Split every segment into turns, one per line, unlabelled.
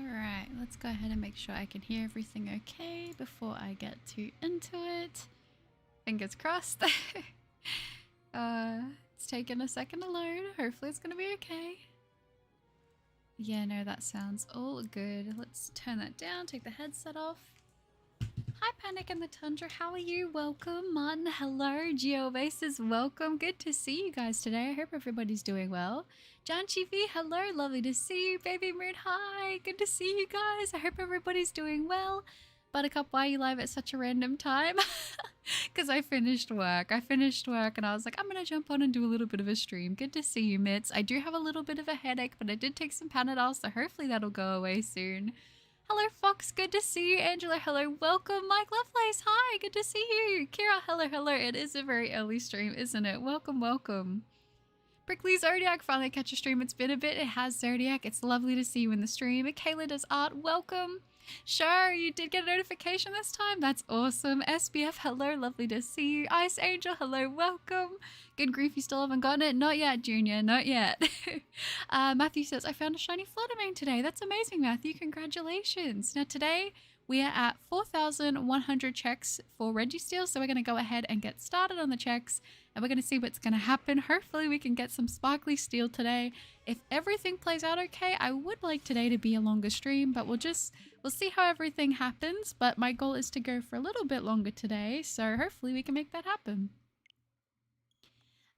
Alright, let's go ahead and make sure I can hear everything okay before I get too into it. Fingers crossed. It's taking a second to load. Hopefully it's gonna be okay. Yeah, no, that sounds all good. Let's turn that down, take the headset off. Hi, Panic in the Tundra. How are you? Welcome. Martin, hello. Geobases, welcome. Good to see you guys today. I hope everybody's doing well. John Chivi, hello. Lovely to see you. Baby Moon, hi. Good to see you guys. I hope everybody's doing well. Buttercup, why are you live at such a random time? Because I finished work. And I was like, I'm going to jump on and do a little bit of a stream. Good to see you, Mitz. I do have a little bit of a headache, but I did take some Panadol, so hopefully that'll go away soon. Hello, Fox. Good to see you. Angela, hello. Welcome. Mike Lovelace, hi. Good to see you. Kira, hello, hello. It is a very early stream, isn't it? Welcome, welcome. Prickly Zodiac, finally catch a stream. It's been a bit. It has, Zodiac. It's lovely to see you in the stream. Kayla does art. Welcome. Sure, you did get a notification this time. That's awesome. SBF, hello. Lovely to see you. Ice Angel, hello. Welcome. Good grief, you still haven't gotten it? Not yet, Junior. Not yet. Matthew says, I found a shiny Fluttermane today. That's amazing, Matthew. Congratulations. Now, today we are at 4,100 checks for Reggie Steel. So we're going to go ahead and get started on the checks. And we're going to see what's going to happen. Hopefully we can get some sparkly steel today. If everything plays out okay, I would like today to be a longer stream. But we'll see how everything happens. But my goal is to go for a little bit longer today. So hopefully we can make that happen.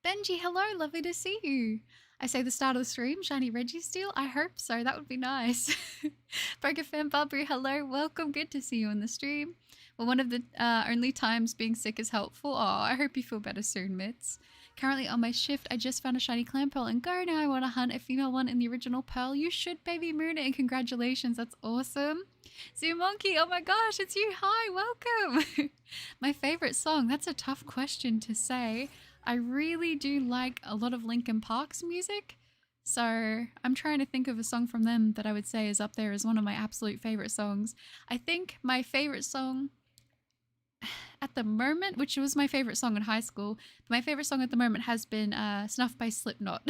Benji, hello, lovely to see you. I say the start of the stream, shiny Reggie Steel. I hope so, that would be nice. Burger fan Barbary, hello, welcome, good to see you on the stream. Well, one of the only times being sick is helpful. Oh, I hope you feel better soon, Mitz. Currently on my shift, I just found a shiny clam pearl and go now I want to hunt a female one in the original pearl. You should, Baby Moon, and congratulations, that's awesome. Zoo Monkey, oh my gosh, it's you, hi, welcome. My favorite song, that's a tough question to say. I really do like a lot of Linkin Park's music, so I'm trying to think of a song from them that I would say is up there as one of my absolute favorite songs. I think my favorite song at the moment, which was my favorite song in high school, my favorite song at the moment has been Snuff by Slipknot.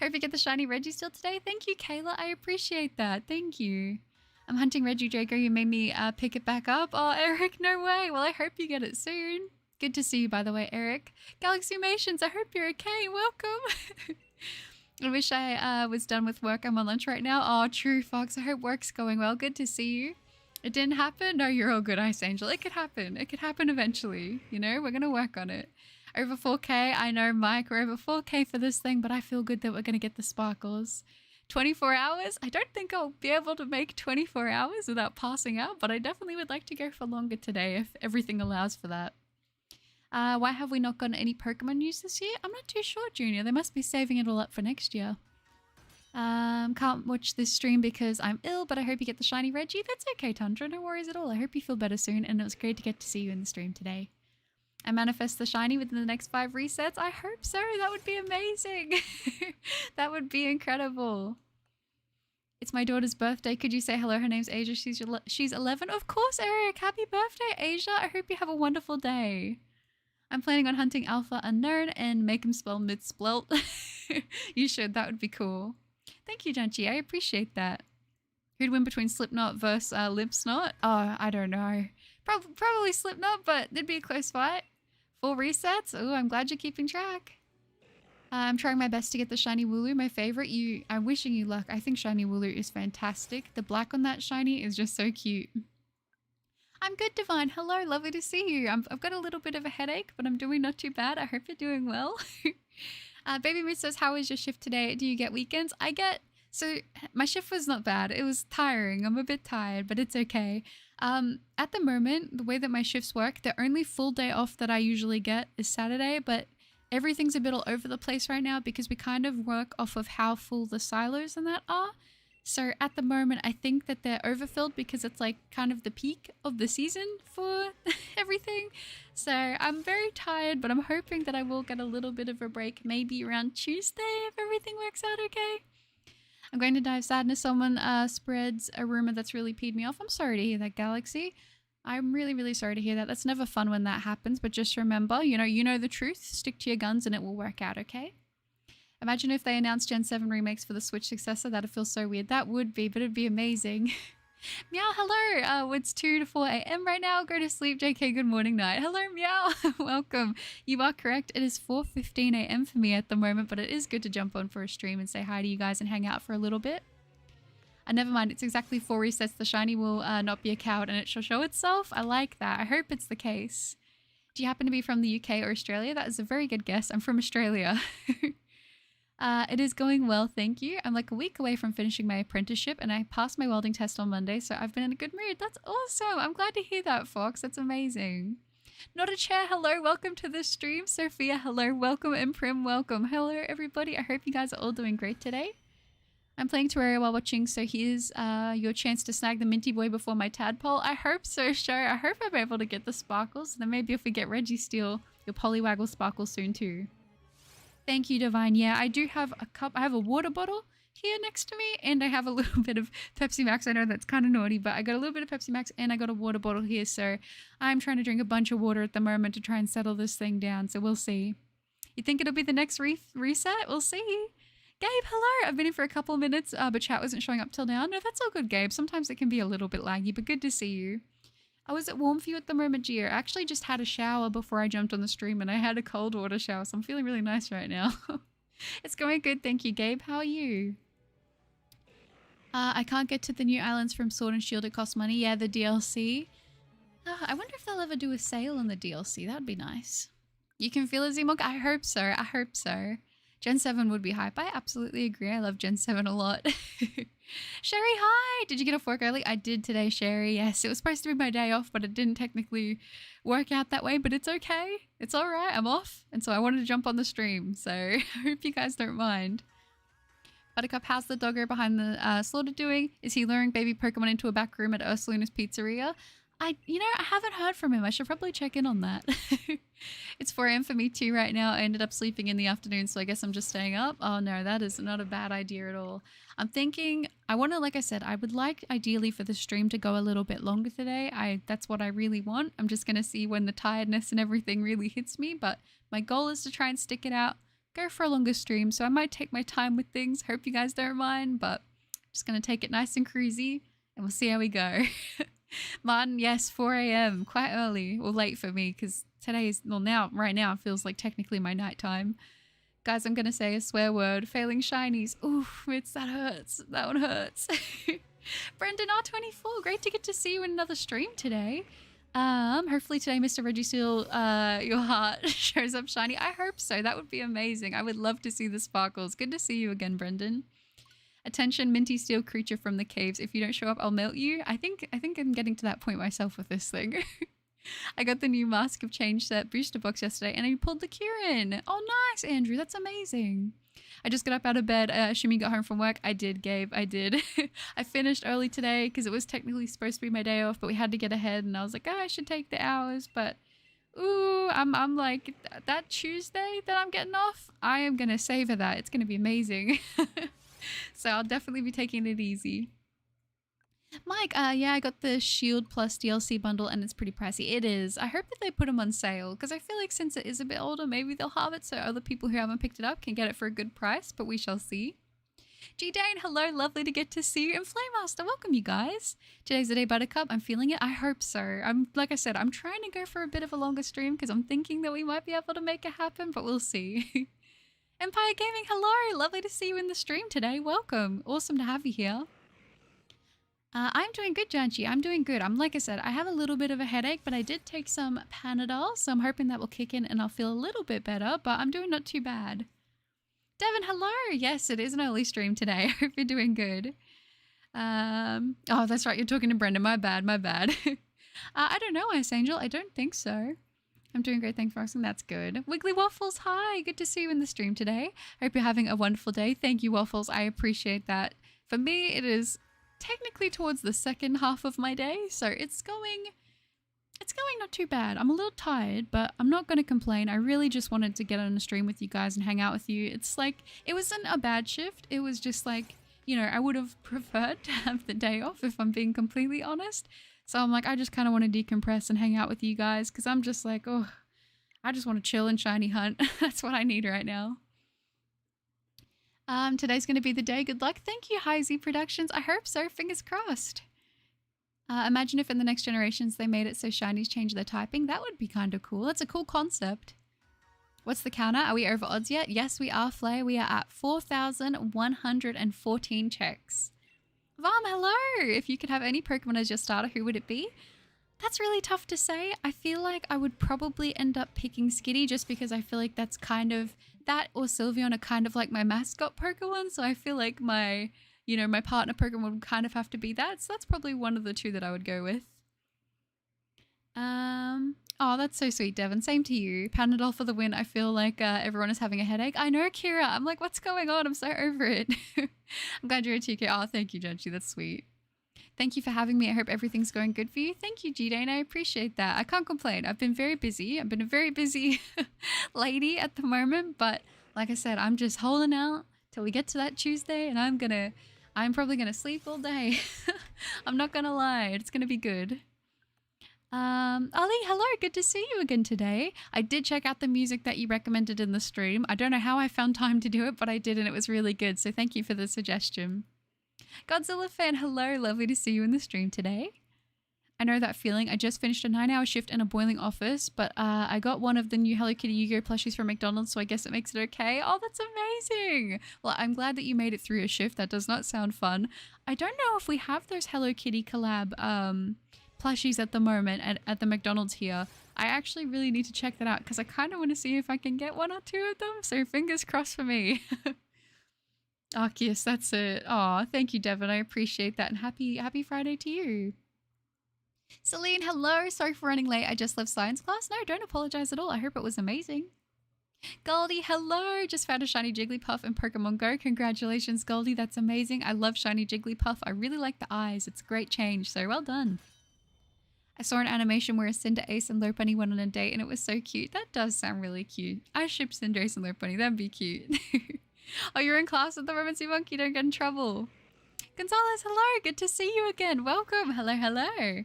Hope you get the shiny Reggie Steel today. Thank you, Kayla. I appreciate that. Thank you. I'm hunting Reggie Draco. You made me pick it back up. Oh, Eric, no way. Well, I hope you get it soon. Good to see you, by the way, Eric. Galaxy Mations, I hope you're okay. Welcome. I wish I was done with work. I'm on lunch right now. Oh, true, Fox. I hope work's going well. Good to see you. It didn't happen? No, you're all good, Ice Angel. It could happen. It could happen eventually. You know, we're going to work on it. Over 4K. I know, Mike. We're over 4K for this thing, but I feel good that we're going to get the sparkles. 24 hours? I don't think I'll be able to make 24 hours without passing out, but I definitely would like to go for longer today if everything allows for that. Why have we not gotten any Pokemon news this year? I'm not too sure, Junior. They must be saving it all up for next year. Can't watch this stream because I'm ill, but I hope you get the shiny Reggie. That's okay, Tundra. No worries at all. I hope you feel better soon, and it was great to get to see you in the stream today. I manifest the shiny within the next 5 resets. I hope so. That would be amazing. That would be incredible. It's my daughter's birthday. Could you say hello? Her name's Asia. She's 11. Of course, Eric. Happy birthday, Asia. I hope you have a wonderful day. I'm planning on hunting Alpha Unknown and make him spell mid-splelt. You should. That would be cool. Thank you, Janchi. I appreciate that. Who'd win between Slipknot versus Limpsnot? Oh, I don't know. Probably Slipknot, but it'd be a close fight. 4 resets? Oh, I'm glad you're keeping track. I'm trying my best to get the shiny Wooloo, my favorite. I'm wishing you luck. I think shiny Wooloo is fantastic. The black on that shiny is just so cute. I'm good, Divine. Hello, lovely to see you. I've got a little bit of a headache, but I'm doing not too bad. I hope you're doing well. Baby Moose says, how is your shift today? Do you get weekends? So my shift was not bad. It was tiring. I'm a bit tired, but it's okay. At the moment, the way that my shifts work, the only full day off that I usually get is Saturday, but everything's a bit all over the place right now because we kind of work off of how full the silos and that are. So at the moment, I think that they're overfilled because it's like kind of the peak of the season for everything. So I'm very tired, but I'm hoping that I will get a little bit of a break maybe around Tuesday if everything works out okay. I'm going to die of sadness. Someone spreads a rumor that's really peed me off. I'm sorry to hear that, Galaxy. I'm really, really sorry to hear that. That's never fun when that happens, but just remember, you know the truth. Stick to your guns and it will work out, okay? Imagine if they announced Gen 7 remakes for the Switch successor. That'd feel so weird. That would be, but it'd be amazing. Meow, hello. It's 2 to 4 a.m. right now. Go to sleep, JK. Good morning, night. Hello, Meow. Welcome. You are correct. It is 4:15 a.m. for me at the moment, but it is good to jump on for a stream and say hi to you guys and hang out for a little bit. Never mind. It's exactly 4 resets. The shiny will not be a coward and it shall show itself. I like that. I hope it's the case. Do you happen to be from the UK or Australia? That is a very good guess. I'm from Australia. It is going well, thank you. I'm like a week away from finishing my apprenticeship and I passed my welding test on Monday, so I've been in a good mood. That's awesome. I'm glad to hear that, Fox. That's amazing. Not a chair, hello. Welcome to the stream. Sophia, hello. Welcome. And Prim, welcome. Hello, everybody. I hope you guys are all doing great today. I'm playing Terraria while watching, so here's your chance to snag the Minty Boy before my tadpole. I hope so, Sho. I hope I'm able to get the sparkles. Then maybe if we get Reggie Steel, your Poliwaggle sparkle soon too. Thank you, Divine. Yeah, I do have a cup. I have a water bottle here next to me, and I have a little bit of Pepsi Max. I know that's kind of naughty, but I got a little bit of Pepsi Max, and I got a water bottle here, so I'm trying to drink a bunch of water at the moment to try and settle this thing down, so we'll see. You think it'll be the next reset? We'll see. Gabe, hello! I've been in for a couple of minutes, but chat wasn't showing up till now. No, that's all good, Gabe. Sometimes it can be a little bit laggy, but good to see you. Oh, is it warm for you at the moment, Gio? I actually just had a shower before I jumped on the stream and I had a cold water shower, so I'm feeling really nice right now. It's going good, thank you, Gabe. How are you? I can't get to the new islands from Sword and Shield. It costs money. Yeah, the DLC. I wonder if they'll ever do a sale on the DLC. That would be nice. You can feel it, Zimok? I hope so. I hope so. Gen 7 would be hype. I absolutely agree. I love Gen 7 a lot. Sherry, hi! Did you get off work early? I did today, Sherry. Yes, it was supposed to be my day off, but it didn't technically work out that way, but it's okay. It's all right. I'm off, and so I wanted to jump on the stream, so I hope you guys don't mind. Buttercup, how's the doggo behind the slaughter doing? Is he luring baby Pokemon into a back room at Ursaluna's Pizzeria? I haven't heard from him. I should probably check in on that. It's 4 a.m. for me too right now. I ended up sleeping in the afternoon, so I guess I'm just staying up. Oh no, that is not a bad idea at all. I'm thinking, like I said, I would like ideally for the stream to go a little bit longer today. That's what I really want. I'm just going to see when the tiredness and everything really hits me, but my goal is to try and stick it out, go for a longer stream, so I might take my time with things. Hope you guys don't mind, but I'm just going to take it nice and cruisy, and we'll see how we go. Martin, yes, 4 a.m. Quite early, or late for me, because today is, well, right now it feels like technically my nighttime. Guys, I'm going to say a swear word. Failing shinies. Oof, that hurts. That one hurts. Brendan R24, great to get to see you in another stream today. Hopefully today, Mr. Reggie Steel, your heart shows up shiny. I hope so. That would be amazing. I would love to see the sparkles. Good to see you again, Brendan. Attention, minty steel creature from the caves. If you don't show up, I'll melt you. I think I'm getting to that point myself with this thing. I got the new Mask of Change set booster box yesterday and I pulled the Kieran. Oh, nice, Andrew. That's amazing. I just got up out of bed. Shimmy got home from work. I did, Gabe. I did. I finished early today because it was technically supposed to be my day off, but we had to get ahead and I was like, oh, I should take the hours, but ooh, I'm like, that Tuesday that I'm getting off, I am going to savor that. It's going to be amazing. So I'll definitely be taking it easy. Mike, yeah, I got the Shield Plus DLC bundle and it's pretty pricey. It is. I hope that they put them on sale because I feel like since it is a bit older, maybe they'll have it so other people who haven't picked it up can get it for a good price, but we shall see. G Dane, hello, lovely to get to see you. And Flamemaster, welcome you guys. Today's the day, Buttercup. I'm feeling it. I hope so. Like I said, I'm trying to go for a bit of a longer stream because I'm thinking that we might be able to make it happen, but we'll see. Empire Gaming, hello! Lovely to see you in the stream today. Welcome. Awesome to have you here. I'm doing good, Janchi. I'm doing good. Like I said, I have a little bit of a headache, but I did take some Panadol, so I'm hoping that will kick in and I'll feel a little bit better, but I'm doing not too bad. Devin, hello! Yes, it is an early stream today. I hope you're doing good. Oh, that's right. You're talking to Brenda. My bad. I don't know, Ice Angel. I don't think so. I'm doing great, thanks for asking. That's good. Wiggly Waffles, hi! Good to see you in the stream today. Hope you're having a wonderful day. Thank you, Waffles. I appreciate that. For me, it is technically towards the second half of my day, so it's going not too bad. I'm a little tired, but I'm not going to complain. I really just wanted to get on a stream with you guys and hang out with you. It's like, it wasn't a bad shift. It was just like, I would have preferred to have the day off if I'm being completely honest. So I'm like, I just kind of want to decompress and hang out with you guys because I'm just like, oh, I just want to chill and shiny hunt. That's what I need right now. Today's going to be the day. Good luck. Thank you, High Z Productions. I hope so. Fingers crossed. Imagine if in the next generations they made it so shinies change their typing. That would be kind of cool. That's a cool concept. What's the counter? Are we over odds yet? Yes, we are, Flay. We are at 4,114 checks. Vom, hello! If you could have any Pokemon as your starter, who would it be? That's really tough to say. I feel like I would probably end up picking Skitty just because I feel like that's kind of... That or Sylveon are kind of like my mascot Pokemon, so I feel like my, you know, my partner Pokemon would kind of have to be that. So that's probably one of the two that I would go with. Oh, that's so sweet, Devon. Same to you. Panadol for the win. I feel like everyone is having a headache. I know, Kira. I'm like, what's going on? I'm so over it. I'm glad you're a TK. Oh, thank you, Genji. That's sweet. Thank you for having me. I hope everything's going good for you. Thank you, G-Dane. I appreciate that. I can't complain. I've been very busy. I've been a very busy lady at the moment. But like I said, I'm just holding out till we get to that Tuesday. And I'm probably going to sleep all day. I'm not going to lie. It's going to be good. Ali, hello, good to see you again today. I did check out the music that you recommended in the stream. I don't know how I found time to do it, but I did and it was really good. So thank you for the suggestion. Godzilla fan, hello, lovely to see you in the stream today. I know that feeling. I just finished a 9-hour shift in a boiling office, but I got one of the new Hello Kitty Yu-Gi-Oh plushies from McDonald's, so I guess it makes it okay. Oh, that's amazing. Well, I'm glad that you made it through your shift. That does not sound fun. I don't know if we have those Hello Kitty collab plushies at the moment at the McDonald's here. I actually really need to check that out because I kind of want to see if I can get one or two of them. So fingers crossed for me. Arceus, that's it. Aw, thank you, Devon. I appreciate that. And happy Friday to you. Celine, hello. Sorry for running late. I just left science class. No, don't apologize at all. I hope it was amazing. Goldie, hello. Just found a shiny Jigglypuff in Pokemon Go. Congratulations, Goldie. That's amazing. I love shiny Jigglypuff. I really like the eyes. It's a great change. So well done. I saw an animation where a Cinderace and Lopunny went on a date and it was so cute. That does sound really cute. I ship Cinderace and Lopunny. That'd be cute. Oh, you're in class at the moment, Sea Monkey. Don't get in trouble. Gonzalez, hello. Good to see you again. Welcome. Hello, hello.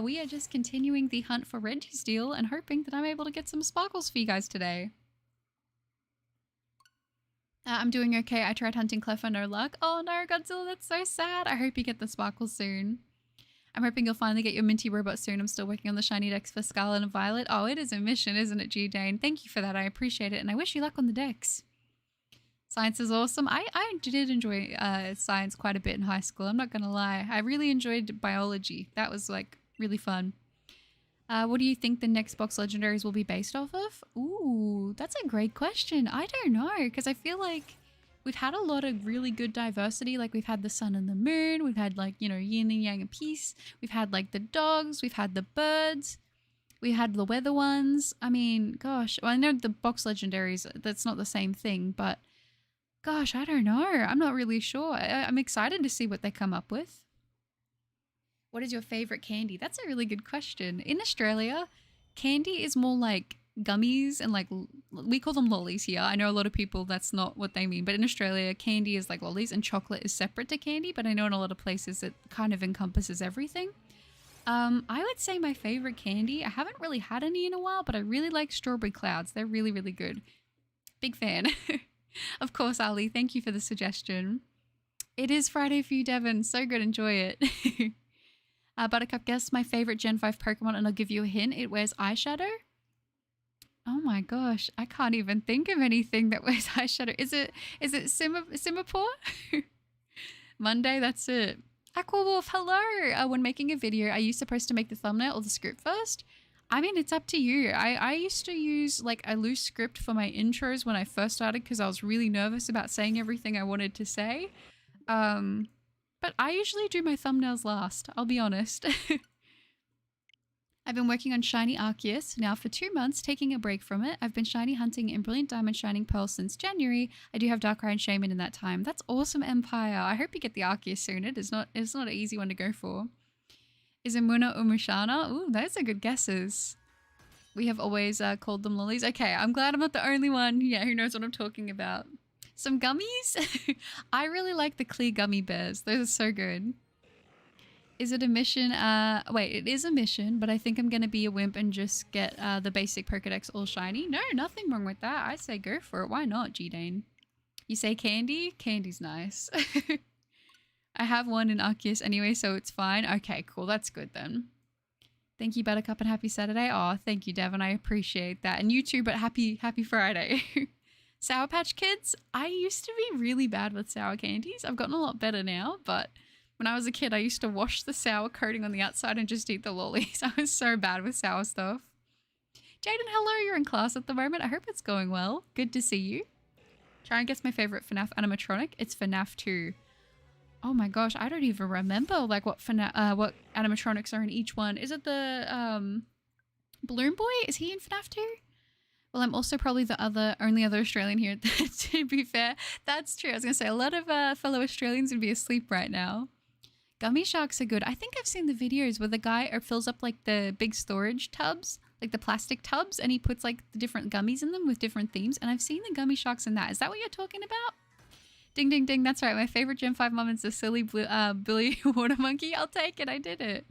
We are just continuing the hunt for Reggie Steel and hoping that I'm able to get some sparkles for you guys today. I'm doing okay. I tried hunting Cleffa, no luck. Oh no, Godzilla, that's so sad. I hope you get the sparkles soon. I'm hoping you'll finally get your Minty robot soon. I'm still working on the shiny decks for Scarlet and Violet. Oh, it is a mission, isn't it, G-Dane? Thank you for that. I appreciate it. And I wish you luck on the decks. Science is awesome. I did enjoy science quite a bit in high school. I'm not going to lie. I really enjoyed biology. That was like really fun. What do you think the next box legendaries will be based off of? Ooh, that's a great question. I don't know, because I feel like we've had a lot of really good diversity. Like we've had the sun and the moon. We've had like, you know, yin and yang and peace. We've had like the dogs. We've had the birds. We had the weather ones. I mean, gosh. Well, I know the box legendaries, that's not the same thing, but gosh, I don't know. I'm not really sure. I'm excited to see what they come up with. What is your favorite candy? That's a really good question. In Australia, candy is more like gummies and like, we call them lollies here. I know a lot of people, that's not what they mean. But in Australia, candy is like lollies and chocolate is separate to candy. But I know in a lot of places it kind of encompasses everything. I would say my favorite candy, I haven't really had any in a while, but I really like strawberry clouds. They're really, really good. Big fan. Of course, Ali. Thank you for the suggestion. It is Friday for you, Devon. So good. Enjoy it. Buttercup, guess my favorite Gen 5 Pokemon, and I'll give you a hint. It wears eyeshadow. Oh my gosh. I can't even think of anything that wears eyeshadow. Is it Singapore? Monday, that's it. Aquawolf, hello. When making a video, are you supposed to make the thumbnail or the script first? I mean, it's up to you. I used to use like a loose script for my intros when I first started because I was really nervous about saying everything I wanted to say. But I usually do my thumbnails last, I'll be honest. I've been working on Shiny Arceus now for 2 months, taking a break from it. I've been shiny hunting in Brilliant Diamond Shining Pearl since January. I do have Darkrai and Shaman in that time. That's awesome, Empire. I hope you get the Arceus soon. It's not an easy one to go for. Is it Muna or Mushana? Ooh, those are good guesses. We have always called them lollies. Okay, I'm glad I'm not the only one. Yeah, who knows what I'm talking about. Some gummies? I really like the clear gummy bears. Those are so good. Is it a mission? Wait, it is a mission, but I think I'm going to be a wimp and just get the basic Pokedex all shiny. No, nothing wrong with that. I say go for it. Why not, G-Dane? You say candy? Candy's nice. I have one in Arceus anyway, so it's fine. Okay, cool. That's good then. Thank you, Buttercup, and happy Saturday. Oh, thank you, Devon. I appreciate that. And you too, but happy Friday. Sour Patch Kids? I used to be really bad with sour candies. I've gotten a lot better now, but when I was a kid, I used to wash the sour coating on the outside and just eat the lollies. I was so bad with sour stuff. Jaden, hello. You're in class at the moment. I hope it's going well. Good to see you. Try and guess my favorite FNAF animatronic. It's FNAF 2. Oh my gosh, I don't even remember like what animatronics are in each one. Is it the Balloon Boy? Is he in FNAF 2? Well, I'm also probably the only other Australian here, to be fair. That's true. I was going to say a lot of fellow Australians would be asleep right now. Gummy sharks are good. I think I've seen the videos where the guy fills up like the big storage tubs, like the plastic tubs, and he puts like the different gummies in them with different themes. And I've seen the gummy sharks in that. Is that what you're talking about? Ding, ding, ding. That's right. My favorite Gen 5 moments is silly Billy Water Monkey. I'll take it. I did it.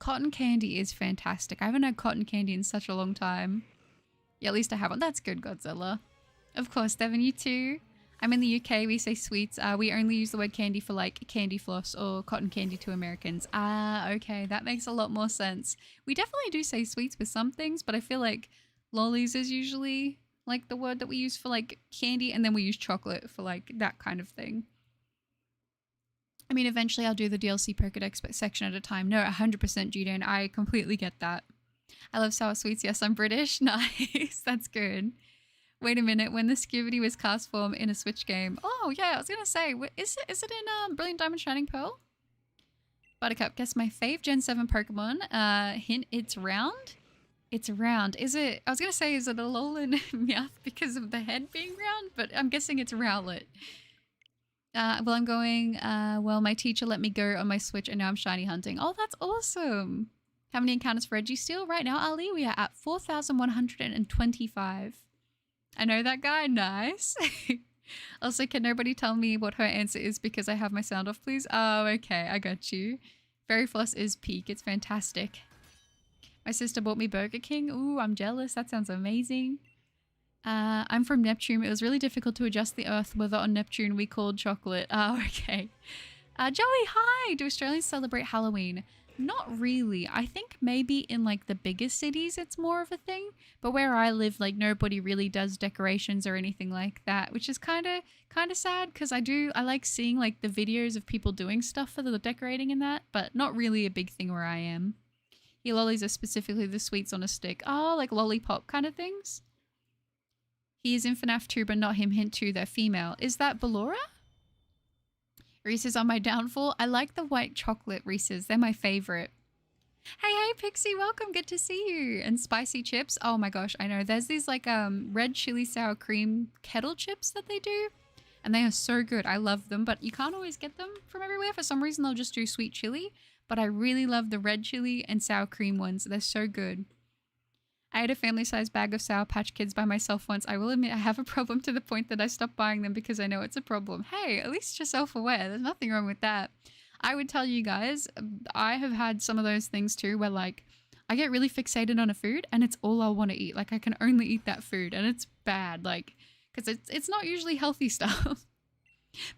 Cotton candy is fantastic. I haven't had cotton candy in such a long time. Yeah, at least I have one. That's good, Godzilla. Of course, Devin, you too. I'm in the UK. We say sweets. We only use the word candy for like candy floss or cotton candy to Americans. Ah, okay. That makes a lot more sense. We definitely do say sweets with some things, but I feel like lollies is usually like the word that we use for like candy, and then we use chocolate for like that kind of thing. I mean, eventually I'll do the DLC Pokedex section at a time. No, 100% Judean. I completely get that. I love sour sweets. Yes, I'm British. Nice. That's good. Wait a minute. When the Skivity was cast form in a Switch game. Oh, yeah. I was going to say, is it in Brilliant Diamond Shining Pearl? Buttercup, guess my fave Gen 7 Pokemon. Hint, it's round? It's round. Is it? I was going to say, is it a Alolan Meowth because of the head being round? But I'm guessing it's Rowlet. Well, I'm going, well, my teacher let me go on my Switch and now I'm shiny hunting. Oh, that's awesome. How many encounters for Reggie Steel? Right now, Ali, we are at 4,125. I know that guy. Nice. Also, can nobody tell me what her answer is because I have my sound off, please? Oh, okay. I got you. Fairy Floss is peak. It's fantastic. My sister bought me Burger King. Ooh, I'm jealous. That sounds amazing. I'm from Neptune. It was really difficult to adjust the Earth weather on Neptune. We called chocolate. Oh, okay. Joey, hi! Do Australians celebrate Halloween? Not really. I think maybe in like the biggest cities it's more of a thing. But where I live, like nobody really does decorations or anything like that, which is kind of sad because I like seeing like the videos of people doing stuff for the decorating and that, but not really a big thing where I am. Here, lollies are specifically the sweets on a stick. Oh, like lollipop kind of things. He is in FNAF 2, but not him. Hint 2, they're female. Is that Ballora? Reese's on my downfall. I like the white chocolate Reese's. They're my favorite. Hey, Pixie, welcome. Good to see you. And spicy chips. Oh my gosh, I know. There's these like red chili sour cream kettle chips that they do. And they are so good. I love them, but you can't always get them from everywhere. For some reason, they'll just do sweet chili. But I really love the red chili and sour cream ones. They're so good. I ate a family-sized bag of Sour Patch Kids by myself once. I will admit I have a problem to the point that I stopped buying them because I know it's a problem. Hey, at least you're self-aware. There's nothing wrong with that. I would tell you guys, I have had some of those things too where like I get really fixated on a food and it's all I want to eat. Like I can only eat that food and it's bad, like, because it's not usually healthy stuff.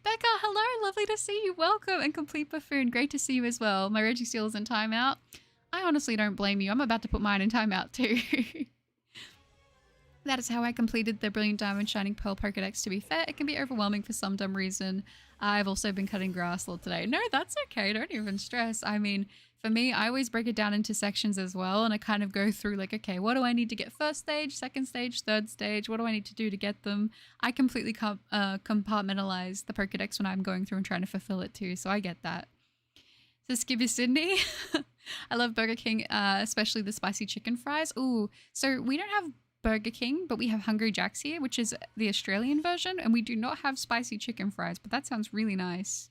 Becca, hello, lovely to see you. Welcome, and Complete Buffoon, great to see you as well. My Reggie Steel is in timeout. I honestly don't blame you. I'm about to put mine in timeout too. That is how I completed the Brilliant Diamond Shining Pearl Pokedex. To be fair, it can be overwhelming for some dumb reason. I've also been cutting grass a lot today. No, that's okay. Don't even stress. I mean, for me, I always break it down into sections as well. And I kind of go through like, okay, what do I need to get first stage, second stage, third stage? What do I need to do to get them? I completely compartmentalize the Pokedex when I'm going through and trying to fulfill it too. So I get that. So Skibby Sydney. I love Burger King, especially the spicy chicken fries. Ooh, so we don't have Burger King, but we have Hungry Jack's here, which is the Australian version, and we do not have spicy chicken fries, but that sounds really nice.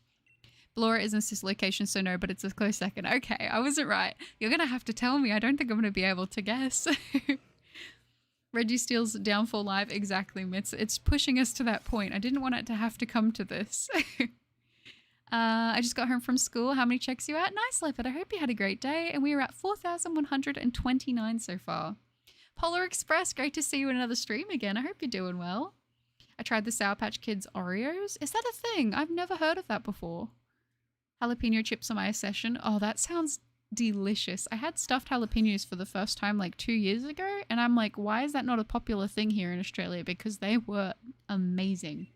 Ballora isn't this location, so no, but it's a close second. Okay, I wasn't right. You're going to have to tell me. I don't think I'm going to be able to guess. Reggie Steele's Downfall Live, exactly. It's pushing us to that point. I didn't want it to have to come to this. I just got home from school. How many checks you at? Nice, Leopard. I hope you had a great day. And we are at 4,129 so far. Polar Express, great to see you in another stream again. I hope you're doing well. I tried the Sour Patch Kids Oreos. Is that a thing? I've never heard of that before. Jalapeno chips on my session. Oh, that sounds delicious. I had stuffed jalapenos for the first time like 2 years ago, and I'm like, why is that not a popular thing here in Australia? Because they were amazing.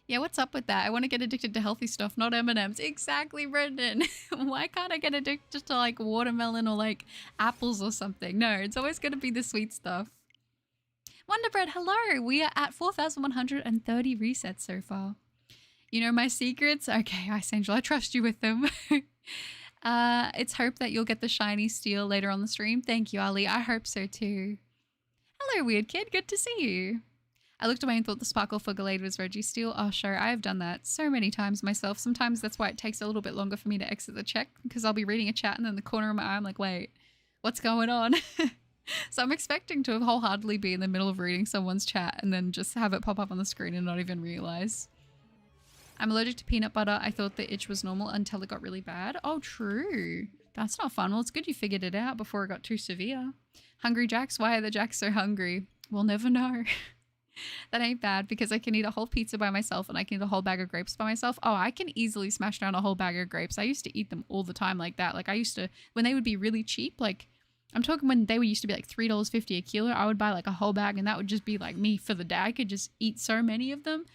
Yeah, what's up with that? I want to get addicted to healthy stuff, not M&Ms. Exactly, Brendan. Why can't I get addicted to like watermelon or like apples or something? No, it's always going to be the sweet stuff. Wonder Bread, hello. We are at 4,130 resets so far. You know my secrets? Okay, Ice Angel, I trust you with them. It's hope that you'll get the shiny steel later on the stream. Thank you, Ali. I hope so too. Hello, weird kid. Good to see you. I looked away and thought the sparkle for Gallade was Reggie Steel. Oh, sure. I have done that so many times myself. Sometimes that's why it takes a little bit longer for me to exit the chat, because I'll be reading a chat and then the corner of my eye, I'm like, wait, what's going on? So I'm expecting to wholeheartedly be in the middle of reading someone's chat and then just have it pop up on the screen and not even realize. I'm allergic to peanut butter. I thought the itch was normal until it got really bad. Oh, true. That's not fun. Well, it's good you figured it out before it got too severe. Hungry Jacks? Why are the Jacks so hungry? We'll never know. That ain't bad, because I can eat a whole pizza by myself and I can eat a whole bag of grapes by myself. Oh, I can easily smash down a whole bag of grapes. I used to eat them all the time like that. Like I used to, when they would be really cheap, like I'm talking when they used to be like $3.50 a kilo, I would buy like a whole bag and that would just be like me for the day. I could just eat so many of them.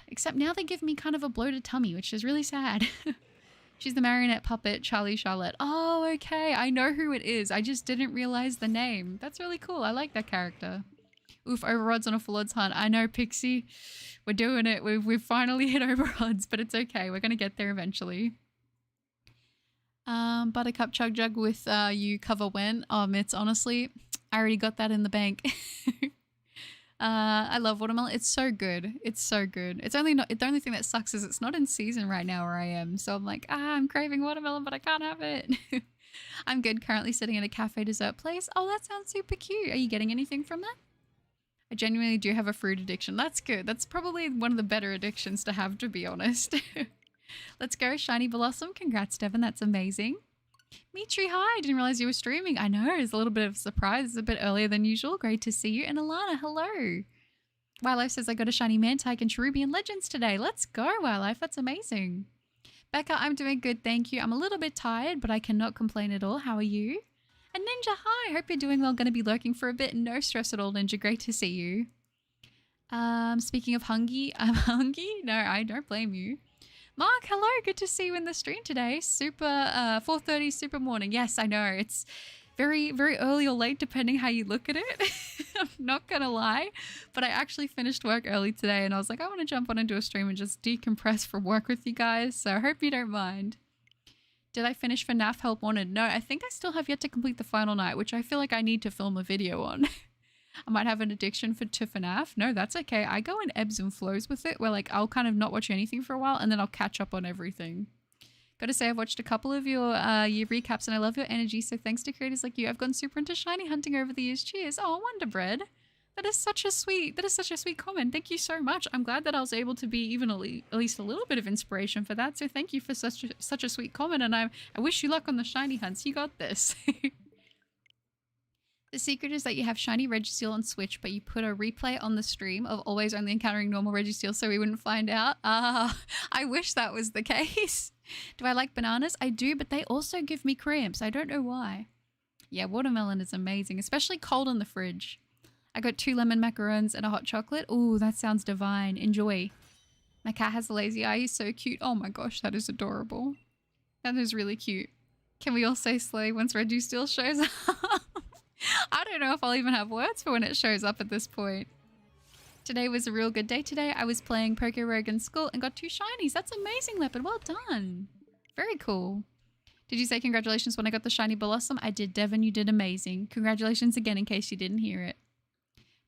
Except now they give me kind of a bloated tummy, which is really sad. She's the marionette puppet, Charlie Charlotte. Oh, okay. I know who it is. I just didn't realize the name. That's really cool. I like that character. Oof, overrods on a full odds hunt. I know, Pixie. We're doing it. We've finally hit overrods, but it's okay. We're going to get there eventually. Buttercup Chug Jug with you cover when? Oh, Mitz, honestly, I already got that in the bank. I love watermelon. It's so good. It's so good. It's only not, the only thing that sucks is it's not in season right now where I am. So I'm like, I'm craving watermelon, but I can't have it. I'm good. Currently sitting at a cafe dessert place. Oh, that sounds super cute. Are you getting anything from that? I genuinely do have a fruit addiction. That's good. That's probably one of the better addictions to have, to be honest. Let's go. Shiny Blossom. Congrats, Devin. That's amazing. Mitri, hi. I didn't realize you were streaming. I know. It's a little bit of a surprise. It's a bit earlier than usual. Great to see you. And Alana, hello. Wildlife says I got a shiny Mantike and Cherubian Legends today. Let's go, Wildlife. That's amazing. Becca, I'm doing good. Thank you. I'm a little bit tired, but I cannot complain at all. How are you? And Ninja, hi. Hope you're doing well. Going to be lurking for a bit. No stress at all, Ninja. Great to see you. Speaking of hungry, I'm hungry. No, I don't blame you. Mark, hello. Good to see you in the stream today. Super 4:30 super morning. Yes, I know. It's very, very early or late depending how you look at it. I'm not going to lie. But I actually finished work early today and I was like, I want to jump on into a stream and just decompress from work with you guys. So I hope you don't mind. Did I finish for NAF Help Wanted? No, I think I still have yet to complete the final night, which I feel like I need to film a video on. I might have an addiction to FNAF. No, that's okay. I go in ebbs and flows with it where like I'll kind of not watch anything for a while and then I'll catch up on everything. Gotta say, I've watched a couple of your recaps and I love your energy, so thanks to creators like you, I've gone super into shiny hunting over the years. Cheers. Oh, Wonder Bread. That is such a sweet comment. Thank you so much. I'm glad that I was able to be even at least a little bit of inspiration for that. So thank you for such a sweet comment. And I wish you luck on the shiny hunts. You got this. The secret is that you have shiny Registeel on Switch, but you put a replay on the stream of always only encountering normal Registeel so we wouldn't find out. I wish that was the case. Do I like bananas? I do, but they also give me cramps. I don't know why. Yeah, watermelon is amazing, especially cold in the fridge. I got 2 lemon macarons and a hot chocolate. Ooh, that sounds divine. Enjoy. My cat has a lazy eye. He's so cute. Oh my gosh, that is adorable. That is really cute. Can we all say slay once Reggie Steel shows up? I don't know if I'll even have words for when it shows up at this point. Today was a real good day today. I was playing Pokémon in school and got 2 shinies. That's amazing, Leopard. Well done. Very cool. Did you say congratulations when I got the shiny Blossom? I did, Devin. You did amazing. Congratulations again in case you didn't hear it.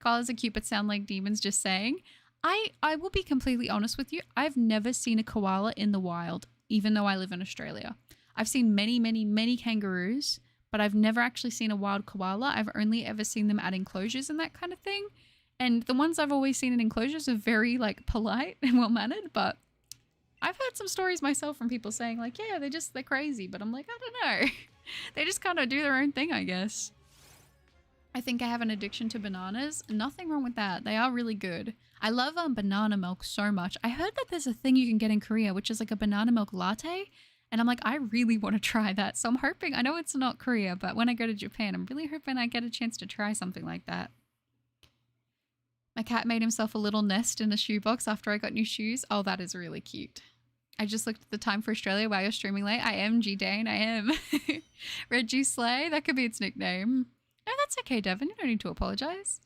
Koalas are cute but sound like demons, just saying. I will be completely honest with you. I've never seen a koala in the wild, even though I live in Australia. I've seen many, many, many kangaroos, but I've never actually seen a wild koala. I've only ever seen them at enclosures and that kind of thing. And the ones I've always seen in enclosures are very like polite and well-mannered, but I've heard some stories myself from people saying like, yeah, they're crazy. But I'm like, I don't know. They just kind of do their own thing, I guess. I think I have an addiction to bananas. Nothing wrong with that. They are really good. I love banana milk so much. I heard that there's a thing you can get in Korea, which is like a banana milk latte. And I'm like, I really want to try that. So I'm hoping, I know it's not Korea, but when I go to Japan, I'm really hoping I get a chance to try something like that. My cat made himself a little nest in a shoebox after I got new shoes. Oh, that is really cute. I just looked at the time for Australia while you're streaming late. I am, G-Dane, I am. Reggie Slay, that could be its nickname. No, that's okay, Devin. You don't need to apologize.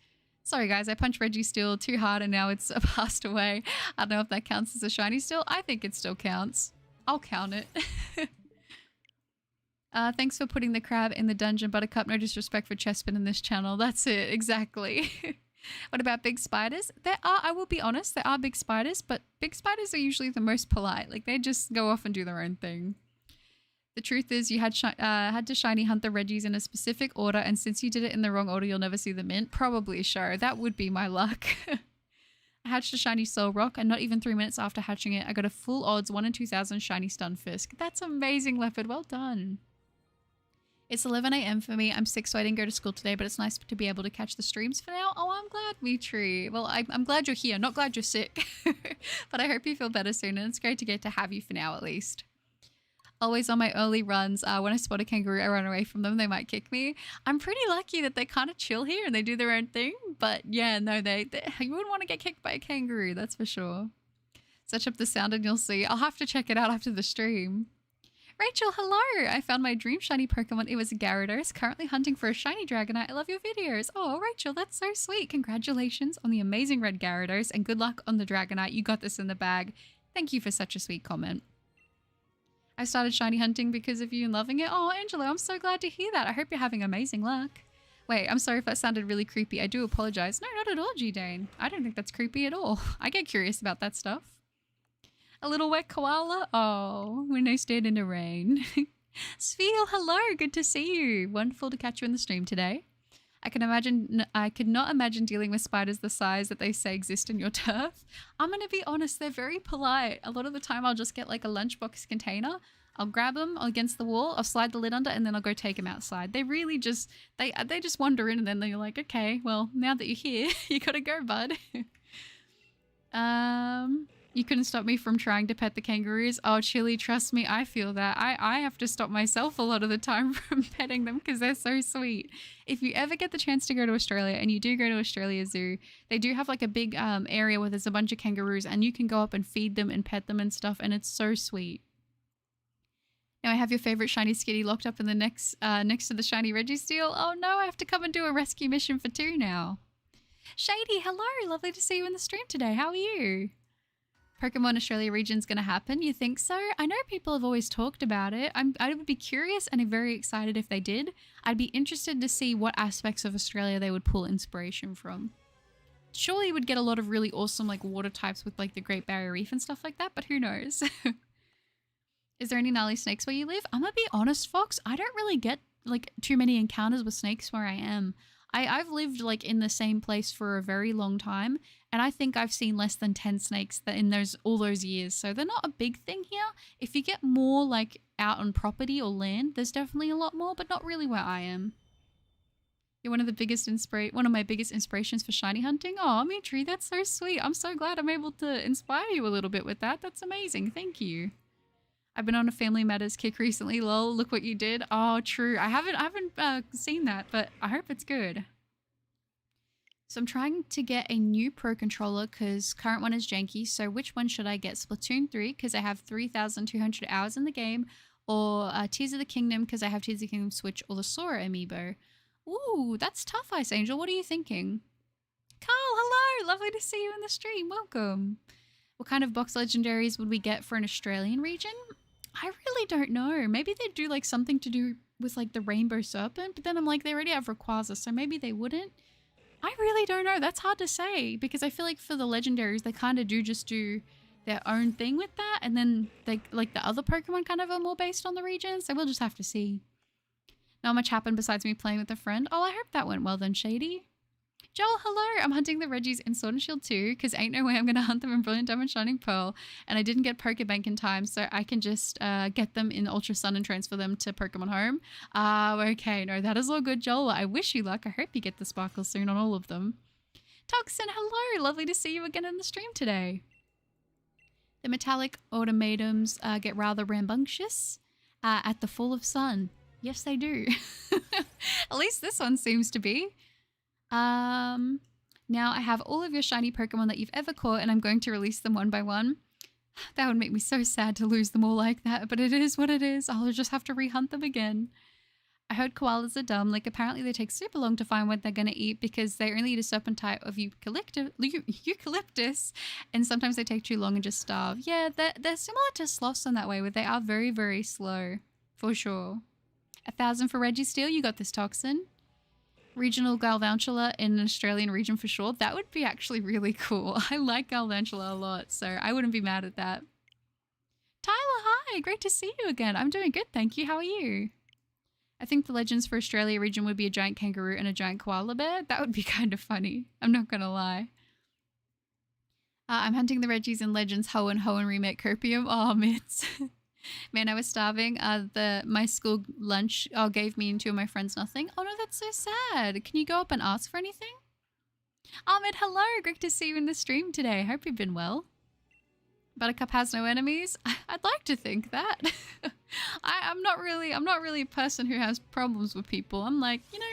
Sorry, guys. I punched Reggie Steel too hard and now it's passed away. I don't know if that counts as a shiny still. I think it still counts. I'll count it. Thanks for putting the crab in the dungeon, Buttercup. No disrespect for Chespin in this channel. That's it. Exactly. What about big spiders? There are, I will be honest, there are big spiders, but big spiders are usually the most polite. Like, they just go off and do their own thing. The truth is you had to shiny hunt the Reggies in a specific order, and since you did it in the wrong order, you'll never see the mint. Probably, sure. That would be my luck. I hatched a shiny Soul Rock, and not even 3 minutes after hatching it, I got a full odds 1 in 2,000 shiny Stunfisk. That's amazing, Leopard. Well done. It's 11 AM for me. I'm sick, so I didn't go to school today, but it's nice to be able to catch the streams for now. Oh, I'm glad, Mitri. Well, I'm glad you're here. Not glad you're sick. But I hope you feel better soon, and it's great to get to have you for now, at least. Always on my early runs, when I spot a kangaroo, I run away from them. They might kick me. I'm pretty lucky that they kind of chill here and they do their own thing. But yeah, no, you wouldn't want to get kicked by a kangaroo, that's for sure. Search up the sound and you'll see. I'll have to check it out after the stream. Rachel, hello! I found my dream shiny Pokemon. It was a Gyarados. Currently hunting for a shiny Dragonite. I love your videos. Oh, Rachel, that's so sweet. Congratulations on the amazing red Gyarados and good luck on the Dragonite. You got this in the bag. Thank you for such a sweet comment. I started shiny hunting because of you and loving it. Oh, Angelo, I'm so glad to hear that. I hope you're having amazing luck. Wait, I'm sorry if that sounded really creepy. I do apologize. No, not at all, G-Dane. I don't think that's creepy at all. I get curious about that stuff. A little wet koala? Oh, when I stand in the rain. Spheel, hello. Good to see you. Wonderful to catch you in the stream today. I could not imagine dealing with spiders the size that they say exist in your turf. I'm going to be honest, they're very polite. A lot of the time I'll just get like a lunchbox container. I'll grab them against the wall, I'll slide the lid under, and then I'll go take them outside. They really just, they just wander in and then they're like, okay, well, now that you're here, you gotta go, bud. You couldn't stop me from trying to pet the kangaroos. Oh, Chili, trust me, I feel that. I have to stop myself a lot of the time from petting them because they're so sweet. If you ever get the chance to go to Australia, and you do go to Australia Zoo, they do have like a big area where there's a bunch of kangaroos and you can go up and feed them and pet them and stuff, and it's so sweet. Now I have your favorite shiny Skitty locked up in the next to the shiny Reggie Steel. Oh no, I have to come and do a rescue mission for 2 now. Shady, hello, lovely to see you in the stream today. How are you? Pokemon Australia region's gonna happen? You think so? I know people have always talked about it. I would be curious and very excited if they did. I'd be interested to see what aspects of Australia they would pull inspiration from. Surely you would get a lot of really awesome like water types with like the Great Barrier Reef and stuff like that, but who knows? Is there any gnarly snakes where you live? I'm gonna be honest, Fox, I don't really get like too many encounters with snakes where I am. I've lived like in the same place for a very long time, and I think I've seen less than 10 snakes in all those years. So they're not a big thing here. If you get more like out on property or land, there's definitely a lot more, but not really where I am. You're one of my biggest inspirations for shiny hunting. Oh, Mitri, that's so sweet. I'm so glad I'm able to inspire you a little bit with that. That's amazing. Thank you. I've been on a Family Matters kick recently. Lol, look what you did. Oh, true. I haven't seen that, but I hope it's good. So I'm trying to get a new Pro Controller because current one is janky. So which one should I get? Splatoon 3 because I have 3,200 hours in the game, or Tears of the Kingdom because I have Tears of the Kingdom Switch, or the Sora amiibo. Ooh, that's tough, Ice Angel. What are you thinking? Carl, hello. Lovely to see you in the stream. Welcome. What kind of box legendaries would we get for an Australian region? I really don't know. Maybe they'd do like something to do with like the Rainbow Serpent, but then I'm like, they already have Rayquaza, so maybe they wouldn't. I really don't know. That's hard to say because I feel like for the legendaries, they kind of just do their own thing with that, and then they like the other Pokemon kind of are more based on the region, so we'll just have to see. Not much happened besides me playing with a friend. Oh, I hope that went well then, Shady. Joel, hello! I'm hunting the Reggies in Sword and Shield 2 because ain't no way I'm going to hunt them in Brilliant Diamond Shining Pearl. And I didn't get Pokebank in time, so I can just get them in Ultra Sun and transfer them to Pokemon Home. Okay. No, that is all good, Joel. I wish you luck. I hope you get the sparkles soon on all of them. Toxin, hello! Lovely to see you again in the stream today. The metallic automatums get rather rambunctious at the full of sun. Yes, they do. At least this one seems to be. Now I have all of your shiny Pokemon that you've ever caught and I'm going to release them one by one. That would make me so sad to lose them all like that, but it is what it is. I'll just have to rehunt them again. I heard koalas are dumb. Like, apparently they take super long to find what they're going to eat because they only eat a certain type of eucalyptus, and sometimes they take too long and just starve. Yeah, they're similar to sloths in that way, where they are very, very slow, for sure. 1,000 for Reggie Steel. You got this, Toxin. Regional Galvantula in an Australian region for sure. That would be actually really cool. I like Galvantula a lot, so I wouldn't be mad at that. Tyler, hi! Great to see you again. I'm doing good, thank you. How are you? I think the legends for Australia region would be a giant kangaroo and a giant koala bear. That would be kind of funny. I'm not gonna lie. I'm hunting the Reggies in Legends Hoenn remake Copium. Oh, Mitts. Man, I was starving. My school lunch gave me and two of my friends nothing. Oh no, that's so sad. Can you go up and ask for anything? Ahmed, hello. Great to see you in the stream today. Hope you've been well. Buttercup has no enemies. I'd like to think that. I'm not really a person who has problems with people. I'm like, you know,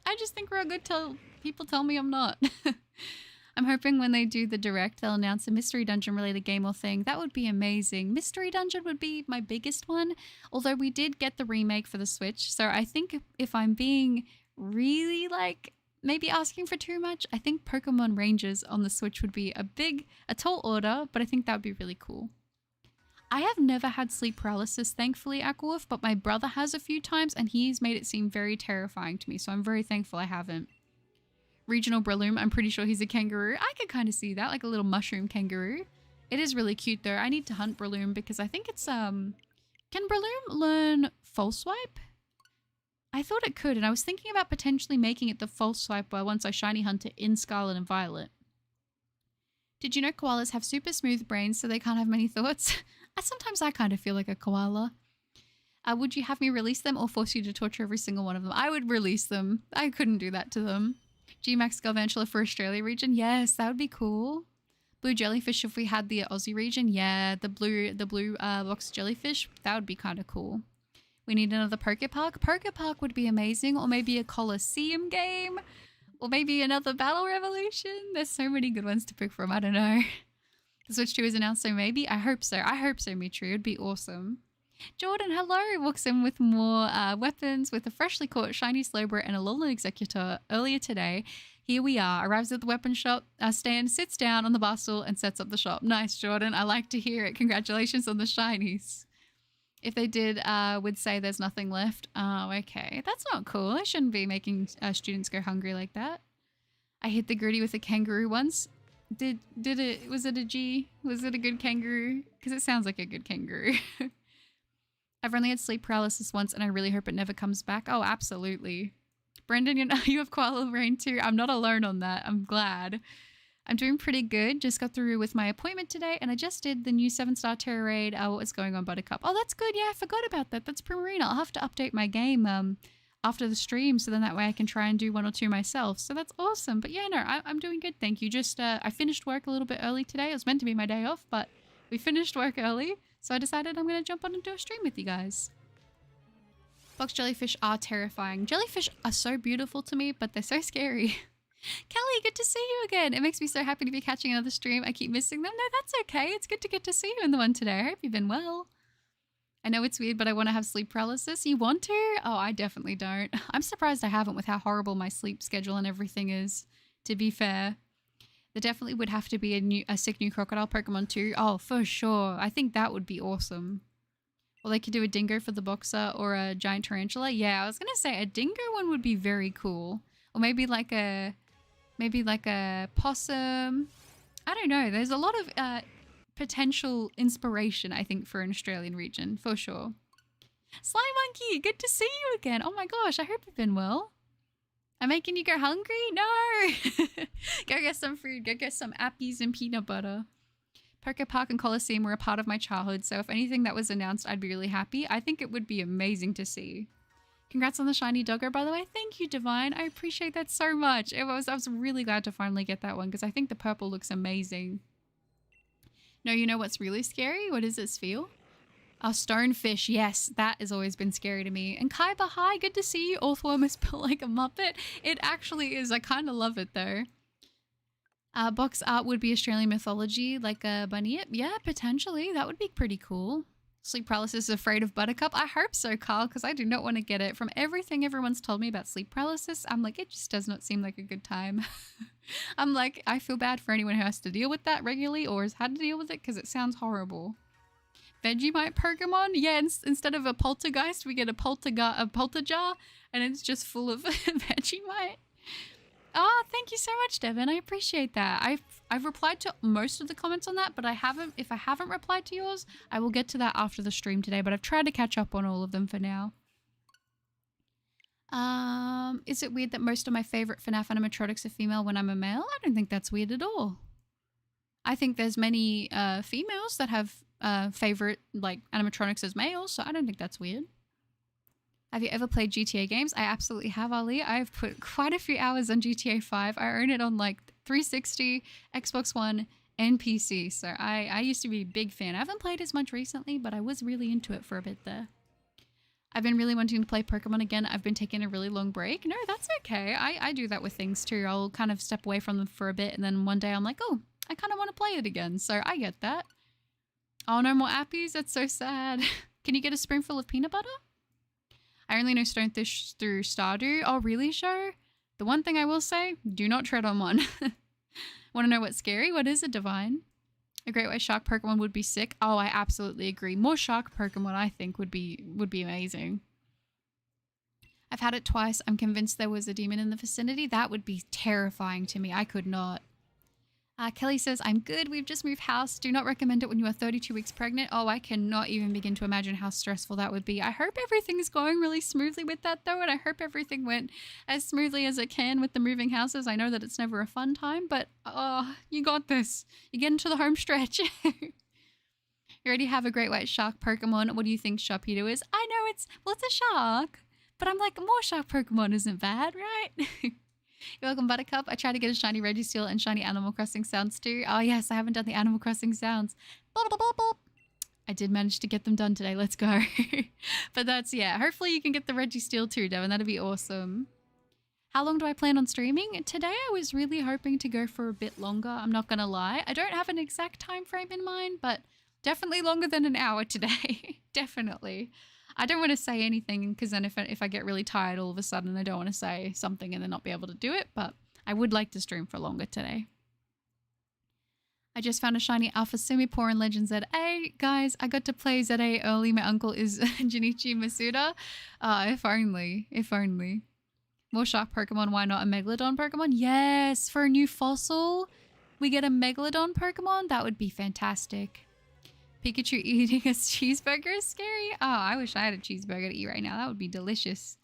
I just think we're all good till people tell me I'm not. I'm hoping when they do the direct, they'll announce a mystery dungeon related game or thing. That would be amazing. Mystery dungeon would be my biggest one, although we did get the remake for the Switch. So I think if I'm being really like maybe asking for too much, I think Pokemon Rangers on the Switch would be a tall order, but I think that would be really cool. I have never had sleep paralysis, thankfully, Aquawolf, but my brother has a few times and he's made it seem very terrifying to me, so I'm very thankful I haven't. Regional Breloom, I'm pretty sure he's a kangaroo. I could kind of see that, like a little mushroom kangaroo. It is really cute though. I need to hunt Breloom because I think it's, can Breloom learn False Swipe? I thought it could, and I was thinking about potentially making it the False Swiper once I shiny hunt it in Scarlet and Violet. Did you know koalas have super smooth brains so they can't have many thoughts? Sometimes I kind of feel like a koala. Would you have me release them or force you to torture every single one of them? I would release them. I couldn't do that to them. G-Max Galvantula for Australia region? Yes, that would be cool. Blue jellyfish if we had the Aussie region? Yeah, the blue box jellyfish? That would be kind of cool. We need another Pokepark. Pokepark would be amazing, or maybe a Coliseum game, or maybe another Battle Revolution. There's so many good ones to pick from. I don't know. The Switch 2 is announced, so maybe. I hope so. I hope so, Mitri. It'd be awesome. Jordan, hello. Walks in with more weapons with a freshly caught shiny Slowbro and a Alolan Executor earlier today. Here we are. Arrives at the weapon shop, stand, sits down on the bar stool and sets up the shop. Nice, Jordan. I like to hear it. Congratulations on the shinies. If they did, would say there's nothing left. Oh, okay. That's not cool. I shouldn't be making students go hungry like that. I hit the gritty with a kangaroo once. Was it a G? Was it a good kangaroo? Because it sounds like a good kangaroo. I've only had sleep paralysis once and I really hope it never comes back. Oh, absolutely. Brendan, you have koala brain too. I'm not alone on that. I'm glad. I'm doing pretty good. Just got through with my appointment today and I just did the new 7-star Terra Raid. What was going on, Buttercup? Oh, that's good. Yeah, I forgot about that. That's Primarina. I'll have to update my game after the stream so then that way I can try and do one or two myself. So that's awesome. But yeah, no, I'm doing good. Thank you. Just I finished work a little bit early today. It was meant to be my day off, but we finished work early. So I decided I'm going to jump on and do a stream with you guys. Box jellyfish are terrifying. Jellyfish are so beautiful to me, but they're so scary. Kelly, good to see you again. It makes me so happy to be catching another stream. I keep missing them. No, that's okay. It's good to get to see you in the one today. I hope you've been well. I know it's weird, but I want to have sleep paralysis. You want to? Oh, I definitely don't. I'm surprised I haven't with how horrible my sleep schedule and everything is, to be fair. There definitely would have to be a sick new crocodile Pokemon too. Oh, for sure. I think that would be awesome. Or they could do a dingo for the boxer or a giant tarantula. Yeah, I was going to say a dingo one would be very cool. Or maybe like a possum. I don't know. There's a lot of potential inspiration, I think, for an Australian region, for sure. Slime Monkey, good to see you again. Oh my gosh, I hope you've been well. I'm making you go hungry? No! Go get some food. Go get some appies and peanut butter. Poker Park and Coliseum were a part of my childhood, so if anything that was announced, I'd be really happy. I think it would be amazing to see. Congrats on the shiny doggo, by the way. Thank you, Divine. I appreciate that so much. I was really glad to finally get that one because I think the purple looks amazing. No, you know what's really scary? What does this feel? Oh, stonefish. Yes, that has always been scary to me. And Kaiba, hi. Good to see you. Orthworm is built like a Muppet. It actually is. I kind of love it, though. Box art would be Australian mythology, like a bunny. Yeah, potentially. That would be pretty cool. Sleep paralysis is afraid of Buttercup. I hope so, Carl, because I do not want to get it. From everything everyone's told me about sleep paralysis, I'm like, it just does not seem like a good time. I'm like, I feel bad for anyone who has to deal with that regularly or has had to deal with it because it sounds horrible. Vegemite Pokemon? Yeah, instead of a poltergeist, we get a polterjar, and it's just full of Vegemite. Oh, thank you so much, Devin. I appreciate that. I've replied to most of the comments on that, but if I haven't replied to yours, I will get to that after the stream today, but I've tried to catch up on all of them for now. Is it weird that most of my favorite FNAF animatronics are female when I'm a male? I don't think that's weird at all. I think there's many females that have favorite like animatronics as males, so I don't think that's weird. Have you ever played GTA games? I absolutely have, Ali. I've put quite a few hours on GTA 5. I own it on like 360, Xbox One, and PC. So I used to be a big fan. I haven't played as much recently, but I was really into it for a bit there. I've been really wanting to play Pokemon again. I've been taking a really long break. No, that's okay. I do that with things too. I'll kind of step away from them for a bit, and then one day I'm like, oh, I kind of want to play it again. So I get that. Oh, no more appies? That's so sad. Can you get a spoonful of peanut butter? I only know Stonefish through Stardew. Oh, really, Show? The one thing I will say, do not tread on one. Want to know what's scary? What is it, Divine? A great white shark Pokemon would be sick. Oh, I absolutely agree. More shark Pokemon, I think, would be amazing. I've had it twice. I'm convinced there was a demon in the vicinity. That would be terrifying to me. I could not. Kelly says, I'm good. We've just moved house. Do not recommend it when you are 32 weeks pregnant. Oh, I cannot even begin to imagine how stressful that would be. I hope everything's going really smoothly with that, though, and I hope everything went as smoothly as it can with the moving houses. I know that it's never a fun time, but oh, you got this. You get into the home stretch. You already have a great white shark Pokemon. What do you think Sharpedo is? I know it's a shark, but I'm like, more shark Pokemon isn't bad, right? You're welcome, Buttercup. I tried to get a shiny Reggie Steel and shiny Animal Crossing sounds too. Oh yes, I haven't done the Animal Crossing sounds. Boop, boop, boop, boop. I did manage to get them done today. Let's go. But that's, yeah, hopefully you can get the Reggie Steel too, Devin. That'd be awesome. How long do I plan on streaming? Today I was really hoping to go for a bit longer. I'm not going to lie. I don't have an exact time frame in mind, but definitely longer than an hour today. Definitely. I don't want to say anything because then if I get really tired all of a sudden, I don't want to say something and then not be able to do it, but I would like to stream for longer today. I just found a shiny Alpha Simipour in Legends ZA. Guys, I got to play ZA early. My uncle is Junichi Masuda. If only. If only. More shark Pokemon. Why not a Megalodon Pokemon? Yes! For a new fossil, we get a Megalodon Pokemon? That would be fantastic. Pikachu eating a cheeseburger is scary. Oh, I wish I had a cheeseburger to eat right now. That would be delicious.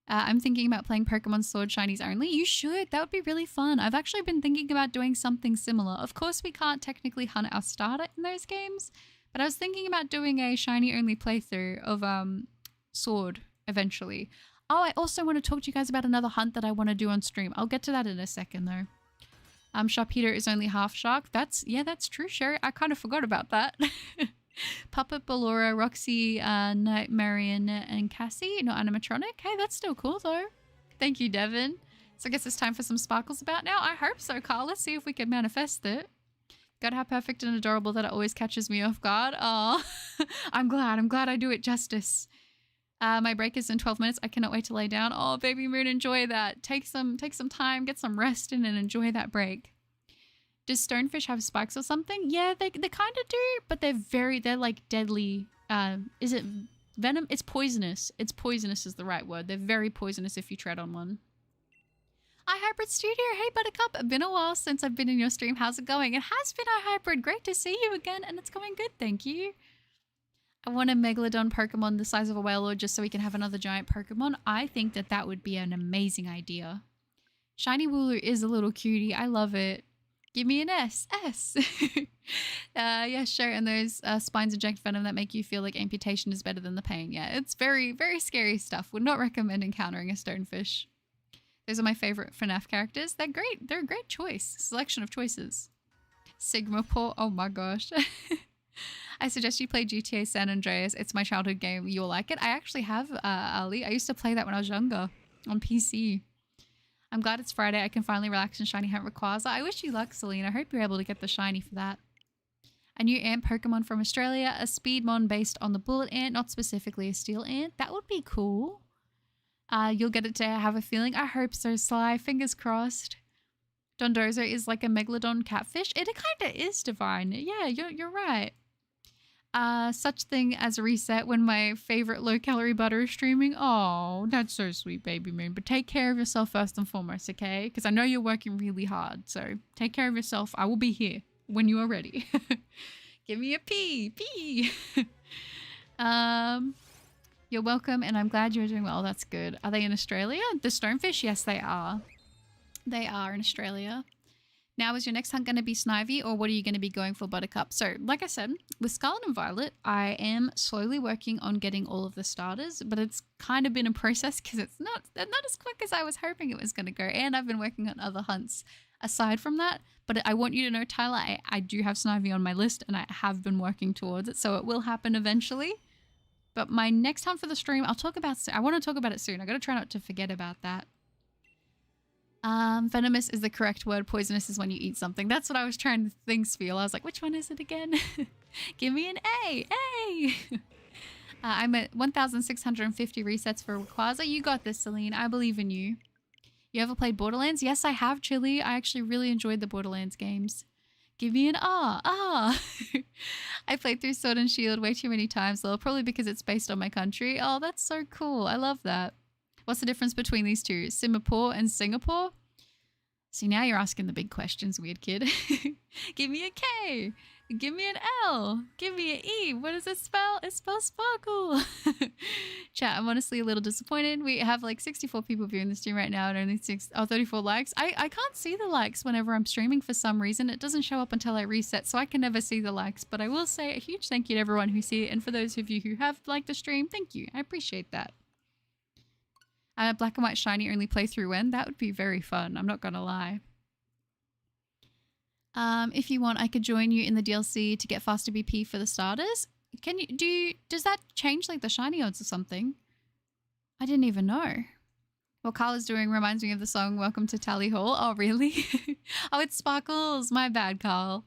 I'm thinking about playing Pokemon Sword Shinies only. You should. That would be really fun. I've actually been thinking about doing something similar. Of course, we can't technically hunt our starter in those games, but I was thinking about doing a shiny only playthrough of Sword eventually. Oh, I also want to talk to you guys about another hunt that I want to do on stream. I'll get to that in a second though. Sharpedo is only half shark. That's true, Sherry. I kind of forgot about that. Puppet, Ballora, Roxy, Night, Marion, and Cassie. No animatronic. Hey, that's still cool though. Thank you, Devin. So I guess it's time for some sparkles about now. I hope so, Carl. Let's see if we can manifest it. God, how perfect and adorable that it always catches me off guard. Oh, I'm glad I do it justice. My break is in 12 minutes. I cannot wait to lay down. Oh, baby moon, enjoy that. Take some time, get some rest in, and enjoy that break. Does stonefish have spikes or something? Yeah, they kind of do, but they're like deadly. Is it venom? It's poisonous. It's poisonous is the right word. They're very poisonous if you tread on one. iHybrid Studio. Hey, Buttercup. Been a while since I've been in your stream. How's it going? It has been iHybrid. Great to see you again, and it's going good. Thank you. I want a Megalodon Pokemon the size of a Wailord just so we can have another giant Pokemon. I think that that would be an amazing idea. Shiny Wooloo is a little cutie. I love it. Give me an S. S. Yeah, sure. And those spines inject venom that make you feel like amputation is better than the pain. Yeah, it's very, very scary stuff. Would not recommend encountering a stonefish. Those are my favorite FNAF characters. They're great. They're a great choice. Selection of choices. Sigma Paw. Oh my gosh. I suggest you play GTA San Andreas. It's my childhood game. You'll like it. I actually have, Ali. I used to play that when I was younger on PC. I'm glad it's Friday. I can finally relax and shiny hunt Rayquaza. I wish you luck, Selena. I hope you're able to get the shiny for that. A new ant Pokemon from Australia. A Speedmon based on the bullet ant, not specifically a steel ant. That would be cool. You'll get it to have a feeling. I hope so, Sly. Fingers crossed. Dondozo is like a Megalodon catfish. It kind of is, Divine. Yeah, you're right. Such thing as a reset when my favorite low-calorie butter is streaming. Oh, that's so sweet, Baby Moon. But take care of yourself first and foremost, okay? Because I know you're working really hard. So take care of yourself. I will be here when you are ready. Give me a pee. Pee. You're welcome, and I'm glad you're doing well. That's good. Are they in Australia? The stonefish? Yes, they are. They are in Australia. Now, is your next hunt going to be Snivy, or what are you going to be going for, Buttercup? So, like I said, with Scarlet and Violet, I am slowly working on getting all of the starters, but it's kind of been a process because it's not as quick as I was hoping it was going to go, and I've been working on other hunts aside from that. But I want you to know, Tyler, I do have Snivy on my list, and I have been working towards it, so it will happen eventually. But my next hunt for the stream, I want to talk about it soon. I got to try not to forget about that. Venomous is the correct word. Poisonous is when you eat something. That's what I was trying to think, Feel. I was like, which one is it again? Give me an A. A. I'm at 1,650 resets for Rayquaza. You got this, Celine. I believe in you. You ever played Borderlands? Yes, I have, Chili. I actually really enjoyed the Borderlands games. Give me an R. R. I played through Sword and Shield way too many times, though, probably because it's based on my country. Oh, that's so cool. I love that. What's the difference between these two? Singapore and Singapore? See, now you're asking the big questions, weird kid. Give me a K. Give me an L. Give me an E. What does it spell? It spells sparkle. Chat, I'm honestly a little disappointed. We have like 64 people viewing the stream right now and only 34 likes. I can't see the likes whenever I'm streaming for some reason. It doesn't show up until I reset, so I can never see the likes. But I will say a huge thank you to everyone who see it. And for those of you who have liked the stream, thank you. I appreciate that. Black and White Shiny only playthrough when? That would be very fun. I'm not gonna lie. If you want, I could join you in the DLC to get faster BP for the starters. Can you does that change like the shiny odds or something? I didn't even know. What Carl is doing reminds me of the song Welcome to Tally Hall. Oh, really? Oh, it's Sparkles. My bad, Carl.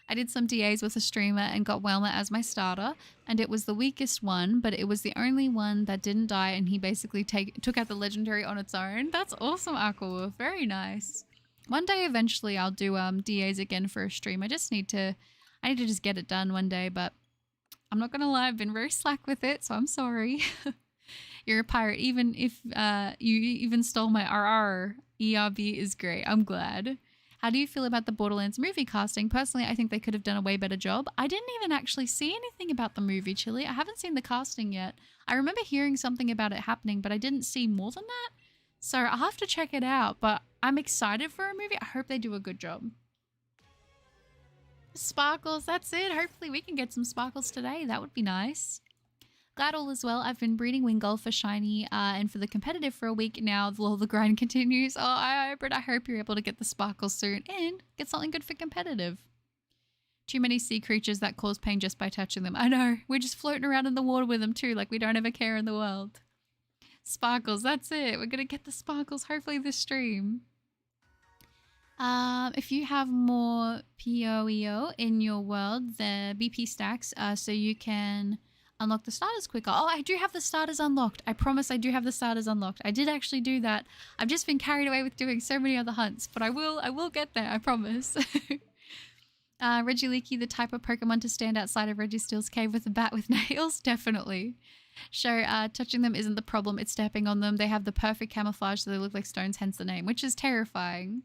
I did some DAs with a streamer and got Welmer as my starter, and it was the weakest one, but it was the only one that didn't die, and he basically took out the legendary on its own. That's awesome, Aquawolf. Very nice. One day, eventually, I'll do DAs again for a stream. I need to just get it done one day, but I'm not gonna lie, I've been very slack with it, so I'm sorry. You're a pirate, even if you even stole my RR. ERB is great. I'm glad. How do you feel about the Borderlands movie casting? Personally, I think they could have done a way better job. I didn't even actually see anything about the movie, Chili. I haven't seen the casting yet. I remember hearing something about it happening, but I didn't see more than that. So I'll have to check it out, but I'm excited for a movie. I hope they do a good job. Sparkles, that's it. Hopefully we can get some sparkles today. That would be nice. Glad all is well. I've been breeding Wingull for shiny and for the competitive for a week now. The grind continues. Oh, I hope you're able to get the sparkles soon and get something good for competitive. Too many sea creatures that cause pain just by touching them. I know. We're just floating around in the water with them too, like we don't ever care in the world. Sparkles, that's it. We're going to get the sparkles hopefully this stream. If you have more POEO in your world, the BP stacks so you can unlock the starters quicker. Oh, I do have the starters unlocked. I promise I do have the starters unlocked. I did actually do that. I've just been carried away with doing so many other hunts, but I will get there, I promise. Reggie Leaky, the type of Pokemon to stand outside of Reggie Steel's cave with a bat with nails? Definitely. Sure, touching them isn't the problem, it's stepping on them. They have the perfect camouflage so they look like stones, hence the name, which is terrifying.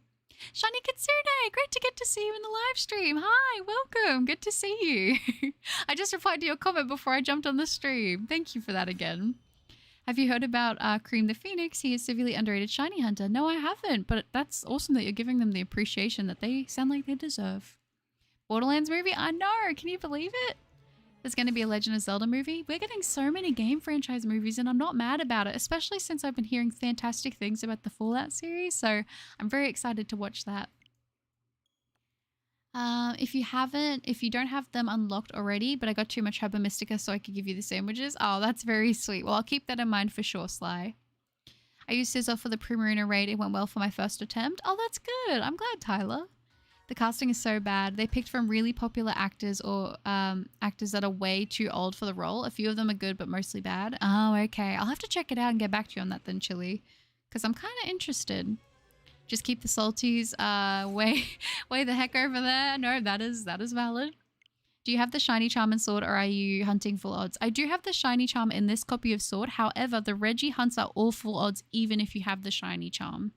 Shani Kitsune, great to get to see you in the live stream. Hi, welcome. Good to see you. I just replied to your comment before I jumped on the stream. Thank you for that again. Have you heard about Cream the Phoenix? He is severely underrated shiny hunter. No, I haven't, but that's awesome that you're giving them the appreciation that they sound like they deserve. Borderlands movie? I know. Can you believe it? There's going to be a Legend of Zelda movie. We're getting so many game franchise movies and I'm not mad about it, especially since I've been hearing fantastic things about the Fallout series. So I'm very excited to watch that. If you don't have them unlocked already, but I got too much Herba Mystica so I could give you the sandwiches. Oh, that's very sweet. Well, I'll keep that in mind for sure, Sly. I used Scissor for the Primarina raid. It went well for my first attempt. Oh, that's good. I'm glad, Tyler. The casting is so bad. They picked from really popular actors or actors that are way too old for the role. A few of them are good, but mostly bad. Oh, okay. I'll have to check it out and get back to you on that then, Chili. Because I'm kind of interested. Just keep the salties way the heck over there. No, that is valid. Do you have the shiny charm and sword or are you hunting full odds? I do have the shiny charm in this copy of sword. However, the Reggie hunts are all full odds even if you have the shiny charm.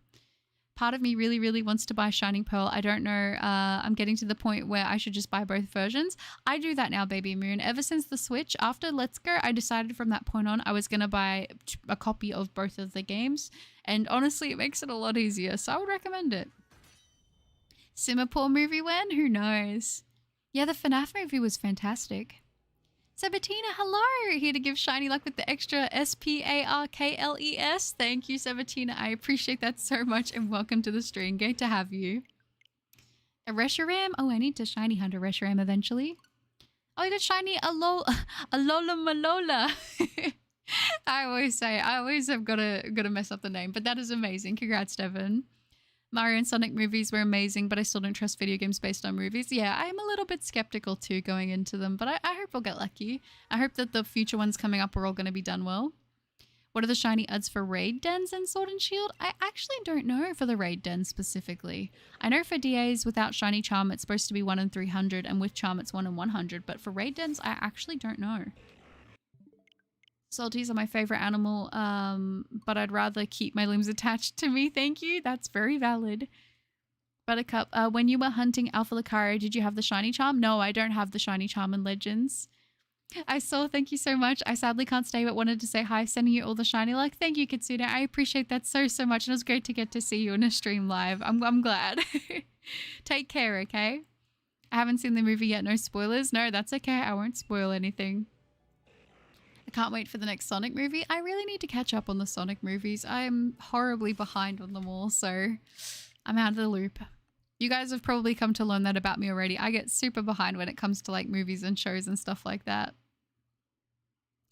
Part of me really, really wants to buy Shining Pearl. I don't know. I'm getting to the point where I should just buy both versions. I do that now, Baby Moon. Ever since the Switch, after Let's Go, I decided from that point on I was going to buy a copy of both of the games. And honestly, it makes it a lot easier. So I would recommend it. Singapore movie when? Who knows? Yeah, the FNAF movie was fantastic. Sabatina, hello! Here to give Shiny luck with the extra SPARKLES. Thank you, Sabatina. I appreciate that so much and welcome to the stream. Great to have you. A Reshiram? Oh, I need to Shiny hunt a Reshiram eventually. Oh, I got Shiny Alola Malola. I always have got to mess up the name, but that is amazing. Congrats, Devin. Mario and Sonic movies were amazing, but I still don't trust video games based on movies. Yeah, I'm a little bit skeptical too going into them, but I hope we'll get lucky. I hope that the future ones coming up are all going to be done well. What are the shiny odds for raid dens in Sword and Shield? I actually don't know for the raid dens specifically. I know for DAs without shiny charm it's supposed to be 1 in 300 and with charm it's 1 in 100, but for raid dens I actually don't know. Salties are my favorite animal, but I'd rather keep my limbs attached to me. Thank you. That's very valid. Buttercup, when you were hunting Alpha Lucario, did you have the shiny charm? No, I don't have the shiny charm in Legends. I saw, thank you so much. I sadly can't stay, but wanted to say hi, sending you all the shiny luck. Thank you, Kitsune. I appreciate that so much, and it was great to get to see you in a stream live. I'm glad. Take care, okay? I haven't seen the movie yet. No spoilers? No, that's okay. I won't spoil anything. I can't wait for the next Sonic movie. I really need to catch up on the Sonic movies. I'm horribly behind on them all, so I'm out of the loop. You guys have probably come to learn that about me already. I get super behind when it comes to like movies and shows and stuff like that.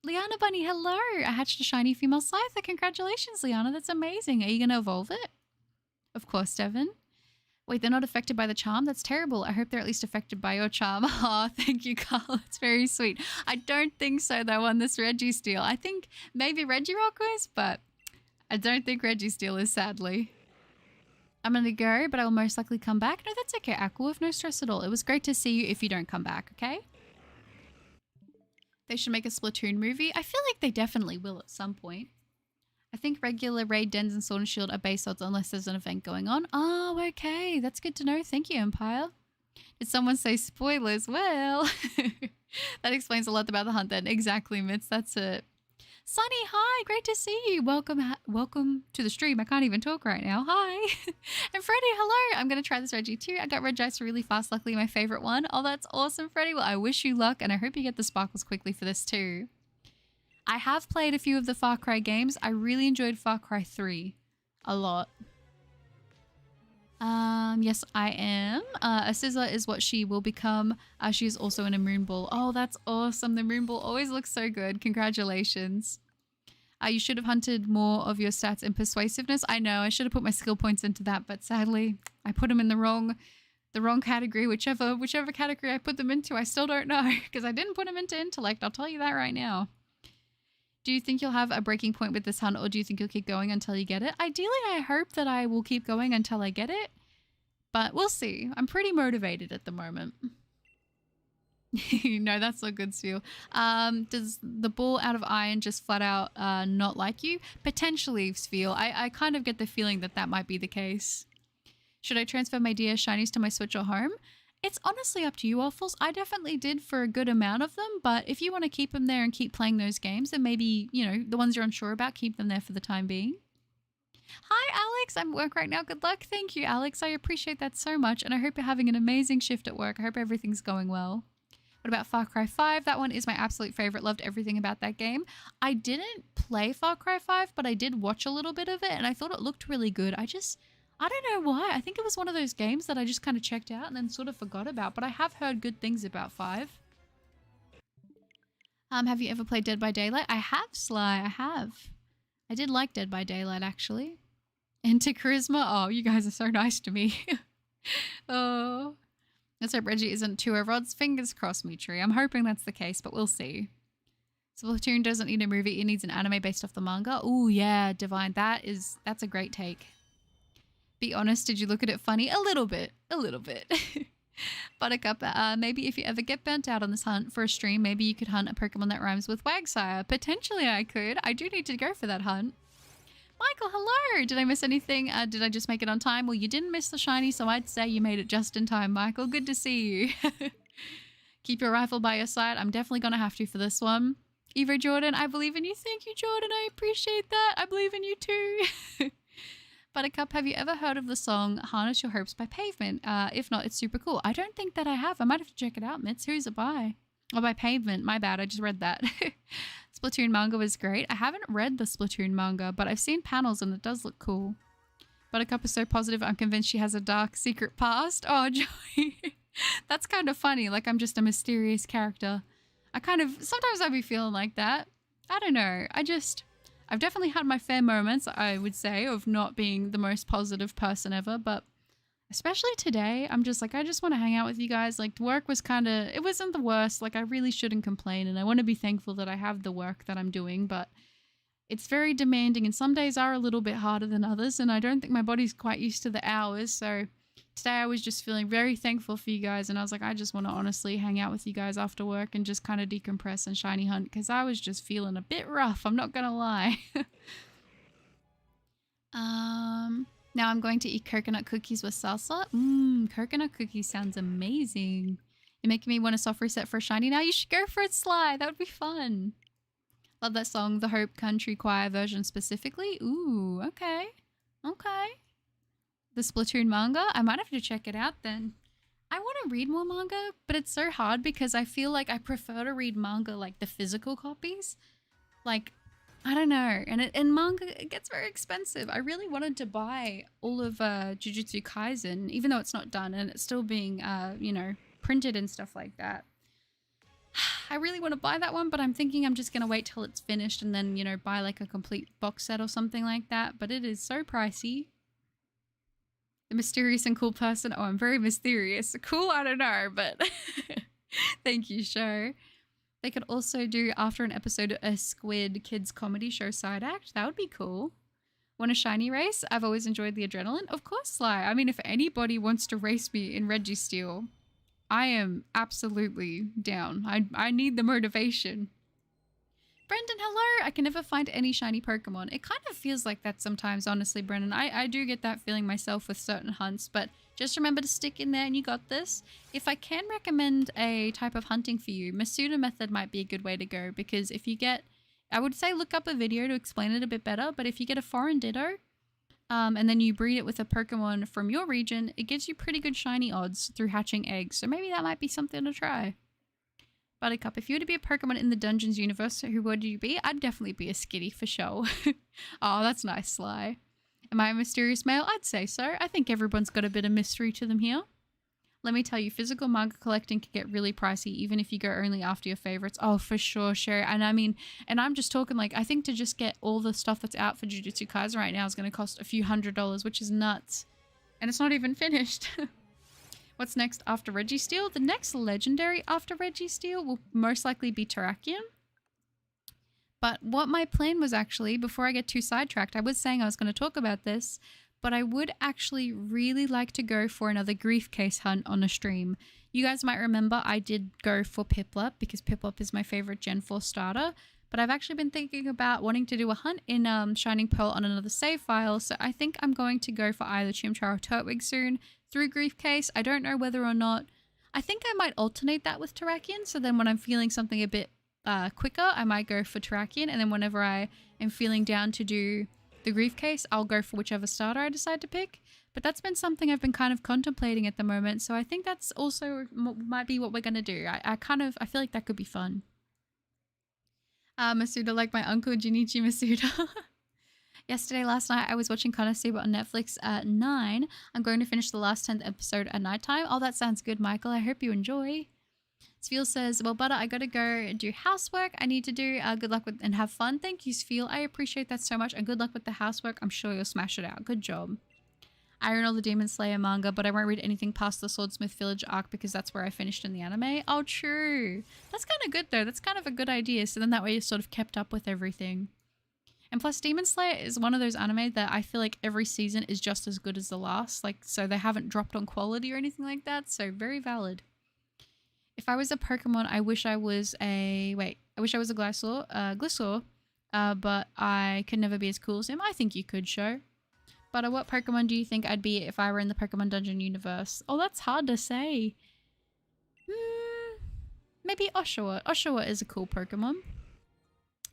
Liana Bunny, hello! I hatched a shiny female Scyther. Congratulations, Liana. That's amazing. Are you going to evolve it? Of course, Devin. Wait, they're not affected by the charm? That's terrible. I hope they're at least affected by your charm. Oh, thank you, Carl. It's very sweet. I don't think so, though, on this Reggie Steel. I think maybe Regirock is, but I don't think Reggie Steel is, sadly. I'm going to go, but I will most likely come back. No, that's okay, Aqua. No stress at all. It was great to see you if you don't come back, okay? They should make a Splatoon movie. I feel like they definitely will at some point. I think regular raid dens and Sword and Shield are base odds unless there's an event going on. Oh, okay. That's good to know. Thank you, Empire. Did someone say spoilers? Well, that explains a lot about the hunt then. Exactly, Mitz. That's it. Sunny, hi. Great to see you. Welcome to the stream. I can't even talk right now. Hi. And Freddie, hello. I'm going to try this Reggie too. I got Regice really fast. Luckily, my favorite one. Oh, that's awesome, Freddie. Well, I wish you luck and I hope you get the sparkles quickly for this too. I have played a few of the Far Cry games. I really enjoyed Far Cry 3 a lot. Yes, I am. A Scissor is what she will become. She is also in a Moon Ball. Oh, that's awesome. The Moon Ball always looks so good. Congratulations. You should have hunted more of your stats in persuasiveness. I know, I should have put my skill points into that, but sadly, I put them in the wrong category. Whichever category I put them into, I still don't know because I didn't put them into intellect. I'll tell you that right now. Do you think you'll have a breaking point with this hunt or do you think you'll keep going until you get it? Ideally, I hope that I will keep going until I get it, but we'll see. I'm pretty motivated at the moment. No, that's not good, Seal. Does the ball out of iron just flat out not like you? Potentially, Seal. I kind of get the feeling that that might be the case. Should I transfer my DS shinies to my Switch or home? It's honestly up to you, Waffles. I definitely did for a good amount of them, but if you want to keep them there and keep playing those games, then maybe, you know, the ones you're unsure about, keep them there for the time being. Hi, Alex. I'm at work right now. Good luck. Thank you, Alex. I appreciate that so much, and I hope you're having an amazing shift at work. I hope everything's going well. What about Far Cry 5? That one is my absolute favorite. Loved everything about that game. I didn't play Far Cry 5, but I did watch a little bit of it, and I thought it looked really good. I don't know why. I think it was one of those games that I just kind of checked out and then sort of forgot about, but I have heard good things about 5. Have you ever played Dead by Daylight? I have, Sly. I have. I did like Dead by Daylight, actually. Enter Charisma. Oh, you guys are so nice to me. Oh. Let's hope Reggie isn't too overodds. Fingers crossed, Mitri. I'm hoping that's the case, but we'll see. Splatoon doesn't need a movie. It needs an anime based off the manga. Oh, yeah, Divine. That's a great take. Be honest, did you look at it funny? A little bit. A little bit. Buttercup, maybe if you ever get burnt out on this hunt for a stream, maybe you could hunt a Pokemon that rhymes with Wagsire. Potentially I could. I do need to go for that hunt. Michael, hello! Did I miss anything? Did I just make it on time? Well, you didn't miss the shiny, so I'd say you made it just in time, Michael. Good to see you. Keep your rifle by your side. I'm definitely going to have to for this one. Evo Jordan, I believe in you. Thank you, Jordan. I appreciate that. I believe in you too. Buttercup, have you ever heard of the song Harness Your Hopes by Pavement? If not, it's super cool. I don't think that I have. I might have to check it out, Mitz. Who's it by? Oh, by Pavement. My bad. I just read that. Splatoon manga was great. I haven't read the Splatoon manga, but I've seen panels and it does look cool. Buttercup is so positive, I'm convinced she has a dark secret past. Oh, Joy. That's kind of funny. Like I'm just a mysterious character. Sometimes I be feeling like that. I don't know. I've definitely had my fair moments, I would say, of not being the most positive person ever, but especially today, I'm just like, I just want to hang out with you guys. Like, work was it wasn't the worst. Like, I really shouldn't complain, and I want to be thankful that I have the work that I'm doing, but it's very demanding, and some days are a little bit harder than others, and I don't think my body's quite used to the hours, so today I was just feeling very thankful for you guys, and I was like, I just want to honestly hang out with you guys after work and just kind of decompress and shiny hunt, because I was just feeling a bit rough, I'm not gonna lie. Now I'm going to eat coconut cookies with salsa. Coconut cookies sounds amazing. You're making me want a soft reset for a shiny now. You should go for it, Sly. That would be fun. Love that song, the Hope Country Choir version specifically. Ooh, okay. Okay. The Splatoon manga. I might have to check it out then. I want to read more manga, but it's so hard because I feel like I prefer to read manga like the physical copies. Like, I don't know. And manga, it gets very expensive. I really wanted to buy all of Jujutsu Kaisen, even though it's not done and it's still being, you know, printed and stuff like that. I really want to buy that one, but I'm thinking I'm just going to wait till it's finished and then, you know, buy like a complete box set or something like that. But it is so pricey. The mysterious and cool person. Oh, I'm very mysterious. Cool? I don't know, but thank you, show. They could also do, after an episode, a Squid Kids comedy show side act. That would be cool. Want a shiny race? I've always enjoyed the adrenaline. Of course, Sly. I mean, if anybody wants to race me in Reggie Steel, I am absolutely down. I need the motivation. Brendan, hello! I can never find any shiny Pokemon. It kind of feels like that sometimes, honestly, Brendan. I do get that feeling myself with certain hunts, but just remember to stick in there and you got this. If I can recommend a type of hunting for you, Masuda method might be a good way to go, because if you get, I would say look up a video to explain it a bit better, but if you get a foreign Ditto, and then you breed it with a Pokemon from your region, it gives you pretty good shiny odds through hatching eggs, so maybe that might be something to try. Buttercup, if you were to be a Pokemon in the Dungeons universe, who would you be? I'd definitely be a Skitty for sure. Oh, that's nice, Sly. Am I a mysterious male? I'd say so. I think everyone's got a bit of mystery to them here. Let me tell you, physical manga collecting can get really pricey, even if you go only after your favorites. Oh, for sure, Sherry. And I mean, and I'm just talking like, I think to just get all the stuff that's out for Jujutsu Kaisen right now is going to cost a few $100s, which is nuts. And it's not even finished. What's next after Reggie Steel? The next legendary after Reggie Steel will most likely be Terrakion. But what my plan was actually, before I get too sidetracked, I was saying I was going to talk about this, but I would actually really like to go for another Grief Case hunt on a stream. You guys might remember I did go for Piplup because Piplup is my favorite Gen 4 starter, but I've actually been thinking about wanting to do a hunt in Shining Pearl on another save file, so I think I'm going to go for either Chimchar or Turtwig soon through Griefcase. I don't know whether or not... I think I might alternate that with Terrakion, so then when I'm feeling something a bit quicker, I might go for Terrakion, and then whenever I am feeling down to do the Griefcase, I'll go for whichever starter I decide to pick. But that's been something I've been kind of contemplating at the moment, so I think that's also might be what we're going to do. I feel like that could be fun. Masuda like my uncle Junichi Masuda. Last night, I was watching Konosuba on Netflix at 9. I'm going to finish the last 10th episode at nighttime. Oh, that sounds good, Michael. I hope you enjoy. Sfeel says, well, Butter, I gotta go and do housework. I need to do good luck with and have fun. Thank you, Sfeel. I appreciate that so much. And good luck with the housework. I'm sure you'll smash it out. Good job. I read all the Demon Slayer manga, but I won't read anything past the Swordsmith Village arc because that's where I finished in the anime. Oh, true. That's kind of good, though. That's kind of a good idea. So then that way you're sort of kept up with everything. And plus, Demon Slayer is one of those anime that I feel like every season is just as good as the last. Like, so they haven't dropped on quality or anything like that. So very valid. If I was a Pokemon, I wish I was a... Wait. I wish I was a Glissaur. But I could never be as cool as him. I think you could, Sho. But what Pokemon do you think I'd be if I were in the Pokemon Dungeon universe? Oh, that's hard to say. Maybe Oshawott. Oshawott is a cool Pokemon.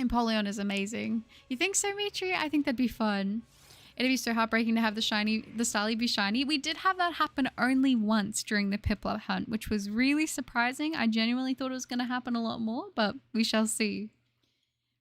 Empoleon is amazing. You think so, Mitri? I think that'd be fun. It'd be so heartbreaking to have the Starly be shiny. We did have that happen only once during the Piplup hunt, which was really surprising. I genuinely thought it was going to happen a lot more, but we shall see.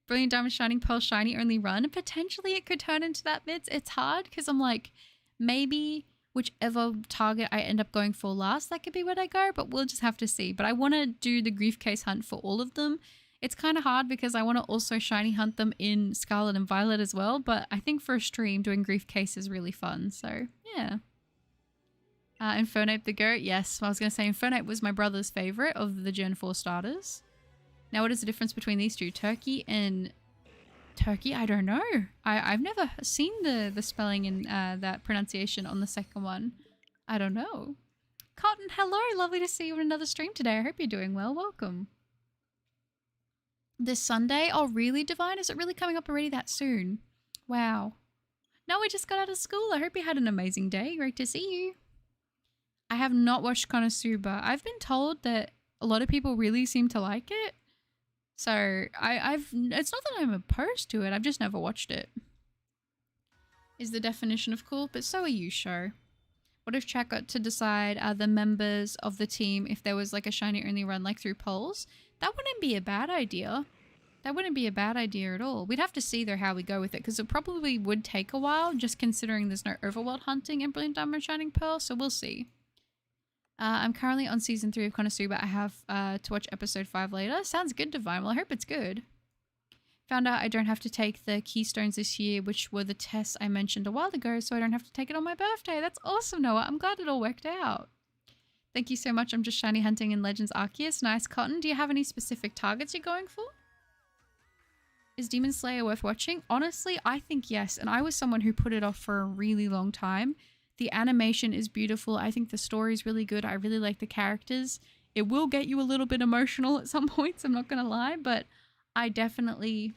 Brilliant Diamond Shining Pearl shiny only run. Potentially it could turn into that bits. It's hard because I'm like, maybe whichever target I end up going for last, that could be where I go, but we'll just have to see. But I want to do the Griefcase hunt for all of them. It's kind of hard because I want to also shiny hunt them in Scarlet and Violet as well, but I think for a stream doing Griefcase is really fun, so yeah. Infernape the goat, yes. I was going to say Infernape was my brother's favourite of the Gen 4 starters. Now, what is the difference between these two? Turkey and... Turkey? I don't know. I've never seen the spelling and that pronunciation on the second one. I don't know. Cotton, hello! Lovely to see you on another stream today. I hope you're doing well. Welcome. This Sunday? Oh, really, Divine? Is it really coming up already that soon? Wow. No, we just got out of school. I hope you had an amazing day. Great to see you. I have not watched Konosuba. I've been told that a lot of people really seem to like it. So, it's not that I'm opposed to it, I've just never watched it. Is the definition of cool, but so are you, Sho. What if chat got to decide the members of the team if there was like a shiny only run like through polls? That wouldn't be a bad idea. That wouldn't be a bad idea at all. We'd have to see though how we go with it because it probably would take a while just considering there's no overworld hunting in Brilliant Diamond Shining Pearl, so we'll see. I'm currently on season 3 of Konosuba. I have to watch episode 5 later. Sounds good, Divine. Well, I hope it's good. Found out I don't have to take the keystones this year, which were the tests I mentioned a while ago, so I don't have to take it on my birthday. That's awesome, Noah. I'm glad it all worked out. Thank you so much. I'm just shiny hunting in Legends Arceus. Nice, Cotton. Do you have any specific targets you're going for? Is Demon Slayer worth watching? Honestly, I think yes, and I was someone who put it off for a really long time. The animation is beautiful. I think the story is really good. I really like the characters. It will get you a little bit emotional at some points, I'm not going to lie, but I definitely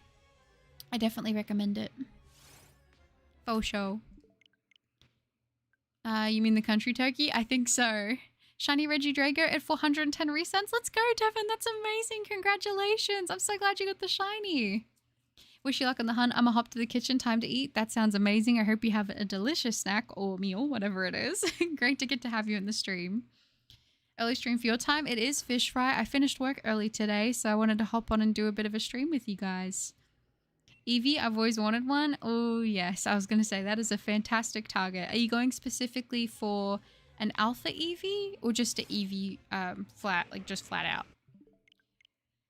recommend it. For sure. You mean the country turkey? I think so. Shiny Reggie Drago at 410 resets. Let's go, Devin. That's amazing. Congratulations. I'm so glad you got the shiny. Wish you luck on the hunt. I'm gonna hop to the kitchen. Time to eat. That sounds amazing. I hope you have a delicious snack or meal, whatever it is. Great to get to have you in the stream. Early stream for your time. It is fish fry. I finished work early today, so I wanted to hop on and do a bit of a stream with you guys. Eevee, I've always wanted one. Oh, yes. I was going to say that is a fantastic target. Are you going specifically for an alpha Eevee or just an Eevee flat, like just flat out?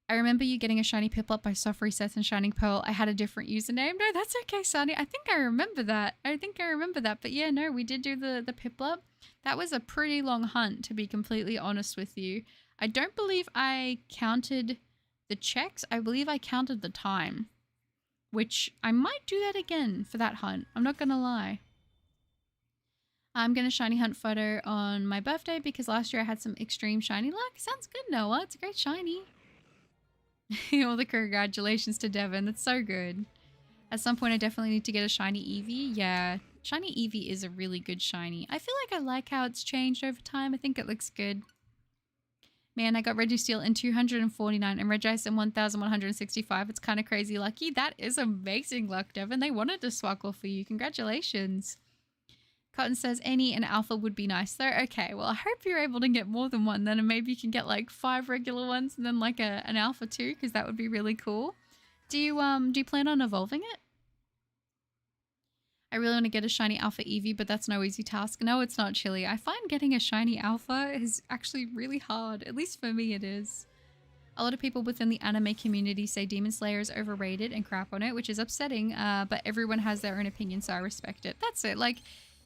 I remember you getting a shiny Piplup by soft resets and Shining Pearl. I had a different username. No, that's okay, Sunny. I think I remember that. But yeah, no, we did do the Piplup. That was a pretty long hunt, to be completely honest with you. I don't believe I counted the checks. I believe I counted the time, which I might do that again for that hunt. I'm not going to lie. I'm going to shiny hunt photo on my birthday because last year I had some extreme shiny luck. Sounds good, Noah. It's a great shiny. All the congratulations to Devin. That's so good. At some point, I definitely need to get a shiny Eevee. Yeah, shiny Eevee is a really good shiny. I feel like I like how it's changed over time. I think it looks good. Man, I got Reggie Steel in 249 and Regice in 1165. It's kind of crazy lucky. That is amazing luck, Devin. They wanted to swaggle for you. Congratulations. Cotton says any and alpha would be nice though. Okay, well I hope you're able to get more than one then, and maybe you can get like 5 regular ones and then like an alpha too, because that would be really cool. Do you plan on evolving it? I really want to get a shiny alpha Eevee, but that's no easy task. No, it's not, Chili. I find getting a shiny alpha is actually really hard. At least for me it is. A lot of people within the anime community say Demon Slayer is overrated and crap on it, which is upsetting, but everyone has their own opinion, so I respect it. That's it. Like,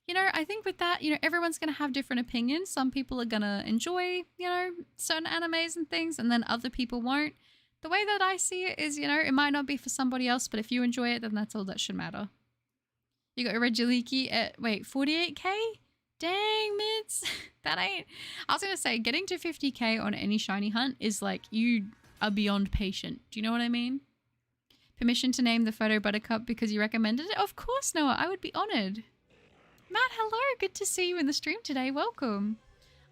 you know, I think with that, you know, everyone's going to have different opinions. Some people are going to enjoy, you know, certain animes and things, and then other people won't. The way that I see it is, you know, it might not be for somebody else, but if you enjoy it, then that's all that should matter. You got a Reggie at, wait, 48k? Dang, mids. That ain't... I was going to say, getting to 50k on any shiny hunt is like, you are beyond patient. Do you know what I mean? Permission to name the photo Buttercup because you recommended it? Of course, Noah. I would be honored. Matt, hello. Good to see you in the stream today. Welcome.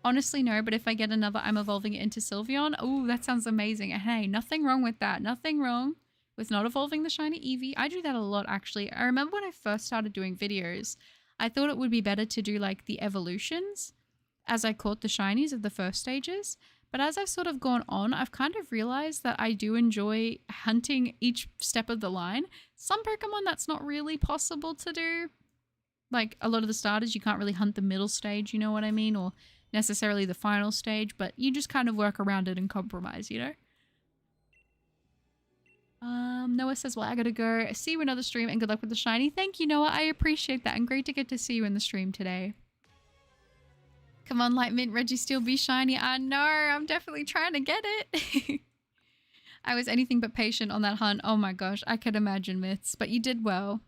Honestly, no, but if I get another, I'm evolving it into Sylveon. Oh, that sounds amazing. Hey, nothing wrong with that. Nothing wrong with not evolving the shiny Eevee. I do that a lot, actually. I remember when I first started doing videos, I thought it would be better to do like the evolutions as I caught the shinies of the first stages. But as I've sort of gone on, I've kind of realized that I do enjoy hunting each step of the line. Some Pokemon that's not really possible to do. Like a lot of the starters, you can't really hunt the middle stage, you know what I mean? Or necessarily the final stage, but you just kind of work around it and compromise, you know? Noah says, well, I gotta go. See you in another stream and good luck with the shiny. Thank you, Noah. I appreciate that and great to get to see you in the stream today. Come on, Light Mint, Reggie Steel, be shiny. I know, I'm definitely trying to get it. I was anything but patient on that hunt. Oh my gosh, I could imagine, Myths, but you did well.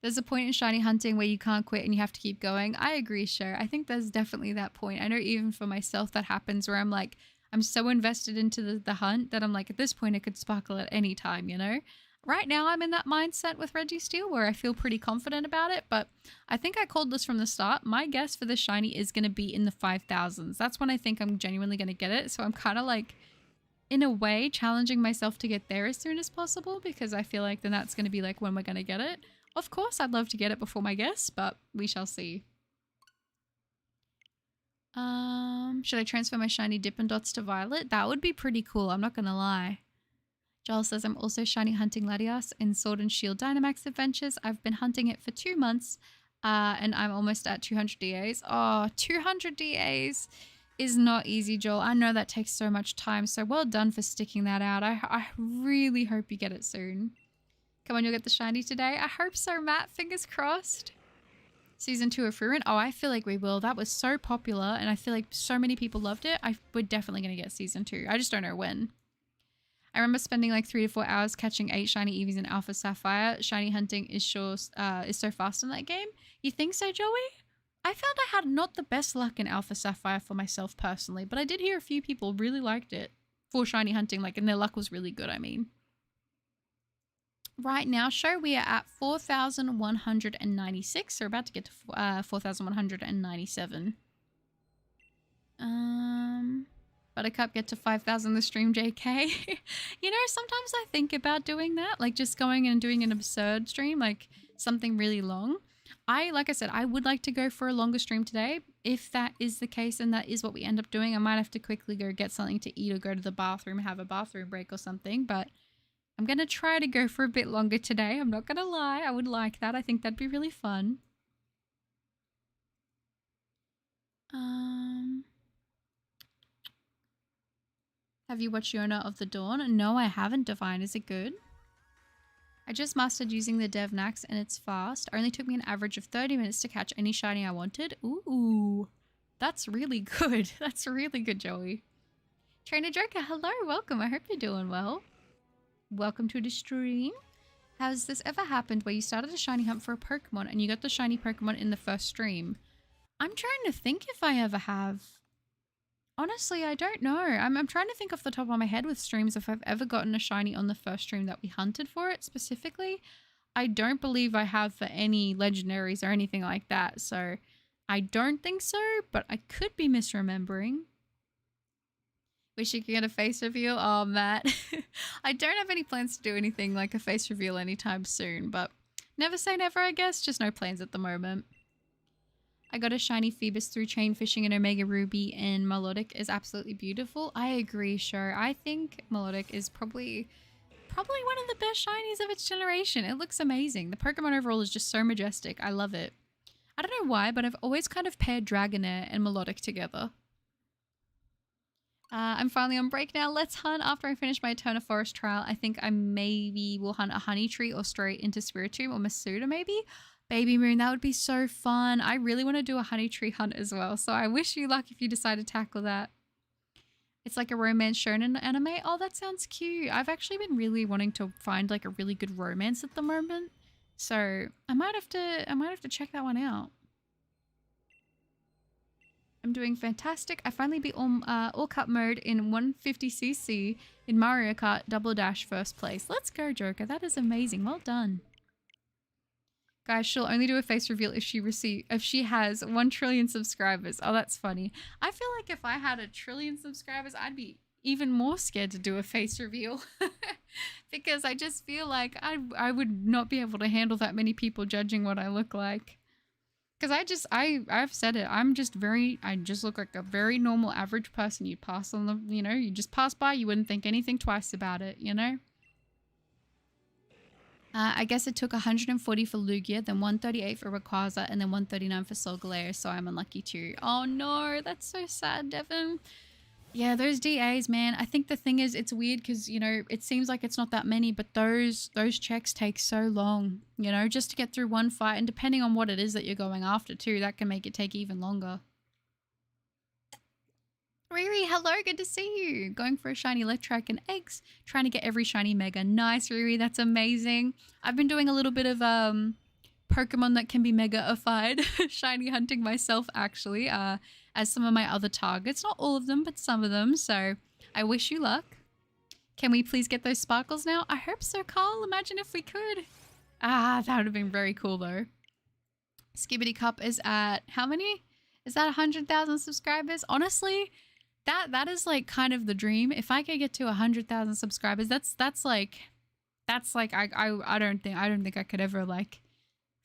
There's a point in shiny hunting where you can't quit and you have to keep going. I agree, Cher. I think there's definitely that point. I know even for myself that happens where I'm like, I'm so invested into the hunt that I'm like, at this point it could sparkle at any time, you know? Right now I'm in that mindset with Reggie Steel where I feel pretty confident about it, but I think I called this from the start. My guess for this shiny is going to be in the 5,000s. That's when I think I'm genuinely going to get it. So I'm kind of like, in a way, challenging myself to get there as soon as possible because I feel like then that's going to be like when we're going to get it. Of course, I'd love to get it before my guess, but we shall see. Should I transfer my shiny Dippin' Dots to Violet? That would be pretty cool, I'm not gonna lie. Joel says, I'm also shiny hunting Latias in Sword and Shield Dynamax Adventures. I've been hunting it for 2 months, and I'm almost at 200 DAs. Oh, 200 DAs is not easy, Joel. I know that takes so much time, so well done for sticking that out. I really hope you get it soon. Come on, you'll get the shiny today. I hope so, Matt. Fingers crossed. Season 2 of Fruin. Oh, I feel like we will. That was so popular, and I feel like so many people loved it. We're definitely going to get Season 2. I just don't know when. I remember spending like 3 to 4 hours catching 8 shiny Eevees in Alpha Sapphire. Shiny hunting is so fast in that game. You think so, Joey? I found I had not the best luck in Alpha Sapphire for myself personally, but I did hear a few people really liked it for shiny hunting, like, and their luck was really good, I mean. Right now, show we are at 4,196. So we're about to get to 4,197. Buttercup get to 5,000 the stream, JK. You know, sometimes I think about doing that, like just going and doing an absurd stream, like something really long. Like I said, I would like to go for a longer stream today. If that is the case and that is what we end up doing, I might have to quickly go get something to eat or go to the bathroom and have a bathroom break or something, but I'm going to try to go for a bit longer today. I'm not going to lie. I would like that. I think that'd be really fun. Have you watched Yona of the Dawn? No, I haven't, Divine. Is it good? I just mastered using the DevNax and it's fast. It only took me an average of 30 minutes to catch any shiny I wanted. Ooh, that's really good. That's really good, Joey. Trainer Joker, hello, welcome. I hope you're doing well. Welcome to the stream. Has this ever happened where you started a shiny hunt for a Pokemon and you got the shiny Pokemon in the first stream? I'm trying to think if I ever have. Honestly, I don't know. I'm trying to think off the top of my head with streams if I've ever gotten a shiny on the first stream that we hunted for it specifically. I don't believe I have for any legendaries or anything like that, so I don't think so, but I could be misremembering. Wish you could get a face reveal. Oh, Matt. I don't have any plans to do anything like a face reveal anytime soon, but never say never, I guess. Just no plans at the moment. I got a shiny Phoebus through chain fishing and Omega Ruby, and Melodic is absolutely beautiful. I agree, sure. I think Melodic is probably one of the best shinies of its generation. It looks amazing. The Pokemon overall is just so majestic. I love it. I don't know why, but I've always kind of paired Dragonair and Melodic together. I'm finally on break now. Let's hunt. After I finish my Eterna Forest trial, I think I maybe will hunt a Honey Tree or straight into Spiritomb or Masuda maybe. Baby Moon, that would be so fun. I really want to do a Honey Tree hunt as well, so I wish you luck if you decide to tackle that. It's like a romance shonen anime. Oh, that sounds cute. I've actually been really wanting to find like a really good romance at the moment. So I might have to check that one out. I'm doing fantastic. I finally beat all cut mode in 150cc in Mario Kart Double Dash first place. Let's go, Joker. That is amazing. Well done. Guys, she'll only do a face reveal if she has 1 trillion subscribers. Oh, that's funny. I feel like if I had 1 trillion subscribers, I'd be even more scared to do a face reveal. Because I just feel like I would not be able to handle that many people judging what I look like. Because I've said it. I just look like a very normal average person. You pass on the, you just pass by, you wouldn't think anything twice about it, I guess it took 140 for Lugia, then 138 for Rayquaza, and then 139 for Solgaleo, so I'm unlucky too. Oh no, that's so sad, Devin. Yeah, those DAs, man. I think the thing is, it's weird because, it seems like it's not that many, but those checks take so long, just to get through one fight. And depending on what it is that you're going after too, that can make it take even longer. Riri, hello, good to see you. Going for a shiny Electrike and eggs, trying to get every shiny Mega. Nice, Riri, that's amazing. I've been doing a little bit of Pokemon that can be Mega-ified shiny hunting myself, actually, as some of my other targets. Not all of them, but some of them, so I wish you luck. Can we please get those sparkles now? I hope so, Carl. Imagine if we could. Ah, that would have been very cool, though. Skibbity Cup is at how many? Is that 100,000 subscribers? Honestly, that is like kind of the dream. If I could get to 100,000 subscribers, that's like I don't think I could ever like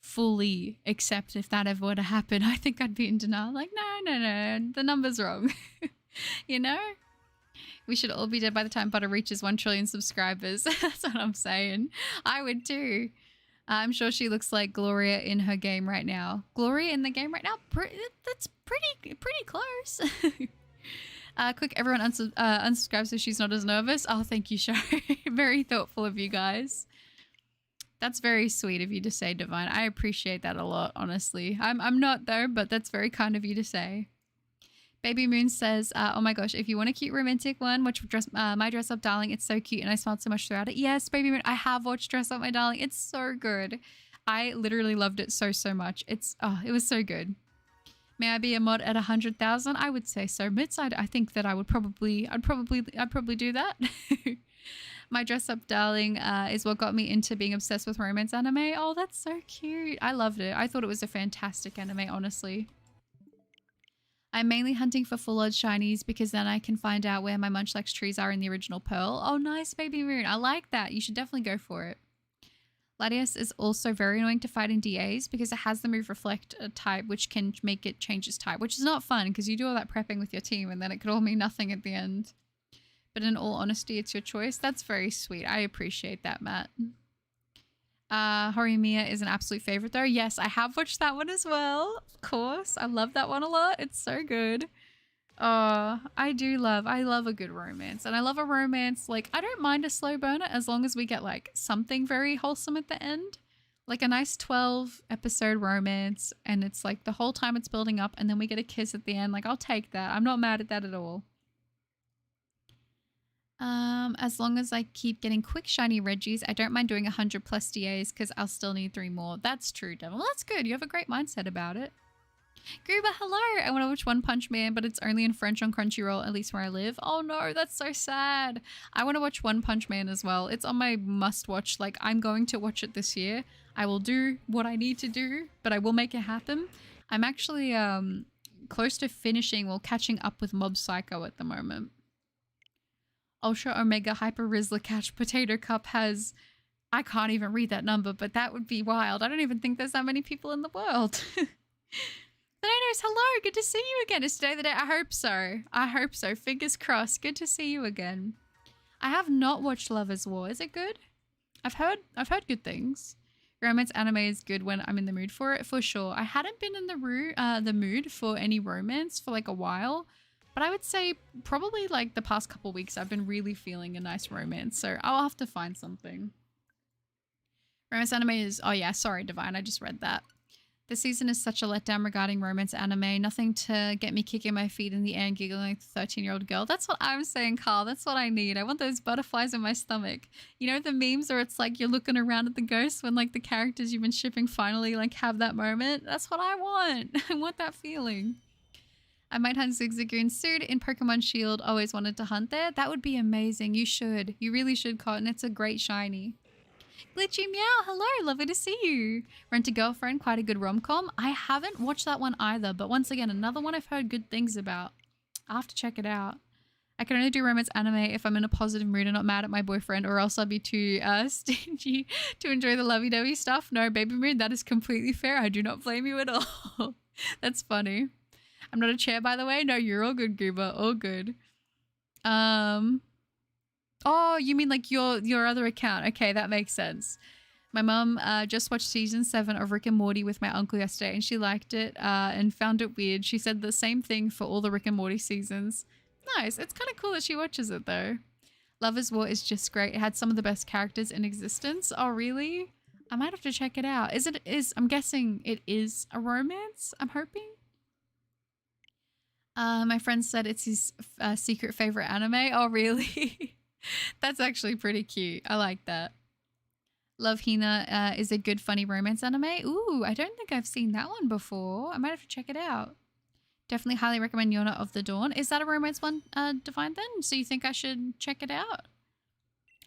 fully accept if that ever were to happen. I think I'd be in denial. Like, no, the number's wrong. We should all be dead by the time Butter reaches 1 trillion subscribers. That's what I'm saying. I would too. I'm sure she looks like Gloria in her game right now. Gloria in the game right now? That's pretty close. Quick, everyone unsubscribe so she's not as nervous. Oh, thank you, Sho. Very thoughtful of you guys. That's very sweet of you to say, Divine. I appreciate that a lot, honestly. I'm not, though, but that's very kind of you to say. Baby Moon says, oh my gosh, if you want a cute romantic one, watch My Dress Up Darling. It's so cute and I smiled so much throughout it. Yes, Baby Moon, I have watched Dress Up My Darling. It's so good. I literally loved it so much. It was so good. May I be a mod at 100,000? I would say so. Mitz, I think that I'd probably do that. My Dress Up Darling is what got me into being obsessed with romance anime. Oh, that's so cute. I loved it. I thought it was a fantastic anime, honestly. I'm mainly hunting for full odd shinies because then I can find out where my Munchlax trees are in the original Pearl. Oh, nice, Baby Moon. I like that. You should definitely go for it. Latias is also very annoying to fight in DAs because it has the move Reflect type, which can make it change its type, which is not fun because you do all that prepping with your team and then it could all mean nothing at the end. But in all honesty, it's your choice. That's very sweet. I appreciate that, Matt. Horimiya is an absolute favorite though. Yes, I have watched that one as well. Of course. I love that one a lot. It's so good. I love a good romance. And I love a romance, like, I don't mind a slow burner as long as we get, like, something very wholesome at the end. Like a nice 12 episode romance and it's like the whole time it's building up and then we get a kiss at the end. Like, I'll take that. I'm not mad at that at all. As long as I keep getting quick shiny Reggies, I don't mind doing 100 plus DAs because I'll still need 3 more. That's true, Devil. Well, that's good. You have a great mindset about it. Gooba, hello! I want to watch One Punch Man, but it's only in French on Crunchyroll, at least where I live. Oh no, that's so sad. I want to watch One Punch Man as well. It's on my must-watch. Like, I'm going to watch it this year. I will do what I need to do, but I will make it happen. I'm actually close to finishing, well, catching up with Mob Psycho at the moment. Ultra Omega Hyper Rizzler Catch Potato Cup has... I can't even read that number, but that would be wild. I don't even think there's that many people in the world. Bananas, hello, good to see you again. Is today the day? I hope so. I hope so. Fingers crossed. Good to see you again. I have not watched Lovers War. Is it good? I've heard good things. Romance anime is good when I'm in the mood for it, for sure. I hadn't been in the mood for any romance for like a while, but I would say probably like the past couple weeks I've been really feeling a nice romance, so I'll have to find something. Romance anime is, oh yeah, sorry Divine, I just read that. This season is such a letdown regarding romance anime. Nothing to get me kicking my feet in the air and giggling like the 13-year-old girl. That's what I'm saying, Carl. That's what I need. I want those butterflies in my stomach. You know the memes where it's like you're looking around at the ghosts when like the characters you've been shipping finally like have that moment? That's what I want. I want that feeling. I might hunt Zigzagoon soon in Pokemon Shield. Always wanted to hunt there. That would be amazing. You should. You really should, Cotton. It's a great shiny. Glitchy Meow, hello, lovely to see you. Rent a Girlfriend, quite a good rom-com. I haven't watched that one either, but once again, another one I've heard good things about. I'll have to check it out. I can only do romance anime if I'm in a positive mood and not mad at my boyfriend, or else I'll be too stingy to enjoy the lovey-dovey stuff. No, baby mood, that is completely fair. I do not blame you at all. That's funny. I'm not a chair, by the way. No, you're all good, Gooba. All good. Oh, you mean like your other account. Okay, that makes sense. My mum just watched season 7 of Rick and Morty with my uncle yesterday and she liked it and found it weird. She said the same thing for all the Rick and Morty seasons. Nice. It's kind of cool that she watches it though. Lovers War is just great. It had some of the best characters in existence. Oh, really? I might have to check it out. I'm guessing it is a romance, I'm hoping. My friend said it's his secret favorite anime. Oh, really? That's actually pretty cute. I like that. Love Hina is a good funny romance anime. Ooh, I don't think I've seen that one before. I might have to check it out. Definitely highly recommend Yona of the Dawn. Is that a romance one, Divine then? So you think I should check it out?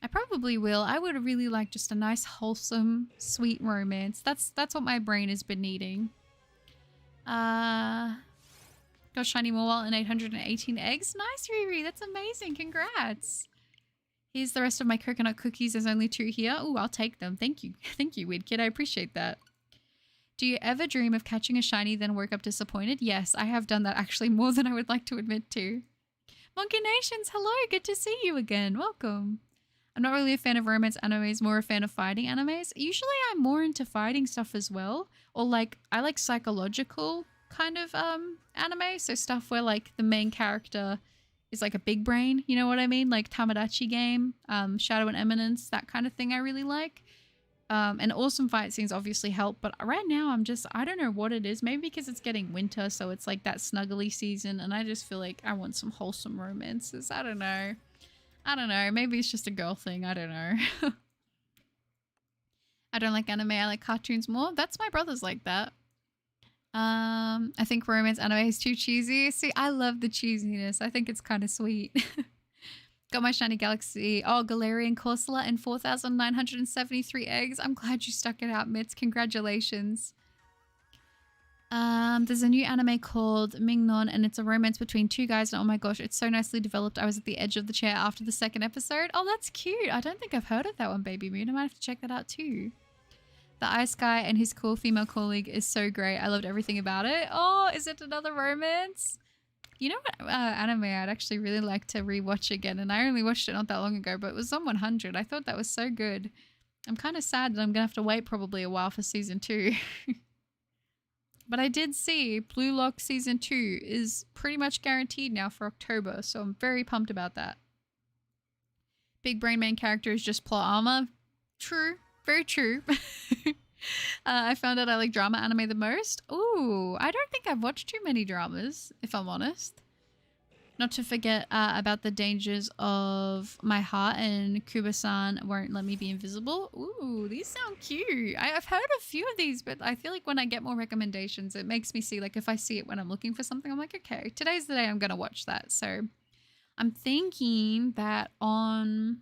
I probably will. I would really like just a nice, wholesome, sweet romance. That's what my brain has been needing. Got shiny Morwell and 818 eggs. Nice, Riri. That's amazing. Congrats. Here's the rest of my coconut cookies. There's only 2 here. Ooh, I'll take them. Thank you. Thank you, weird kid. I appreciate that. Do you ever dream of catching a shiny then woke up disappointed? Yes, I have done that actually more than I would like to admit to. Monkey Nations, hello. Good to see you again. Welcome. I'm not really a fan of romance animes, more a fan of fighting animes. Usually I'm more into fighting stuff as well. Or like, I like psychological kind of anime. So stuff where like the main character is like a big brain, you know what I mean? Like Tamagotchi Game, Shadow and Eminence, that kind of thing I really like. And awesome fight scenes obviously help, but right now I don't know what it is. Maybe because it's getting winter, so it's like that snuggly season, and I just feel like I want some wholesome romances. I don't know. Maybe it's just a girl thing. I don't know. I don't like anime. I like cartoons more. That's my brother's like that. I think romance anime is too cheesy. See, I love the cheesiness. I think it's kind of sweet. Got my shiny galaxy. Oh, Galarian Corsola and 4,973 eggs. I'm glad you stuck it out, Mitz. Congratulations. There's a new anime called Mingnon, and it's a romance between 2 guys, and oh my gosh, it's so nicely developed. I was at the edge of the chair after the 2nd episode. Oh, that's cute. I don't think I've heard of that one, Baby Moon. I might have to check that out too. The Ice Guy and his cool female colleague is so great. I loved everything about it. Oh, is it another romance? You know what anime I'd actually really like to rewatch again, and I only watched it not that long ago, but it was on 100. I thought that was so good. I'm kind of sad that I'm going to have to wait probably a while for season 2. But I did see Blue Lock season 2 is pretty much guaranteed now for October, so I'm very pumped about that. Big brain main character is just plot armor. True. Very true. I found out I like drama anime the most. Ooh, I don't think I've watched too many dramas, if I'm honest. Not to forget about the dangers of my heart and Kuba-san won't let me be invisible. Ooh, these sound cute. I've heard a few of these, but I feel like when I get more recommendations, it makes me see, like, if I see it when I'm looking for something, I'm like, okay, today's the day I'm going to watch that. So I'm thinking that on,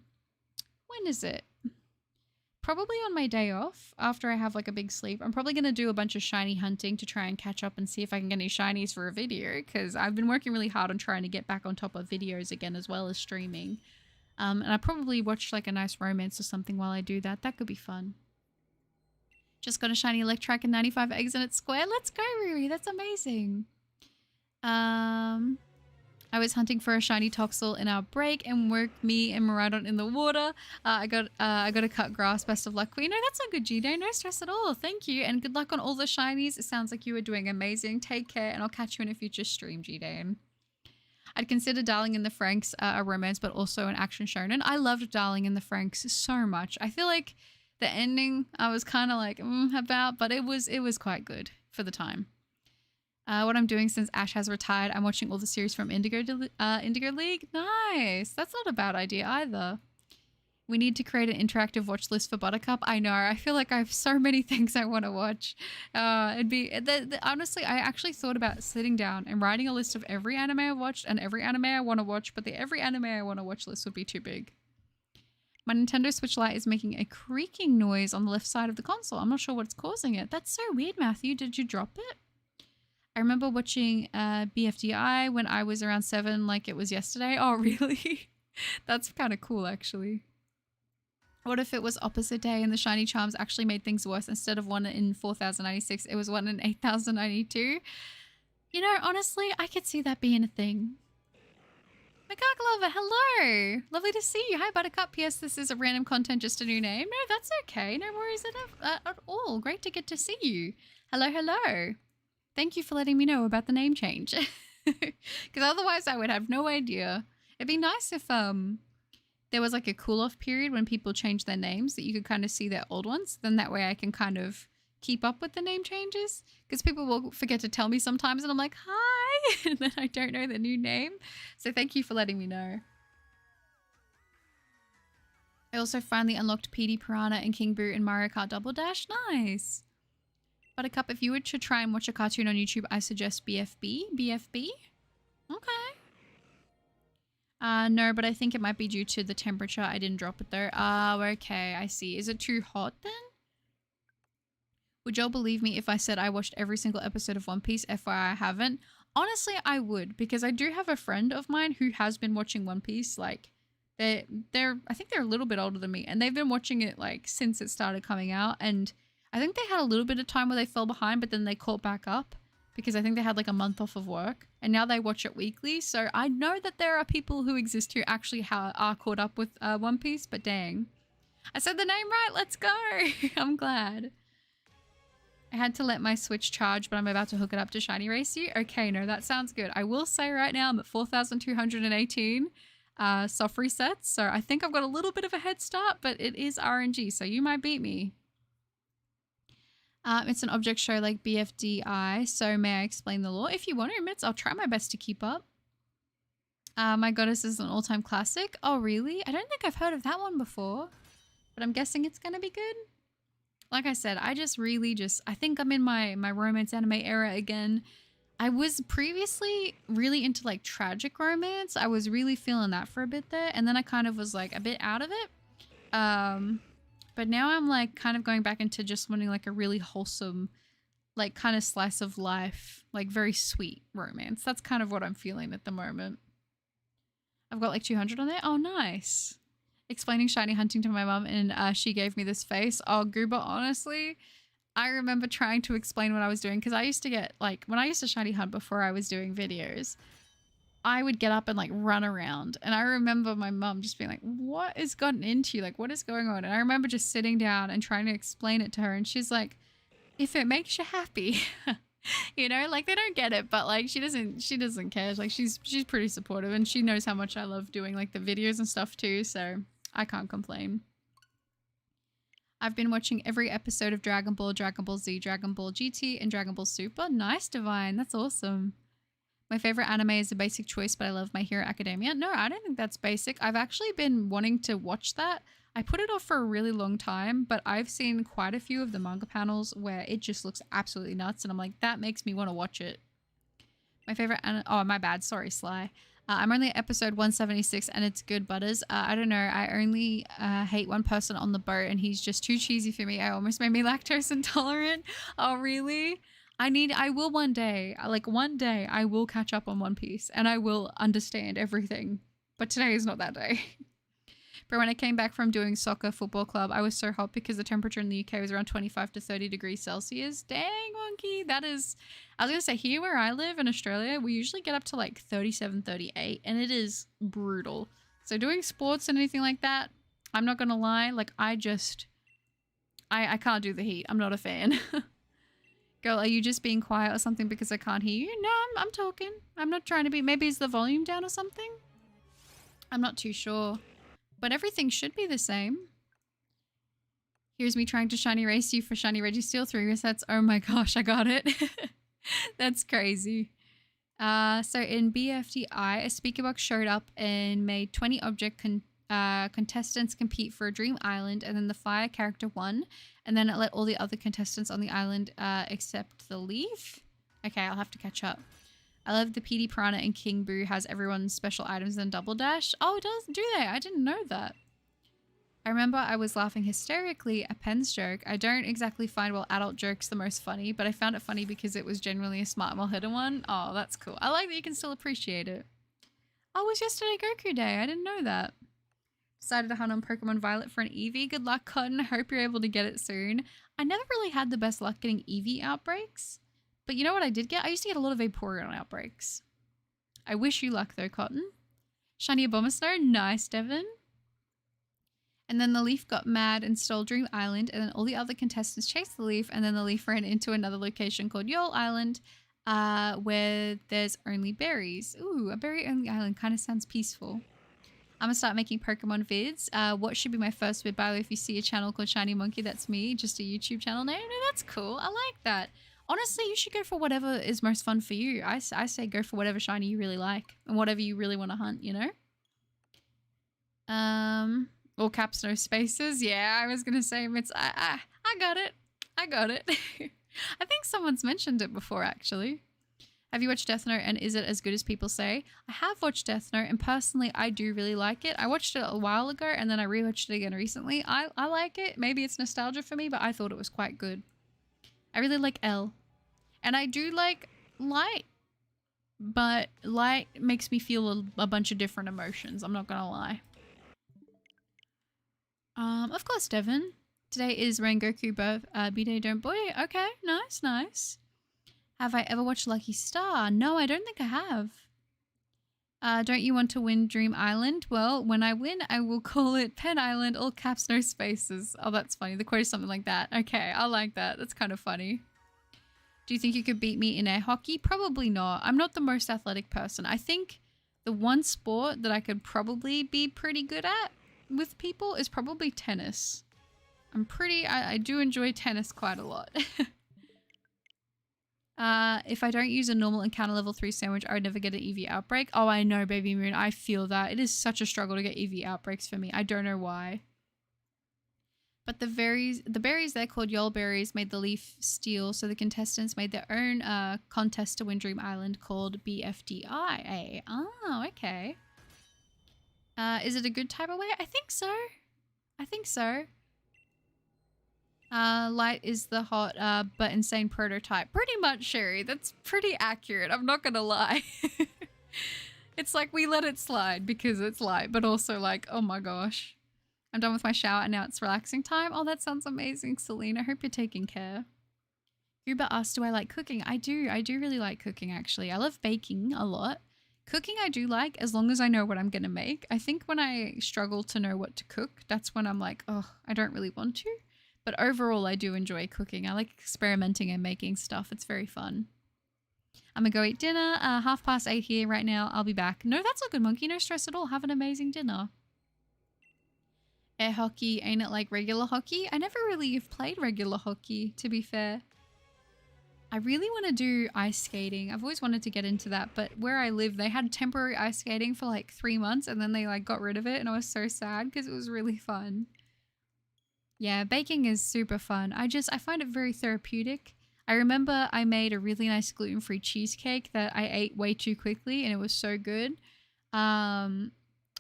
when is it? Probably on my day off after I have like a big sleep. I'm probably going to do a bunch of shiny hunting to try and catch up and see if I can get any shinies for a video, because I've been working really hard on trying to get back on top of videos again as well as streaming. And I probably watch like a nice romance or something while I do that. That could be fun. Just got a shiny Electrike and 95 eggs in its square. Let's go, Riri. That's amazing. I was hunting for a shiny Toxel in our break and worked me and Maridon in the water. I got to cut grass. Best of luck, Queen. No, that's not good, G-Day. No stress at all. Thank you. And good luck on all the shinies. It sounds like you are doing amazing. Take care, and I'll catch you in a future stream, G-Day. I'd consider Darling in the Franxx a romance, but also an action shonen. I loved Darling in the Franxx so much. I feel like the ending I was kind of like about, but it was quite good for the time. What I'm doing since Ash has retired, I'm watching all the series from Indigo League. Nice. That's not a bad idea either. We need to create an interactive watch list for Buttercup. I know. I feel like I have so many things I want to watch. Honestly, I actually thought about sitting down and writing a list of every anime I watched and every anime I want to watch, but the every anime I want to watch list would be too big. My Nintendo Switch Lite is making a creaking noise on the left side of the console. I'm not sure what's causing it. That's so weird, Matthew. Did you drop it? I remember watching BFDI when I was around 7, like it was yesterday. Oh, really? That's kind of cool, actually. What if it was opposite day and the shiny charms actually made things worse? Instead of one in 4096, it was one in 8092? You know, honestly, I could see that being a thing. Macaque Lover, hello! Lovely to see you. Hi, Buttercup. P.S. This is a random content, just a new name. No, that's okay. No worries at all. Great to get to see you. Hello, hello. Thank you for letting me know about the name change. Because otherwise I would have no idea. It'd be nice if there was like a cool-off period when people change their names that you could kind of see their old ones. Then that way I can kind of keep up with the name changes. Because people will forget to tell me sometimes and I'm like, hi! And then I don't know the new name. So thank you for letting me know. I also finally unlocked PD Piranha and King Boo in Mario Kart Double Dash. Nice! Buttercup, if you were to try and watch a cartoon on YouTube, I suggest BFB. BFB? Okay. No, but I think it might be due to the temperature. I didn't drop it though. Oh, okay. I see. Is it too hot then? Would y'all believe me if I said I watched every single episode of One Piece? FYI, I haven't. Honestly, I would, because I do have a friend of mine who has been watching One Piece. Like, I think they're a little bit older than me, and they've been watching it like since it started coming out, and I think they had a little bit of time where they fell behind, but then they caught back up because I think they had like a month off of work and now they watch it weekly. So I know that there are people who exist who actually are caught up with One Piece, but dang. I said the name right. Let's go. I'm glad. I had to let my Switch charge, but I'm about to hook it up to Shiny Race You. Okay, no, that sounds good. I will say right now I'm at 4,218 soft resets. So I think I've got a little bit of a head start, but it is RNG. So you might beat me. It's an object show like BFDI, so may I explain the lore? If you want to, Mitz, I'll try my best to keep up. My Goddess is an all-time classic. Oh, really? I don't think I've heard of that one before, but I'm guessing it's going to be good. Like I said, I think I'm in my romance anime era again. I was previously really into like tragic romance. I was really feeling that for a bit there, and then I kind of was like a bit out of it. But now I'm like kind of going back into just wanting like a really wholesome, like kind of slice of life, like very sweet romance. That's kind of what I'm feeling at the moment. I've got like 200 on there. Oh, nice. Explaining shiny hunting to my mum and she gave me this face. Oh, Goober, honestly, I remember trying to explain what I was doing because I used to get like, when I used to shiny hunt before I was doing videos, I would get up and like run around, and I remember my mum just being like, what has gotten into you? Like, what is going on? And I remember just sitting down and trying to explain it to her, and she's like, if it makes you happy, you know, like they don't get it, but like she doesn't care. Like she's pretty supportive, and she knows how much I love doing like the videos and stuff too, so I can't complain. I've been watching every episode of Dragon Ball, Dragon Ball Z, Dragon Ball GT, and Dragon Ball Super. Nice, Divine. That's awesome. My favorite anime is a basic choice, but I love My Hero Academia. No, I don't think that's basic. I've actually been wanting to watch that. I put it off for a really long time, but I've seen quite a few of the manga panels where it just looks absolutely nuts, and I'm like, that makes me want to watch it. My favorite oh, my bad. Sorry, Sly. I'm only at episode 176 and it's good, Butters. I don't know. I only hate one person on the boat and he's just too cheesy for me. I almost made me lactose intolerant. Oh, really? I will one day, like one day I will catch up on One Piece and I will understand everything. But today is not that day. But when I came back from doing soccer football club, I was so hot because the temperature in the UK was around 25 to 30 degrees Celsius. Dang, monkey. That is, I was going to say, here where I live in Australia, we usually get up to like 37, 38, and it is brutal. So doing sports and anything like that, I'm not going to lie, like I can't do the heat. I'm not a fan. Girl, are you just being quiet or something because I can't hear you? No, I'm talking. I'm not trying to be, maybe is the volume down or something? I'm not too sure. But everything should be the same. Here's me trying to shiny race you for shiny Reggie Steel 3 resets. Oh my gosh, I got it. That's crazy. So in BFDI, a speaker box showed up and made 20 object contestants compete for a dream island, and then the fire character won, and then it let all the other contestants on the island except the leaf. Okay, I'll have to catch up. I love the PD Piranha and King Boo has everyone's special items and double dash. Oh, it does, do they? I didn't know that. I remember I was laughing hysterically at Pen's joke. I don't exactly find adult jokes the most funny, but I found it funny because it was genuinely a smart, well-hidden one. Oh, that's cool. I like that you can still appreciate it. Oh, it was yesterday Goku Day. I didn't know that. Decided to hunt on Pokemon Violet for an Eevee. Good luck, Cotton. Hope you're able to get it soon. I never really had the best luck getting Eevee outbreaks. But you know what I did get? I used to get a lot of Vaporeon outbreaks. I wish you luck though, Cotton. Shiny Abomasnow. Nice, Devin. And then the leaf got mad and stole Dream Island, and then all the other contestants chased the leaf, and then the leaf ran into another location called Yol Island, where there's only berries. Ooh, a berry-only island kind of sounds peaceful. I'm gonna start making Pokemon vids. What should be my first vid? By the way, if you see a channel called Shiny Monkey, that's me. Just a YouTube channel name. No, that's cool. I like that. Honestly, you should go for whatever is most fun for you. I say go for whatever shiny you really like and whatever you really want to hunt, you know? All caps, no spaces. Yeah, I was going to say, I got it. I got it. I think someone's mentioned it before, actually. Have you watched Death Note and is it as good as people say? I have watched Death Note and personally, I do really like it. I watched it a while ago and then I rewatched it again recently. I like it. Maybe it's nostalgia for me, but I thought it was quite good. I really like L. And I do like Light. But Light makes me feel a bunch of different emotions. I'm not gonna lie. Of course, Devin. Today is Rengoku B-Day, don't boy. Okay, nice, nice. Have I ever watched Lucky Star? No, I don't think I have. Don't you want to win Dream Island? Well, when I win, I will call it Pen Island, all caps, no spaces. Oh, that's funny. The quote is something like that. Okay, I like that. That's kind of funny. Do you think you could beat me in air hockey? Probably not. I'm not the most athletic person. I think the one sport that I could probably be pretty good at with people is probably tennis. I do enjoy tennis quite a lot. If I don't use a normal encounter level 3 sandwich, I would never get an EV outbreak. Oh, I know, Baby Moon. I feel that. It is such a struggle to get EV outbreaks for me. I don't know why. But the berries they're called Yol berries made the leaf steal, so the contestants made their own contest to win Dream Island called BFDI. Oh, okay. Is it a good type of way? I think so. I think so. Light is the hot but insane prototype. Pretty much, Sherry. That's pretty accurate. I'm not gonna lie. It's like we let it slide because it's light, but also like, oh my gosh. I'm done with my shower and now it's relaxing time. Oh, that sounds amazing, Selena. I hope you're taking care. Uber asked, do I like cooking? I do. I do really like cooking, actually. I love baking a lot. Cooking I do like as long as I know what I'm going to make. I think when I struggle to know what to cook, that's when I'm like, oh, I don't really want to. But overall, I do enjoy cooking. I like experimenting and making stuff. It's very fun. I'm going to go eat dinner. 8:30 here right now. I'll be back. No, that's all good, Monkey. No stress at all. Have an amazing dinner. Air hockey, ain't it like regular hockey? I never really have played regular hockey, to be fair. I really want to do ice skating. I've always wanted to get into that, but where I live, they had temporary ice skating for like 3 months and then they like got rid of it and I was so sad because it was really fun. Yeah, baking is super fun. I find it very therapeutic. I remember I made a really nice gluten-free cheesecake that I ate way too quickly and it was so good. Um,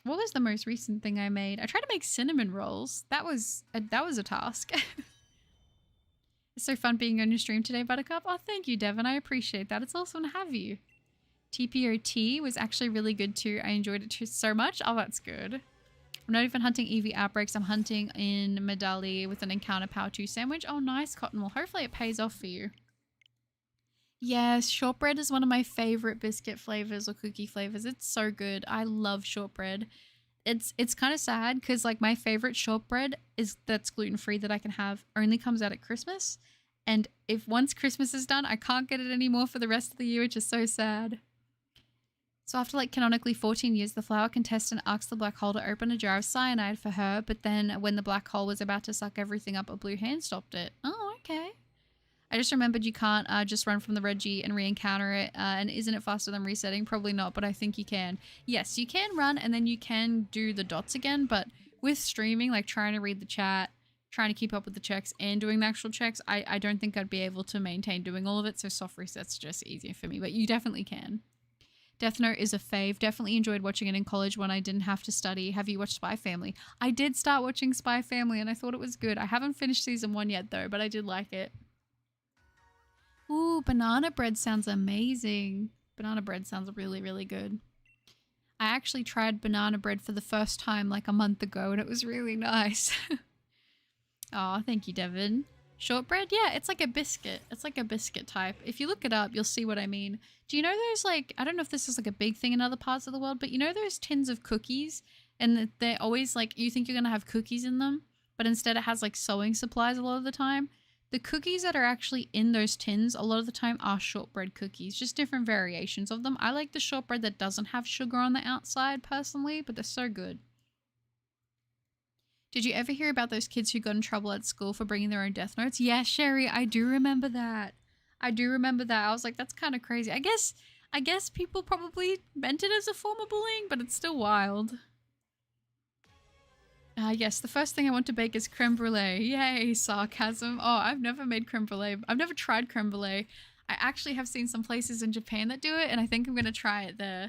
what was the most recent thing I made? I tried to make cinnamon rolls. That was a task. It's so fun being on your stream today, Buttercup. Oh, thank you, Devin. I appreciate that. It's awesome to have you. TPOT was actually really good too. I enjoyed it too so much. Oh, that's good. I'm not even hunting EV outbreaks. I'm hunting in Medali with an encounter power 2 sandwich. Oh, nice, Cottonwool. Hopefully it pays off for you. Yes, shortbread is one of my favorite biscuit flavors or cookie flavors. It's so good. I love shortbread. It's kind of sad because like my favorite shortbread is that's gluten-free that I can have only comes out at Christmas. And if once Christmas is done, I can't get it anymore for the rest of the year, which is so sad. So after like canonically 14 years, the flower contestant asked the black hole to open a jar of cyanide for her, but then when the black hole was about to suck everything up, a blue hand stopped it. Oh, okay. I just remembered you can't just run from the Reggie and re-encounter it, and isn't it faster than resetting? Probably not, but I think you can. Yes, you can run and then you can do the dots again, but with streaming, like trying to read the chat, trying to keep up with the checks and doing the actual checks, I don't think I'd be able to maintain doing all of it, so soft reset's just easier for me, but you definitely can. Death Note is a fave. Definitely enjoyed watching it in college when I didn't have to study. Have you watched Spy Family? I did start watching Spy Family and I thought it was good. I haven't finished season 1 yet though, but I did like it. Ooh, banana bread sounds amazing. Banana bread sounds really, really good. I actually tried banana bread for the first time like a month ago and it was really nice. Oh, thank you, Devin. Shortbread? Yeah, it's like a biscuit. It's like a biscuit type. If you look it up, you'll see what I mean. Do you know those like, I don't know if this is like a big thing in other parts of the world, but you know those tins of cookies and they're always like, you think you're going to have cookies in them, but instead it has like sewing supplies a lot of the time. The cookies that are actually in those tins a lot of the time are shortbread cookies, just different variations of them. I like the shortbread that doesn't have sugar on the outside personally, but they're so good. Did you ever hear about those kids who got in trouble at school for bringing their own death notes? Yeah, Sherry, I do remember that. I was like, that's kind of crazy. I guess people probably meant it as a form of bullying, but it's still wild. Yes, the first thing I want to bake is creme brulee. Yay, sarcasm. Oh, I've never made creme brulee. I've never tried creme brulee. I actually have seen some places in Japan that do it, and I think I'm going to try it there.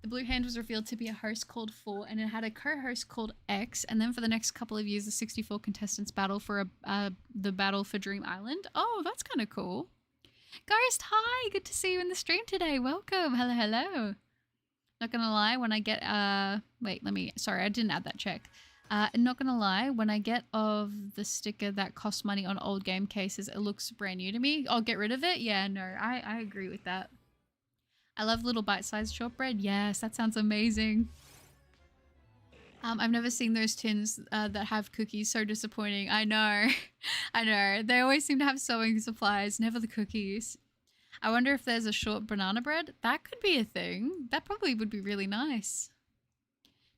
The blue hand was revealed to be a host called 4, and it had a co-host called X, and then for the next couple of years, the 64 contestants battle for the battle for Dream Island. Oh, that's kind of cool. Ghost, hi! Good to see you in the stream today. Welcome. Hello, hello. Not gonna lie, when I get, sorry, I didn't add that check. Not gonna lie, when I get of the sticker that costs money on old game cases, it looks brand new to me. I'll get rid of it? Yeah, no, I agree with that. I love little bite-sized shortbread. Yes, that sounds amazing. I've never seen those tins that have cookies. So disappointing. I know. I know. They always seem to have sewing supplies, never the cookies. I wonder if there's a short banana bread. That could be a thing. That probably would be really nice.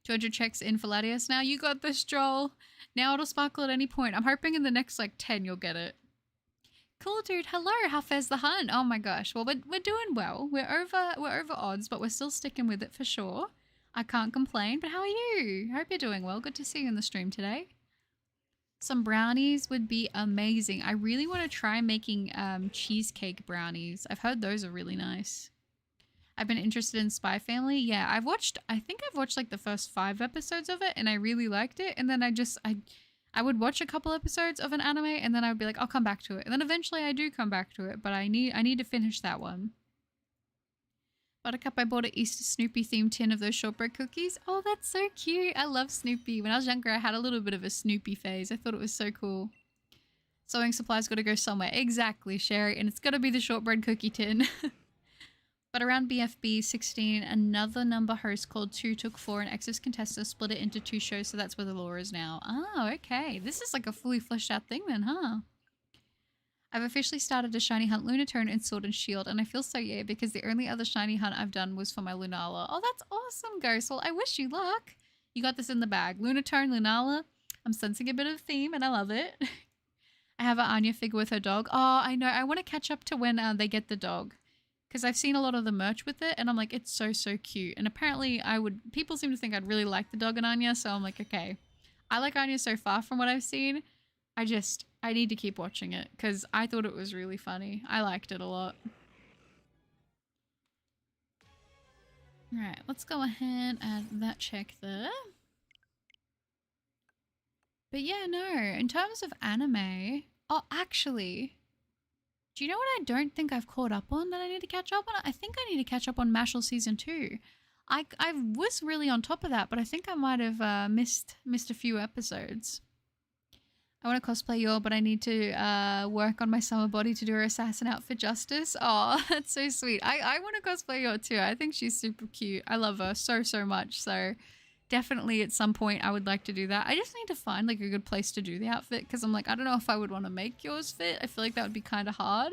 200 checks in for Latias now. You got this, Joel. Now it'll sparkle at any point. I'm hoping in the next like 10 you'll get it. Cool, dude. Hello. How fares the hunt? Oh my gosh. Well, we're doing well. We're over odds, but we're still sticking with it for sure. I can't complain. But how are you? I hope you're doing well. Good to see you in the stream today. Some brownies would be amazing. I really want to try making cheesecake brownies. I've heard those are really nice. I've been interested in Spy Family. Yeah, I think I've watched like the first 5 episodes of it and I really liked it. And then I would watch a couple episodes of an anime and then I would be like, I'll come back to it. And then eventually I do come back to it, but I need to finish that one. Buttercup, I bought an Easter Snoopy themed tin of those shortbread cookies. Oh, that's so cute. I love Snoopy. When I was younger, I had a little bit of a Snoopy phase. I thought it was so cool. Sewing supplies got to go somewhere. Exactly, Sherry. And it's got to be the shortbread cookie tin. But around BFB 16, another number host called 2 took 4 and X's contestants split it into 2 shows, so that's where the lore is now. Oh, okay. This is like a fully fleshed out thing then, huh? I've officially started a shiny hunt Lunatone and Sword and Shield, and I feel so yeah because the only other shiny hunt I've done was for my Lunala. Oh, that's awesome, Ghost. Well, I wish you luck. You got this in the bag. Lunatone, Lunala. I'm sensing a bit of a theme, and I love it. I have an Anya figure with her dog. Oh, I know. I want to catch up to when they get the dog. Because I've seen a lot of the merch with it, and I'm like, it's so, so cute. And apparently people seem to think I'd really like the dog and Anya, so I'm like, okay. I like Anya so far from what I've seen. I need to keep watching it, because I thought it was really funny. I liked it a lot. Alright, let's go ahead and add that check there. But yeah, no, in terms of anime... Oh, actually... Do you know what I don't think I've caught up on that I need to catch up on? I think I need to catch up on Mashal Season 2. I was really on top of that, but I think I might have missed a few episodes. I want to cosplay Yor, but I need to work on my summer body to do her assassin outfit justice. Oh, that's so sweet. I want to cosplay Yor too. I think she's super cute. I love her so, so much. So definitely at some point I would like to do that. I just need to find like a good place to do the outfit, because I'm like, I don't know if I would want to make Yor's fit. I feel like that would be kind of hard.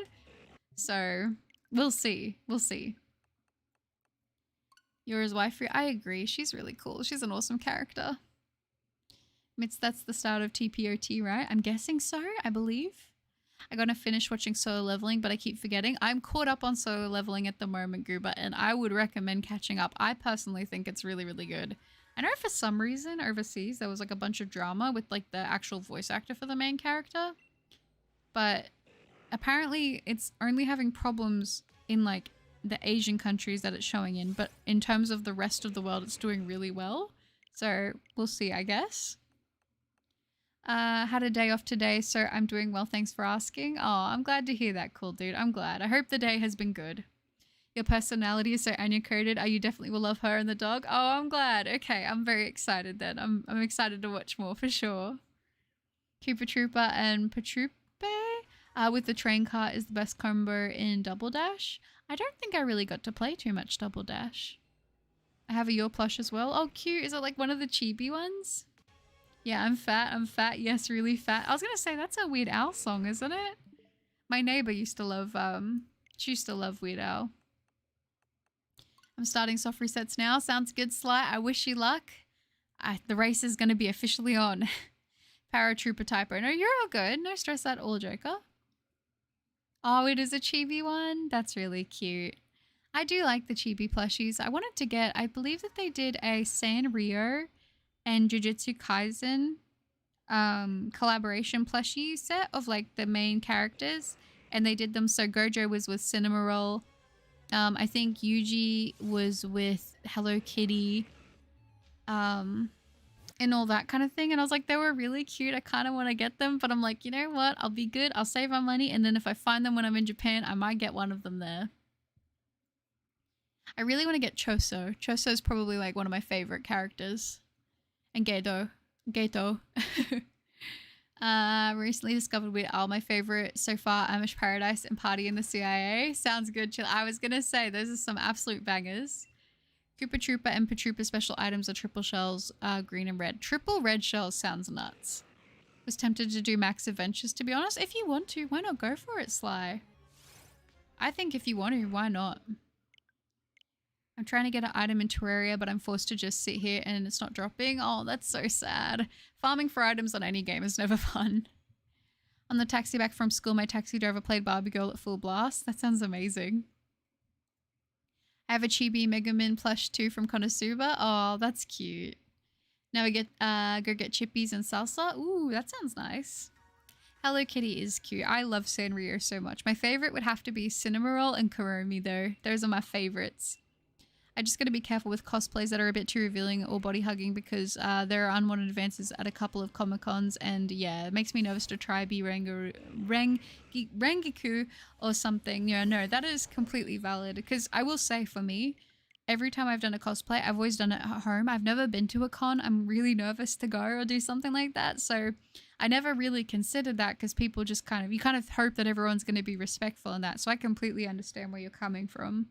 So we'll see. We'll see. Yor's wife, I agree. She's really cool. She's an awesome character. That's the start of TPOT, right? I'm guessing so, I believe. I gotta finish watching Solo Leveling, but I keep forgetting. I'm caught up on Solo Leveling at the moment, Goober, and I would recommend catching up. I personally think it's really, really good. I know for some reason overseas there was like a bunch of drama with like the actual voice actor for the main character, but apparently it's only having problems in like the Asian countries that it's showing in, but in terms of the rest of the world it's doing really well. So we'll see, I guess. Had a day off today, so I'm doing well, thanks for asking. Oh, I'm glad to hear that, cool dude. I'm glad. I hope the day has been good. Your personality is so Anya coded. You definitely will love her and the dog. Oh, I'm glad. Okay, I'm very excited then. I'm excited to watch more for sure. Koopa Trooper and Patroupe with the train car is the best combo in Double Dash. I don't think I really got to play too much Double Dash. I have a Your plush as well. Oh, cute. Is it like one of the chibi ones? Yeah, I'm fat. I'm fat. Yes, really fat. I was gonna say that's a Weird Al song, isn't it? My neighbor used to love she used to love Weird Al. I'm starting soft resets now. Sounds good, Sly. I wish you luck. The race is gonna be officially on. Paratrooper typo. No, you're all good. No stress at all, Joker. Oh, it is a chibi one? That's really cute. I do like the chibi plushies. I wanted to get, I believe that they did a Sanrio and Jujutsu Kaisen collaboration plushie set of like the main characters, and they did them so Gojo was with Cinnamoroll, I think Yuji was with Hello Kitty, and all that kind of thing, and I was like, they were really cute. I kind of want to get them, but I'm like, you know what, I'll be good, I'll save my money, and then if I find them when I'm in Japan, I might get one of them there. I really want to get Choso. Choso is probably like one of my favorite characters. And Geto. Recently discovered Weird Al, my favorite so far, Amish Paradise and Party in the CIA. Sounds good, chill. I was gonna say, those are some absolute bangers. Koopa Trooper and Patroopa special items are triple shells, green and red. Triple red shells sounds nuts. Was tempted to do Max Adventures, to be honest. If you want to, why not go for it, Sly? I think if you want to, why not? I'm trying to get an item in Terraria, but I'm forced to just sit here and it's not dropping. Oh, that's so sad. Farming for items on any game is never fun. On the taxi back from school, my taxi driver played Barbie Girl at full blast. That sounds amazing. I have a Chibi Megumin plush too from Konosuba. Oh, that's cute. Now we get go get chippies and salsa. Ooh, that sounds nice. Hello Kitty is cute. I love Sanrio so much. My favorite would have to be Cinnamoroll and Kuromi though. Those are my favorites. I just got to be careful with cosplays that are a bit too revealing or body hugging, because there are unwanted advances at a couple of Comic-Cons, and yeah, it makes me nervous to try be Rengiku or something. Yeah, no, that is completely valid, because I will say for me, every time I've done a cosplay, I've always done it at home. I've never been to a con. I'm really nervous to go or do something like that, so I never really considered that, because people just you kind of hope that everyone's going to be respectful in that, so I completely understand where you're coming from.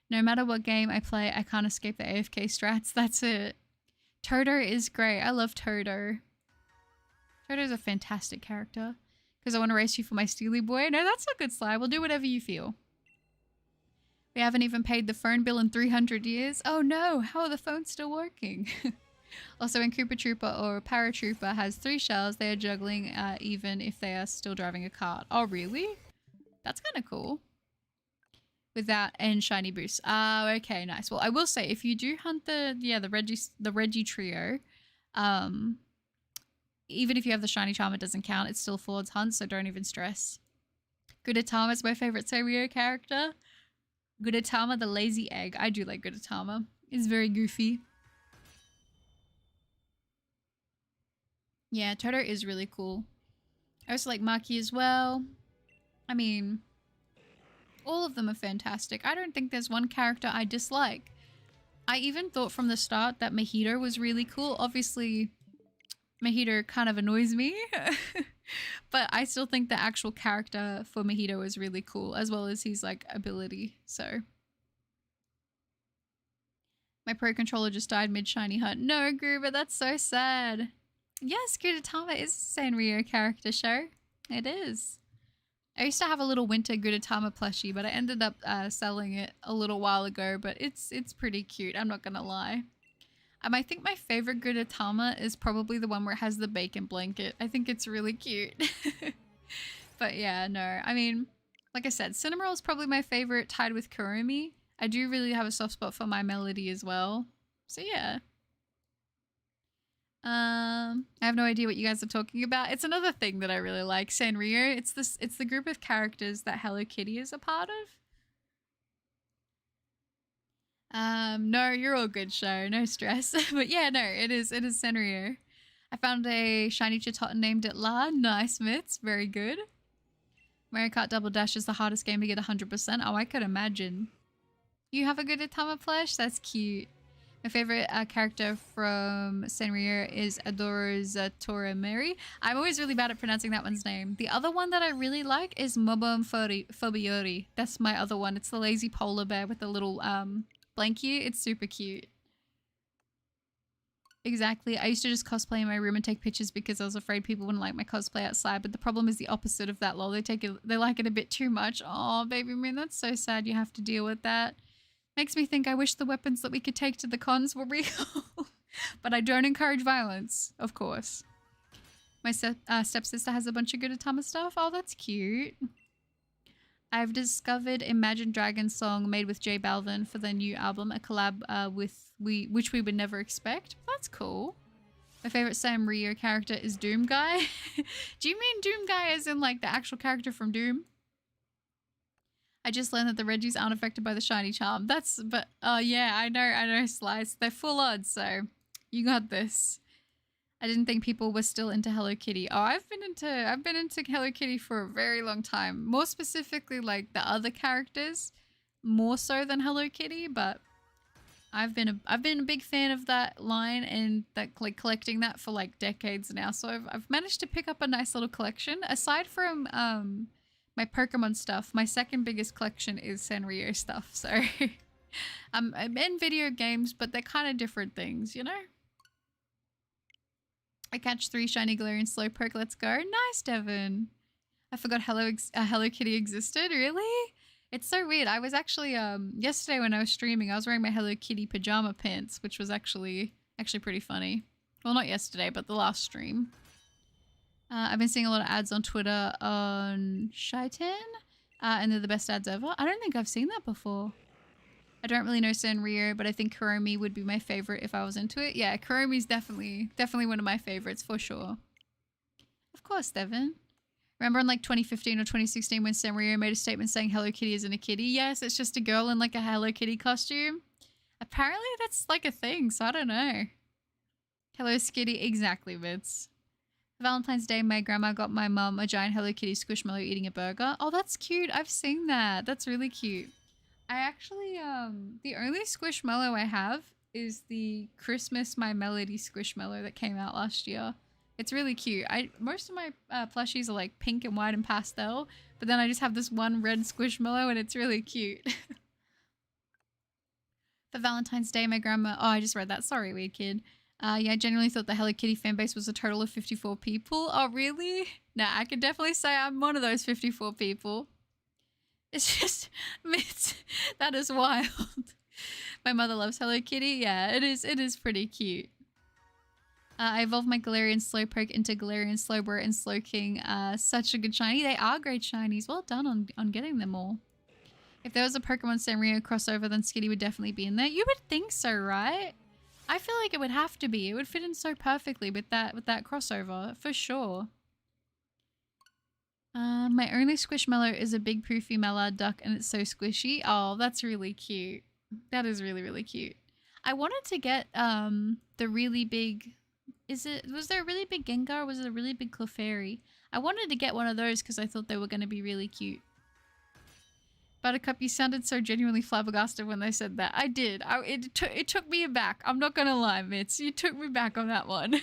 No matter what game I play, I can't escape the AFK strats. That's it. Toto is great. I love Toto. Toto's a fantastic character. Because I want to race you for my Steely boy. No, that's not good, Sly. We'll do whatever you feel. We haven't even paid the phone bill in 300 years. Oh no, how are the phones still working? Also, when Koopa Trooper or Paratrooper has 3 shells, they are juggling even if they are still driving a cart. Oh, really? That's kind of cool. Without and shiny boost. Okay, nice. Well, I will say if you do hunt the Reggie trio, even if you have the shiny charm, it doesn't count. It's still Ford's hunt, so don't even stress. Gudetama is my favorite Sanrio character. Gudetama, the lazy egg. I do like Gudetama. It's very goofy. Yeah, Toto is really cool. I also like Maki as well. I mean, all of them are fantastic. I don't think there's one character I dislike. I even thought from the start that Mahito was really cool. Obviously, Mahito kind of annoys me. But I still think the actual character for Mahito is really cool, as well as his like ability. So my Pro Controller just died mid-shiny hunt. No, Gruber, that's so sad. Yes, Gudetama is a Sanrio character show. It is. I used to have a little winter Gudetama plushie, but I ended up selling it a little while ago, but it's pretty cute, I'm not gonna lie. I think my favorite Gudetama is probably the one where it has the bacon blanket. I think it's really cute. But yeah, no, I mean, like I said, Cinnamoroll is probably my favorite, tied with Kurumi. I do really have a soft spot for My Melody as well. So yeah. I have no idea what you guys are talking about. It's another thing that I really like, Sanrio. It's the group of characters that Hello Kitty is a part of. No, you're all good, show. No stress. But yeah, no, it is Sanrio. I found a shiny Chitotten named it La. Nice, Mitts. Very good. Mario Kart Double Dash is the hardest game to get 100%. Oh, I could imagine. You have a good Atama plush? That's cute. My favorite character from Sanrio is Adora Torameri. I'm always really bad at pronouncing that one's name. The other one that I really like is Mobom Fobiori. That's my other one. It's the lazy polar bear with the little blankie. It's super cute. Exactly. I used to just cosplay in my room and take pictures because I was afraid people wouldn't like my cosplay outside. But the problem is the opposite of that, lol. They like it a bit too much. Oh, baby moon, that's so sad. You have to deal with that. Makes me think I wish the weapons that we could take to the cons were real. But I don't encourage violence, of course. My stepsister has a bunch of good Atama stuff. Oh, that's cute. I've discovered Imagine Dragons song made with J Balvin for the new album, a collab which we would never expect. That's cool. My favorite Sanrio character is Doom Guy. Do you mean Doom Guy as in like the actual character from Doom? I just learned that the Reggies aren't affected by the shiny charm. Oh yeah, I know Slice. They're full odds, so you got this. I didn't think people were still into Hello Kitty. Oh, I've been into Hello Kitty for a very long time. More specifically, like the other characters, more so than Hello Kitty. But I've been a big fan of that line and that like collecting that for like decades now. So I've managed to pick up a nice little collection. Aside from my Pokemon stuff, my second biggest collection is Sanrio stuff. So I'm in video games, but they're kind of different things, you know. I catch 3 shiny Galarian Slowpoke. Let's go. Nice, Devin. I forgot Hello Kitty existed. Really? It's so weird. I was actually yesterday when I was streaming, I was wearing my Hello Kitty pajama pants, which was actually pretty funny. Well, not yesterday, but the last stream. I've been seeing a lot of ads on Twitter on Shyten, and they're the best ads ever. I don't think I've seen that before. I don't really know Sanrio, but I think Kuromi would be my favorite if I was into it. Yeah, Kuromi's definitely one of my favorites for sure. Of course, Devin. Remember in like 2015 or 2016 when Sanrio made a statement saying Hello Kitty isn't a kitty? Yes, it's just a girl in like a Hello Kitty costume. Apparently that's like a thing, so I don't know. Hello Skitty, exactly, Vince. For Valentine's Day, my grandma got my mum a giant Hello Kitty Squishmallow eating a burger. Oh, that's cute. I've seen that. That's really cute. I actually, the only Squishmallow I have is the Christmas My Melody Squishmallow that came out last year. It's really cute. Most of my plushies are like pink and white and pastel, but then I just have this one red Squishmallow and it's really cute. For Valentine's Day, my grandma... Oh, I just read that. Sorry, weird kid. Yeah, I genuinely thought the Hello Kitty fanbase was a total of 54 people. Oh, really? Nah, I could definitely say I'm one of those 54 people. It's just... that is wild. My mother loves Hello Kitty. Yeah, it is pretty cute. I evolved my Galarian Slowpoke into Galarian Slowbro and Slowking. Such a good shiny. They are great shinies. Well done on getting them all. If there was a Pokemon Sanrio crossover, then Skitty would definitely be in there. You would think so, right? I feel like it would have to be. It would fit in so perfectly with that crossover, for sure. My only Squishmallow is a big poofy mallard duck, and it's so squishy. Oh, that's really cute. That is really, really cute. I wanted to get the really big... Was there a really big Gengar or was it a really big Clefairy? I wanted to get one of those because I thought they were going to be really cute. Buttercup, you sounded so genuinely flabbergasted when they said that. I did. It took me aback. I'm not going to lie, Mitz. You took me back on that one.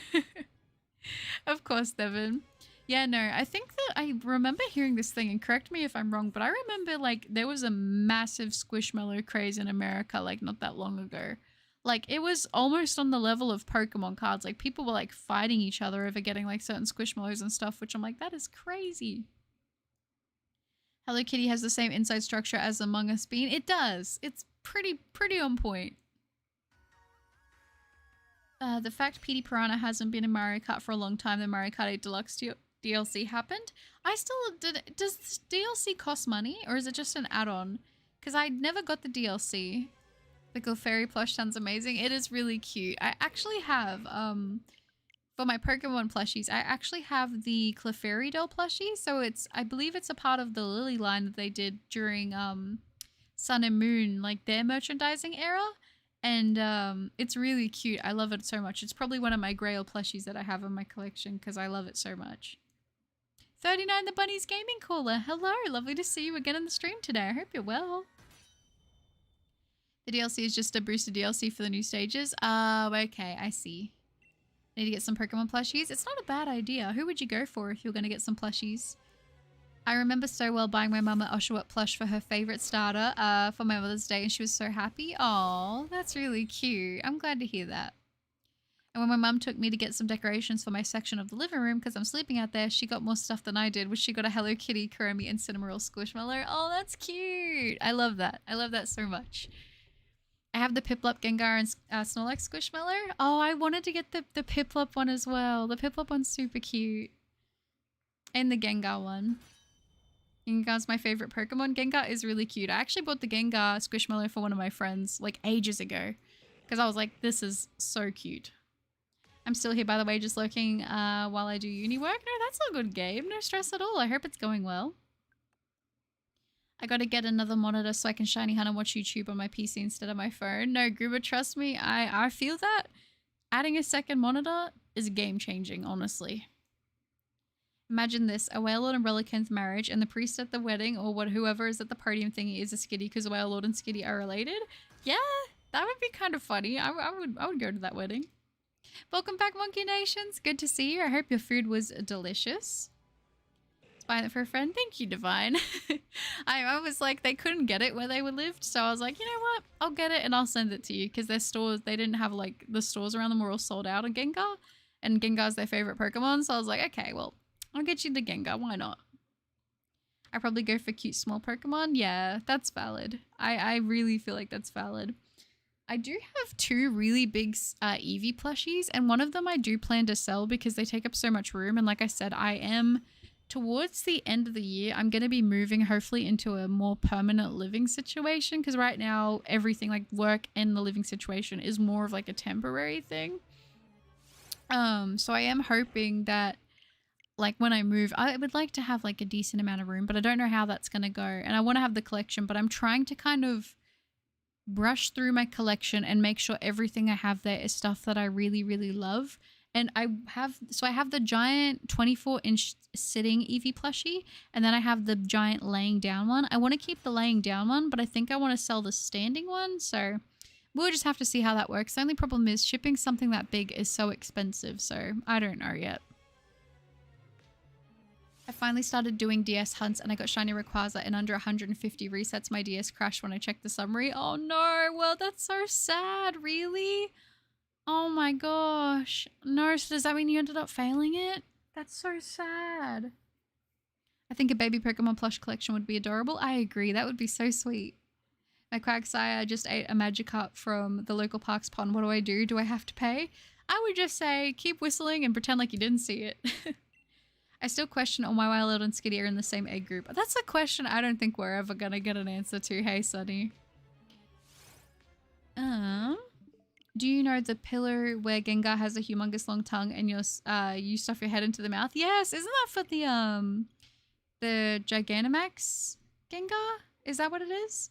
Of course, Devin. Yeah, no, I think that I remember hearing this thing, and correct me if I'm wrong, but I remember, like, there was a massive Squishmallow craze in America, like, not that long ago. Like, it was almost on the level of Pokemon cards. Like, people were, like, fighting each other over getting, like, certain Squishmallows and stuff, which I'm like, that is crazy. Hello Kitty has the same inside structure as Among Us Bean. It does. It's pretty on point. The fact Petey Piranha hasn't been in Mario Kart for a long time, the Mario Kart 8 Deluxe DLC happened. I still did. Does this DLC cost money or is it just an add-on? Because I never got the DLC. The Clefairy plush sounds amazing. It is really cute. I actually have, for my Pokemon plushies, I actually have the Clefairy doll plushie. So it's, I believe it's a part of the Lily line that they did during Sun and Moon, like their merchandising era. And it's really cute. I love it so much. It's probably one of my Grail plushies that I have in my collection because I love it so much. 39 the Bunny's Gaming Caller. Hello, lovely to see you again in the stream today. I hope you're well. The DLC is just a boosted DLC for the new stages. Okay, I see. Need to get some Pokemon plushies. It's not a bad idea. Who would you go for if you're going to get some plushies? I remember so well buying my mum an Oshawott plush for her favorite starter for my Mother's Day, and she was so happy. Oh, that's really cute. I'm glad to hear that. And when my mum took me to get some decorations for my section of the living room because I'm sleeping out there, she got more stuff than I did, which she got a Hello Kitty, Kuromi, and Cinnamoroll Squishmallow. Oh, that's cute. I love that. I love that so much. I have the Piplup, Gengar, and Snorlax Squishmallow. Oh, I wanted to get the Piplup one as well. The Piplup one's super cute. And the Gengar one. Gengar's my favorite Pokemon. Gengar is really cute. I actually bought the Gengar Squishmallow for one of my friends like ages ago because I was like, this is so cute. I'm still here, by the way, just lurking while I do uni work. No, that's a good game. No stress at all. I hope it's going well. I gotta get another monitor so I can shiny hunt and watch YouTube on my PC instead of my phone. No, Gruber, trust me, I feel that adding a second monitor is game changing, honestly. Imagine this, a Wailord and Relicanth marriage and the priest at the wedding or whoever is at the podium thingy is a Skitty because Wailord and Skitty are related. Yeah, that would be kind of funny. I would go to that wedding. Welcome back, Monkey Nations. Good to see you. I hope your food was delicious. Buying it for a friend. Thank you, Divine. I was like, they couldn't get it where they lived, so I was like, you know what? I'll get it and I'll send it to you because their stores, they didn't have like the stores around them were all sold out on Gengar, and Gengar's their favorite Pokemon, so I was like, okay, well, I'll get you the Gengar. Why not? I probably go for cute small Pokemon. Yeah, that's valid. I really feel like that's valid. I do have two really big Eevee plushies, and one of them I do plan to sell because they take up so much room. And like I said, I am towards the end of the year, I'm going to be moving hopefully into a more permanent living situation because right now everything like work and the living situation is more of like a temporary thing. So I am hoping that like when I move, I would like to have like a decent amount of room, but I don't know how that's going to go. And I want to have the collection, but I'm trying to kind of brush through my collection and make sure everything I have there is stuff that I really, really love. And I have the giant 24-inch sitting Eevee plushie, and then I have the giant laying down one. I want to keep the laying down one, but I think I want to sell the standing one. So we'll just have to see how that works. The only problem is shipping something that big is so expensive. So I don't know yet. I finally started doing DS hunts and I got shiny Rayquaza and under 150 resets. My DS crashed when I checked the summary. Oh no, well that's so sad, really? Oh my gosh. No, so does that mean you ended up failing it? That's so sad. I think a baby Pokemon plush collection would be adorable. I agree, that would be so sweet. My Quagsire just ate a Magikarp from the local park's pond. What do? Do I have to pay? I would just say keep whistling and pretend like you didn't see it. I still question on why Wild and Skitty are in the same egg group. That's a question I don't think we're ever gonna get an answer to. Hey, Sunny. Do you know the pillar where Gengar has a humongous long tongue and you stuff your head into the mouth? Yes, isn't that for the Gigantamax Gengar? Is that what it is?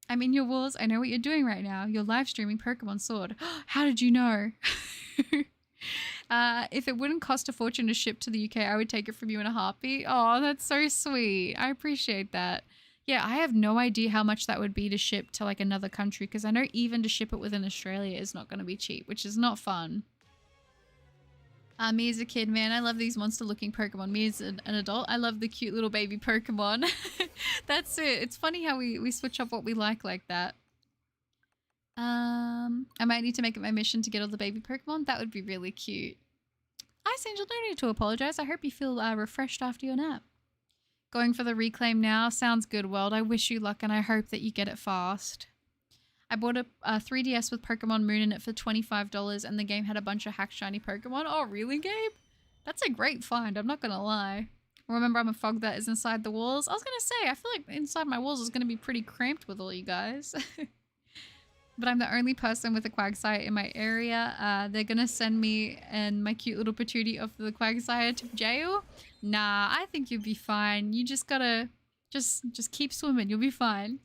I'm in your walls. I know what you're doing right now. You're live streaming Pokemon Sword. How did you know? If it wouldn't cost a fortune to ship to the UK, I would take it from you in a heartbeat. Oh, that's so sweet. I appreciate that. Yeah, I have no idea how much that would be to ship to like another country because I know even to ship it within Australia is not going to be cheap, which is not fun. Me as a kid, man, I love these monster-looking Pokemon. Me as an adult, I love the cute little baby Pokemon. That's it. It's funny how we switch up what we like that. I might need to make it my mission to get all the baby Pokemon. That would be really cute. Ice Angel, no need to apologize. I hope you feel refreshed after your nap. Going for the reclaim now. Sounds good, world. I wish you luck and I hope that you get it fast. I bought a 3DS with Pokemon Moon in it for $25 and the game had a bunch of hack shiny Pokemon. Oh, really, Gabe? That's a great find. I'm not going to lie. Remember, I'm a fog that is inside the walls. I was going to say, I feel like inside my walls is going to be pretty cramped with all you guys. But I'm the only person with a Quagsire in my area. They're going to send me and my cute little patootie off the Quagsire to jail. Nah, I think you'll be fine. You just gotta just keep swimming. You'll be fine.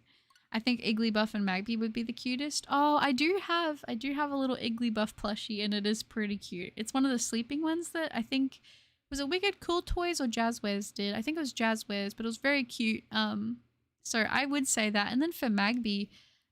I think Igglybuff and Magby would be the cutest. Oh, I do have a little Igglybuff plushie and it is pretty cute. It's one of the sleeping ones that I think was it Wicked Cool Toys or Jazzwares did. I think it was Jazzwares, but it was very cute. So I would say that. And then for Magby,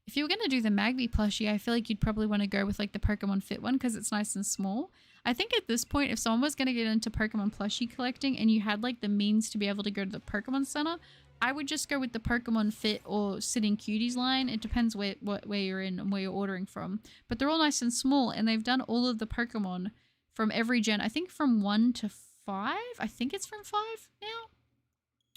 if you were going to do the Magby plushie, I feel like you'd probably want to go with like the Pokemon Fit one because it's nice and small. I think at this point, if someone was going to get into Pokemon plushie collecting and you had like the means to be able to go to the Pokemon Center, I would just go with the Pokemon Fit or Sitting Cuties line. It depends where you're in and where you're ordering from. But they're all nice and small and they've done all of the Pokemon from every gen. I think from 1 to 5. I think it's from 5 now.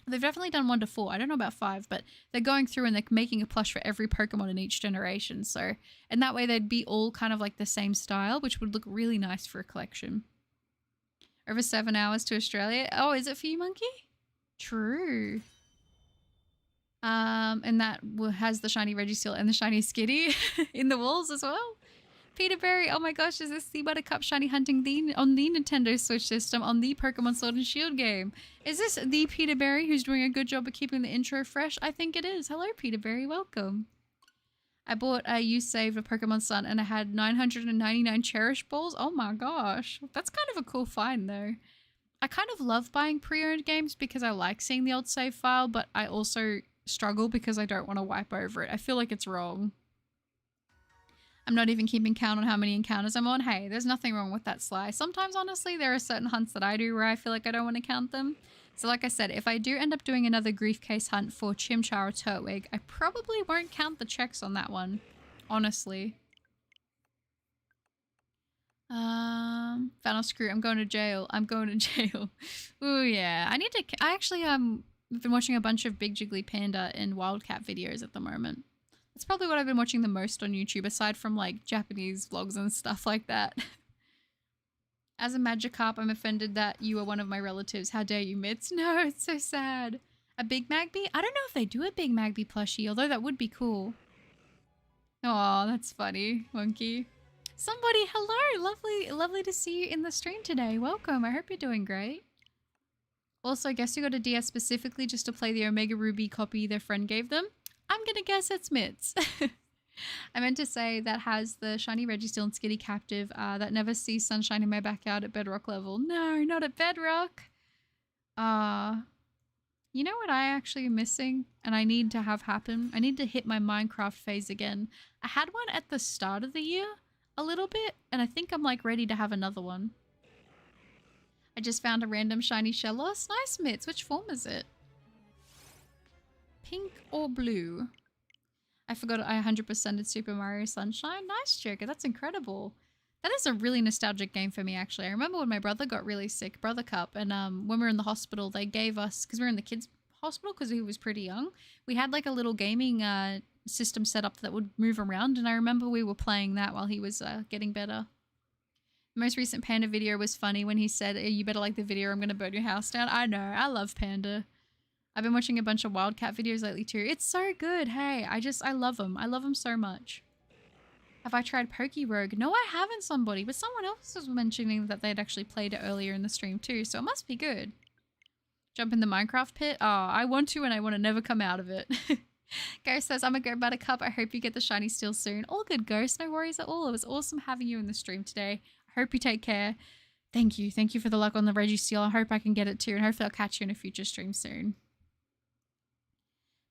They've definitely done 1 to 4. I don't know about 5, but they're going through and they're making a plush for every Pokemon in each generation. So, and that way they'd be all kind of like the same style, which would look really nice for a collection. Over 7 hours to Australia. Oh, is it for you, Monkey? True. And that has the shiny Registeel and the shiny Skitty in the walls as well. Peterberry, oh my gosh, is this the Buttercup shiny hunting on the Nintendo Switch system on the Pokemon Sword and Shield game? Is this the Peterberry who's doing a good job of keeping the intro fresh? I think it is. Hello, Peterberry, welcome. I bought a U-Save of Pokemon Sun and I had 999 Cherish Balls. Oh my gosh, that's kind of a cool find though. I kind of love buying pre-owned games because I like seeing the old save file, but I also struggle because I don't want to wipe over it. I feel like it's wrong. I'm not even keeping count on how many encounters I'm on. Hey, there's nothing wrong with that, Sly. Sometimes, honestly, there are certain hunts that I do where I feel like I don't want to count them. So like I said, if I do end up doing another Grief Case hunt for Chimchar or Turtwig, I probably won't count the checks on that one. Honestly. Final Screw, I'm going to jail. I'm going to jail. Ooh, yeah. I actually, I've been watching a bunch of Big Jiggly Panda and Wildcat videos at the moment. That's probably what I've been watching the most on YouTube, aside from like Japanese vlogs and stuff like that. As a Magikarp, I'm offended that you are one of my relatives. How dare you, Mitz? No, it's so sad. A Big Magby? I don't know if they do a Big Magby plushie, although that would be cool. Aw, that's funny, Monkey. Somebody, hello! Lovely to see you in the stream today. Welcome, I hope you're doing great. Also, I guess you got a DS specifically just to play the Omega Ruby copy their friend gave them. I'm gonna guess it's Mitz. I meant to say that has the shiny Registeel and Skitty captive that never sees sunshine in my backyard at bedrock level. No, not at bedrock. You know what I actually am missing and I need to have happen? I need to hit my Minecraft phase again. I had one at the start of the year a little bit and I think I'm like ready to have another one. I just found a random shiny Shellos. Nice, Mitz. Which form is it? Pink or blue? I forgot I 100%ed Super Mario Sunshine. Nice, Joker. That's incredible. That is a really nostalgic game for me, actually. I remember when my brother got really sick, Brother Cup, and when we were in the hospital, they gave us, because we were in the kids' hospital because he was pretty young, we had like a little gaming system set up that would move around, and I remember we were playing that while he was getting better. The most recent Panda video was funny when he said, you better like the video or I'm going to burn your house down. I know. I love Panda. I've been watching a bunch of Wildcat videos lately too. It's so good. Hey, I love them. I love them so much. Have I tried Rogue? No, I haven't, somebody, but someone else was mentioning that they'd actually played it earlier in the stream too, so it must be good. Jump in the Minecraft pit? Oh, I want to and I want to never come out of it. Ghost says, I'm a Go Buttercup. I hope you get the shiny steel soon. All good, Ghost. No worries at all. It was awesome having you in the stream today. I hope you take care. Thank you. Thank you for the luck on the Reggie Steel. I hope I can get it too, and hopefully I'll catch you in a future stream soon.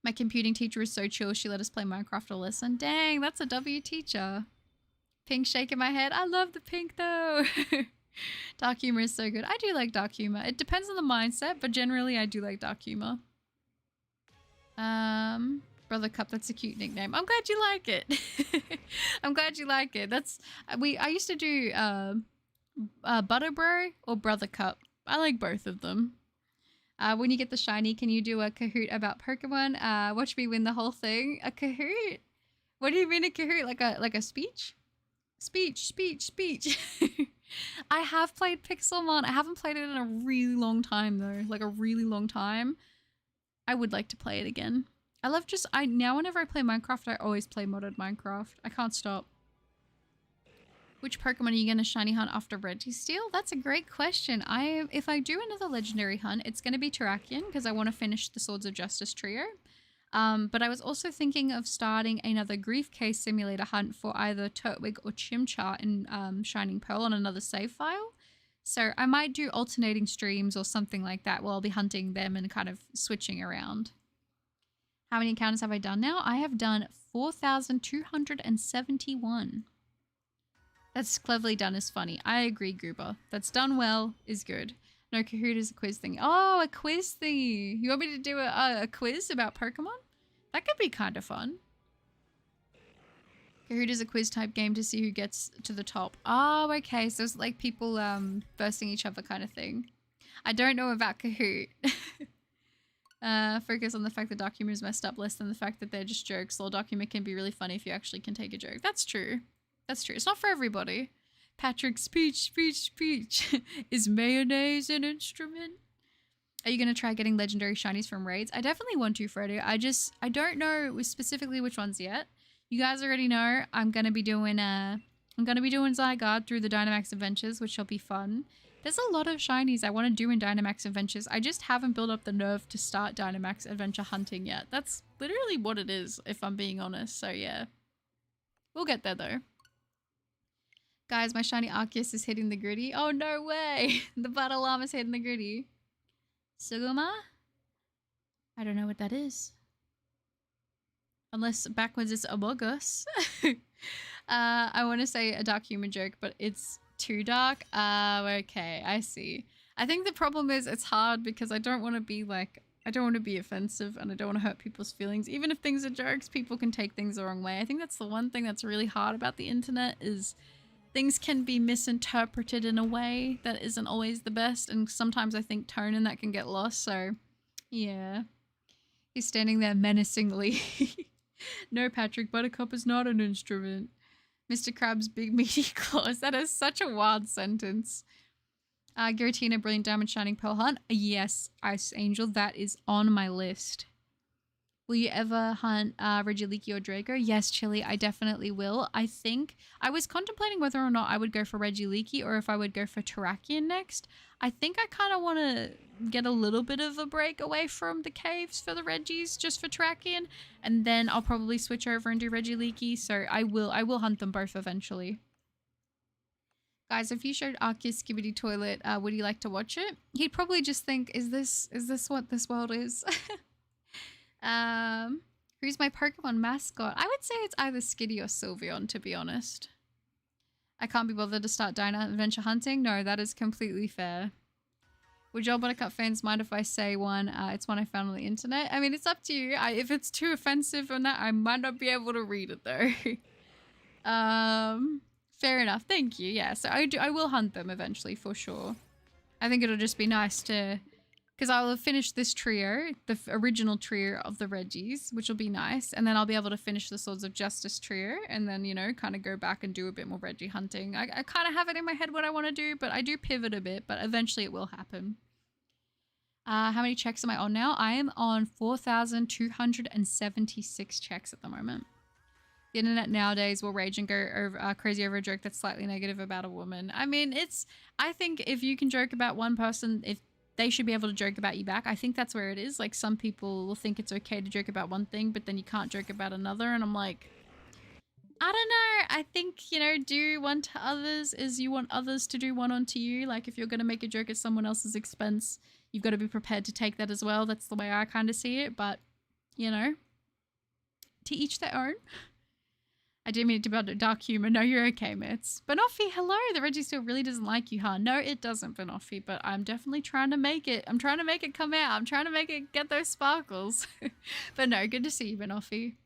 My computing teacher is so chill. She let us play Minecraft or listen. Dang, that's a W teacher. Pink shaking my head. I love the pink though. Dark humor is so good. I do like dark humor. It depends on the mindset, but generally I do like dark humor. Brother Cup, that's a cute nickname. I'm glad you like it. I'm glad you like it. I used to do Butter Bro or Brother Cup. I like both of them. When you get the shiny, can you do a Kahoot about Pokemon? Watch me win the whole thing. A Kahoot? What do you mean a Kahoot? Like a speech? Speech. I have played Pixelmon. I haven't played it in a really long time though. Like a really long time. I would like to play it again. Now whenever I play Minecraft, I always play modded Minecraft. I can't stop. Which Pokemon are you going to shiny hunt after Reggie Steel? That's a great question. If I do another legendary hunt, it's going to be Terrakion because I want to finish the Swords of Justice trio. But I was also thinking of starting another Grief Case Simulator hunt for either Turtwig or Chimchar in Shining Pearl on another save file. So I might do alternating streams or something like that while I'll be hunting them and kind of switching around. How many encounters have I done now? I have done 4,271. That's cleverly done is funny. I agree, Goober. That's done well is good. No, Kahoot is a quiz thing. Oh, a quiz thingy. You want me to do a quiz about Pokemon? That could be kind of fun. Kahoot is a quiz type game to see who gets to the top. Oh, okay. So it's like people versing each other kind of thing. I don't know about Kahoot. Focus on the fact that document is messed up less than the fact that they're just jokes. Lol document can be really funny if you actually can take a joke. That's true. That's true. It's not for everybody. Patrick, speech. Is mayonnaise an instrument? Are you going to try getting legendary shinies from raids? I definitely want to, Freddy. I don't know specifically which ones yet. You guys already know I'm going to be doing Zygarde through the Dynamax Adventures, which will be fun. There's a lot of shinies I want to do in Dynamax Adventures. I just haven't built up the nerve to start Dynamax Adventure hunting yet. That's literally what it is, if I'm being honest. So yeah. We'll get there though. Guys, my shiny Arceus is hitting the gritty. Oh, no way. The battle llama's hitting the gritty. Suguma? I don't know what that is. Unless backwards it's Among Us. I want to say a dark humor joke, but it's too dark. Okay, I see. I think the problem is it's hard because I don't want to be offensive and I don't want to hurt people's feelings. Even if things are jokes, people can take things the wrong way. I think that's the one thing that's really hard about the internet is things can be misinterpreted in a way that isn't always the best, and sometimes I think tone in that can get lost, so yeah. He's standing there menacingly. No, Patrick, Buttercup is not an instrument. Mr. Krabs' big meaty claws. That is such a wild sentence. Giratina, Brilliant Diamond, Shining Pearl Hunt. Yes, Ice Angel, that is on my list. Will you ever hunt Regieleki or Draco? Yes, Chili, I definitely will. I think I was contemplating whether or not I would go for Regieleki or if I would go for Terrakion next. I think I kind of want to get a little bit of a break away from the caves for the Reggies just for Terrakion, and then I'll probably switch over and do Regieleki. So I will hunt them both eventually. Guys, if you showed Arceus Skibidi Toilet, would he like to watch it? He'd probably just think, is this what this world is? Who's my Pokemon mascot? I would say it's either Skitty or Sylveon, to be honest. I can't be bothered to start Dino Adventure hunting. No, that is completely fair. Would y'all Buttercup fans mind if I say one? It's one I found on the internet. I mean, it's up to you. If it's too offensive or not, I might not be able to read it though. Fair enough. Thank you. Yeah, so I will hunt them eventually for sure. I think it'll just be nice to because I'll have finished this trio, the original trio of the Reggies, which will be nice. And then I'll be able to finish the Swords of Justice trio and then, you know, kind of go back and do a bit more Reggie hunting. I kind of have it in my head what I want to do, but I do pivot a bit, but eventually it will happen. How many checks am I on now? I am on 4,276 checks at the moment. The internet nowadays will rage and go over, crazy over a joke that's slightly negative about a woman. I mean, I think if you can joke about one person, if they should be able to joke about you back. I think that's where it is. Like, some people will think it's okay to joke about one thing, but then you can't joke about another. And I'm like, I don't know. I think, you know, do one to others is you want others to do one onto you. Like, if you're going to make a joke at someone else's expense, you've got to be prepared to take that as well. That's the way I kind of see it. But, you know, to each their own. I didn't mean it to be about dark humor. No, you're okay, Mitz. Banoffee, hello. The Reggie Steel really doesn't like you, huh? No, it doesn't, Banoffee, but I'm definitely trying to make it. I'm trying to make it come out. I'm trying to make it get those sparkles. But no, good to see you, Banoffee.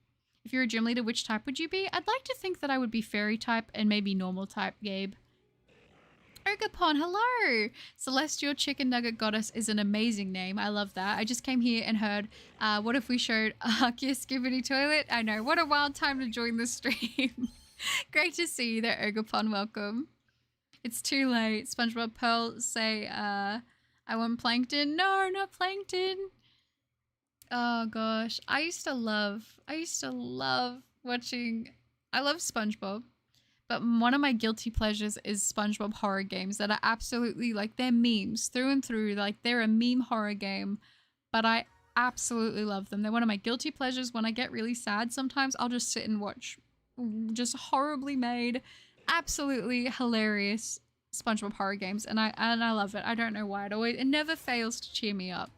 If you're a gym leader, which type would you be? I'd like to think that I would be fairy type and maybe normal type, Gabe. Ogapon, hello! Celestial Chicken Nugget Goddess is an amazing name. I love that. I just came here and heard, what if we showed Arceus Skibbity Toilet? I know, what a wild time to join the stream. Great to see you there, Ogapon. Welcome. It's too late. SpongeBob Pearl say, I want Plankton. No, not Plankton. Oh gosh. I used to love watching, I love SpongeBob. But one of my guilty pleasures is SpongeBob horror games that are absolutely, like, they're memes through and through. Like, they're a meme horror game, but I absolutely love them. They're one of my guilty pleasures. When I get really sad, sometimes I'll just sit and watch just horribly made, absolutely hilarious SpongeBob horror games, and I love it. I don't know why. It never fails to cheer me up.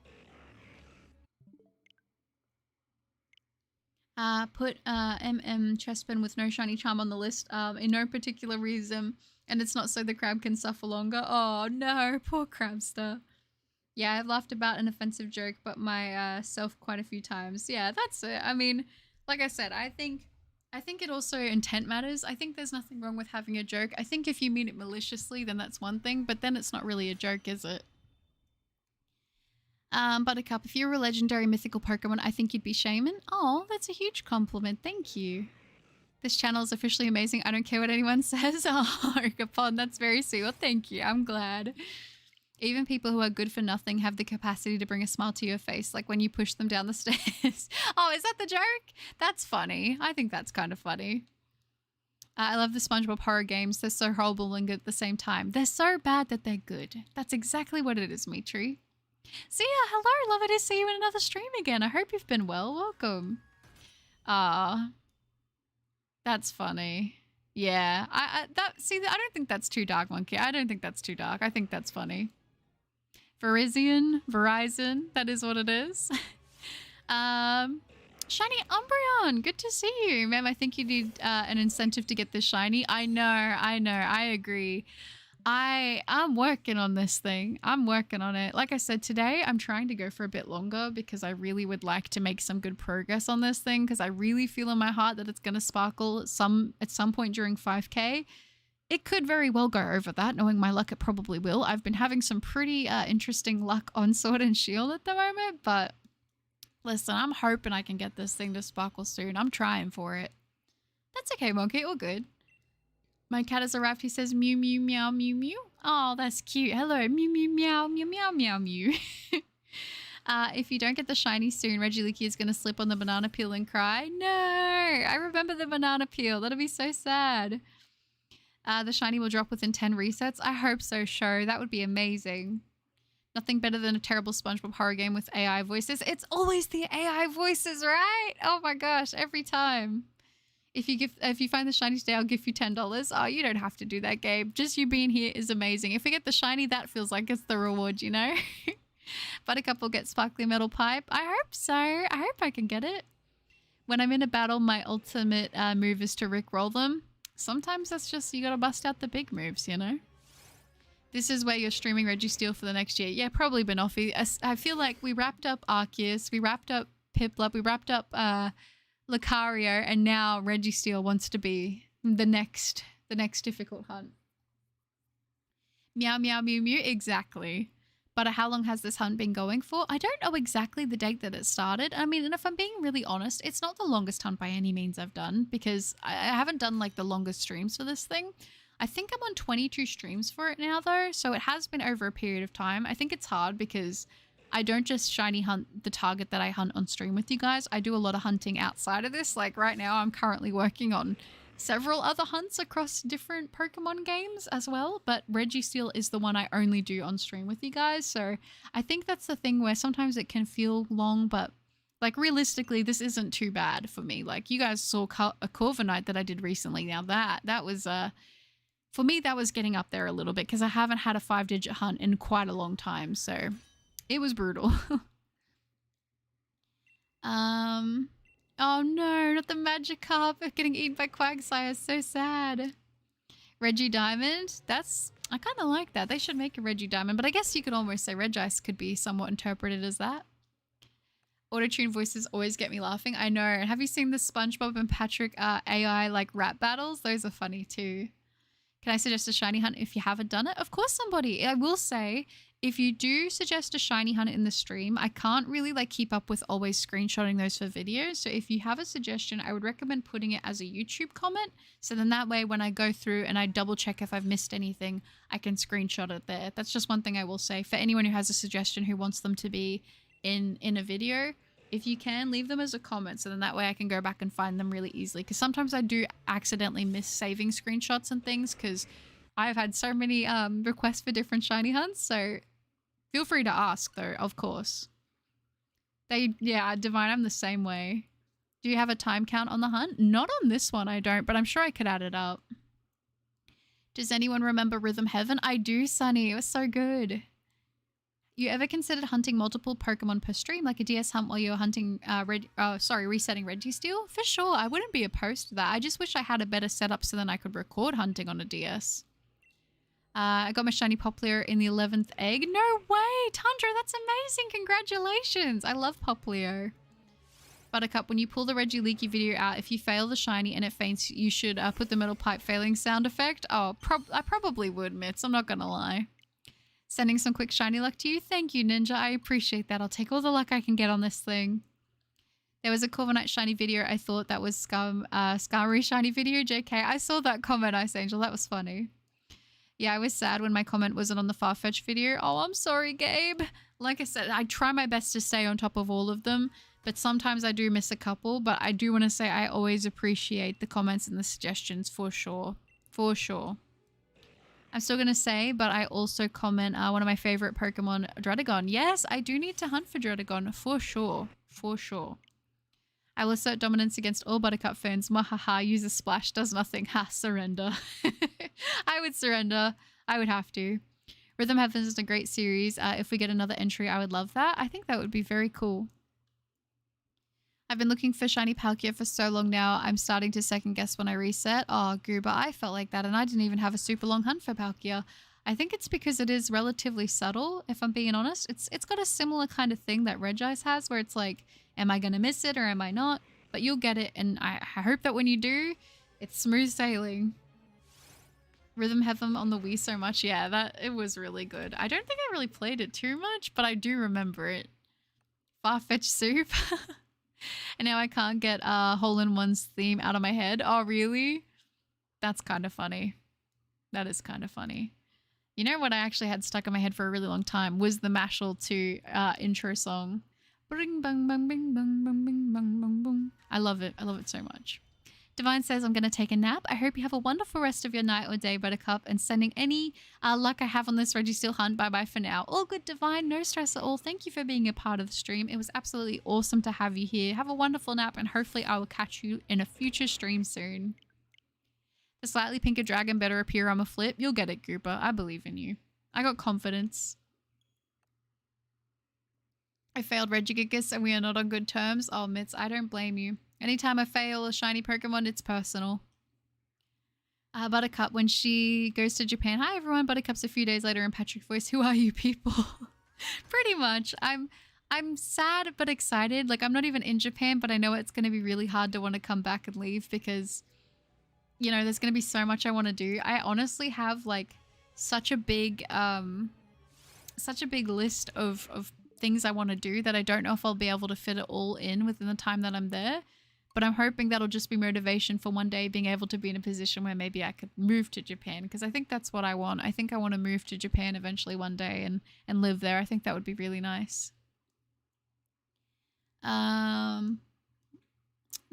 Put Chespin with no shiny charm on the list in no particular reason, and it's not so the crab can suffer longer. Oh no, poor crabster. Yeah, I've laughed about an offensive joke, but myself quite a few times. Yeah, that's it. I mean, like I said, I think it also intent matters. I think there's nothing wrong with having a joke. I think if you mean it maliciously, then that's one thing, but then it's not really a joke, is it? Buttercup, if you were a legendary mythical Pokemon, I think you'd be Shaman. Oh, that's a huge compliment. Thank you. This channel is officially amazing. I don't care what anyone says. Oh, Capon, that's very sweet. Well, thank you. I'm glad. Even people who are good for nothing have the capacity to bring a smile to your face, like when you push them down the stairs. Oh, is that the joke? That's funny. I think that's kind of funny. I love the SpongeBob horror games. They're so horrible and good at the same time. They're so bad that they're good. That's exactly what it is, Mitri. So yeah, hello, lovely to see you in another stream again. I hope you've been well. Welcome. That's funny. Yeah, I don't think that's too dark, Monkey. I don't think that's too dark. I think that's funny. Verizon, that is what it is. Shiny Umbreon, good to see you. Ma'am, I think you need an incentive to get this shiny. I know, I agree. I'm working on this thing. I'm working on it. Like I said, today I'm trying to go for a bit longer because I really would like to make some good progress on this thing, because I really feel in my heart that it's going to sparkle at some point during 5K. It could very well go over that. Knowing my luck, it probably will. I've been having some pretty interesting luck on Sword and Shield at the moment, but listen, I'm hoping I can get this thing to sparkle soon. I'm trying for it. That's okay, Monkey. All good. My cat has arrived. He says mew mew meow mew mew. Oh, that's cute. Hello, mew mew meow meow meow meow mew. If you don't get the shiny soon, Reggie Leakey is going to slip on the banana peel and cry. No, I remember the banana peel. That'll be so sad. The shiny will drop within 10 resets. I hope so, Show. That would be amazing. Nothing better than a terrible SpongeBob horror game with AI voices. It's always the AI voices, right? Oh my gosh, every time. If you find the shiny today, I'll give you $10. Oh, you don't have to do that, Gabe. Just you being here is amazing. If we get the shiny, that feels like it's the reward, you know? Buttercup will get sparkly metal pipe. I hope so. I hope I can get it. When I'm in a battle, my ultimate move is to rickroll them. Sometimes that's just, you gotta bust out the big moves, you know? This is where you're streaming Reggie Steel for the next year. Yeah, probably Banoffee. I feel like we wrapped up Arceus, we wrapped up Piplup, we wrapped up Lucario, and now Reggie Steel wants to be the next difficult hunt. Meow meow mew mew, exactly. But how long has this hunt been going for? I don't know exactly the date that it started. I mean, and if I'm being really honest, it's not the longest hunt by any means I've done, because I haven't done like the longest streams for this thing. I think I'm on 22 streams for it now though, so it has been over a period of time. I think it's hard because I don't just shiny hunt the target that I hunt on stream with you guys. I do a lot of hunting outside of this. Like right now I'm currently working on several other hunts across different Pokemon games as well, but Reggie Steel is the one I only do on stream with you guys. So I think that's the thing where sometimes it can feel long, but like realistically, this isn't too bad for me. Like you guys saw a Corviknight that I did recently. Now that was for me, that was getting up there a little bit because I haven't had a 5-digit hunt in quite a long time. So it was brutal. Oh no, not the Magikarp getting eaten by Quagsire. So sad. Reggie Diamond. I kind of like that. They should make a Reggie Diamond, but I guess you could almost say Regice could be somewhat interpreted as that. Auto-tune voices always get me laughing. I know. Have you seen the SpongeBob and Patrick AI like rap battles? Those are funny too. Can I suggest a shiny hunt if you haven't done it? Of course, somebody. I will say, if you do suggest a shiny hunt in the stream, I can't really like keep up with always screenshotting those for videos. So if you have a suggestion, I would recommend putting it as a YouTube comment. So then that way when I go through and I double check if I've missed anything, I can screenshot it there. That's just one thing I will say for anyone who has a suggestion who wants them to be in a video. If you can, leave them as a comment, so then that way I can go back and find them really easily. Because sometimes I do accidentally miss saving screenshots and things because I've had so many requests for different shiny hunts. So feel free to ask though, of course. Yeah, Divine, I'm the same way. Do you have a time count on the hunt? Not on this one, I don't, but I'm sure I could add it up. Does anyone remember Rhythm Heaven? I do, Sunny. It was so good. You ever considered hunting multiple Pokemon per stream, like a DS hunt while you're hunting, resetting Reggie Steel? For sure, I wouldn't be opposed to that. I just wish I had a better setup so then I could record hunting on a DS. I got my shiny Popplio in the 11th egg. No way, Tundra, that's amazing. Congratulations. I love Popplio. Buttercup, when you pull the Reggie Leaky video out, if you fail the shiny and it faints, you should put the metal pipe failing sound effect. Oh, I probably would, Mitz. I'm not gonna lie. Sending some quick shiny luck to you. Thank you, Ninja. I appreciate that. I'll take all the luck I can get on this thing. There was a Corviknight shiny video. I thought that was Skarmory shiny video. JK, I saw that comment, Ice Angel. That was funny. Yeah, I was sad when my comment wasn't on the Farfetch video. Oh, I'm sorry, Gabe. Like I said, I try my best to stay on top of all of them, but sometimes I do miss a couple. But I do want to say I always appreciate the comments and the suggestions for sure. For sure. I'm still going to say, but I also comment one of my favorite Pokemon, Druddigon. Yes, I do need to hunt for Druddigon for sure. For sure. I will assert dominance against all Buttercup fans. Mahaha, use a splash, does nothing. Ha, surrender. I would surrender. I would have to. Rhythm Heavens is a great series. If we get another entry, I would love that. I think that would be very cool. I've been looking for shiny Palkia for so long now, I'm starting to second guess when I reset. Oh, Goober, I felt like that and I didn't even have a super long hunt for Palkia. I think it's because it is relatively subtle, if I'm being honest. It's got a similar kind of thing that Regice has where it's like, am I going to miss it or am I not? But you'll get it, and I hope that when you do, it's smooth sailing. Rhythm Heaven on the Wii so much. Yeah, it was really good. I don't think I really played it too much, but I do remember it. Farfetch Soup. And now I can't get Hole-in-One's theme out of my head. Oh, really? That's kind of funny. That is kind of funny. You know what I actually had stuck in my head for a really long time was the Mashal 2 intro song. Bing, bang, bang, bing, bang, bang, bing, bang, bang, bang. I love it. I love it so much. Divine says, I'm going to take a nap. I hope you have a wonderful rest of your night or day, Buttercup, and sending any luck I have on this Reggie Steel hunt. Bye-bye for now. All good, Divine. No stress at all. Thank you for being a part of the stream. It was absolutely awesome to have you here. Have a wonderful nap, and hopefully I will catch you in a future stream soon. The slightly pinker dragon better appear on a flip. You'll get it, Gooper. I believe in you. I got confidence. I failed Regigigas and we are not on good terms. Oh, Mitz, I don't blame you. Anytime I fail a shiny Pokemon, it's personal. Buttercup, when she goes to Japan. Hi, everyone. Buttercup's a few days later in Patrick's voice. Who are you people? Pretty much. I'm sad but excited. Like, I'm not even in Japan, but I know it's going to be really hard to want to come back and leave because, you know, there's going to be so much I want to do. I honestly have, like, such a big such a big list of things I want to do that I don't know if I'll be able to fit it all in within the time that I'm there. But I'm hoping that'll just be motivation for one day being able to be in a position where maybe I could move to Japan, because I think that's what I want. I think I want to move to Japan eventually one day and live there. I think that would be really nice. The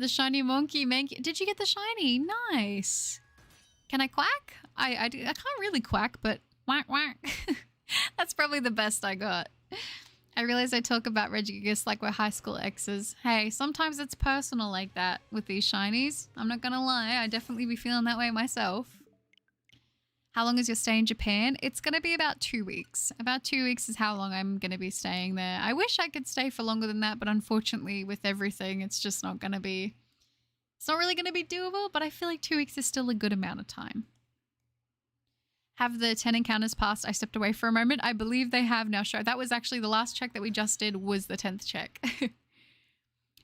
shiny monkey. Did you get the shiny? Nice. Can I quack? I can't really quack, but whack whack. That's probably the best I got. I realize I talk about Regigigas like we're high school exes. Hey, sometimes it's personal like that with these shinies. I'm not gonna lie, I definitely be feeling that way myself. How long is your stay in Japan? It's gonna be about 2 weeks. About 2 weeks is how long I'm gonna be staying there. I wish I could stay for longer than that, but unfortunately with everything, it's just not gonna be... It's not really gonna be doable, but I feel like 2 weeks is still a good amount of time. Have the 10 encounters passed? I stepped away for a moment. I believe they have now shown. That was actually the last check that we just did was the 10th check.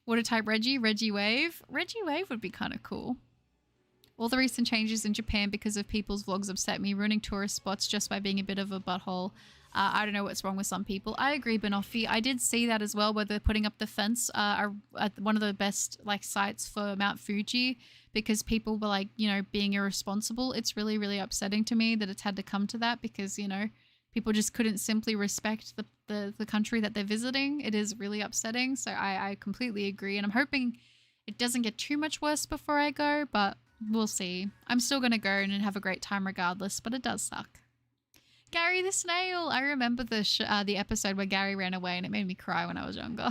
Water type Reggie. Reggie Wave. Reggie Wave would be kind of cool. All the recent changes in Japan because of people's vlogs upset me, ruining tourist spots just by being a bit of a butthole. I don't know what's wrong with some people. I agree, Banoffee. I did see that as well, where they're putting up the fence at one of the best like sites for Mount Fuji because people were like, you know, being irresponsible. It's really, really upsetting to me that it's had to come to that because, you know, people just couldn't simply respect the country that they're visiting. It is really upsetting. So I completely agree. And I'm hoping it doesn't get too much worse before I go, but we'll see. I'm still going to go and have a great time regardless, but it does suck. Gary the Snail. I remember the episode where Gary ran away and it made me cry when I was younger.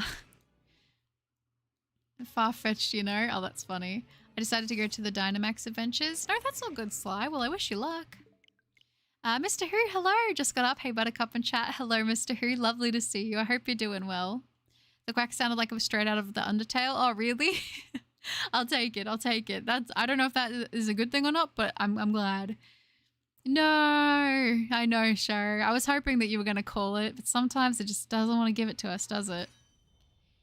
Far-fetched, you know? Oh, that's funny. I decided to go to the Dynamax Adventures. No, that's all good, Sly. Well, I wish you luck. Mr. Who, hello. Just got up. Hey, Buttercup and chat. Hello, Mr. Who. Lovely to see you. I hope you're doing well. The quack sounded like it was straight out of the Undertale. Oh, really? I'll take it. I'll take it. I don't know if that is a good thing or not, but I'm glad. No, I know, Sher. I was hoping that you were going to call it, but sometimes it just doesn't want to give it to us, does it?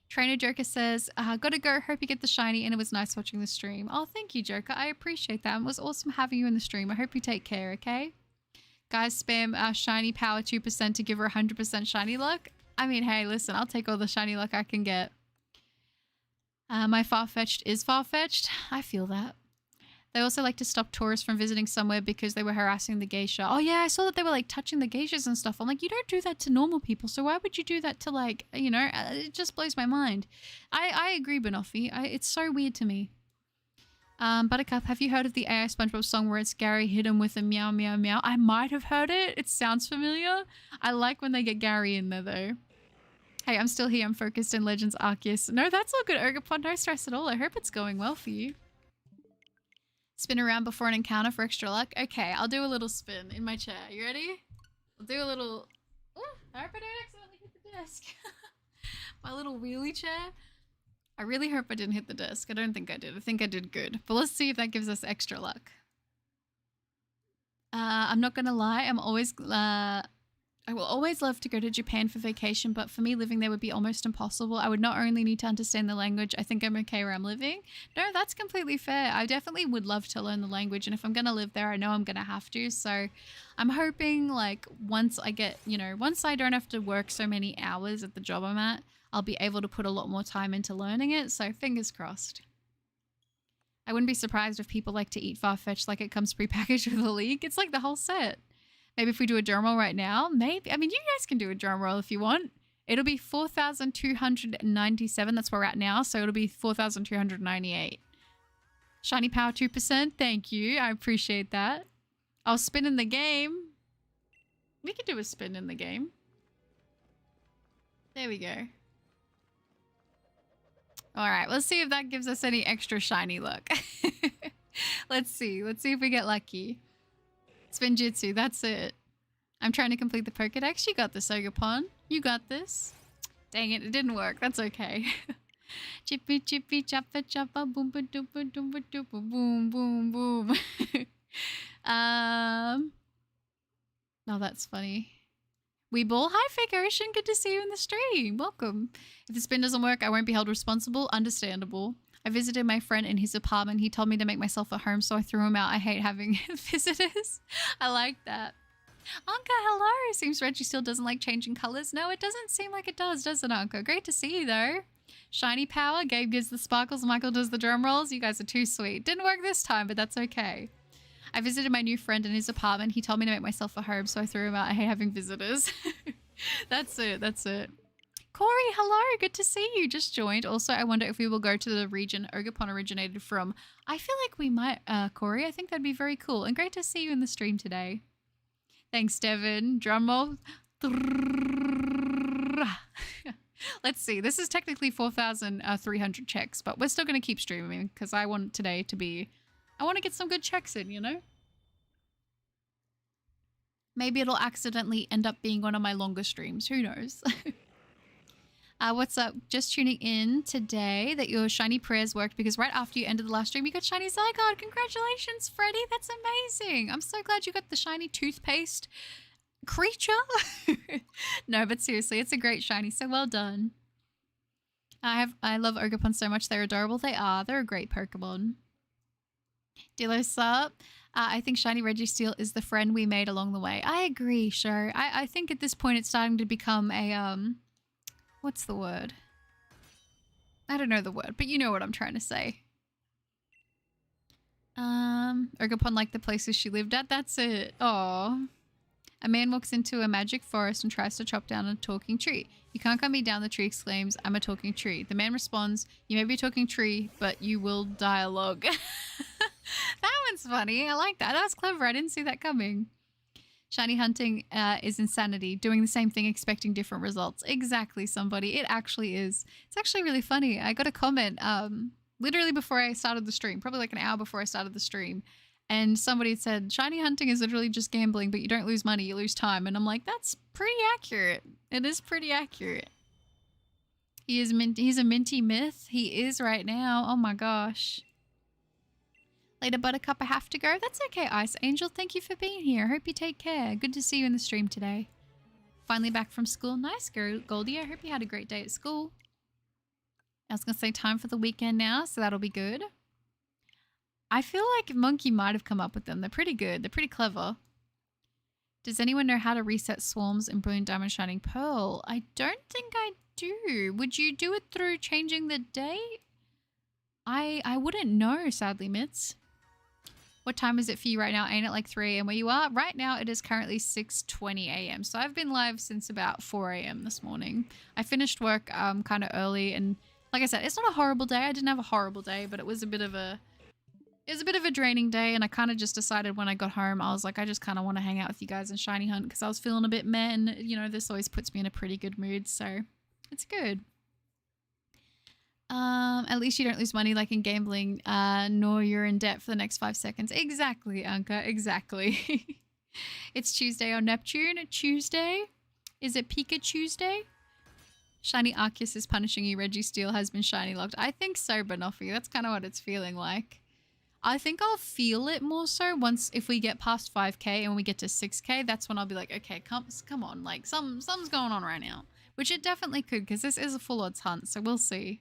Trainer Joker says, gotta go. Hope you get the shiny, and it was nice watching the stream. Oh, thank you, Joker. I appreciate that. It was awesome having you in the stream. I hope you take care, okay? Guys, spam shiny power 2% to give her 100% shiny luck. I mean, hey, listen, I'll take all the shiny luck I can get. My far-fetched is far-fetched. I feel that. They also like to stop tourists from visiting somewhere because they were harassing the geisha. Oh yeah, I saw that they were like touching the geishas and stuff. I'm like, you don't do that to normal people, so why would you do that to like, you know, it just blows my mind. I agree, Banoffee. It's so weird to me. Buttercup, have you heard of the AI SpongeBob song where it's Gary hit him with a meow meow meow? I might have heard it. It sounds familiar. I like when they get Gary in there though. Hey, I'm still here. I'm focused in Legends Arceus. No, that's all good, Ergopod. No stress at all. I hope it's going well for you. Spin around before an encounter for extra luck. Okay, I'll do a little spin in my chair. You ready? I'll do a little... Ooh, I hope I don't accidentally hit the desk. My little wheelie chair. I really hope I didn't hit the desk. I don't think I did. I think I did good. But let's see if that gives us extra luck. I'm not gonna lie. I will always love to go to Japan for vacation, but for me, living there would be almost impossible. I would not only need to understand the language, I think I'm okay where I'm living. No, that's completely fair. I definitely would love to learn the language, and if I'm going to live there, I know I'm going to have to. So I'm hoping, like, once I get, you know, once I don't have to work so many hours at the job I'm at, I'll be able to put a lot more time into learning it. So fingers crossed. I wouldn't be surprised if people like to eat Farfetch'd like it comes prepackaged with a league. It's like the whole set. Maybe if we do a drum roll right now, maybe. I mean, you guys can do a drum roll if you want. It'll be 4,297. That's where we're at now. So it'll be 4,298. Shiny power 2%. Thank you. I appreciate that. I'll spin in the game. We could do a spin in the game. There we go. All right. Let's see if that gives us any extra shiny luck. Let's see. Let's see if we get lucky. Spin Jitsu, that's it. I'm trying to complete the Pokedex. You got this, Ogapon. You got this. Dang it, it didn't work. That's okay. Chippy chippy choppa choppa boom ba doopa doopa doopa boom boom boom. Oh, that's funny. Weeball, hi Fake Ocean, good to see you in the stream. Welcome. If the spin doesn't work, I won't be held responsible. Understandable. I visited my friend in his apartment. He told me to make myself at home, so I threw him out. I hate having visitors. I like that. Anka, hello. Seems Reggie still doesn't like changing colors. No, it doesn't seem like it does it, Anka? Great to see you, though. Shiny power. Gabe gives the sparkles. Michael does the drum rolls. You guys are too sweet. Didn't work this time, but that's okay. I visited my new friend in his apartment. He told me to make myself a home, so I threw him out. I hate having visitors. That's it. That's it. Corey, hello. Good to see you. Just joined. Also, I wonder if we will go to the region Ogerpon originated from. I feel like we might, Corey. I think that'd be very cool. And great to see you in the stream today. Thanks, Devin. Drum roll. Let's see. This is technically 4,300 checks, but we're still going to keep streaming because I want today to be... I want to get some good checks in, you know? Maybe it'll accidentally end up being one of my longer streams. Who knows? What's up? Just tuning in today that your shiny prayers worked because right after you ended the last stream, you got shiny Zygarde. Congratulations, Freddie. That's amazing. I'm so glad you got the shiny toothpaste creature. No, but seriously, it's a great shiny. So well done. I love Ogerpon so much. They're adorable. They are. They're a great Pokemon. Dilo sup? I think shiny Reggie Steel is the friend we made along the way. I agree, sure. I think at this point it's starting to become a what's the word? I don't know the word, but you know what I'm trying to say. Ogerpon liked the places she lived at. That's it. Aww. A man walks into a magic forest and tries to chop down a talking tree. You can't cut me down, the tree exclaims. I'm a talking tree. The man responds, you may be a talking tree, but you will dialogue. That one's funny. I like that. That was clever. I didn't see that coming. Shiny hunting is insanity. Doing the same thing, expecting different results. Exactly, somebody. It actually is. It's actually really funny. I got a comment literally before I started the stream, probably like an hour before I started the stream. And somebody said, shiny hunting is literally just gambling, but you don't lose money, you lose time. And I'm like, that's pretty accurate. It is pretty accurate. He's a minty myth. He is right now. Oh my gosh. Later, Buttercup, I have to go. That's okay, Ice Angel. Thank you for being here. Hope you take care. Good to see you in the stream today. Finally back from school. Nice, Goldie. I hope you had a great day at school. I was going to say time for the weekend now, so that'll be good. I feel like Monkey might have come up with them. They're pretty good. They're pretty clever. Does anyone know how to reset swarms in Brilliant Diamond Shining Pearl? I don't think I do. Would you do it through changing the date? I wouldn't know, sadly, Mitz. What time is it for you right now? Ain't it like 3 a.m. where you are? Right now, it is currently 6:20 a.m. So I've been live since about 4 a.m. this morning. I finished work kind of early, and like I said, it's not a horrible day. I didn't have a horrible day, but it was a bit of a draining day, and I kind of just decided when I got home, I was like, I just kind of want to hang out with you guys and shiny hunt because I was feeling a bit meh, and you know, this always puts me in a pretty good mood, so it's good. At least you don't lose money like in gambling, nor you're in debt for the next 5 seconds. Exactly, Anka, exactly. It's Tuesday on Neptune. Tuesday? Is it Pika Tuesday? Shiny Arceus is punishing you. Reggie Steel has been shiny locked. I think so, Banoffee. That's kind of what it's feeling like. I think I'll feel it more so once if we get past 5k and when we get to 6k, that's when I'll be like, okay, come on, like something's going on right now. Which it definitely could because this is a full odds hunt, so we'll see.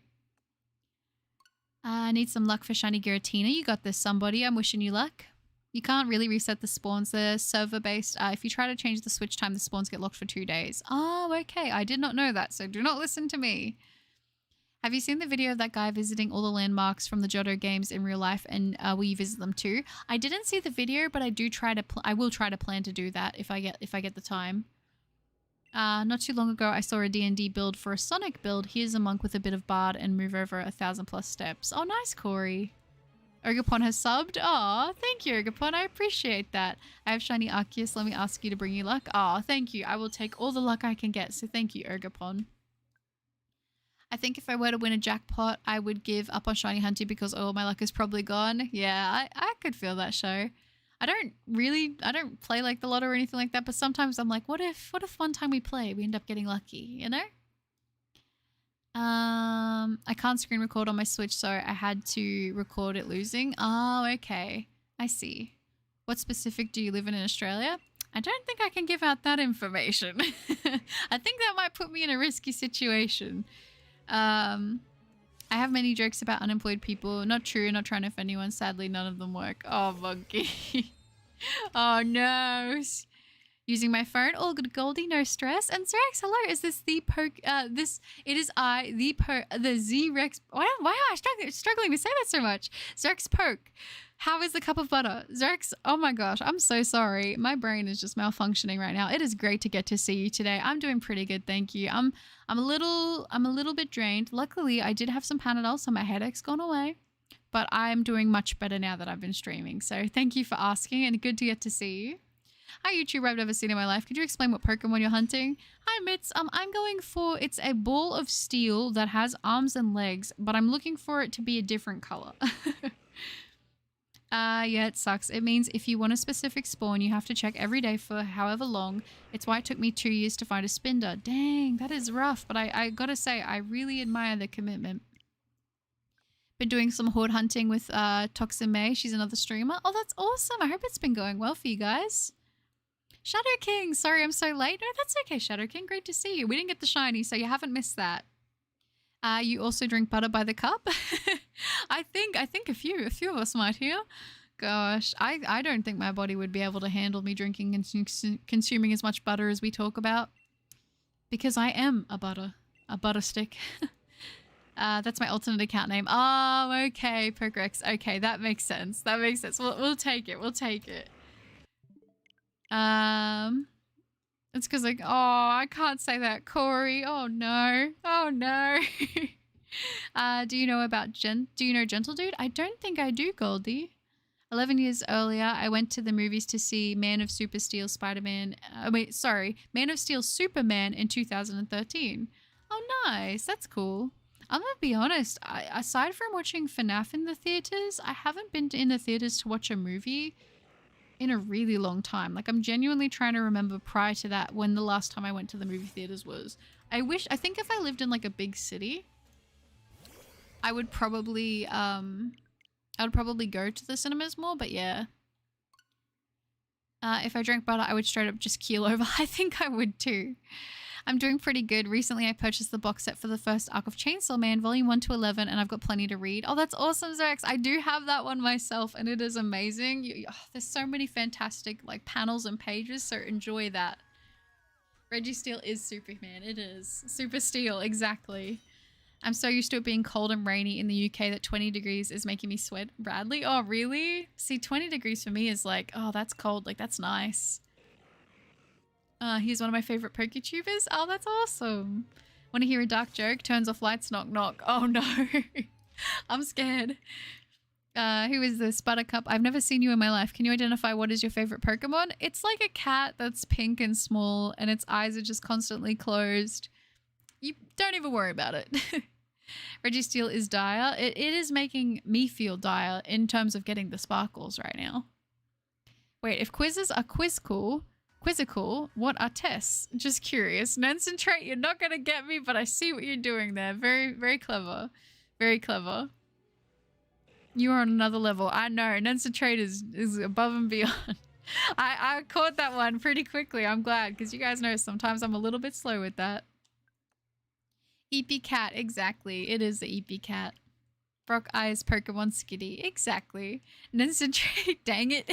I need some luck for shiny Giratina. You got this, somebody. I'm wishing you luck. You can't really reset the spawns. They're server-based. If you try to change the switch time, the spawns get locked for 2 days. Oh, okay. I did not know that, so do not listen to me. Have you seen the video of that guy visiting all the landmarks from the Johto games in real life, and will you visit them too? I didn't see the video, but I will try to plan to do that if I get the time. Not too long ago, I saw a D&D build for a Sonic build. Here's a monk with a bit of bard and move over 1,000+ steps. Oh, nice, Corey. Ogerpon has subbed. Aw, thank you, Ogerpon. I appreciate that. I have shiny Arceus. Let me ask you to bring you luck. Aw, thank you. I will take all the luck I can get, so thank you, Ogerpon. I think if I were to win a jackpot, I would give up on shiny hunting because all my luck is probably gone. Yeah, I could feel that, show. I don't play like the lotto or anything like that, but sometimes I'm like, what if one time we play, we end up getting lucky, you know? I can't screen record on my Switch, so I had to record it losing. Oh, okay. I see. What specific do you live in Australia? I don't think I can give out that information. I think that might put me in a risky situation. I have many jokes about unemployed people. Not true, not trying to offend anyone. Sadly, none of them work. Oh, Monkey. Oh, no. Using my phone. All good, Goldie. No stress. And Zrex, hello. Is this the poke? It is the Z Rex. Why am I struggling to say that so much? Zrex poke. How is the cup of butter? Zrex, oh my gosh, I'm so sorry. My brain is just malfunctioning right now. It is great to get to see you today. I'm doing pretty good, thank you. I'm a little bit drained. Luckily, I did have some Panadol, so my headache's gone away. But I'm doing much better now that I've been streaming. So thank you for asking, and good to get to see you. Hi YouTube, I've never seen in my life. Could you explain what Pokemon you're hunting? Hi Mitz, I'm going for, it's a ball of steel that has arms and legs, but I'm looking for it to be a different color. Yeah, it sucks. It means if you want a specific spawn, you have to check every day for however long. It's why it took me 2 years to find a Spinder. Dang, that is rough, but I gotta say, I really admire the commitment. Been doing some horde hunting with Toxin May. She's another streamer. Oh, that's awesome. I hope it's been going well for you guys. Shadow King, sorry I'm so late. No, that's okay, Shadow King. Great to see you. We didn't get the shiny, so you haven't missed that. You also drink butter by the cup? I think a few of us might here. Gosh, I don't think my body would be able to handle me drinking and consuming as much butter as we talk about. Because I am a butter stick. That's my alternate account name. Oh, okay, Pokerex. Okay, that makes sense. That makes sense. We'll take it. We'll take it. It's because like, oh, I can't say that, Corey. Oh no. Oh no. Do you know Gentle Dude? I don't think I do, Goldie. 11 years earlier, I went to the movies to see Man of Steel Superman in 2013. Oh, nice. That's cool. I'm gonna be honest, aside from watching FNAF in the theaters, I haven't been in the theaters to watch a movie in a really long time. Like, I'm genuinely trying to remember prior to that when the last time I went to the movie theaters was. I think if I lived in like a big city, I would probably go to the cinemas more, but yeah. If I drank butter, I would straight up just keel over. I think I would too. I'm doing pretty good. Recently, I purchased the box set for the first arc of Chainsaw Man, volume 1 to 11, and I've got plenty to read. Oh, that's awesome, Zex. I do have that one myself, and it is amazing. There's so many fantastic like panels and pages, so enjoy that. Reggie Steel is Superman. It is. Super Steel, exactly. I'm so used to it being cold and rainy in the UK that 20 degrees is making me sweat. Bradley? Oh, really? See, 20 degrees for me is like, oh, that's cold. Like, that's nice. He's one of my favorite PokeTubers. Oh, that's awesome. Want to hear a dark joke? Turns off lights, knock, knock. Oh, no. I'm scared. Who is this? Buttercup. I've never seen you in my life. Can you identify what is your favorite Pokemon? It's like a cat that's pink and small, and its eyes are just constantly closed. You don't even worry about it. Reggie Steel is dire. It is making me feel dire in terms of getting the sparkles right now. Wait, if quizzes are quizzical, what are tests? Just curious. Nencentrate, you're not going to get me, but I see what you're doing there. Very, very clever. Very clever. You are on another level. I know. Nencentrate is above and beyond. I caught that one pretty quickly. I'm glad, because you guys know sometimes I'm a little bit slow with that. EP Cat, exactly. It is the EP Cat. Brock Eyes Pokemon Skitty, exactly. Nencentrate, dang it.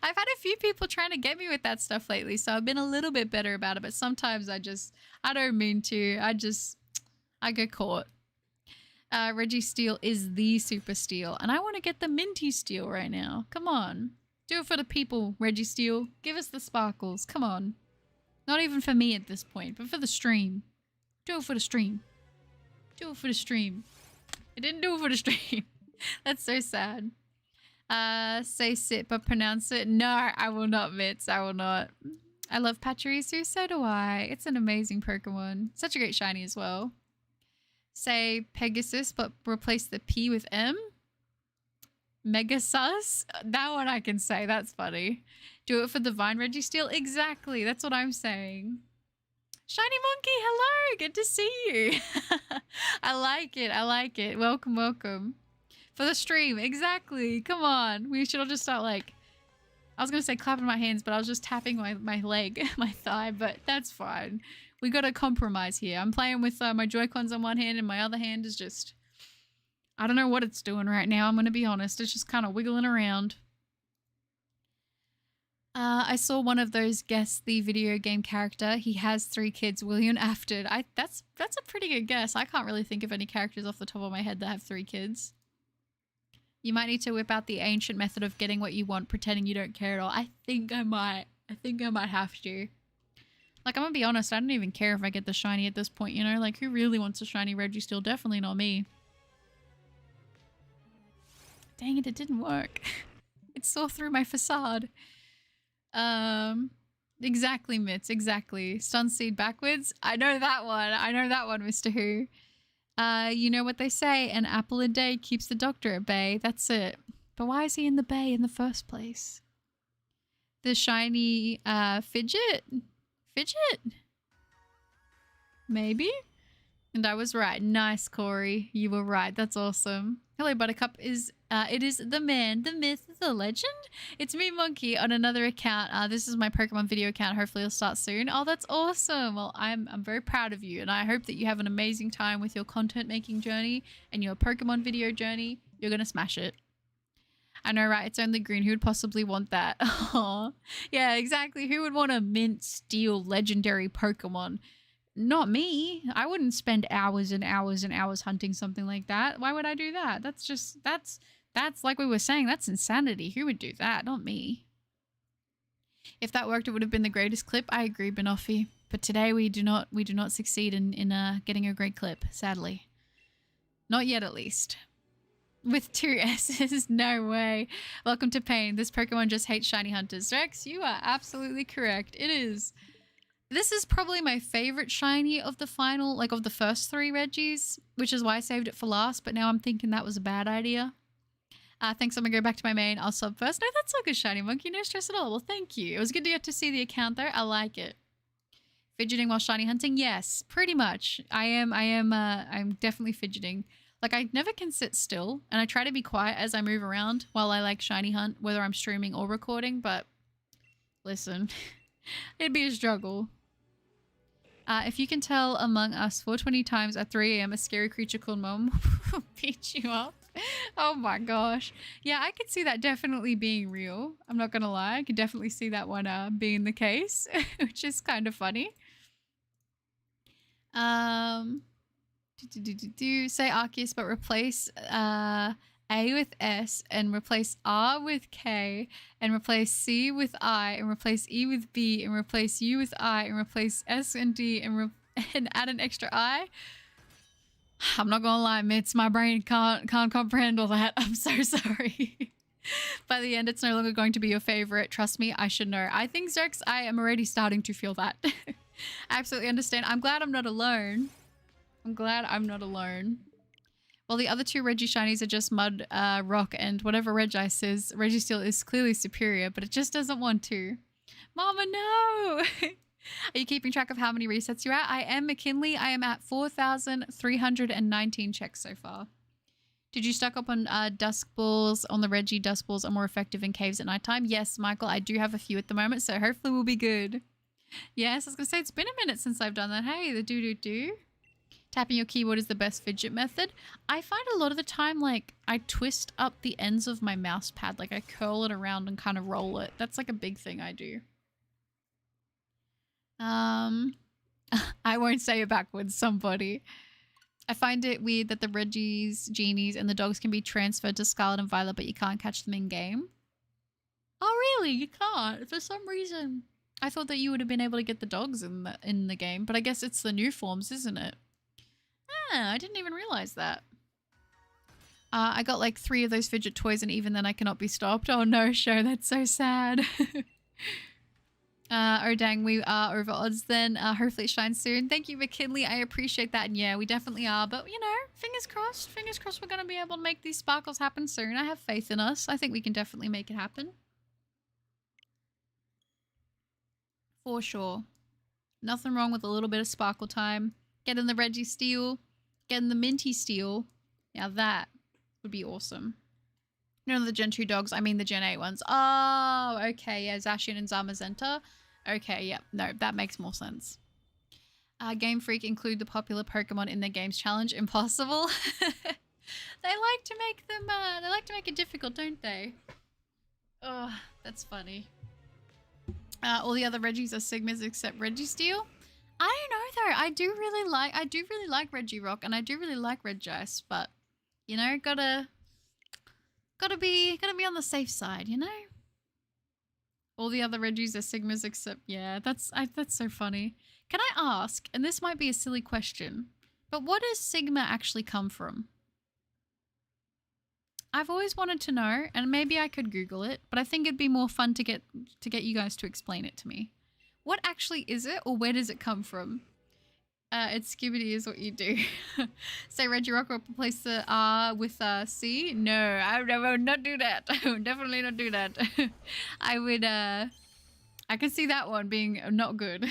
I've had a few people trying to get me with that stuff lately, so I've been a little bit better about it, but sometimes I don't mean to. I get caught. Reggie Steel is the Super Steel, and I want to get the Minty Steel right now. Come on. Do it for the people, Reggie Steel. Give us the sparkles. Come on. Not even for me at this point, but for the stream. Do it for the stream. Do it for the stream. I didn't do it for the stream. That's so sad. Say sit, but pronounce it. No, I will not, Mitz. I will not. I love Pachirisu. So do I. It's an amazing Pokemon. Such a great shiny as well. Say Pegasus, but replace the P with M. Megasus. That one I can say. That's funny. Do it for the Vine Reggie Steel. Exactly. That's what I'm saying. Shiny Monkey, hello! Good to see you! I like it, I like it. Welcome, welcome. For the stream, exactly. Come on. We should all just start like... I was going to say clapping my hands, but I was just tapping my leg, my thigh, but that's fine. We got to compromise here. I'm playing with my Joy-Cons on one hand and my other hand is just... I don't know what it's doing right now, I'm going to be honest. It's just kind of wiggling around. I saw one of those guess the video game character. He has 3 kids, William Afton. That's a pretty good guess. I can't really think of any characters off the top of my head that have 3 kids. You might need to whip out the ancient method of getting what you want, pretending you don't care at all. I think I might have to. Like, I'm gonna be honest, I don't even care if I get the shiny at this point, you know? Like, who really wants a shiny Reggie Steel? Definitely not me. Dang it didn't work. It saw through my facade. Exactly, Mitz, exactly. Stun seed backwards. I know that one. I know that one, Mr. Who. You know what they say, an apple a day keeps the doctor at bay. That's it. But why is he in the bay in the first place? The shiny, fidget? Fidget? Maybe? And I was right. Nice, Corey. You were right. That's awesome. Hello, Buttercup. It is the man, the myth, the legend. It's me, Monkey, on another account. This is my Pokemon video account. Hopefully it'll start soon. Oh, that's awesome. Well, I'm very proud of you, and I hope that you have an amazing time with your content making journey and your Pokemon video journey. You're gonna smash it. I know, right? It's only green. Who would possibly want that? Oh, yeah, exactly. Who would want a mint steel legendary Pokemon? Not me. I wouldn't spend hours and hours and hours hunting something like that. Why would I do that? That's like we were saying, that's insanity. Who would do that? Not me. If that worked, it would have been the greatest clip. I agree, Banoffee. But today we do not succeed in getting a great clip, sadly. Not yet, at least. With 2 S's, no way. Welcome to pain. This Pokemon just hates shiny hunters. Rex, you are absolutely correct. It is. This is probably my favorite shiny of the final, like of the first 3 Reggies, which is why I saved it for last, but now I'm thinking that was a bad idea. Thanks, I'm gonna go back to my main. I'll sub first. No, that's all good, Shiny Monkey. No stress at all. Well, thank you. It was good to get to see the account, though. I like it. Fidgeting while shiny hunting? Yes, pretty much. I'm definitely fidgeting. Like, I never can sit still, and I try to be quiet as I move around while I, like, shiny hunt, whether I'm streaming or recording, but listen, it'd be a struggle. If you can tell Among Us 420 times at 3 AM, a scary creature called Mom will beat you up. Oh my gosh. Yeah, I could see that definitely being real. I'm not gonna lie. I could definitely see that one being the case, which is kind of funny. Say Arceus, but replace A with S and replace R with K and replace C with I and replace E with B and replace U with I and replace S and D and add an extra I. I'm not gonna lie, Mitz, my brain can't comprehend all that. I'm so sorry. By the end, it's no longer going to be your favorite. Trust me, I should know. I think, Zerx, I am already starting to feel that. I absolutely understand. I'm glad I'm not alone. I'm glad I'm not alone. Well, the other 2 Reggie shinies are just Mud, Rock, and whatever Reggie says. Reggie Steel is clearly superior, but it just doesn't want to. Mama, no! Are you keeping track of how many resets you're at? I am, McKinley. I am at 4,319 checks so far. Did you stock up on dusk balls on the Reggie? Dusk balls are more effective in caves at nighttime. Yes, Michael, I do have a few at the moment, so hopefully we'll be good. Yes, I was going to say, it's been a minute since I've done that. Hey, the do-do-do. Tapping your keyboard is the best fidget method. I find a lot of the time, like, I twist up the ends of my mouse pad. Like, I curl it around and kind of roll it. That's, like, a big thing I do. I won't say it backwards, somebody. I find it weird that the Reggie's, Genies, and the dogs can be transferred to Scarlet and Violet, but you can't catch them in game. Oh, really? You can't? For some reason. I thought that you would have been able to get the dogs in the game, but I guess it's the new forms, isn't it? Ah, I didn't even realize that. I got like 3 of those fidget toys, and even then I cannot be stopped. Oh no, show, that's so sad. Oh dang, we are over odds then. Hopefully it shines soon. Thank you, McKinley. I appreciate that. And yeah, we definitely are. But you know, fingers crossed we're going to be able to make these sparkles happen soon. I have faith in us. I think we can definitely make it happen. For sure. Nothing wrong with a little bit of sparkle time. Getting the Reggie Steel. Getting the Minty Steel. Now that would be awesome. None of the Gen 2 dogs, I mean the Gen 8 ones. Oh, okay, yeah, Zacian and Zamazenta. Okay, yeah, no, that makes more sense. Game Freak include the popular Pokemon in their games challenge. Impossible. They like to make them, they like to make it difficult, don't they? Oh, that's funny. All the other Reggies are Sigmas except Reggie Steel. I don't know though. I do really like Reggie Rock, and I do really like Regice, but you know, gotta be on the safe side, you know. All the other Reggies are Sigmas except yeah. That's so funny. Can I ask? And this might be a silly question, but what does Sigma actually come from? I've always wanted to know, and maybe I could Google it, but I think it'd be more fun to get you guys to explain it to me. What actually is it, or where does it come from? It's Skibidi is what you do. Say Reggie Rock will replace the R with C? No, I would not do that. I would definitely not do that. I would, I could see that one being not good.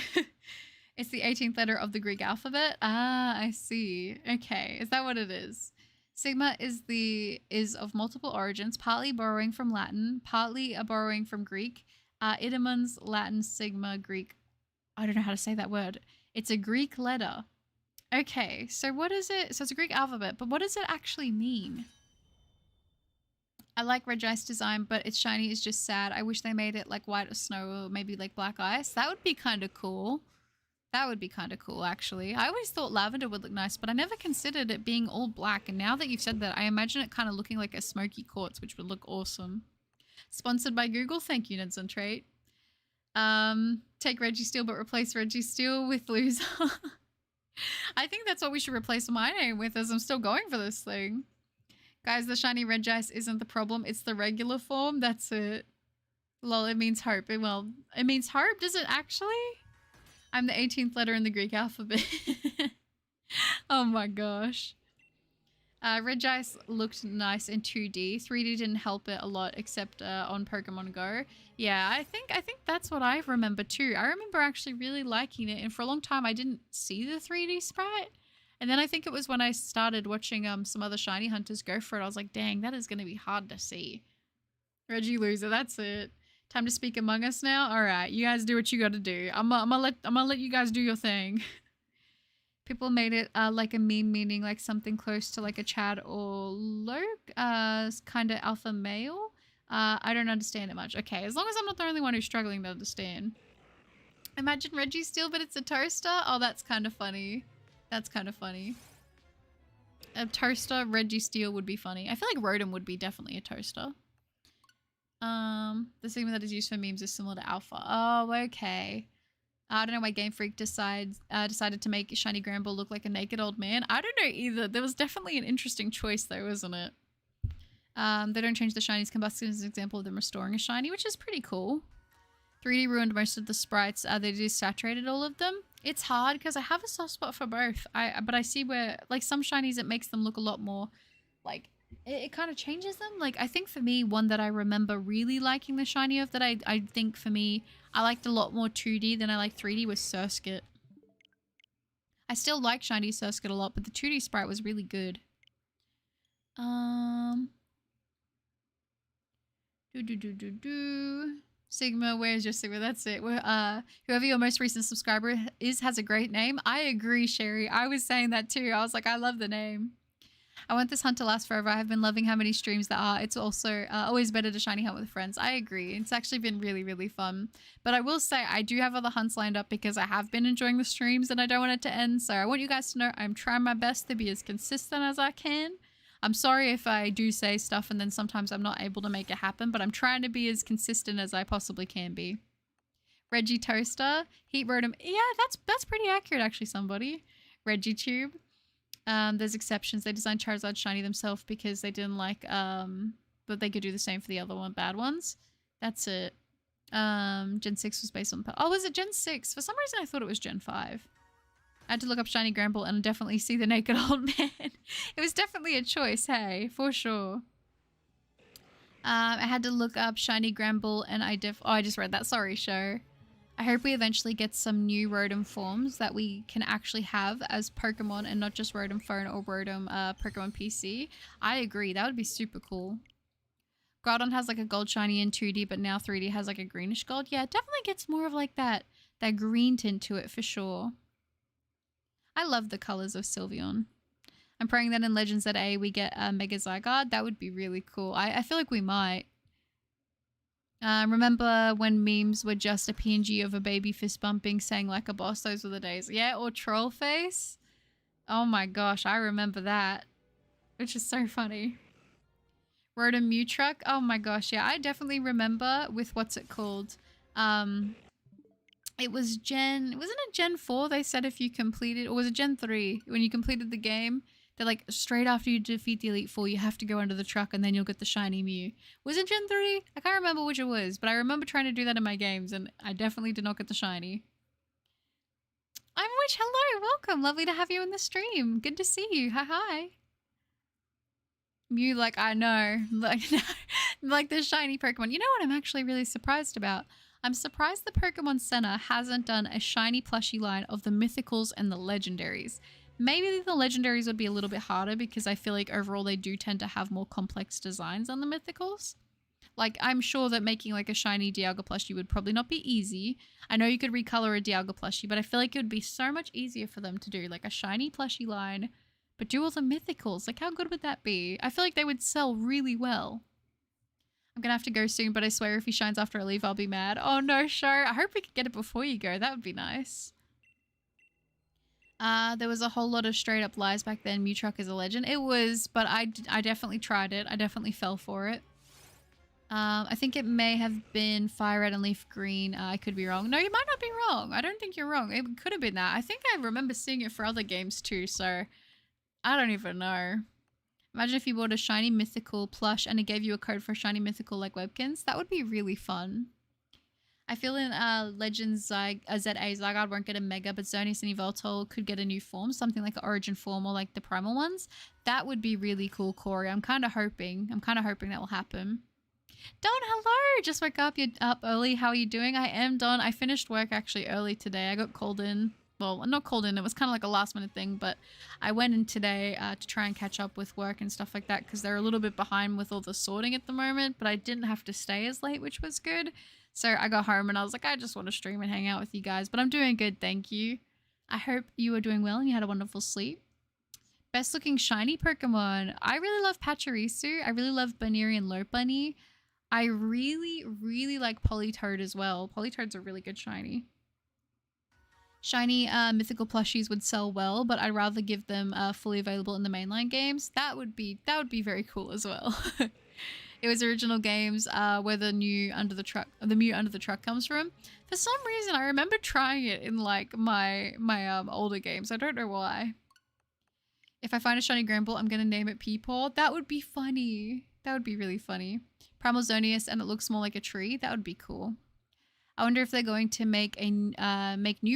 It's the 18th letter of the Greek alphabet. Ah, I see. Okay, is that what it is? Sigma is of multiple origins, partly borrowing from Latin, partly a borrowing from Greek. Idemons, Latin, Sigma, Greek. I don't know how to say that word. It's a Greek letter. Okay, so what is it? So it's a Greek alphabet, but what does it actually mean? I like Red Ice design, but its shiny is just sad. I wish they made it like white or snow or maybe like black ice. That would be kind of cool. That would be kind of cool, actually. I always thought lavender would look nice, but I never considered it being all black. And now that you've said that, I imagine it kind of looking like a smoky quartz, which would look awesome. Sponsored by Google. Thank you, Nedson Trait. Take Reggie Steel, but replace Reggie Steel with Loser. I think that's what we should replace my name with, as I'm still going for this thing. Guys, the shiny Regice isn't the problem. It's the regular form. That's it. Lol, it means hope. Well, it means hope. Does it actually? I'm the 18th letter in the Greek alphabet. Oh my gosh. Regice looked nice in 2D. 3D didn't help it a lot, except on Pokemon Go. Yeah, I think that's what I remember too. I remember actually really liking it, and for a long time I didn't see the 3D sprite. And then I think it was when I started watching some other shiny hunters go for it, I was like, dang, that is going to be hard to see. Reggie Loser, that's it. Time to speak Among Us now? Alright, you guys do what you gotta do. I'm gonna let you guys do your thing. People made it like a meme, meaning like something close to like a Chad or Loke, kind of alpha male. I don't understand it much. Okay, as long as I'm not the only one who's struggling to understand. Imagine Reggie Steel, but it's a toaster? Oh, that's kind of funny. That's kind of funny. A toaster, Reggie Steel would be funny. I feel like Rotom would be definitely a toaster. The segment that is used for memes is similar to Alpha. Oh, okay. I don't know why Game Freak decided to make Shiny Granbull look like a naked old man. I don't know either. There was definitely an interesting choice though, wasn't it? They don't change the shinies. Combustion is an example of them restoring a shiny, which is pretty cool. 3D ruined most of the sprites. They just saturated all of them. It's hard because I have a soft spot for both. But I see where like some shinies it makes them look a lot more like it kind of changes them. Like I think for me, one that I remember really liking the shiny of that I think for me I liked a lot more 2D than I like 3D was Surskit. I still like shiny Surskit a lot, but the 2D sprite was really good. Sigma, where's your Sigma? That's it. Whoever your most recent subscriber is has a great name. I agree, Sherry. I was saying that too. I was like, I love the name. I want this hunt to last forever. I have been loving how many streams there are. It's also always better to shiny hunt with friends. I agree. It's actually been really, really fun. But I will say I do have other hunts lined up because I have been enjoying the streams and I don't want it to end. So I want you guys to know I'm trying my best to be as consistent as I can. I'm sorry if I do say stuff and then sometimes I'm not able to make it happen, but I'm trying to be as consistent as I possibly can be. Reggie Toaster, Heat Rotom. Yeah, that's pretty accurate actually, somebody. Reggie Tube. There's exceptions. They designed Charizard shiny themselves because they didn't like but they could do the same for the other bad ones. That's it. Gen 6 was based on... Oh, was it Gen 6? For some reason I thought it was Gen 5. I had to look up Shiny Granbull and definitely see the naked old man. It was definitely a choice, hey, for sure. I had to look up Shiny Granbull and I just read that. Sorry, show. I hope we eventually get some new Rotom forms that we can actually have as Pokemon and not just Rotom Phone or Rotom Pokemon PC. I agree. That would be super cool. Groudon has like a gold shiny in 2D, but now 3D has like a greenish gold. Yeah, it definitely gets more of like that green tint to it for sure. I love the colors of Sylveon. I'm praying that in Legends ZA we get a Mega Zygarde. That would be really cool. I feel like we might. Remember when memes were just a PNG of a baby fist bumping saying like a boss? Those were the days. Yeah, or troll face. Oh my gosh, I remember that. Which is so funny. Rode a Mew truck. Oh my gosh, yeah, I definitely remember with what's it called? Um, it was wasn't it Gen 4 they said if you completed, or was it Gen 3? When you completed the game, they're like, straight after you defeat the Elite Four, you have to go under the truck and then you'll get the shiny Mew. Was it Gen 3? I can't remember which it was, but I remember trying to do that in my games and I definitely did not get the shiny. I'm Witch, hello, welcome. Lovely to have you in the stream. Good to see you. Hi, hi. Mew, like, I know. Like, like the shiny Pokemon. You know what I'm actually really surprised about? I'm surprised the Pokemon Center hasn't done a shiny plushie line of the mythicals and the legendaries. Maybe the legendaries would be a little bit harder because I feel like overall they do tend to have more complex designs than the mythicals. Like, I'm sure that making like a shiny Dialga plushie would probably not be easy. I know you could recolor a Dialga plushie, but I feel like it would be so much easier for them to do like a shiny plushie line, but do all the mythicals. Like, how good would that be? I feel like they would sell really well. I'm gonna have to go soon, but I swear if he shines after I leave, I'll be mad. Oh no, Sho. I hope we could get it before you go. That would be nice. There was a whole lot of straight up lies back then. Mew Truck is a legend. It was, but I definitely tried it. I definitely fell for it. I think it may have been Fire Red and Leaf Green. I could be wrong. No, you might not be wrong. I don't think you're wrong. It could have been that. I think I remember seeing it for other games too, so I don't even know. Imagine if you bought a shiny mythical plush and it gave you a code for a shiny mythical like Webkins. That would be really fun. I feel in Legends ZA Zygarde won't get a Mega, but Xerneas and Yveltal could get a new form, something like an Origin form or like the Primal ones. That would be really cool, Corey. I'm kind of hoping that will happen. Don, hello! Just woke up. You're up early. How are you doing? I am, Don. I finished work actually early today. I got called in. Well, not called in. It was kind of like a last minute thing, but I went in today to try and catch up with work and stuff like that because they're a little bit behind with all the sorting at the moment, but I didn't have to stay as late, which was good. So I got home and I was like, I just want to stream and hang out with you guys, but I'm doing good, thank you. I hope you are doing well and you had a wonderful sleep. Best looking shiny Pokemon. I really love Pachirisu. I really love Baneri and Lopunny. I really, really like Politoed as well. Politoed's a really good shiny. Shiny mythical plushies would sell well, but I'd rather give them fully available in the mainline games. That would be very cool as well. It was original games where the Mew under the truck comes from. For some reason, I remember trying it in like my older games. I don't know why. If I find a shiny Granbull, I'm gonna name it Peepaw. That would be funny. That would be really funny. Primal Xerneas and it looks more like a tree. That would be cool. I wonder if they're going to make new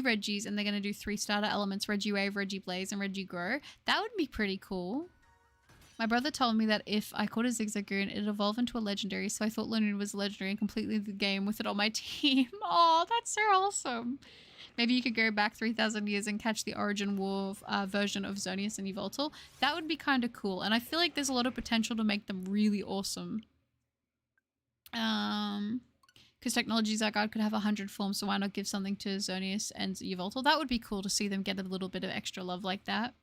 Reggies and they're going to do 3 starter elements, Regiwave, Regiblaze, and Regigrow. That would be pretty cool. My brother told me that if I caught a Zigzagoon, it'd evolve into a legendary, so I thought Lunarine was a legendary and completely the game with it on my team. Oh, that's so awesome. Maybe you could go back 3,000 years and catch the Origin War version of Xerneas and Yveltal. That would be kind of cool, and I feel like there's a lot of potential to make them really awesome. Because Technology Zygarde could have 100 forms, so why not give something to Xerneas and Yveltal? That would be cool to see them get a little bit of extra love like that.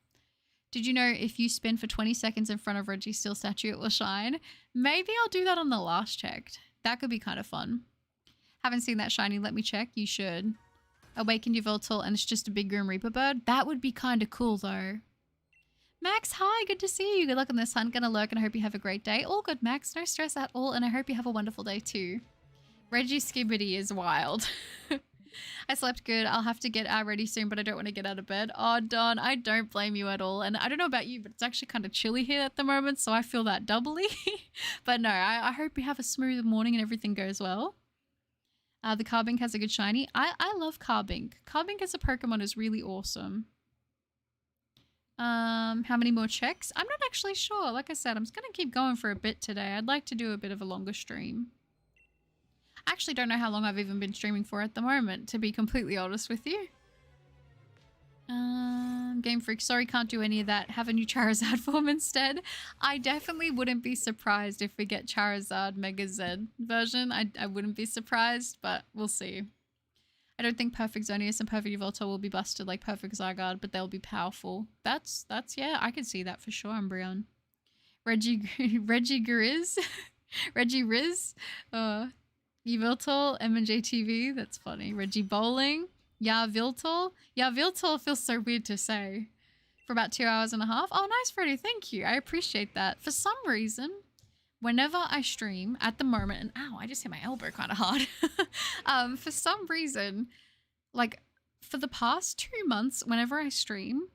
Did you know if you spin for 20 seconds in front of Reggie Steel statue, it will shine? Maybe I'll do that on the last checked. That could be kind of fun. Haven't seen that shiny, let me check. You should. Awakened Yveltal and it's just a big Grim Reaper bird. That would be kind of cool though. Max, hi, good to see you. Good luck on this hunt. Gonna lurk and I hope you have a great day. All good, Max. No stress at all and I hope you have a wonderful day too. Reggie Skibbity is wild. I slept good. I'll have to get ready soon, but I don't want to get out of bed. Oh, Don, I don't blame you at all. And I don't know about you, but it's actually kind of chilly here at the moment, so I feel that doubly. But no, I hope you have a smooth morning and everything goes well. The Carbink has a good shiny. I love Carbink. Carbink as a Pokemon is really awesome. How many more checks? I'm not actually sure. Like I said, I'm just going to keep going for a bit today. I'd like to do a bit of a longer stream. I actually don't know how long I've even been streaming for at the moment, to be completely honest with you. Game Freak, sorry, can't do any of that. Have a new Charizard form instead. I definitely wouldn't be surprised if we get Charizard Mega Z version. I wouldn't be surprised, but we'll see. I don't think Perfect Xerneas and Perfect Yveltal will be busted like Perfect Zygarde, but they'll be powerful. That's yeah, I can see that for sure, Umbreon. Reggie Grizz? Reggie Riz? Yviltal, MNJTV, that's funny. Reggie Bowling, Ja Viltal. Ja Viltal feels so weird to say. For about 2 hours and a half. Oh, nice, Freddie. Thank you. I appreciate that. For some reason, whenever I stream at the moment, and ow, I just hit my elbow kind of hard. For some reason, like for the past 2 months, whenever I stream,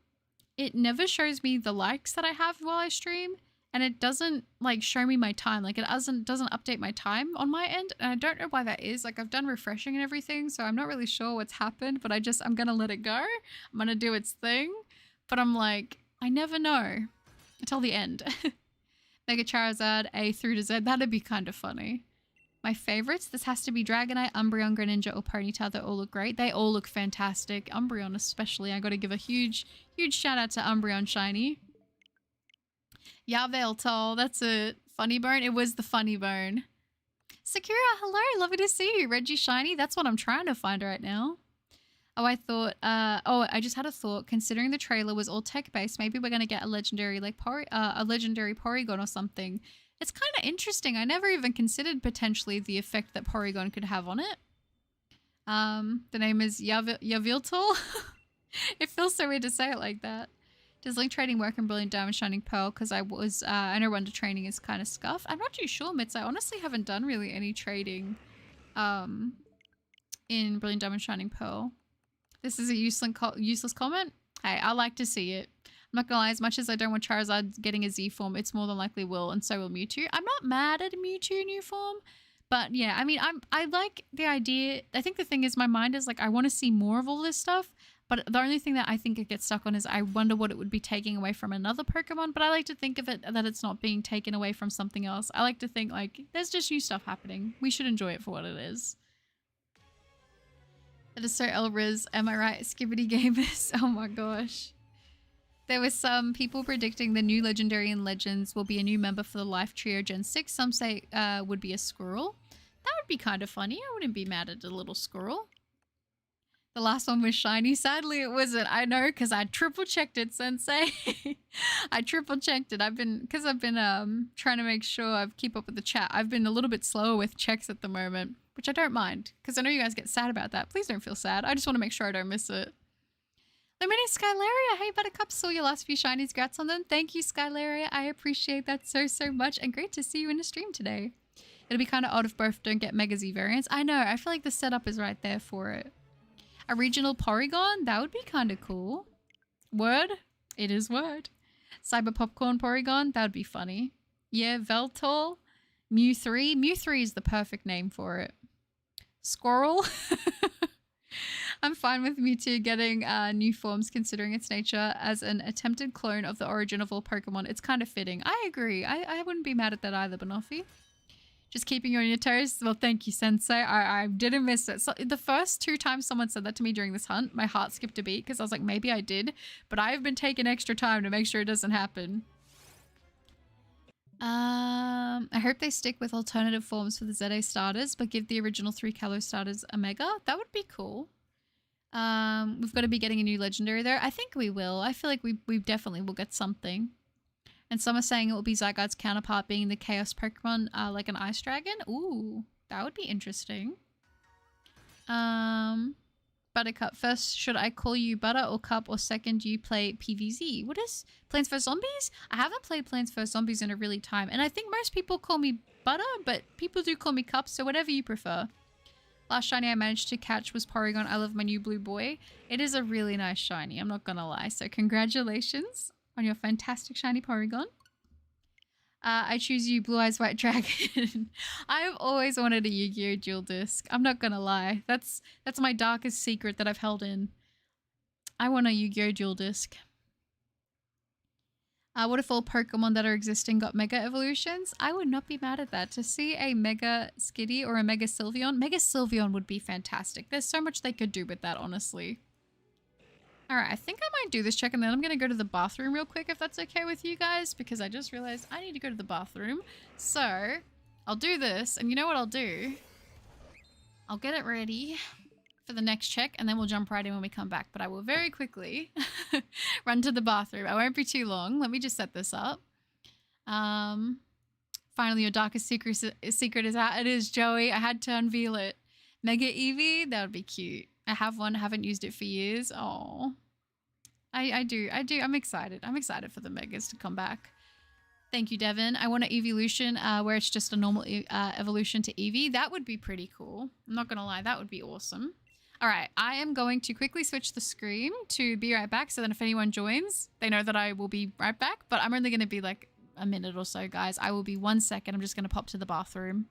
it never shows me the likes that I have while I stream. And it doesn't like show me my time. Like it doesn't update my time on my end. And I don't know why that is. Like I've done refreshing and everything. So I'm not really sure what's happened, but I'm going to let it go. I'm going to do its thing. But I'm like, I never know until the end. Mega Charizard, A through to Z. That'd be kind of funny. My favorites, this has to be Dragonite, Umbreon, Greninja, or Ponyta. They all look great. They all look fantastic. Umbreon especially. I got to give a huge shout out to Umbreon Shiny. Yveltal, that's a funny bone. It was the funny bone. Sakura, hello. Lovely to see you. Reggie Shiny, that's what I'm trying to find right now. Oh, I thought, I just had a thought. Considering the trailer was all tech-based, maybe we're going to get a legendary, like, a legendary Porygon or something. It's kind of interesting. I never even considered potentially the effect that Porygon could have on it. The name is Yviltal. It feels so weird to say it like that. Does link trading work in Brilliant Diamond Shining Pearl? Because I know Wonder Training is kind of scuffed. I'm not too sure, Mitz. I honestly haven't done really any trading in Brilliant Diamond Shining Pearl. This is a useless comment. Hey, I like to see it. I'm not gonna lie, as much as I don't want Charizard getting a Z form, it's more than likely will, and so will Mewtwo. I'm not mad at a Mewtwo new form, but yeah, I mean, I like the idea. I think the thing is, my mind is like, I want to see more of all this stuff, but the only thing that I think it gets stuck on is I wonder what it would be taking away from another Pokemon, but I like to think of it that it's not being taken away from something else. I like to think like, there's just new stuff happening. We should enjoy it for what it is. That is so Elriz, am I right? Skibbity Gamers. Oh my gosh. There were some people predicting the new Legendary and Legends will be a new member for the Life Trio Gen 6. Some say would be a squirrel. That would be kind of funny. I wouldn't be mad at a little squirrel. The last one was shiny. Sadly, it wasn't. I know, because I triple checked it, Sensei. I triple checked it. I've been trying to make sure I keep up with the chat. I've been a little bit slower with checks at the moment, which I don't mind, because I know you guys get sad about that. Please don't feel sad. I just want to make sure I don't miss it. Lumini Skylaria, hey Buttercup, saw your last few shinies. Congrats on them. Thank you, Skylaria. I appreciate that so much, and great to see you in the stream today. It'll be kind of odd if both don't get Mega Z variants. I know. I feel like the setup is right there for it. A regional Porygon? That would be kind of cool. Word? It is word. Cyber Popcorn Porygon? That would be funny. Yeah, Veltal. Mew 3. Mew 3 is the perfect name for it. Squirrel? I'm fine with Mewtwo getting new forms considering its nature as an attempted clone of the origin of all Pokemon. It's kind of fitting. I agree. I wouldn't be mad at that either, Banoffee. Just keeping you on your toes. Well, thank you, Sensei. I didn't miss it. So the first 2 times someone said that to me during this hunt, my heart skipped a beat because I was like, maybe I did. But I've been taking extra time to make sure it doesn't happen. I hope they stick with alternative forms for the ZA starters, but give the original 3 Kalos starters a Mega. That would be cool. We've got to be getting a new Legendary there. I think we will. I feel like we definitely will get something. And some are saying it will be Zygarde's counterpart being the Chaos Pokemon, like an Ice Dragon. Ooh, that would be interesting. Buttercup, first, should I call you Butter or Cup, or second, you play PvZ? What is Plants vs. Zombies? I haven't played Plants vs. Zombies in a really time. And I think most people call me Butter, but people do call me Cup, so whatever you prefer. Last shiny I managed to catch was Porygon. I love my new blue boy. It is a really nice shiny, I'm not gonna lie. So congratulations on your fantastic shiny Porygon. I choose you, Blue Eyes White Dragon. I've always wanted a Yu-Gi-Oh! Dual Disc. I'm not gonna lie. That's my darkest secret that I've held in. I want a Yu-Gi-Oh! Dual Disc. What if all Pokemon that are existing got Mega Evolutions? I would not be mad at that. To see a Mega Skitty or a Mega Sylveon. Mega Sylveon would be fantastic. There's so much they could do with that, honestly. Alright, I think I might do this check and then I'm going to go to the bathroom real quick if that's okay with you guys, because I just realized I need to go to the bathroom. So, I'll do this, and you know what I'll do? I'll get it ready for the next check and then we'll jump right in when we come back. But I will very quickly run to the bathroom. I won't be too long. Let me just set this up. Finally, your darkest secret is out. It is, Joey. I had to unveil it. Mega Eevee? That would be cute. I have one. Haven't used it for years. Oh, I do. I'm excited. I'm excited for the Megas to come back. Thank you, Devin. I want an evolution where it's just a normal evolution to Eevee. That would be pretty cool. I'm not going to lie. That would be awesome. All right. I am going to quickly switch the screen to be right back. So then if anyone joins, they know that I will be right back. But I'm only going to be like a minute or so, guys. I will be 1 second. I'm just going to pop to the bathroom.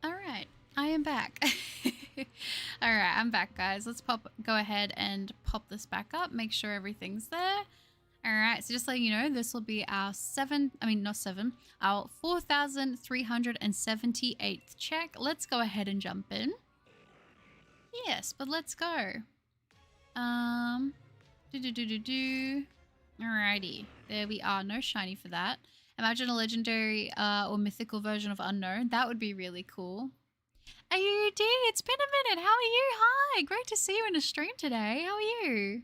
All right. I am back. All right, I'm back, guys. Let's go ahead and pop this back up. Make sure everything's there. All right, so just letting you know, this will be our our 4,378th check. Let's go ahead and jump in. Yes, but let's go. Alrighty, there we are. No shiny for that. Imagine a legendary or mythical version of Unknown. That would be really cool. AUD, it's been a minute. How are you? Hi, great to see you in a stream today. How are you?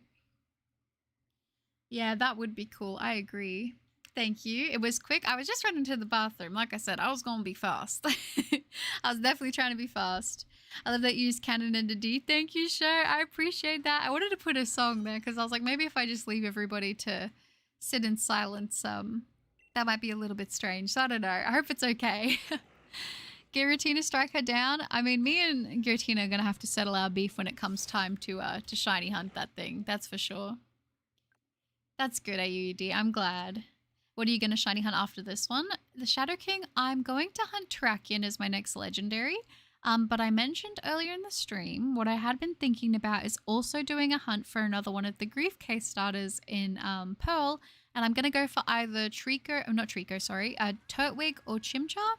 Yeah, that would be cool. I agree. Thank you. It was quick. I was just running to the bathroom. Like I said, I was going to be fast. I was definitely trying to be fast. I love that you used Canon and D. Thank you, Sher. I appreciate that. I wanted to put a song there because I was like, maybe if I just leave everybody to sit in silence, that might be a little bit strange. So I don't know. I hope it's okay. Giratina strike her down. I mean, me and Giratina are going to have to settle our beef when it comes time to shiny hunt that thing. That's for sure. That's good, AUD. I'm glad. What are you going to shiny hunt after this one? The Shadow King, I'm going to hunt Terrakion as my next legendary. But I mentioned earlier in the stream, what I had been thinking about is also doing a hunt for another one of the Grief Case starters in Pearl. And I'm going to go for either Turtwig or Chimchar.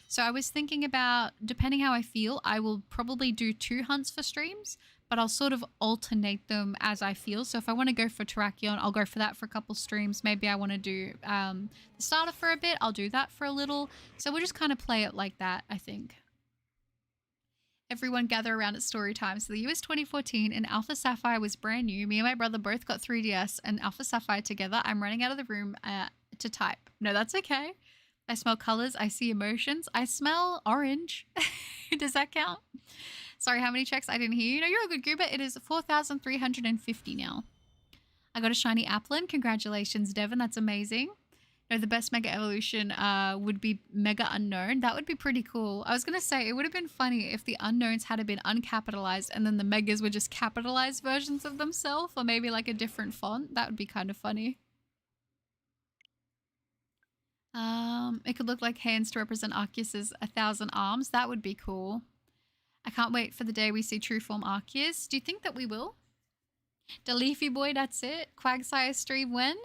So I was thinking about, depending how I feel, I will probably do 2 hunts for streams, but I'll sort of alternate them as I feel. So if I want to go for Terrakion, I'll go for that for a couple streams. Maybe I want to do the starter for a bit. I'll do that for a little. So we'll just kind of play it like that, I think. Everyone gather around at story time. So the year was 2014 and Alpha Sapphire was brand new. Me and my brother both got 3DS and Alpha Sapphire together. I'm running out of the room to type. No, that's okay. I smell colors. I see emotions. I smell orange. Does that count? Sorry, how many checks? I didn't hear you. No, you're a good goober. It is 4,350 now. I got a shiny Applin. Congratulations, Devin. That's amazing. No, the best Mega Evolution would be Mega Unknown. That would be pretty cool. I was going to say, it would have been funny if the Unknowns had been uncapitalized and then the Megas were just capitalized versions of themselves, or maybe like a different font. That would be kind of funny. It could look like hands to represent Arceus's 1,000 arms. That would be cool. I can't wait for the day we see true form Arceus. Do you think that we will? The Leafy Boy, that's it. Quagsire stream when?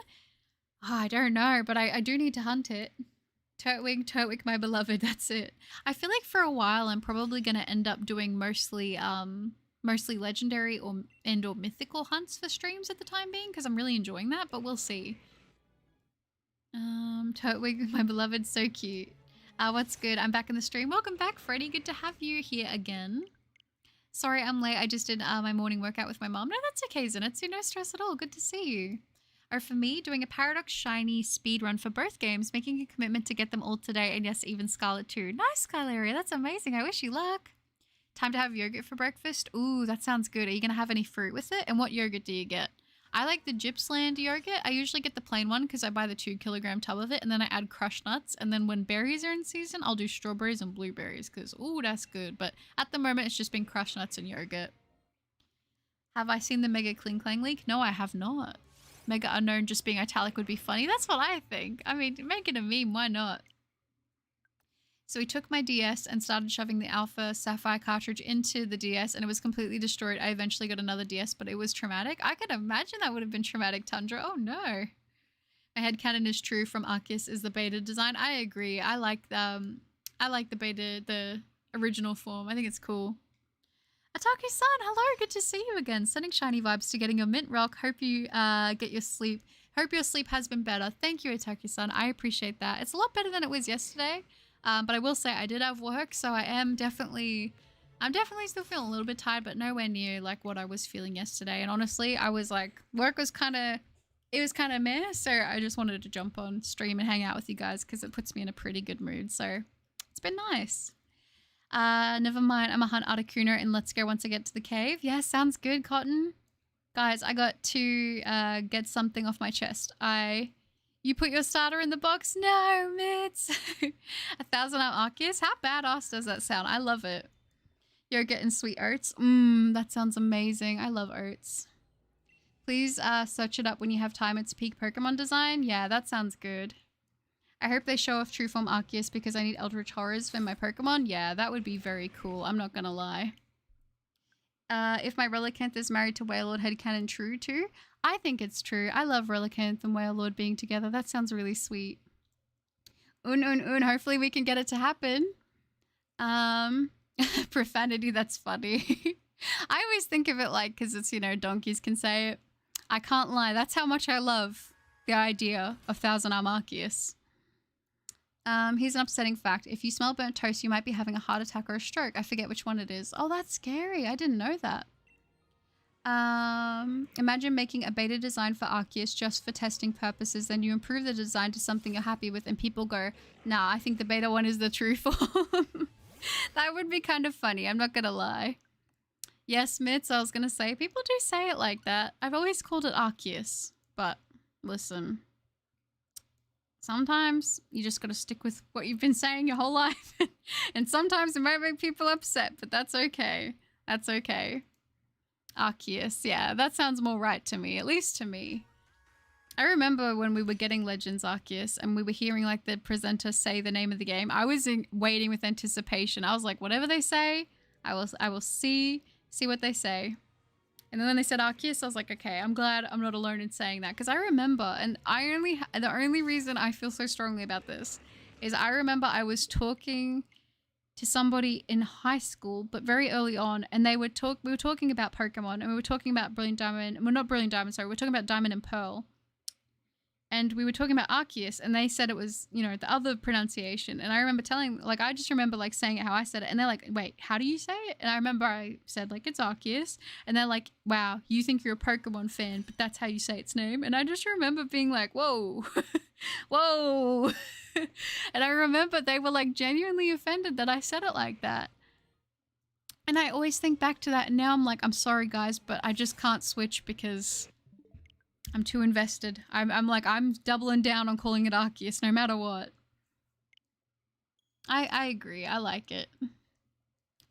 Oh, I don't know, but I do need to hunt it. Turtwig, my beloved, that's it. I feel like for a while I'm probably going to end up doing mostly legendary or mythical hunts for streams at the time being, because I'm really enjoying that, but we'll see. Turtwig, my beloved, so cute. What's good? I'm back in the stream. Welcome back, Freddie. Good to have you here again. Sorry I'm late. I just did my morning workout with my mom. No, that's okay, Zenitsu. No stress at all. Good to see you. Or for me, doing a Paradox Shiny speed run for both games, making a commitment to get them all today, and yes, even Scarlet too. Nice, Skylaria. That's amazing. I wish you luck. Time to have yogurt for breakfast. Ooh, that sounds good. Are you going to have any fruit with it? And what yogurt do you get? I like the Gippsland yogurt. I usually get the plain one because I buy the 2-kilogram tub of it, and then I add crushed nuts. And then when berries are in season, I'll do strawberries and blueberries because, ooh, that's good. But at the moment, it's just been crushed nuts and yogurt. Have I seen the Mega Kling Klang leak? No, I have not. Mega Unknown just being italic would be funny. That's what I think. I mean, make it a meme. Why not? So we took my DS and started shoving the Alpha Sapphire cartridge into the DS, and it was completely destroyed. I eventually got another DS, but it was traumatic. I could imagine that would have been traumatic, Tundra. Oh no. My headcanon is true from Arceus is the beta design. I agree. I like the beta, the original form. I think it's cool. Ataki-san, hello. Good to see you again. Sending shiny vibes to getting your mint rock. Hope you get your sleep. Hope your sleep has been better. Thank you, Ataki-san. I appreciate that. It's a lot better than it was yesterday. But I will say I did have work, so I'm definitely still feeling a little bit tired, but nowhere near like what I was feeling yesterday. And honestly, I was like, work was kind of it was kind of meh, so I just wanted to jump on stream and hang out with you guys because it puts me in a pretty good mood. So it's been nice. Never mind. I'm a hunt Articuno and let's go once I get to the cave. Yeah, sounds good, Cotton. Guys, I got to get something off my chest. You put your starter in the box? No, Mitz. 1,000 out Arceus? How badass does that sound? I love it. You're getting sweet oats? That sounds amazing. I love oats. Please search it up when you have time. It's peak Pokemon design. Yeah, that sounds good. I hope they show off True Form Arceus because I need Eldritch Horrors for my Pokemon. Yeah, that would be very cool. I'm not gonna lie. If my Relicanth is married to Wailord, headcanon true too? I think it's true. I love Relicanth and Wailord being together. That sounds really sweet. Hopefully we can get it to happen. Profanity, that's funny. I always think of it like, because it's, you know, donkeys can say it. I can't lie. That's how much I love the idea of Thousand Arm Arceus. Here's an upsetting fact. If you smell burnt toast, you might be having a heart attack or a stroke. I forget which one it is. Oh, that's scary. I didn't know that. Imagine making a beta design for Arceus just for testing purposes. Then you improve the design to something you're happy with and people go, nah, I think the beta one is the true form. That would be kind of funny. I'm not going to lie. Yes, Mitz, I was going to say, people do say it like that. I've always called it Arceus, but listen. Sometimes you just got to stick with what you've been saying your whole life. And sometimes it might make people upset, but that's okay. That's okay. Arceus, yeah, that sounds more right to me, at least to me. I remember when we were getting Legends Arceus and we were hearing like the presenter say the name of the game. I was waiting with anticipation. I was like, whatever they say, I will see what they say. And then when they said Arceus, I was like, okay, I'm glad I'm not alone in saying that. Because I remember, and the only reason I feel so strongly about this is I remember I was talking to somebody in high school, but very early on, and we were talking about Pokemon, and we were talking about Brilliant Diamond, well, not Brilliant Diamond, sorry, we were talking about Diamond and Pearl. And we were talking about Arceus, and they said it was, you know, the other pronunciation. And I remember I just remember, like, saying it how I said it. And they're like, wait, how do you say it? And I remember I said, like, it's Arceus. And they're like, wow, you think you're a Pokemon fan, but that's how you say its name. And I just remember being like, whoa, whoa. And I remember they were, like, genuinely offended that I said it like that. And I always think back to that. And now I'm like, I'm sorry, guys, but I just can't switch because I'm too invested. I'm doubling down on calling it Arceus no matter what. I agree. I like it.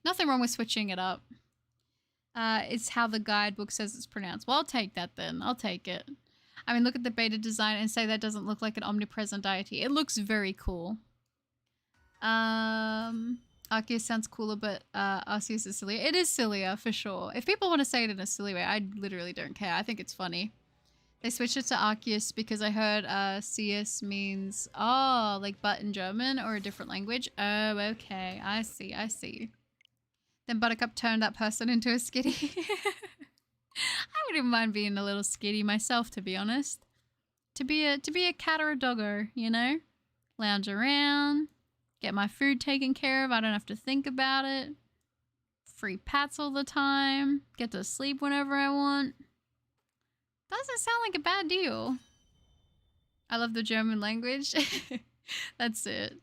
Nothing wrong with switching it up. It's how the guidebook says it's pronounced. Well, I'll take that then. I'll take it. I mean, look at the beta design and say that doesn't look like an omnipresent deity. It looks very cool. Arceus sounds cooler, but Arceus is sillier. It is sillier, for sure. If people want to say it in a silly way, I literally don't care. I think it's funny. They switched it to Arceus because I heard Arceus means, oh, like butt in German or a different language. Oh, okay. I see. Then Buttercup turned that person into a skitty. I wouldn't mind being a little skitty myself, to be honest. To be a cat or a doggo, you know? Lounge around, get my food taken care of. I don't have to think about it. Free pats all the time. Get to sleep whenever I want. Doesn't sound like a bad deal. I love the German language. That's it.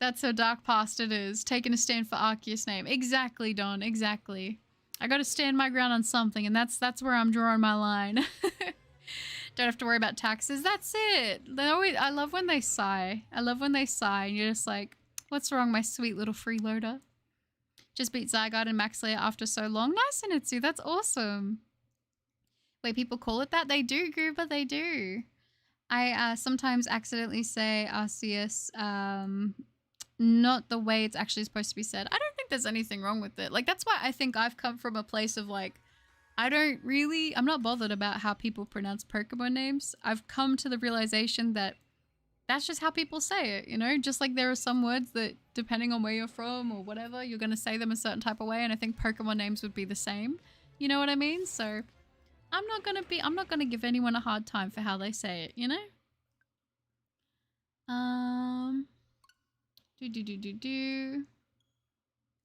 That's how dark past it is. Taking a stand for Arceus' name. Exactly, Don. Exactly. I gotta stand my ground on something, and that's where I'm drawing my line. Don't have to worry about taxes. That's it. I love when they sigh. I love when they sigh, and you're just like, what's wrong, my sweet little freeloader? Just beat Zygarde and Max Layer after so long. Nice, Initsu. That's awesome. Wait, people call it that? They do, Goober, they do. I sometimes accidentally say Arceus, not the way it's actually supposed to be said. I don't think there's anything wrong with it. Like, that's why I think I've come from a place of, like, I'm not bothered about how people pronounce Pokemon names. I've come to the realization that that's just how people say it, you know? Just like there are some words that, depending on where you're from or whatever, you're going to say them a certain type of way, and I think Pokemon names would be the same. You know what I mean? So I'm not gonna give anyone a hard time for how they say it, you know?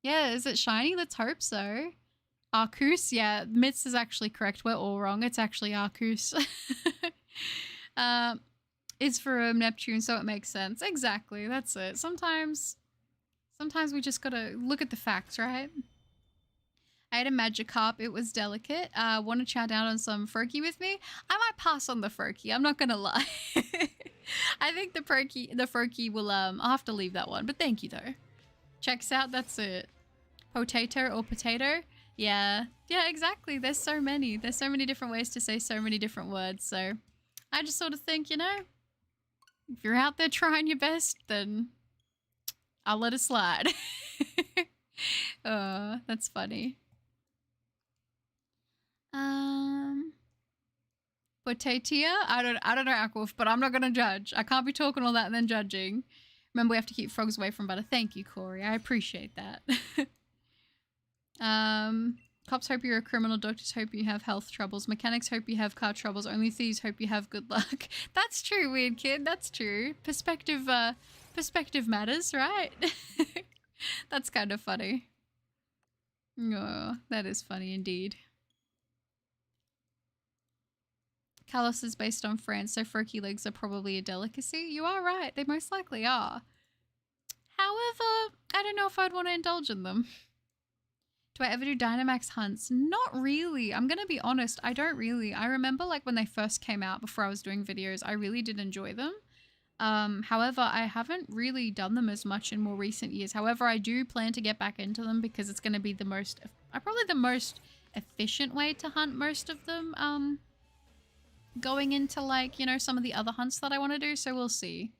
Yeah, is it shiny? Let's hope so. Arceus, yeah, Mitz is actually correct. We're all wrong. It's actually Arceus. It's from Neptune, so it makes sense. Exactly, that's it. Sometimes we just gotta look at the facts, right? I had a Magikarp. It was delicate. Want to chow down on some Furky with me? I might pass on the Furky. I'm not gonna lie. I think the Furky will. I'll have to leave that one. But thank you though. Checks out. That's it. Potato or potato? Yeah. Yeah. Exactly. There's so many. There's so many different ways to say so many different words. So I just sort of think, you know, if you're out there trying your best, then I'll let it slide. Oh, that's funny. Potatia? I don't know, Aquaf, but I'm not gonna judge. I can't be talking all that and then judging. Remember, we have to keep frogs away from butter. Thank you, Corey. I appreciate that. Cops hope you're a criminal. Doctors hope you have health troubles. Mechanics hope you have car troubles. Only thieves hope you have good luck. That's true, weird kid. That's true. Perspective matters, right? That's kind of funny. Oh, that is funny indeed. Kalos is based on France, so Furky legs are probably a delicacy. You are right. They most likely are. However, I don't know if I'd want to indulge in them. Do I ever do Dynamax hunts? Not really. I'm going to be honest. I don't really. I remember like when they first came out before I was doing videos, I really did enjoy them. However, I haven't really done them as much in more recent years. However, I do plan to get back into them because it's going to be the most, probably the most efficient way to hunt most of them. Going into like, you know, some of the other hunts that I want to do. So we'll see.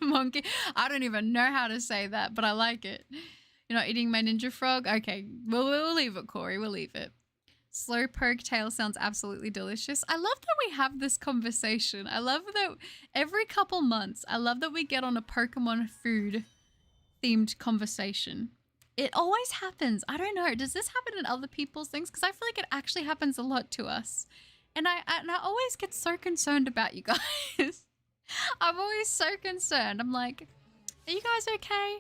Monkey. I don't even know how to say that, but I like it. You're not eating my ninja frog? Okay, we'll leave it, Corey. We'll leave it. Slowpoke tail sounds absolutely delicious. I love that we have this conversation. I love that every couple months, I love that we get on a Pokemon food themed conversation. It always happens. I don't know. Does this happen in other people's things? Because I feel like it actually happens a lot to us. And I always get so concerned about you guys. I'm always so concerned. I'm like, are you guys okay?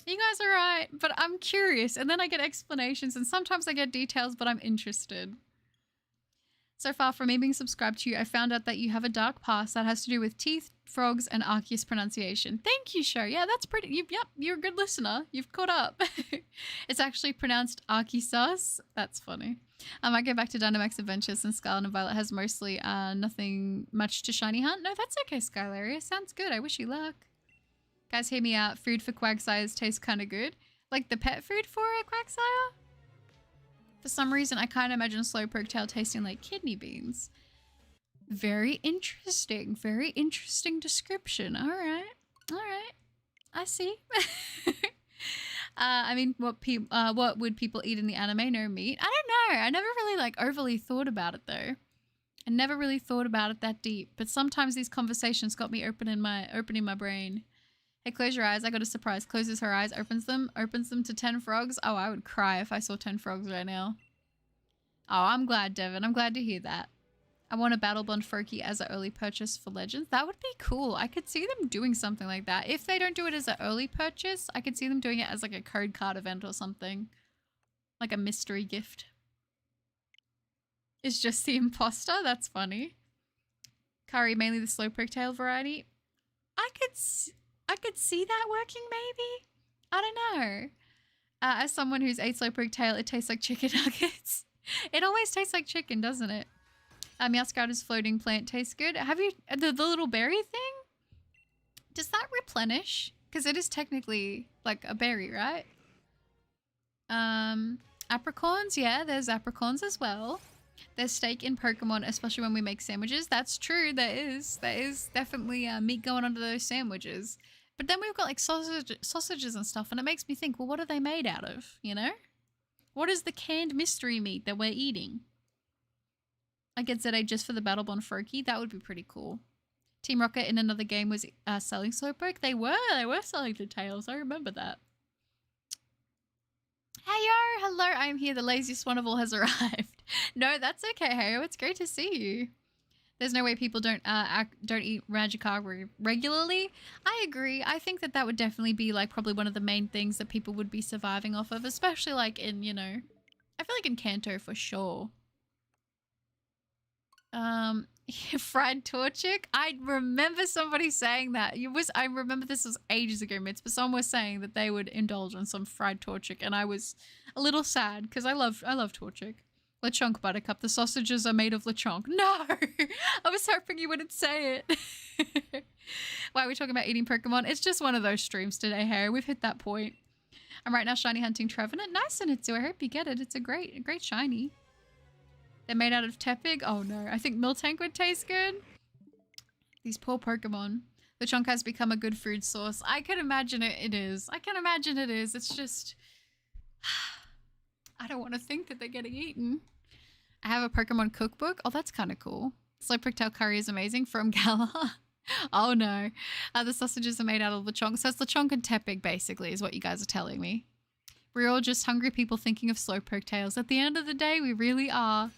Are you guys all right? But I'm curious. And then I get explanations. And sometimes I get details, but I'm interested. So far from me being subscribed to you, I found out that you have a dark past that has to do with teeth, frogs, and Arceus pronunciation. Thank you, Sho. Yeah, that's pretty... Yep, you're a good listener. You've caught up. It's actually pronounced Arceus. That's funny. I might go back to Dynamax Adventures since Scarlet and Violet has mostly nothing much to shiny hunt. No, that's okay, Skylaria. Sounds good. I wish you luck. Guys, hear me out. Food for Quagsires tastes kind of good. Like the pet food for a Quagsire? For some reason, I kind of imagine Slowpoke tail tasting like kidney beans. Very interesting. Very interesting description. All right. All right. I see. I mean, what would people eat in the anime? No meat? I don't know. I never really like overly thought about it though. I never really thought about it that deep. But sometimes these conversations got me opening my brain. Hey, close your eyes. I got a surprise. Closes her eyes, opens them to 10 frogs. Oh, I would cry if I saw 10 frogs right now. Oh, I'm glad, Devin. I'm glad to hear that. I want a Battle Bond Furky as an early purchase for Legends. That would be cool. I could see them doing something like that. If they don't do it as an early purchase, I could see them doing it as like a code card event or something. Like a mystery gift. It's just the imposter? That's funny. Kari, mainly the Slowpoke tail variety. I could see that working maybe. I don't know. As someone who's ate Slowpoke tail, it tastes like chicken nuggets. It always tastes like chicken, doesn't it? Meowscouter's floating plant tastes good. Have you... The little berry thing? Does that replenish? Because it is technically like a berry, right? Apricorns? Yeah, there's apricorns as well. There's steak in Pokemon, especially when we make sandwiches. That's true. There is definitely meat going onto those sandwiches. But then we've got like sausages and stuff, and it makes me think, well, what are they made out of, you know? What is the canned mystery meat that we're eating? I get ZA just for the Battle Bond Furky. That would be pretty cool. Team Rocket in another game was selling Slowpoke. They were selling the tails. I remember that. Heyo, hello, I am here. The laziest one of all has arrived. No, that's okay, Heyo. It's great to see you. There's no way people don't eat Magikarp regularly. I agree. I think that would definitely be like probably one of the main things that people would be surviving off of, especially like in, you know, I feel like in Kanto for sure. Fried torchic. I remember somebody saying that. I remember this was ages ago, Mitz, but someone was saying that they would indulge on some fried torchic, and I was a little sad because I love torchic. Lechonk Buttercup. The sausages are made of lechonk. No, I was hoping you wouldn't say it. Why are we talking about eating Pokemon? It's just one of those streams today, Harry. We've hit that point. I'm right now shiny hunting Trevenant. Nice, Anitsu. I hope you get it. It's a great shiny. They're made out of Tepig. Oh no, I think Miltank would taste good. These poor Pokemon. Lechonk has become a good food source. I can imagine it is. I can imagine it is. It's just... I don't want to think that they're getting eaten. I have a Pokemon cookbook. Oh, that's kind of cool. Slowpoke curry is amazing from Galar. Oh no. The sausages are made out of lechonk. So it's lechonk and Tepig basically is what you guys are telling me. We're all just hungry people thinking of slowpoke tails. At the end of the day, we really are.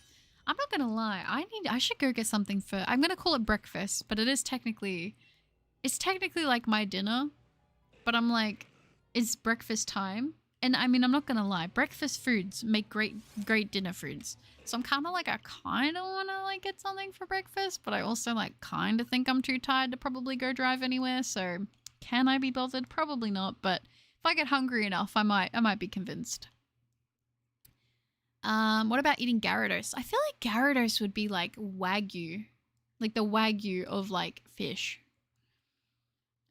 I'm not gonna lie. I should go get something for... I'm gonna call it breakfast, but it's technically like my dinner. But I'm like, it's breakfast time. And I mean, I'm not gonna lie. Breakfast foods make great dinner foods. So I'm kind of like, I kind of want to like get something for breakfast, but I also like kind of think I'm too tired to probably go drive anywhere. So can I be bothered? Probably not. But if I get hungry enough, I might be convinced. What about eating Gyarados? I feel like Gyarados would be like Wagyu, like the Wagyu of like fish.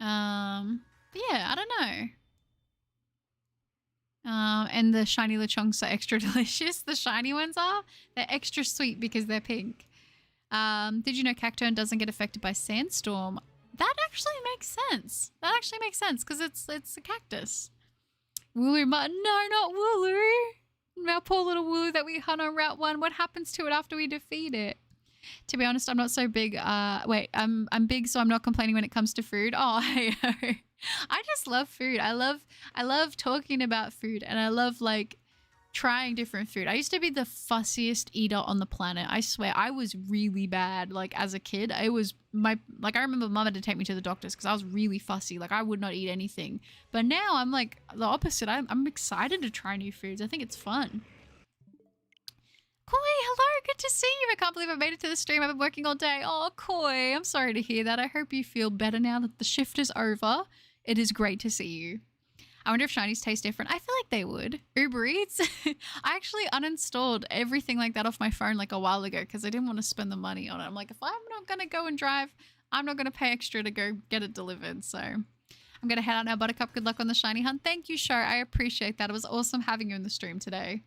But yeah, I don't know. And the shiny lechonks are extra delicious. The shiny ones are. They're extra sweet because they're pink. Did you know Cacturne doesn't get affected by sandstorm? That actually makes sense. That actually makes sense because it's a cactus. Wooloo mutton? No, not Wooloo. Our poor little Wooloo that we hunt on Route 1. What happens to it after we defeat it? To be honest, I'm not so big. Wait, I'm big, so I'm not complaining when it comes to food. Oh, hey, I just love food. I love talking about food, and I love like trying different food. I used to be the fussiest eater on the planet. I swear, I was really bad. Like as a kid, I remember Mum had to take me to the doctors because I was really fussy. Like I would not eat anything. But now I'm like the opposite. I'm excited to try new foods. I think it's fun. Koi, hello, good to see you. I can't believe I made it to the stream. I've been working all day. Oh, Koi, I'm sorry to hear that. I hope you feel better now that the shift is over. It is great to see you. I wonder if shinies taste different. I feel like they would. Uber Eats. I actually uninstalled everything like that off my phone like a while ago because I didn't want to spend the money on it. I'm like, if I'm not going to go and drive, I'm not going to pay extra to go get it delivered. So I'm going to head out now, Buttercup. Good luck on the shiny hunt. Thank you, Sho. I appreciate that. It was awesome having you in the stream today.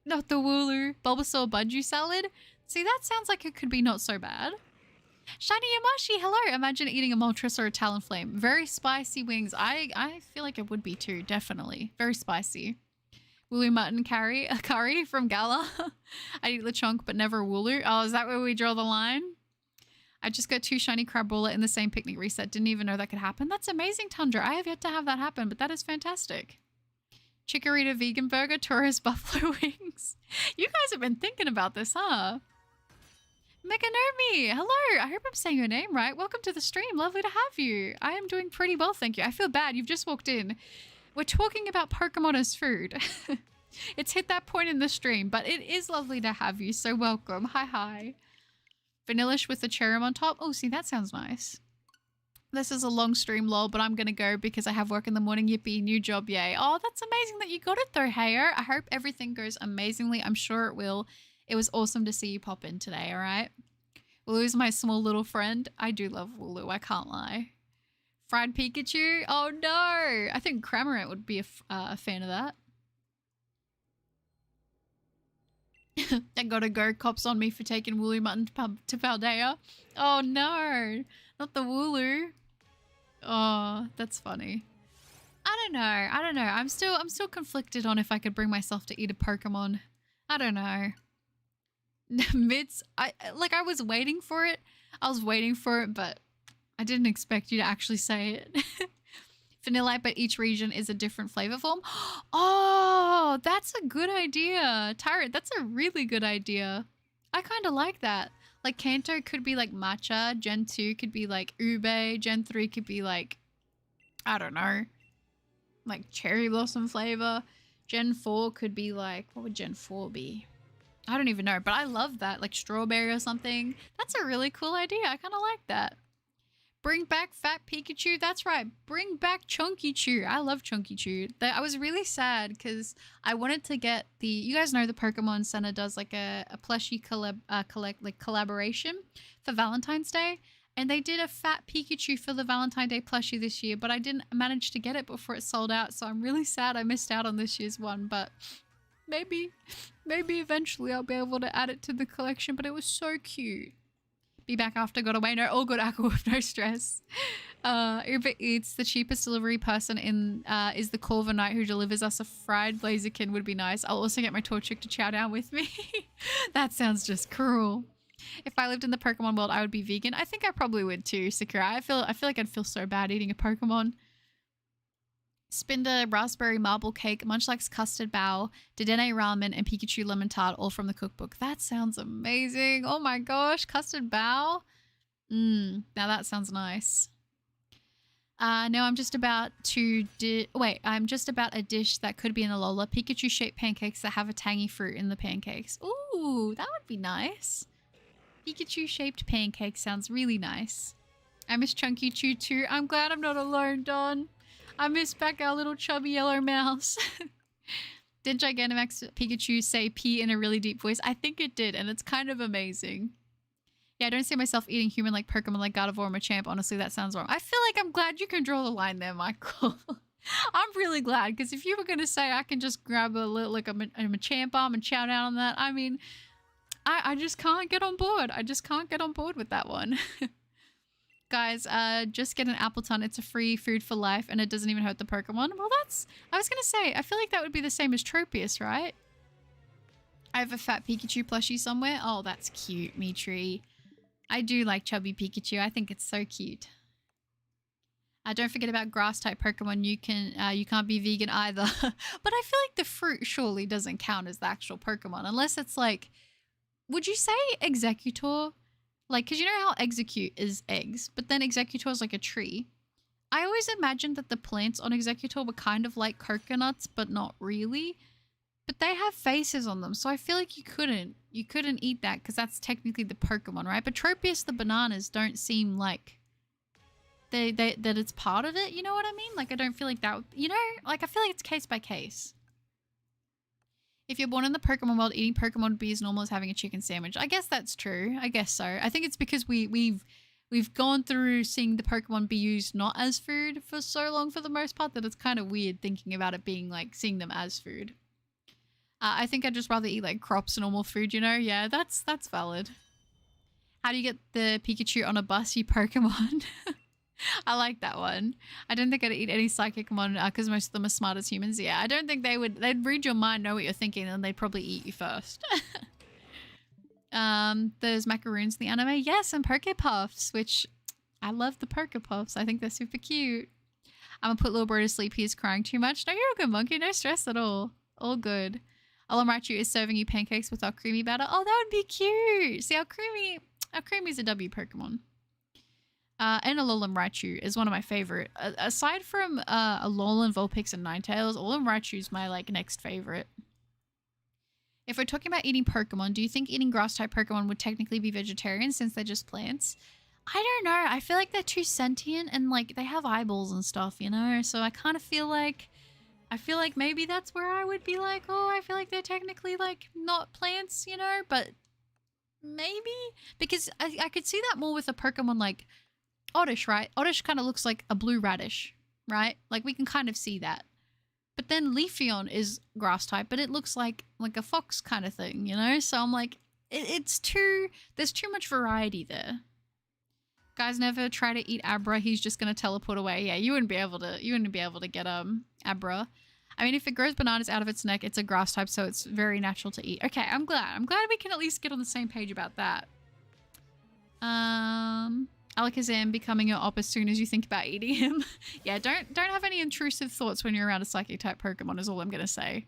Not the Wooloo. Bulbasaur Budgie salad? See, that sounds like it could be not so bad. Shiny Yamashi, hello. Imagine eating a Moltres or a Talonflame. Very spicy wings. I feel like it would be too, definitely. Very spicy. Wooloo mutton curry from Gala. I eat Lechonk, but never Wooloo. Oh, is that where we draw the line? I just got 2 shiny Crabrawler in the same picnic reset. Didn't even know that could happen. That's amazing, Tundra. I have yet to have that happen, but that is fantastic. Chikorita vegan burger, tourist buffalo wings. You guys have been thinking about this, huh? Meganomi, hello. I hope I'm saying your name right. Welcome to the stream. Lovely to have you. I am doing pretty well, thank you. I feel bad. You've just walked in. We're talking about Pokemon as food. It's hit that point in the stream, but it is lovely to have you, so welcome. Hi. Vanillish with the cherry on top. Oh, see, that sounds nice. This is a long stream, lol, but I'm going to go because I have work in the morning. Yippee, new job, yay. Oh, that's amazing that you got it though, Hayo. I hope everything goes amazingly. I'm sure it will. It was awesome to see you pop in today, all right? Wooloo's my small little friend. I do love Wooloo, I can't lie. Fried Pikachu? Oh no! I think Cramorant would be a fan of that. I gotta go. Cops on me for taking Wooloo mutton to Paldea. Oh no! Not the Wooloo. Oh, that's funny. I don't know. I'm still conflicted on if I could bring myself to eat a Pokemon. I don't know. I was waiting for it. But I didn't expect you to actually say it. Vanillite, but each region is a different flavor form. Oh, that's a good idea. Tyrant, that's a really good idea. I kind of like that. Like Kanto could be like matcha, Gen 2 could be like ube, Gen 3 could be like, I don't know, like cherry blossom flavor. Gen 4 could be like, what would Gen 4 be? I don't even know, but I love that. Like strawberry or something. That's a really cool idea. I kind of like that. Bring back Fat Pikachu. That's right. Bring back Chunky Chew. I love Chunky Chew. I was really sad because I wanted to get the... You guys know the Pokemon Center does like a plushie collaboration for Valentine's Day. And they did a Fat Pikachu for the Valentine's Day plushie this year, but I didn't manage to get it before it sold out. So I'm really sad I missed out on this year's one, but... Maybe eventually I'll be able to add it to the collection, but it was so cute. Be back after got away. No, all good, Aqua, with no stress. Uber Eats, the cheapest delivery person in is the Corva Knight who delivers us a fried Blaziken would be nice. I'll also get my Torchic to chow down with me. That sounds just cruel. If I lived in the Pokemon world, I would be vegan. I think I probably would too, Sakura. I feel like I'd feel so bad eating a Pokemon. Spinder raspberry marble cake, Munchlax custard bow, Dedenne ramen, and Pikachu lemon tart, all from the cookbook. That sounds amazing. Oh my gosh, custard bow. Now that sounds nice. No, I'm just about to I'm just about a dish that could be in a Lola. Pikachu shaped pancakes that have a tangy fruit in the pancakes. Ooh, that would be nice. Pikachu shaped pancake sounds really nice. I miss Chunky Chew too. I'm glad I'm not alone, Don. I miss back our little chubby yellow mouse. Did Gigantamax Pikachu say pee in a really deep voice? I think it did, and it's kind of amazing. Yeah, I don't see myself eating human-like Pokemon like Gardevoir or Machamp. Honestly, that sounds wrong. I feel like I'm glad you can draw the line there, Michael. I'm really glad, because if you were going to say I can just grab a little, like a Machamp arm and chow down on that, I mean, I just can't get on board. I just can't get on board with that one. Guys, just get an Appleton. It's a free food for life, and it doesn't even hurt the Pokemon. Well, I was going to say, I feel like that would be the same as Tropius, right? I have a fat Pikachu plushie somewhere. Oh, that's cute, Mitri. I do like chubby Pikachu. I think it's so cute. Don't forget about grass-type Pokemon. You can't be vegan either. But I feel like the fruit surely doesn't count as the actual Pokemon, unless it's like... Would you say Executor? Like, because you know how Execute is eggs, but then Executor is like a tree. I always imagined that the plants on Executor were kind of like coconuts, but not really. But they have faces on them, so I feel like you couldn't eat that because that's technically the Pokemon, right? But Tropius, the bananas don't seem like that it's part of it, you know what I mean? Like, I don't feel like that, you know? Like, I feel like it's case by case. If you're born in the Pokemon world, eating Pokemon would be as normal as having a chicken sandwich. I guess that's true. I guess so. I think it's because we've gone through seeing the Pokemon be used not as food for so long for the most part that it's kind of weird thinking about it being like seeing them as food. I think I'd just rather eat like crops and normal food, you know? Yeah, that's valid. How do you get the Pikachu on a bus, you Pokemon? I like that one. I don't think I'd eat any Psychicmon because most of them are smart as humans. Yeah, I don't think they'd read your mind, know what you're thinking, and they'd probably eat you first. There's macaroons in the anime. Yes, and Pokepuffs, which I love the Pokepuffs. I think they're super cute. I'm gonna put little bro to sleep. He's crying too much. No, you're a good monkey. No stress at all. All good. Alolan Raichu is serving you pancakes with our creamy batter. Oh, that would be cute. See, our creamy's a W Pokemon. And Alolan Raichu is one of my favorite. Aside from Alolan, Vulpix, and Ninetales, Alolan Raichu is my like next favorite. If we're talking about eating Pokemon, do you think eating grass-type Pokemon would technically be vegetarian since they're just plants? I don't know. I feel like they're too sentient and like they have eyeballs and stuff, you know? So I kind of feel like maybe that's where I would be like, oh, I feel like they're technically like not plants, you know? But maybe because I could see that more with a Pokemon like Oddish, right? Oddish kind of looks like a blue radish, right? Like we can kind of see that. But then Leafeon is grass type, but it looks like a fox kind of thing, you know? So I'm like, there's too much variety there. Guys, never try to eat Abra. He's just gonna teleport away. Yeah, you wouldn't be able to get Abra. I mean, if it grows bananas out of its neck, it's a grass type, so it's very natural to eat. Okay, I'm glad we can at least get on the same page about that. Alakazam becoming your op as soon as you think about eating him. Yeah, don't have any intrusive thoughts when you're around a psychic type Pokemon is all I'm gonna say.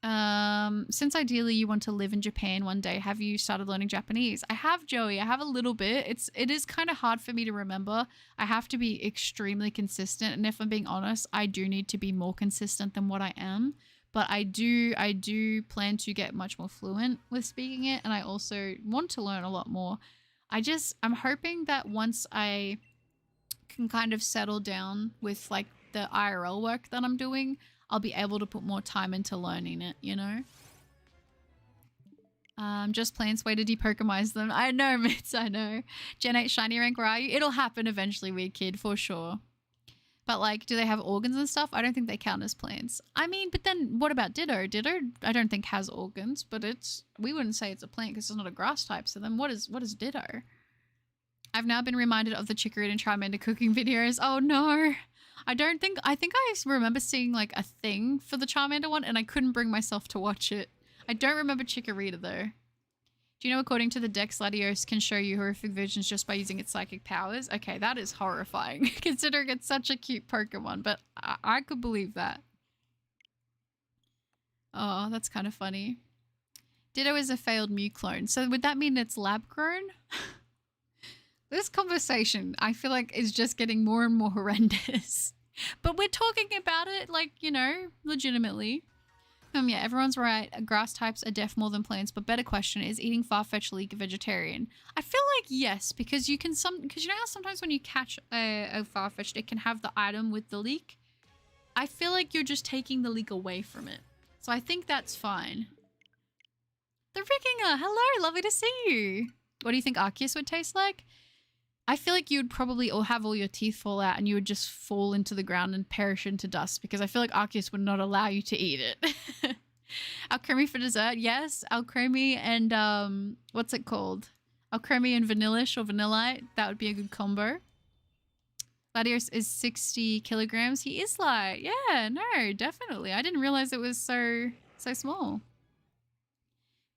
Since ideally you want to live in Japan one day, have you started learning Japanese? I have, Joey. I have a little bit. It is kind of hard for me to remember. I have to be extremely consistent, and if I'm being honest, I do need to be more consistent than what I am. but I do plan to get much more fluent with speaking it, and I also want to learn a lot more. I'm hoping that once I can kind of settle down with like the IRL work that I'm doing, I'll be able to put more time into learning it, you know? Just plans way to de-Pokemise them. I know, Mitz, I know. Gen 8 shiny rank, where are you? It'll happen eventually, weird kid, for sure. But like, do they have organs and stuff? I don't think they count as plants. I mean, but then what about Ditto? Ditto, I don't think has organs, but we wouldn't say it's a plant because it's not a grass type. So then what is Ditto? I've now been reminded of the Chikorita and Charmander cooking videos. Oh no. I think I remember seeing like a thing for the Charmander one and I couldn't bring myself to watch it. I don't remember Chikorita though. Do you know according to the Dex, Latios can show you horrific visions just by using its psychic powers? Okay, that is horrifying considering it's such a cute Pokemon, but I could believe that. Oh, that's kind of funny. Ditto is a failed Mew clone. So would that mean it's lab grown? This conversation, I feel like, is just getting more and more horrendous. But we're talking about it, like, you know, legitimately. Yeah, everyone's right. Grass types are deaf more than plants, but better question, is eating Farfetch'd leek a vegetarian? I feel like yes, because you know how sometimes when you catch a Farfetch'd, it can have the item with the leek? I feel like you're just taking the leek away from it. So I think that's fine. The Rikinger, hello, lovely to see you. What do you think Arceus would taste like? I feel like you would probably have all your teeth fall out and you would just fall into the ground and perish into dust because I feel like Arceus would not allow you to eat it. Alcremie for dessert, yes. Alcremie and what's it called? Alcremie and Vanillish or Vanillite. That would be a good combo. Latios is 60 kilograms. He is light. Yeah, no, definitely. I didn't realize it was so small.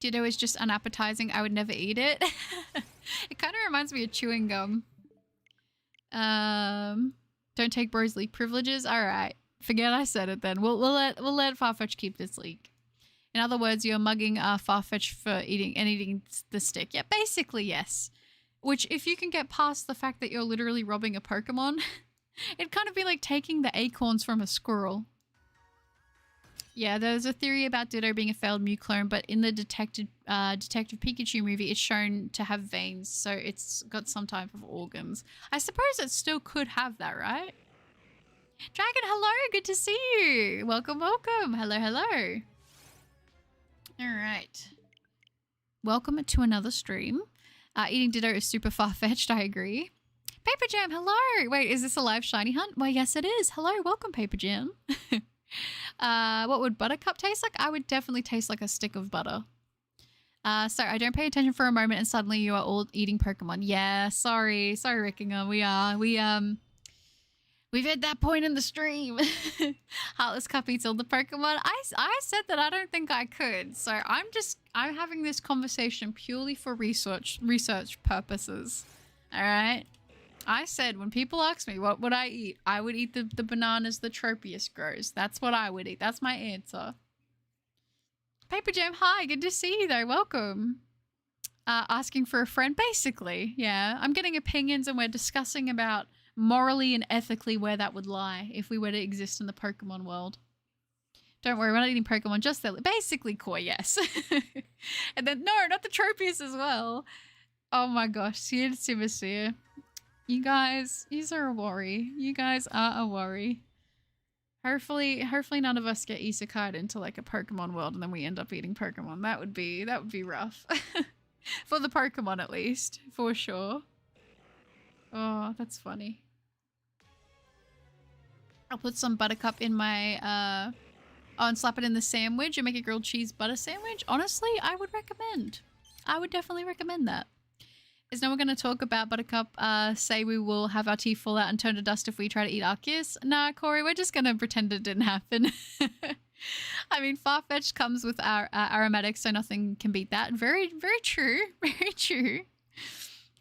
Ditto is just unappetizing. I would never eat it. It kind of reminds me of chewing gum. Don't take bros leak privileges. All right, forget I said it then. We'll let Farfetch keep this leak. In other words, you're mugging Farfetch for eating the stick. Yeah, basically yes. Which, if you can get past the fact that you're literally robbing a Pokemon, it'd kind of be like taking the acorns from a squirrel. Yeah, there's a theory about Ditto being a failed Mew clone, but in the Detective Pikachu movie, it's shown to have veins, so it's got some type of organs. I suppose it still could have that, right? Dragon, hello! Good to see you! Welcome, welcome! Hello, hello! Alright. Welcome to another stream. Eating Ditto is super far-fetched, I agree. Paper Jam, hello! Wait, is this a live shiny hunt? Why, yes it is. Hello, welcome, Paper Jam. What would Buttercup taste like? I would definitely taste like a stick of butter. So I don't pay attention for a moment and suddenly you are all eating Pokemon. Yeah, sorry, Rickingham. We've hit that point in the stream. Heartless Cup eats all the Pokemon. I said that I don't think I could. So I'm having this conversation purely for research purposes. All right. I said when people ask me what would I eat, I would eat the bananas the Tropius grows. That's what I would eat. That's my answer. Paper Jam, hi. Good to see you though. Welcome. Asking for a friend, basically. Yeah. I'm getting opinions and we're discussing about morally and ethically where that would lie if we were to exist in the Pokemon world. Don't worry, we're not eating Pokemon, just the basically Koi, yes. And then, no, not the Tropius as well. Oh my gosh, Sivasir. You guys, these are a worry. You guys are a worry. Hopefully none of us get isekai'd into like a Pokemon world and then we end up eating Pokemon. That would be rough. For the Pokemon at least, for sure. Oh, that's funny. I'll put some Buttercup in my and slap it in the sandwich and make a grilled cheese butter sandwich. Honestly, I would recommend. I would definitely recommend that. Is no one going to talk about Buttercup? Say we will have our teeth fall out and turn to dust if we try to eat Arceus? Nah, Corey, we're just going to pretend it didn't happen. I mean, Farfetch'd comes with our aromatics, so nothing can beat that. Very, very true. Very true.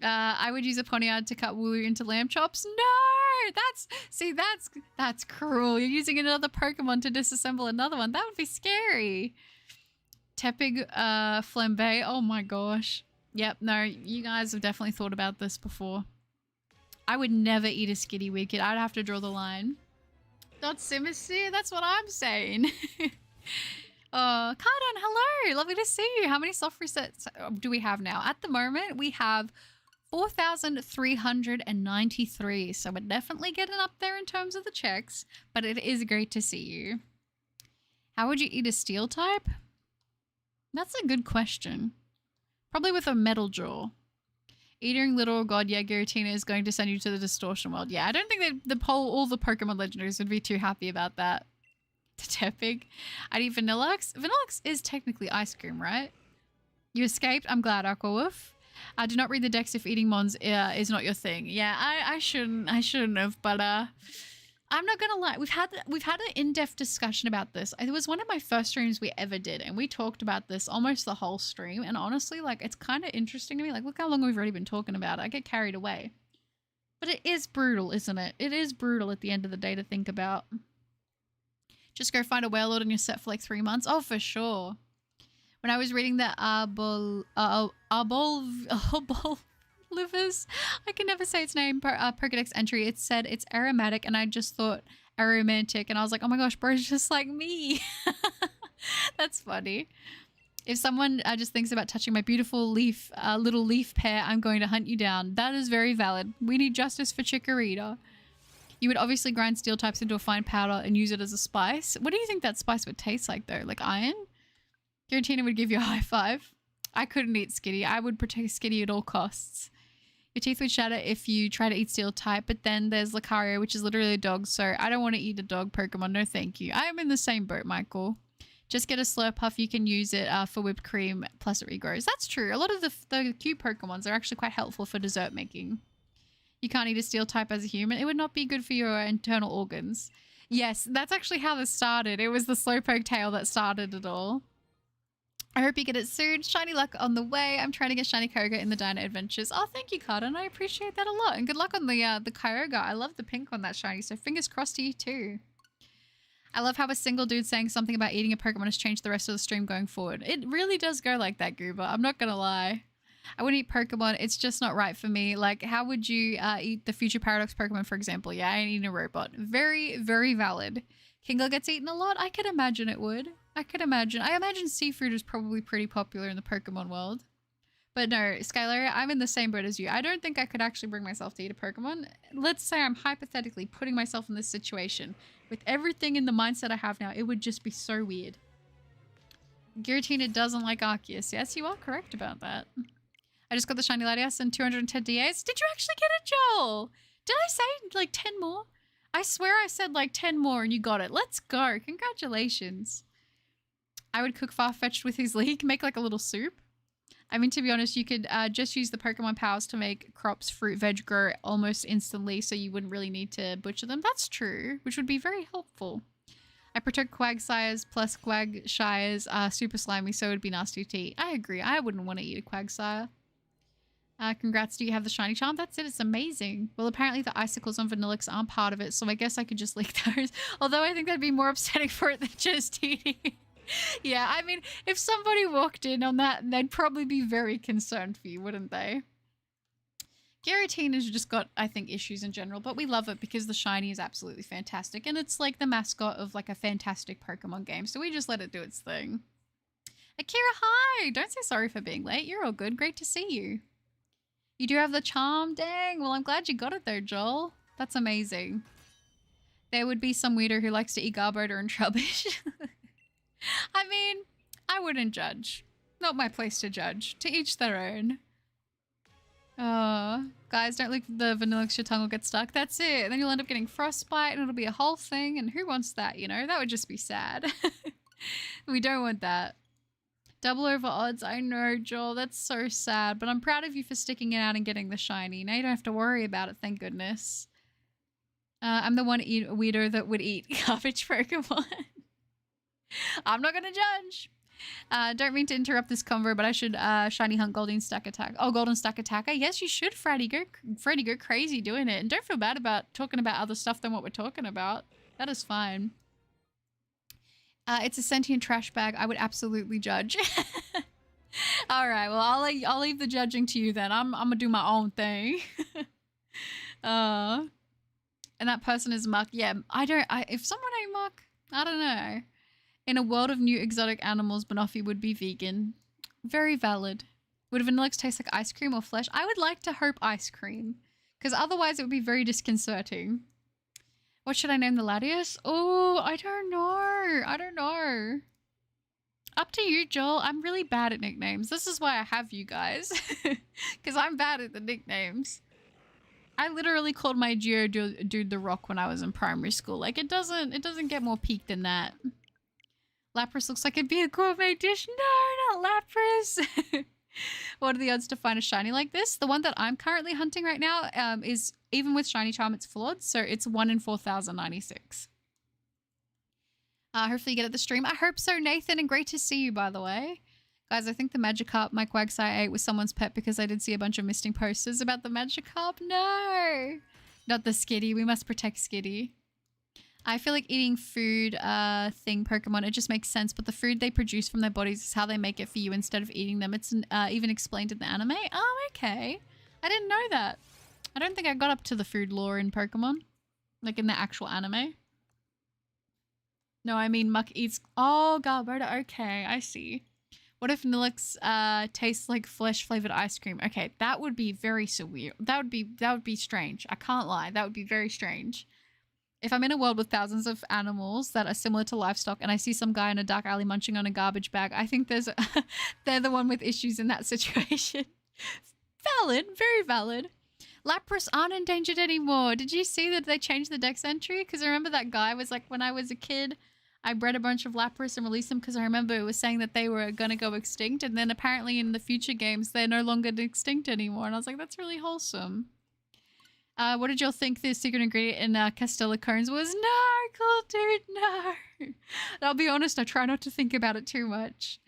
I would use a poniard to cut Wooloo into lamb chops. No! That's cruel. You're using another Pokemon to disassemble another one. That would be scary. Tepig flambe. Oh my gosh. Yep, no, you guys have definitely thought about this before. I would never eat a Skitty Wicked. I'd have to draw the line. Not Simisear, that's what I'm saying. Cardon, hello. Lovely to see you. How many soft resets do we have now? At the moment, we have 4,393. So we're definitely getting up there in terms of the checks, but it is great to see you. How would you eat a steel type? That's a good question. Probably with a metal jaw. Eating Little God, yeah, Giratina is going to send you to the distortion world. Yeah, I don't think that all the Pokemon legendaries would be too happy about that. Tepig. I'd eat Vanilluxe. Vanilluxe is technically ice cream, right? You escaped. I'm glad, Aquawolf. Do not read the decks if eating mons is not your thing. Yeah, I shouldn't have, but I'm not gonna lie. We've had an in-depth discussion about this. It was one of my first streams we ever did, and we talked about this almost the whole stream. And honestly, like, it's kind of interesting to me. Like, look how long we've already been talking about it. I get carried away, but it is brutal, isn't it? It is brutal at the end of the day to think about. Just go find a Wailord and you're set for like 3 months. Oh, for sure. When I was reading the Arbolivers, I can never say its name, Pokedex entry, it said it's aromatic, and I just thought aromantic, and I was like, oh my gosh, bro's just like me. That's funny. If someone just thinks about touching my beautiful leaf, little leaf pear, I'm going to hunt you down. That is very valid. We need justice for Chikorita. You would obviously grind steel types into a fine powder and use it as a spice. What do you think that spice would taste like, though? Like iron? Giratina would give you a high five. I couldn't eat Skitty. I would protect Skitty at all costs. Your teeth would shatter if you try to eat steel type, but then there's Lucario, which is literally a dog, so I don't want to eat a dog Pokemon. No thank you. I am in the same boat, Michael. Just get a Slurpuff. You can use it for whipped cream, plus it regrows. That's true. A lot of the cute Pokemons are actually quite helpful for dessert making. You can't eat a steel type as a human. It would not be good for your internal organs. Yes, that's actually how this started. It was the Slowpoke tail that started it all. I hope you get it soon. Shiny luck on the way. I'm trying to get Shiny Kyogre in the Dino Adventures. Oh, thank you, Cardon. I appreciate that a lot. And good luck on the Kyogre. I love the pink on that shiny, so fingers crossed to you too. I love how a single dude saying something about eating a Pokemon has changed the rest of the stream going forward. It really does go like that, Goober. I'm not gonna lie. I wouldn't eat Pokemon. It's just not right for me. Like, how would you eat the future Paradox Pokemon, for example? Yeah, I ain't eating a robot. Very, very valid. Kingler gets eaten a lot? I could imagine it would. I could imagine. I imagine seafood is probably pretty popular in the Pokemon world. But no, Skylar, I'm in the same boat as you. I don't think I could actually bring myself to eat a Pokemon. Let's say I'm hypothetically putting myself in this situation. With everything in the mindset I have now, it would just be so weird. Giratina doesn't like Arceus. Yes, you are correct about that. I just got the Shiny Latias and 210 DAs. Did you actually get it, Joel? Did I say like 10 more? I swear I said like 10 more and you got it. Let's go. Congratulations. I would cook Farfetch'd with his leek, make like a little soup. I mean, to be honest, you could just use the Pokemon powers to make crops, fruit, veg grow almost instantly, so you wouldn't really need to butcher them. That's true, which would be very helpful. I protect Quagsires plus Quagshires super slimy, so it would be nasty to eat. I agree. I wouldn't want to eat a Quagsire. Congrats, do you have the shiny charm? That's it, it's amazing. Well, apparently the icicles on Vanillix aren't part of it, so I guess I could just leak those. Although I think that'd be more upsetting for it than just eating. Yeah, I mean, if somebody walked in on that, they'd probably be very concerned for you, wouldn't they? Giratina's just got, I think, issues in general, but we love it because the shiny is absolutely fantastic, and it's like the mascot of like a fantastic Pokemon game, so we just let it do its thing. Akira, hi! Don't say sorry for being late. You're all good. Great to see you. You do have the charm? Dang. Well, I'm glad you got it there, Joel. That's amazing. There would be some weirdo who likes to eat Garbodor and Trubbish. I mean, I wouldn't judge. Not my place to judge. To each their own. Guys, don't leak the Vanillix, your tongue will get stuck. That's it. And then you'll end up getting frostbite and it'll be a whole thing. And who wants that, you know? That would just be sad. We don't want that. Double over odds. I know, Joel. That's so sad. But I'm proud of you for sticking it out and getting the shiny. Now you don't have to worry about it, thank goodness. I'm the one weirdo that would eat garbage Pokemon. I'm not going to judge. Don't mean to interrupt this convo, but I should shiny hunt Golden Stack Attack. Oh, Golden Stack Attacker. Yes, you should, Freddy. Freddy, go crazy doing it. And don't feel bad about talking about other stuff than what we're talking about. That is fine. It's a sentient trash bag. I would absolutely judge. All right. Well, I'll leave the judging to you then. I'm gonna do my own thing. And that person is Muck. Yeah, if someone ain't Muck, I don't know. In a world of new exotic animals, Banoffee would be vegan. Very valid. Would Vanillix taste like ice cream or flesh? I would like to hope ice cream, because otherwise it would be very disconcerting. What should I name the Latias? Oh, I don't know. I don't know. Up to you, Joel. I'm really bad at nicknames. This is why I have you guys, because I'm bad at the nicknames. I literally called my Geo dude the Rock when I was in primary school. Like, it doesn't get more peak than that. Lapras looks like it'd be a gourmet dish. No, not Lapras. What are the odds to find a shiny like this? The one that I'm currently hunting right now is, even with shiny charm, it's flawed. So it's 1 in 4,096. Hopefully you get at the stream. I hope so, Nathan, and great to see you, by the way. Guys, I think the Magikarp my Quagsire ate was someone's pet because I did see a bunch of misting posters about the Magikarp. No! Not the Skitty. We must protect Skitty. I feel like eating food thing Pokemon, it just makes sense, but the food they produce from their bodies is how they make it for you instead of eating them. It's even explained in the anime. Oh, okay. I didn't know that. I don't think I got up to the food lore in Pokemon. Like in the actual anime. No, I mean Muck eats... Oh, Galberta. Okay, I see. What if Vanillix tastes like flesh-flavored ice cream? Okay, that would be very surreal. That would be strange. I can't lie. That would be very strange. If I'm in a world with thousands of animals that are similar to livestock and I see some guy in a dark alley munching on a garbage bag, I think they're the one with issues in that situation. Valid. Very valid. Lapras aren't endangered anymore. Did you see that they changed the dex entry? Because I remember that guy was like, when I was a kid, I bred a bunch of Lapras and released them because I remember it was saying that they were going to go extinct. And then apparently in the future games, they're no longer extinct anymore. And I was like, that's really wholesome. What did y'all think the secret ingredient in Castella cones was? No, cool dude, no. And I'll be honest, I try not to think about it too much.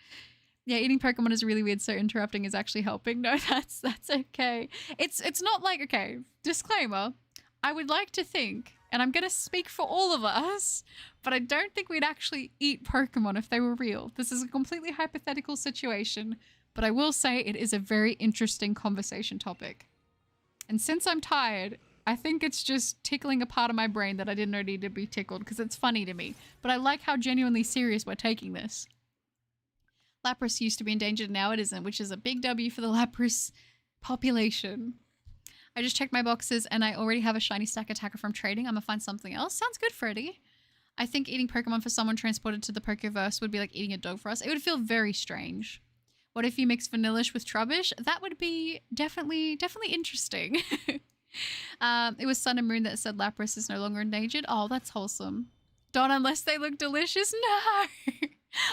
Yeah, eating Pokemon is really weird, so interrupting is actually helping. No, that's okay. It's not like, okay, disclaimer. I would like to think, and I'm going to speak for all of us, but I don't think we'd actually eat Pokemon if they were real. This is a completely hypothetical situation, but I will say it is a very interesting conversation topic. And since I'm tired, I think it's just tickling a part of my brain that I didn't know needed to be tickled because it's funny to me. But I like how genuinely serious we're taking this. Lapras used to be endangered, now it isn't, which is a big W for the Lapras population. I just checked my boxes and I already have a shiny stack attacker from trading. I'm gonna find something else. Sounds good, Freddy. I think eating Pokemon for someone transported to the Pokeverse would be like eating a dog for us. It would feel very strange. What if you mix Vanillish with Trubbish? That would be definitely interesting. It was Sun and Moon that said Lapras is no longer endangered. Oh, that's wholesome. Don't unless they look delicious. No,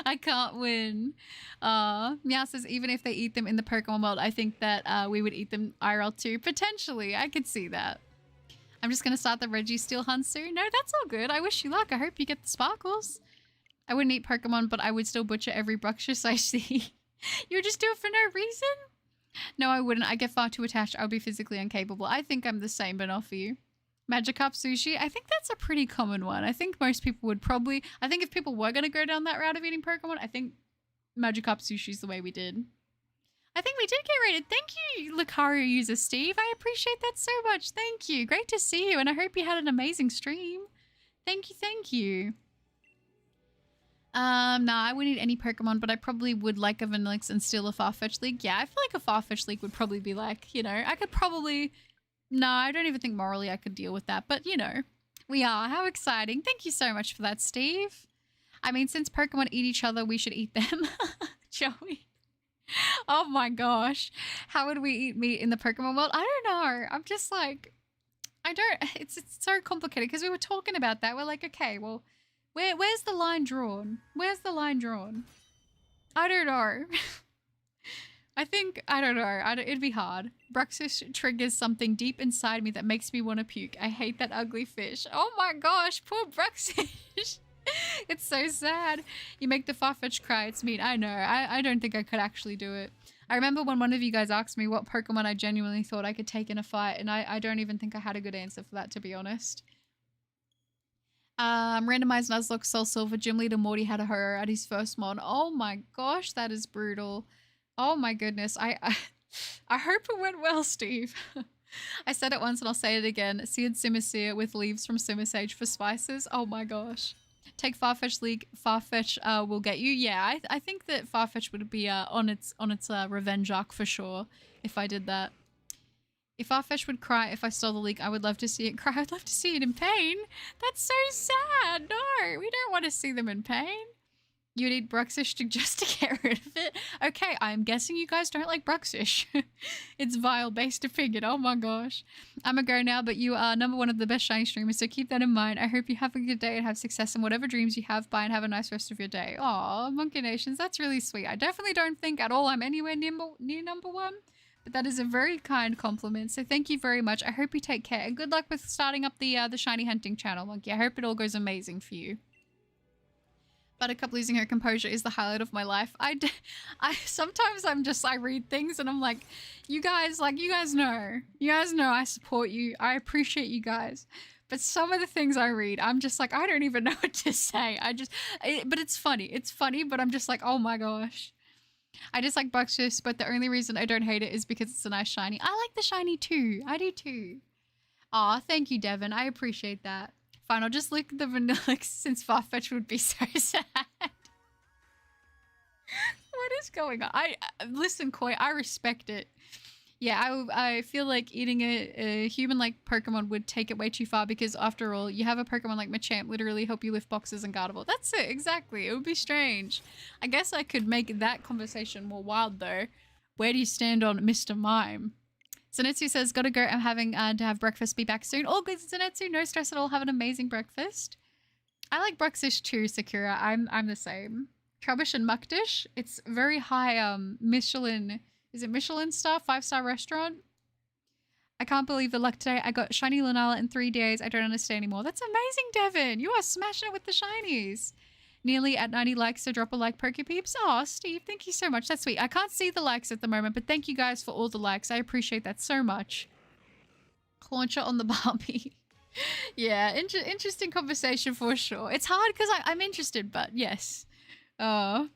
I can't win. Meow says even if they eat them in the Pokemon world, I think that we would eat them IRL too. Potentially, I could see that. I'm just going to start the Reggie Steel hunt soon. No, that's all good. I wish you luck. I hope you get the sparkles. I wouldn't eat Pokemon, but I would still butcher every Bruxish I see. You would just do it for no reason? No, I wouldn't. I get far too attached. I would be physically incapable. I think I'm the same, but not for you. Magikarp sushi? I think that's a pretty common one. I think most people would probably... I think if people were going to go down that route of eating Pokemon, I think Magikarp sushi is the way we did. I think we did get rated. Thank you, Lucario user Steve. I appreciate that so much. Thank you. Great to see you, and I hope you had an amazing stream. Thank you, thank you. No, I wouldn't eat any Pokemon, but I probably would like a Vanillix and steal a Farfetch'd League. Yeah, I feel like a Farfetch'd League would probably be like, you know, I could probably... No, I don't even think morally I could deal with that, but you know, we are. How exciting. Thank you so much for that, Steve. I mean, since Pokemon eat each other, we should eat them. Shall we? Oh my gosh. How would we eat meat in the Pokemon world? I don't know. I'm just like, it's so complicated because we were talking about that. We're like, okay, well, where's the line drawn? Where's the line drawn? I don't know. I don't know. It'd be hard. Bruxish triggers something deep inside me that makes me want to puke. I hate that ugly fish. Oh my gosh, poor Bruxish. It's so sad. You make the Farfetch'd cry. It's mean. I know. I don't think I could actually do it. I remember when one of you guys asked me what Pokemon I genuinely thought I could take in a fight, and I don't even think I had a good answer for that, to be honest. Randomized Nuzlocke, Soul Silver, Gym Leader Morty had a horror at his first mod. Oh my gosh, that is brutal. Oh my goodness. I hope it went well, Steve. I said it once and I'll say it again. Seared Simisear with leaves from Simisage for spices. Oh my gosh. Take Farfetch League. Farfetch will get you. Yeah, I think that Farfetch would be on its revenge arc for sure if I did that. If Farfetch would cry if I stole the leak, I would love to see it cry. I'd love to see it in pain. That's so sad. No, we don't want to see them in pain. You would eat Bruxish just to get rid of it? Okay, I'm guessing you guys don't like Bruxish. It's vile based opinion. Oh my gosh. I'm a go now, but you are #1 of the best shiny streamers, so keep that in mind. I hope you have a good day and have success in whatever dreams you have. Bye and have a nice rest of your day. Aw, Monkey Nations, that's really sweet. I definitely don't think at all I'm anywhere near #1, but that is a very kind compliment, so thank you very much. I hope you take care, and good luck with starting up the shiny hunting channel, Monkey. I hope it all goes amazing for you. Buttercup losing her composure is the highlight of my life. I sometimes I read things and I'm like, you guys know I support you. I appreciate you guys. But some of the things I read, I'm just like, I don't even know what to say. But it's funny. It's funny, but I'm just like, oh my gosh. I just like Buckshift, but the only reason I don't hate it is because it's a nice shiny. I like the shiny too. I do too. Aw, thank you, Devin. I appreciate that. Fine, I'll just lick the vanilla since Farfetch would be so sad. What is going on? Listen, Koi, I respect it. Yeah, I feel like eating a human-like Pokemon would take it way too far because, after all, you have a Pokemon like Machamp literally help you lift boxes and Gardevoir. That's it, exactly. It would be strange. I guess I could make that conversation more wild, though. Where do you stand on Mr. Mime? Zenitsu says, gotta go. I'm having to have breakfast. Be back soon. All good, Zenitsu. No stress at all. Have an amazing breakfast. I like Bruxish too, Sakura. I'm the same. Trubbish and Mukdish. It's very high Michelin. Is it Michelin star? 5-star restaurant? I can't believe the luck today. I got shiny Lunala in 3 days. I don't understand anymore. That's amazing, Devin. You are smashing it with the shinies. Nearly at 90 likes, so drop a like, Pokepeeps. Oh, Steve, thank you so much. That's sweet. I can't see the likes at the moment, but thank you guys for all the likes. I appreciate that so much. Launcher on the Barbie. Yeah, interesting conversation for sure. It's hard because I'm interested, but yes. No,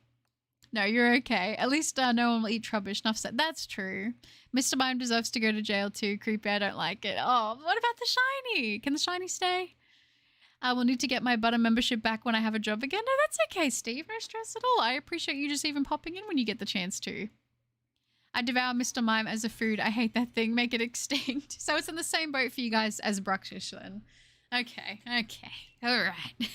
you're okay. At least no one will eat Trubbish. Enough said. That's true. Mr. Mime deserves to go to jail too. Creepy, I don't like it. Oh, what about the shiny? Can the shiny stay? I will need to get my butter membership back when I have a job again. No, that's okay, Steve. No stress at all. I appreciate you just even popping in when you get the chance to. I devour Mr. Mime as a food. I hate that thing. Make it extinct. So it's in the same boat for you guys as Bruxish then. Okay. All right.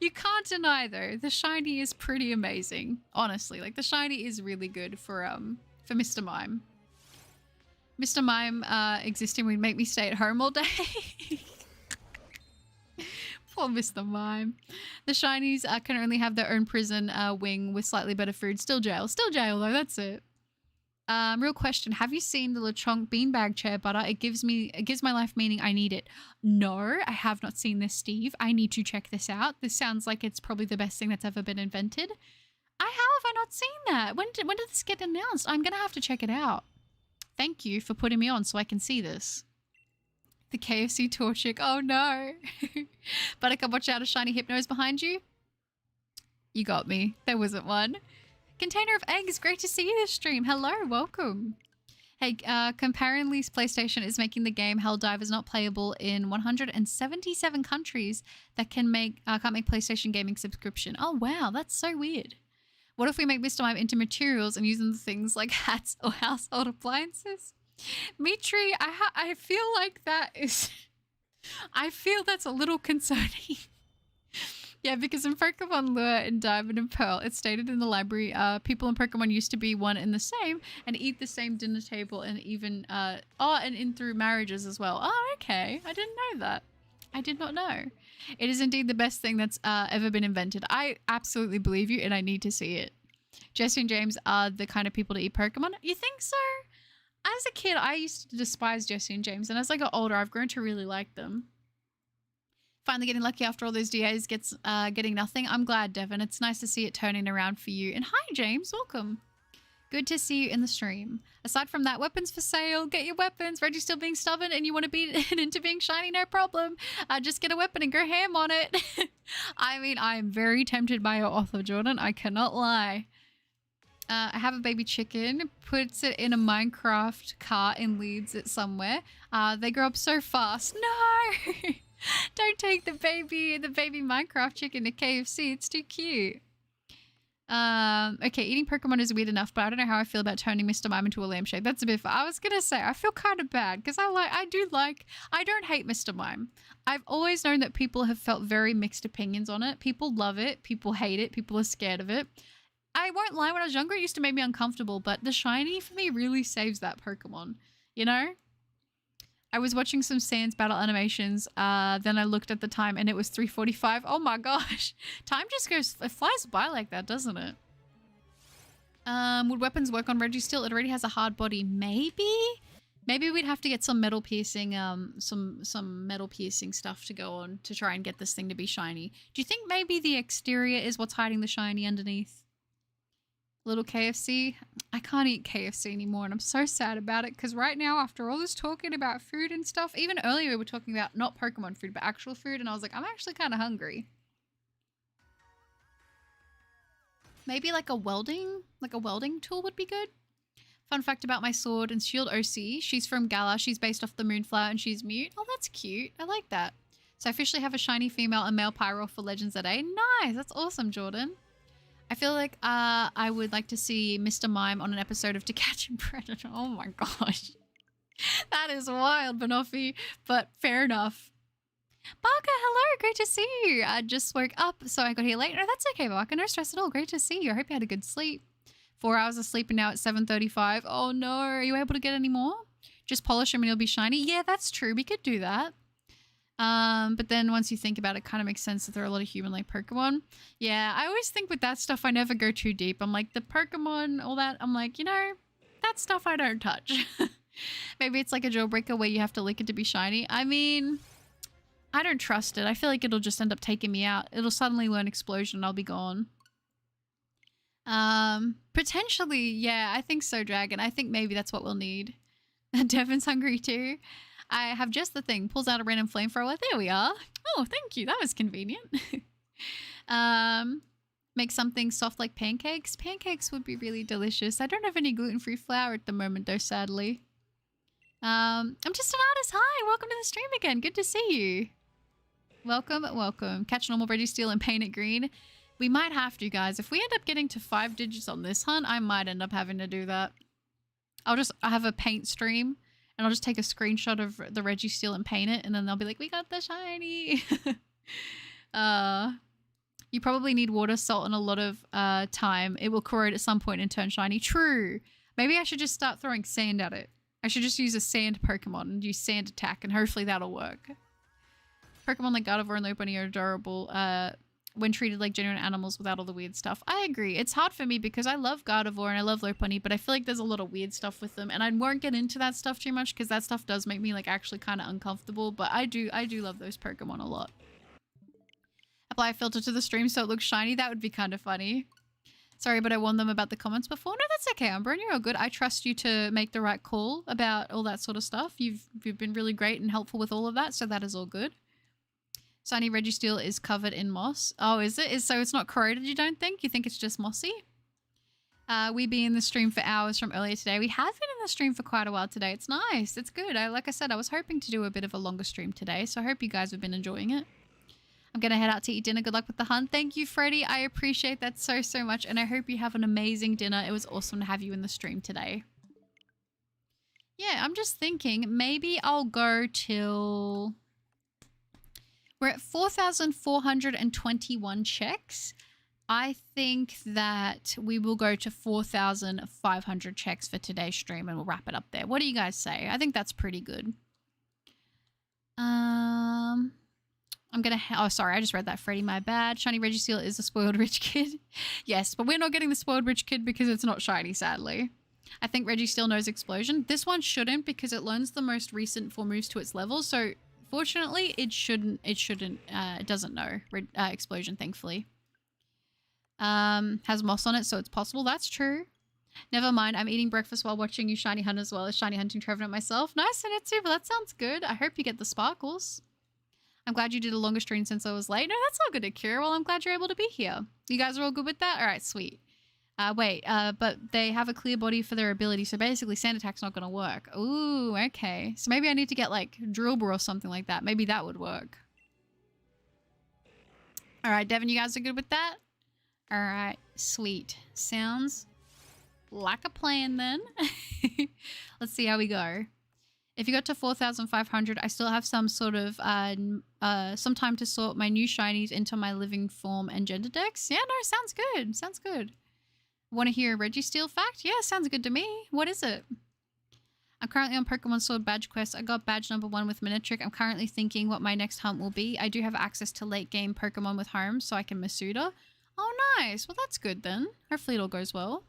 You can't deny, though, the shiny is pretty amazing. Honestly, like, the shiny is really good for Mr. Mime. Mr. Mime existing would make me stay at home all day. Poor Mr. Mime. The shinies can only have their own prison wing with slightly better food. Still jail. Still jail, though. That's it. Real question. Have you seen the Lechonk beanbag chair butter? It gives my life meaning. I need it. No, I have not seen this, Steve. I need to check this out. This sounds like it's probably the best thing that's ever been invented. How have I not seen that? When did this get announced? I'm going to have to check it out. Thank you for putting me on so I can see this. The KFC tour chick. Oh no. Buttercup, watch out, a shiny Hypno's behind you. You got me. There wasn't one. Container of eggs. Great to see you this stream. Hello, welcome. Hey, comparatively, PlayStation is making the game Helldivers not playable in 177 countries that can't make PlayStation gaming subscription. Oh wow, that's so weird. What if we make Mr. Mime into materials and use them for things like hats or household appliances? Mitri, I feel like that is... I feel that's a little concerning. Yeah, because in Pokemon Lure and Diamond and Pearl, it's stated in the library, people in Pokemon used to be one and the same and eat the same dinner table and even, and in through marriages as well. Oh, okay. I didn't know that. I did not know. It is indeed the best thing that's ever been invented. I absolutely believe you and I need to see it. Jesse and James are the kind of people to eat Pokemon. You think so? As a kid, I used to despise Jesse and James, and as I got older, I've grown to really like them. Finally getting lucky after all those DAs getting nothing. I'm glad, Devin. It's nice to see it turning around for you. And hi, James. Welcome. Good to see you in the stream. Aside from that, weapons for sale. Get your weapons. Reggie still being stubborn and you want to beat it into being shiny? No problem. Just get a weapon and go ham on it. I mean, I am very tempted by your offer, Jordan. I cannot lie. I have a baby chicken, puts it in a Minecraft cart and leads it somewhere. They grow up so fast. No! Don't take the baby Minecraft chicken to KFC. It's too cute. Okay, eating Pokemon is weird enough, but I don't know how I feel about turning Mr. Mime into a lampshade. That's a bit far. I was gonna say, I feel kind of bad because I don't hate Mr. Mime. I've always known that people have felt very mixed opinions on it. People love it, people hate it, people are scared of it. I won't lie, when I was younger, it used to make me uncomfortable, but the shiny for me really saves that Pokemon, you know? I was watching some Sans battle animations, then I looked at the time and it was 3:45. Oh my gosh. Time just it flies by like that, doesn't it? Would weapons work on Reggie Steel? It already has a hard body. Maybe? Maybe we'd have to get some metal piercing, some metal piercing stuff to go on to try and get this thing to be shiny. Do you think maybe the exterior is what's hiding the shiny underneath? Little KFC. I can't eat KFC anymore and I'm so sad about it because right now, after all this talking about food and stuff, even earlier we were talking about not Pokemon food but actual food, and I was like, I'm actually kind of hungry. Maybe like a welding tool would be good. Fun fact about my sword and shield OC, she's from Gala, she's based off the Moonflower and she's mute. Oh, that's cute. I like that. So I officially have a shiny female and male Pyro for Legends at A. Nice, that's awesome, Jordan. I feel like I would like to see Mr. Mime on an episode of To Catch a Predator. Oh my gosh. That is wild, Banoffee, but fair enough. Barker, hello, great to see you. I just woke up, so I got here late. No, that's okay, Barker, no stress at all. Great to see you. I hope you had a good sleep. 4 hours of sleep and now it's 7:35. Oh no, are you able to get any more? Just polish them and it'll be shiny. Yeah, that's true. We could do that. But then once you think about it, it kind of makes sense that there are a lot of human-like Pokemon. Yeah, I always think with that stuff, I never go too deep. I'm like, the Pokemon, all that, I'm like, you know, that stuff I don't touch. Maybe it's like a jailbreaker where you have to lick it to be shiny. I mean, I don't trust it. I feel like it'll just end up taking me out. It'll suddenly learn Explosion and I'll be gone. Potentially, yeah, I think so, Dragon. I think maybe that's what we'll need. Devin's hungry too. I have just the thing. Pulls out a random flamethrower. There we are. Oh, thank you. That was convenient. Make something soft like pancakes. Pancakes would be really delicious. I don't have any gluten-free flour at the moment though, sadly. I'm just an artist. Hi, welcome to the stream again. Good to see you. Welcome, welcome. Catch normal Reggie Steel and paint it green. We might have to, guys. If we end up getting to 5 digits on this hunt, I might end up having to do that. I have a paint stream. And I'll just take a screenshot of the Reggie Steel and paint it. And then they'll be like, we got the shiny. You probably need water, salt, and a lot of time. It will corrode at some point and turn shiny. True. Maybe I should just start throwing sand at it. I should just use a sand Pokemon and use sand attack. And hopefully that'll work. Pokemon like Gardevoir and Lopunny are adorable when treated like genuine animals without all the weird stuff. I agree. It's hard for me because I love Gardevoir and I love Lopunny, but I feel like there's a lot of weird stuff with them, and I won't get into that stuff too much because that stuff does make me like actually kind of uncomfortable, but I do love those Pokemon a lot. Apply a filter to the stream so it looks shiny. That would be kind of funny. Sorry, but I warned them about the comments before. No, that's okay, Umbra, and you're all good. I trust you to make the right call about all that sort of stuff. You've been really great and helpful with all of that, so that is all good. Shiny Reggie Steel is covered in moss. Oh, is it? So it's not corroded, you don't think? You think it's just mossy? We be in the stream for hours from earlier today. We have been in the stream for quite a while today. It's nice. It's good. Like I said, I was hoping to do a bit of a longer stream today, so I hope you guys have been enjoying it. I'm going to head out to eat dinner. Good luck with the hunt. Thank you, Freddie. I appreciate that so, so much, and I hope you have an amazing dinner. It was awesome to have you in the stream today. Yeah, I'm just thinking maybe I'll go till... We're at 4,421 checks. I think that we will go to 4,500 checks for today's stream and we'll wrap it up there. What do you guys say? I think that's pretty good. I'm gonna... Oh, sorry. I just read that, Freddie. My bad. Shiny Reggie Steel is a spoiled rich kid. Yes, but we're not getting the spoiled rich kid because it's not shiny, sadly. I think Reggie Steel knows Explosion. This one shouldn't because it learns the most recent 4 moves to its level, so... Fortunately, it doesn't know Explosion, thankfully. Has moss on it, so it's possible. That's true. Never mind, I'm eating breakfast while watching you shiny hunt as well as shiny hunting Trevenant myself. Nice in it too, but that sounds good. I hope you get the sparkles. I'm glad you did a longer stream since I was late. No, that's all good, Akira. Well, I'm glad you're able to be here. You guys are all good with that? All right, sweet. But they have a clear body for their ability, so basically sand attack's not gonna work. Ooh, okay. So maybe I need to get like Drillbur or something like that. Maybe that would work. All right, Devin, you guys are good with that? All right, sweet. Sounds like a plan then. Let's see how we go. If you got to 4,500, I still have some sort of some time to sort my new shinies into my living form and gender decks. Yeah, no, sounds good. Sounds good. Want to hear a Reggie Steel fact? Yeah, sounds good to me. What is it? I'm currently on Pokemon Sword badge quest. I got badge number 1 with Minitrick. I'm currently thinking what my next hunt will be. I do have access to late game Pokemon with Home, so I can Masuda. Oh, nice. Well, that's good then. Hopefully it all goes well.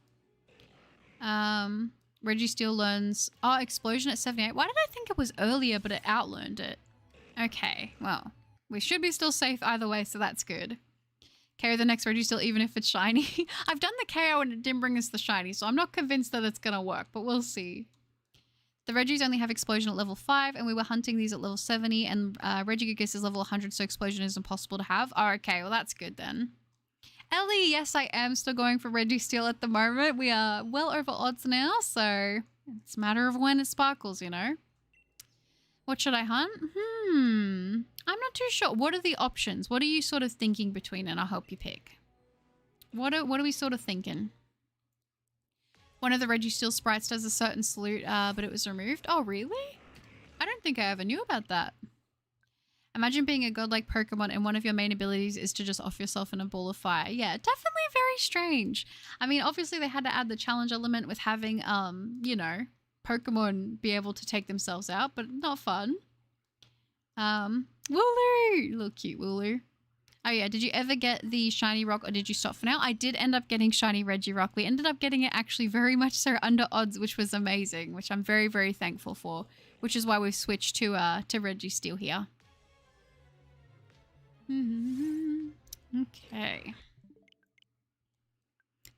Reggie Steel learns... Oh, Explosion at 78. Why did I think it was earlier, but it outlearned it? Okay, well, we should be still safe either way, so that's good. KO the next Reggie Steel, even if it's shiny. I've done the KO and it didn't bring us the shiny, so I'm not convinced that it's going to work, but we'll see. The Reggies only have Explosion at level 5, and we were hunting these at level 70, and Regigigas is level 100, so Explosion is impossible to have. Oh, okay, well, that's good then. Ellie, yes, I am still going for Reggie Steel at the moment. We are well over odds now, so it's a matter of when it sparkles, you know. What should I hunt? I'm not too sure. What are the options? What are you sort of thinking between, and I'll help you pick. What are we sort of thinking? One of the Reggie Steel sprites does a certain salute, but it was removed. Oh, really? I don't think I ever knew about that. Imagine being a godlike Pokemon and one of your main abilities is to just off yourself in a ball of fire. Yeah, definitely very strange. I mean, obviously they had to add the challenge element with having, you know, Pokemon be able to take themselves out, but not fun. Wooloo! Little cute Wooloo. Oh yeah, did you ever get the shiny rock or did you stop for now? I did end up getting shiny Reggie rock. We ended up getting it actually very much so under odds, which was amazing, which I'm very, very thankful for, which is why we've switched to Reggie Steel here. Okay.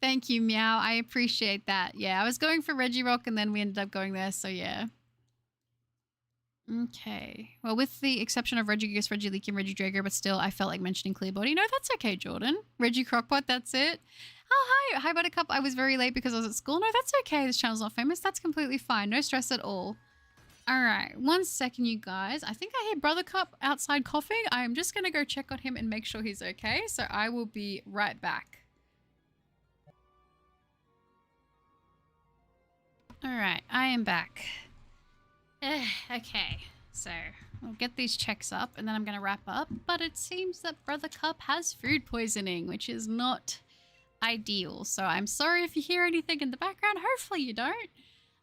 Thank you, Meow. I appreciate that. Yeah, I was going for Regirock and then we ended up going there, so yeah. Okay. Well, with the exception of Regigigas, Regileaky, and Regidrago, but still, I felt like mentioning Clearbody. No, that's okay, Jordan. Reggie Crockpot, that's it. Oh, hi. Hi, Buttercup. I was very late because I was at school. No, that's okay. This channel's not famous. That's completely fine. No stress at all. All right. 1 second, you guys. I think I hear Brothercup outside coughing. I am just going to go check on him and make sure he's okay. So I will be right back. All right. I am back. Okay, so we'll get these checks up and then I'm going to wrap up. But it seems that Brothercup has food poisoning, which is not ideal. So I'm sorry if you hear anything in the background. Hopefully you don't.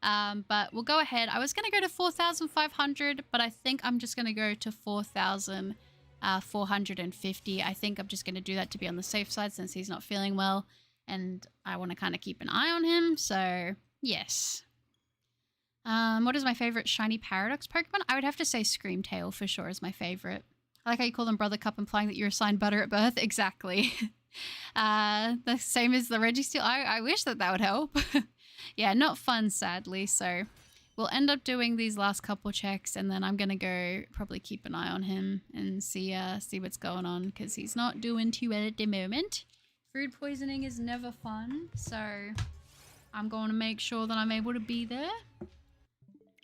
But we'll go ahead. I was going to go to 4,500, but I think I'm just going to go to 4,450. I think I'm just going to do that to be on the safe side since he's not feeling well. And I want to kind of keep an eye on him. So, yes. What is my favorite shiny Paradox Pokemon? I would have to say Screamtail for sure is my favorite. I like how you call them Brothercup, implying that you're assigned butter at birth. Exactly. The same as the Registeel. I wish that would help. Yeah, not fun, sadly. So we'll end up doing these last couple checks, and then I'm gonna go probably keep an eye on him and see what's going on because he's not doing too well at the moment. Food poisoning is never fun, so I'm going to make sure that I'm able to be there.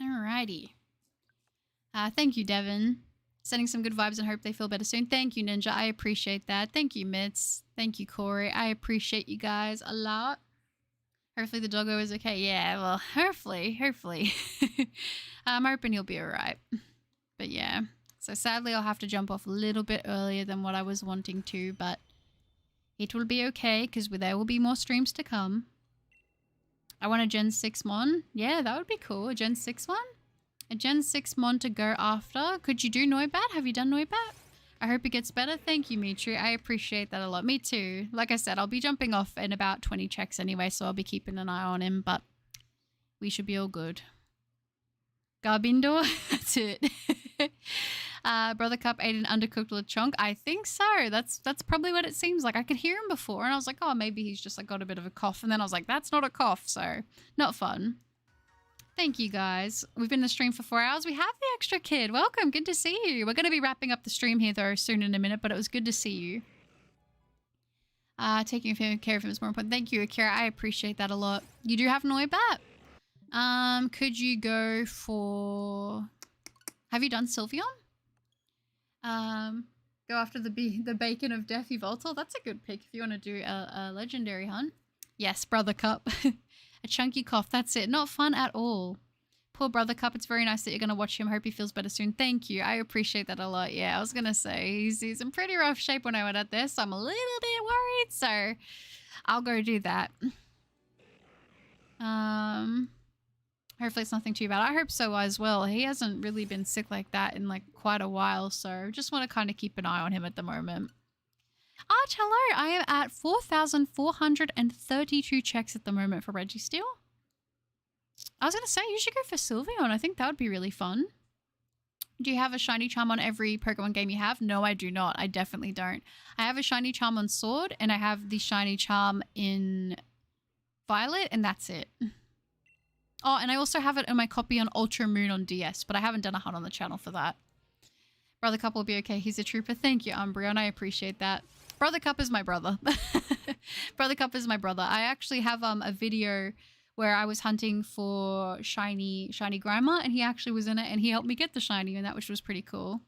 Alrighty. Thank you, Devin. Sending some good vibes and hope they feel better soon. Thank you, Ninja. I appreciate that. Thank you, Mitz. Thank you, Corey. I appreciate you guys a lot. Hopefully the doggo is okay. Yeah, well, hopefully. I'm hoping he'll be alright. But yeah. So sadly, I'll have to jump off a little bit earlier than what I was wanting to, but it will be okay because there will be more streams to come. I want a Gen 6 Mon. Yeah, that would be cool. A Gen 6 one? A Gen 6 Mon to go after. Could you do Noibat? Have you done Noibat? I hope it gets better. Thank you, Mitri. I appreciate that a lot. Me too. Like I said, I'll be jumping off in about 20 checks anyway, so I'll be keeping an eye on him, but we should be all good. Garbindor? That's it. Brothercup ate an undercooked lechonk. I think so. That's probably what it seems like. I could hear him before and I was like, oh, maybe he's just like got a bit of a cough. And then I was like, that's not a cough. So not fun. Thank you guys. We've been in the stream for 4 hours. We have the extra kid. Welcome. Good to see you. We're going to be wrapping up the stream here though soon in a minute, but it was good to see you. Taking care of him is more important. Thank you, Akira. I appreciate that a lot. You do have Noibat. Could you go for... Have you done Sylveon? Go after the bacon of Death Yveltal. That's a good pick if you want to do a legendary hunt. Yes, Brother Cup. A chunky cough. That's it. Not fun at all. Poor Brother Cup. It's very nice that you're going to watch him. Hope he feels better soon. Thank you. I appreciate that a lot. Yeah, I was going to say he's in pretty rough shape when I went at this. So I'm a little bit worried. So I'll go do that. Hopefully it's nothing too bad. I hope so as well. He hasn't really been sick like that in like quite a while. So just want to kind of keep an eye on him at the moment. Arch, hello. I am at 4,432 checks at the moment for Reggie Steel. I was going to say, you should go for Sylveon. I think that would be really fun. Do you have a shiny charm on every Pokemon game you have? No, I do not. I definitely don't. I have a shiny charm on Sword, and I have the shiny charm in Violet, and that's it. Oh, and I also have it in my copy on Ultra Moon on DS, but I haven't done a hunt on the channel for that. Brother Cup will be okay. He's a trooper. Thank you, Umbreon. I appreciate that. Brother Cup is my brother. Brother Cup is my brother. I actually have a video where I was hunting for shiny Grimer, and he actually was in it, and he helped me get the shiny, and that which was pretty cool.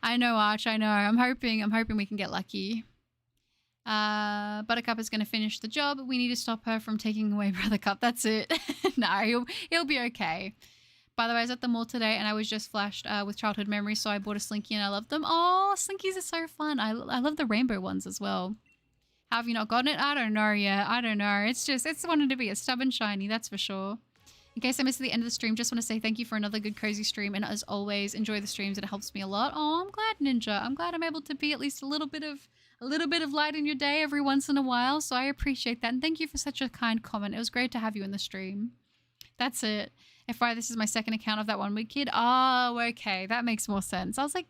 I know, Arch. I know. I'm hoping we can get lucky. Buttercup is going to finish the job. We need to stop her from taking away Brother Cup. That's it. No, he'll be okay. By the way, I was at the mall today and I was just flashed with childhood memories, so I bought a Slinky and I love them. Oh, Slinkies are so fun. I love the rainbow ones as well. How have you not gotten it? I don't know yet. I don't know. It's wanted to be a stubborn shiny, that's for sure. In case I missed the end of the stream, just want to say thank you for another good cozy stream, and as always, enjoy the streams. It helps me a lot. Oh, I'm glad, Ninja. I'm glad I'm able to be at least a little bit of light in your day every once in a while, so I appreciate that. And thank you for such a kind comment. It was great to have you in the stream. That's it. FYI, this is my second account of that 1 week kid. Oh, okay. That makes more sense. I was like,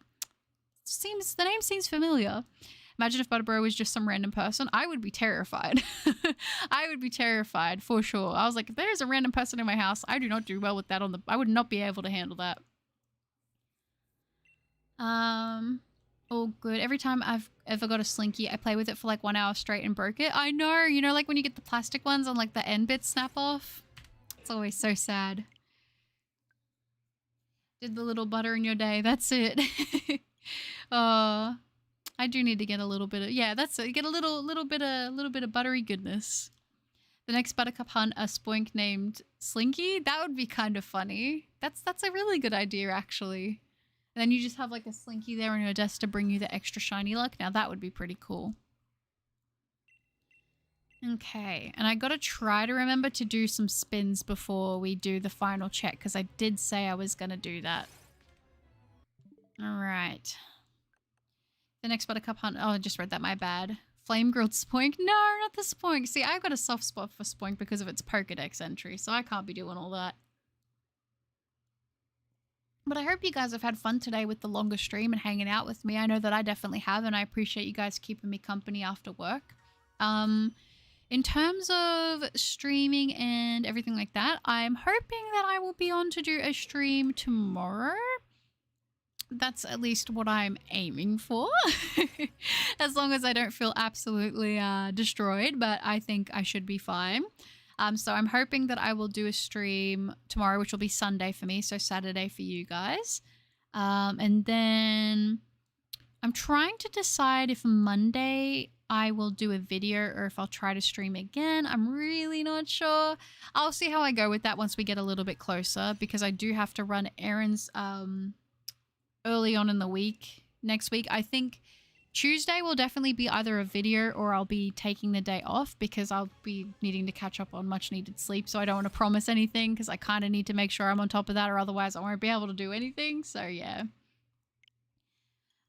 the name seems familiar. Imagine if Butterbro was just some random person. I would be terrified. I would be terrified for sure. I was like, if there's a random person in my house, I do not do well with that I would not be able to handle that. All good. Every time I've ever got a Slinky, I play with it for like 1 hour straight and broke it. I know, you know, like when you get the plastic ones and like the end bits snap off. It's always so sad. Did the little butter in your day. That's it. I do need to get a little bit of, yeah, that's it. Get a little bit of buttery goodness. The next Buttercup hunt, a Spoink named Slinky. That would be kind of funny. That's a really good idea, actually. And then you just have like a Slinky there on your desk to bring you the extra shiny luck. Now that would be pretty cool. Okay, and I gotta try to remember to do some spins before we do the final check, because I did say I was gonna do that. Alright. The next Buttercup hunt. Oh, I just read that, my bad. Flame grilled Spoink? No, not the Spoink. See, I've got a soft spot for Spoink because of its Pokedex entry, so I can't be doing all that. But I hope you guys have had fun today with the longer stream and hanging out with me. I know that I definitely have, and I appreciate you guys keeping me company after work. In terms of streaming and everything like that, I'm hoping that I will be on to do a stream tomorrow. That's at least what I'm aiming for. As long as I don't feel absolutely destroyed, but I think I should be fine. So I'm hoping that I will do a stream tomorrow, which will be Sunday for me, so Saturday for you guys. And then I'm trying to decide if Monday I will do a video or if I'll try to stream again. I'm really not sure. I'll see how I go with that once we get a little bit closer, because I do have to run errands early on in the week. Next week, I think Tuesday will definitely be either a video or I'll be taking the day off because I'll be needing to catch up on much needed sleep. So I don't want to promise anything because I kind of need to make sure I'm on top of that, or otherwise I won't be able to do anything. So yeah.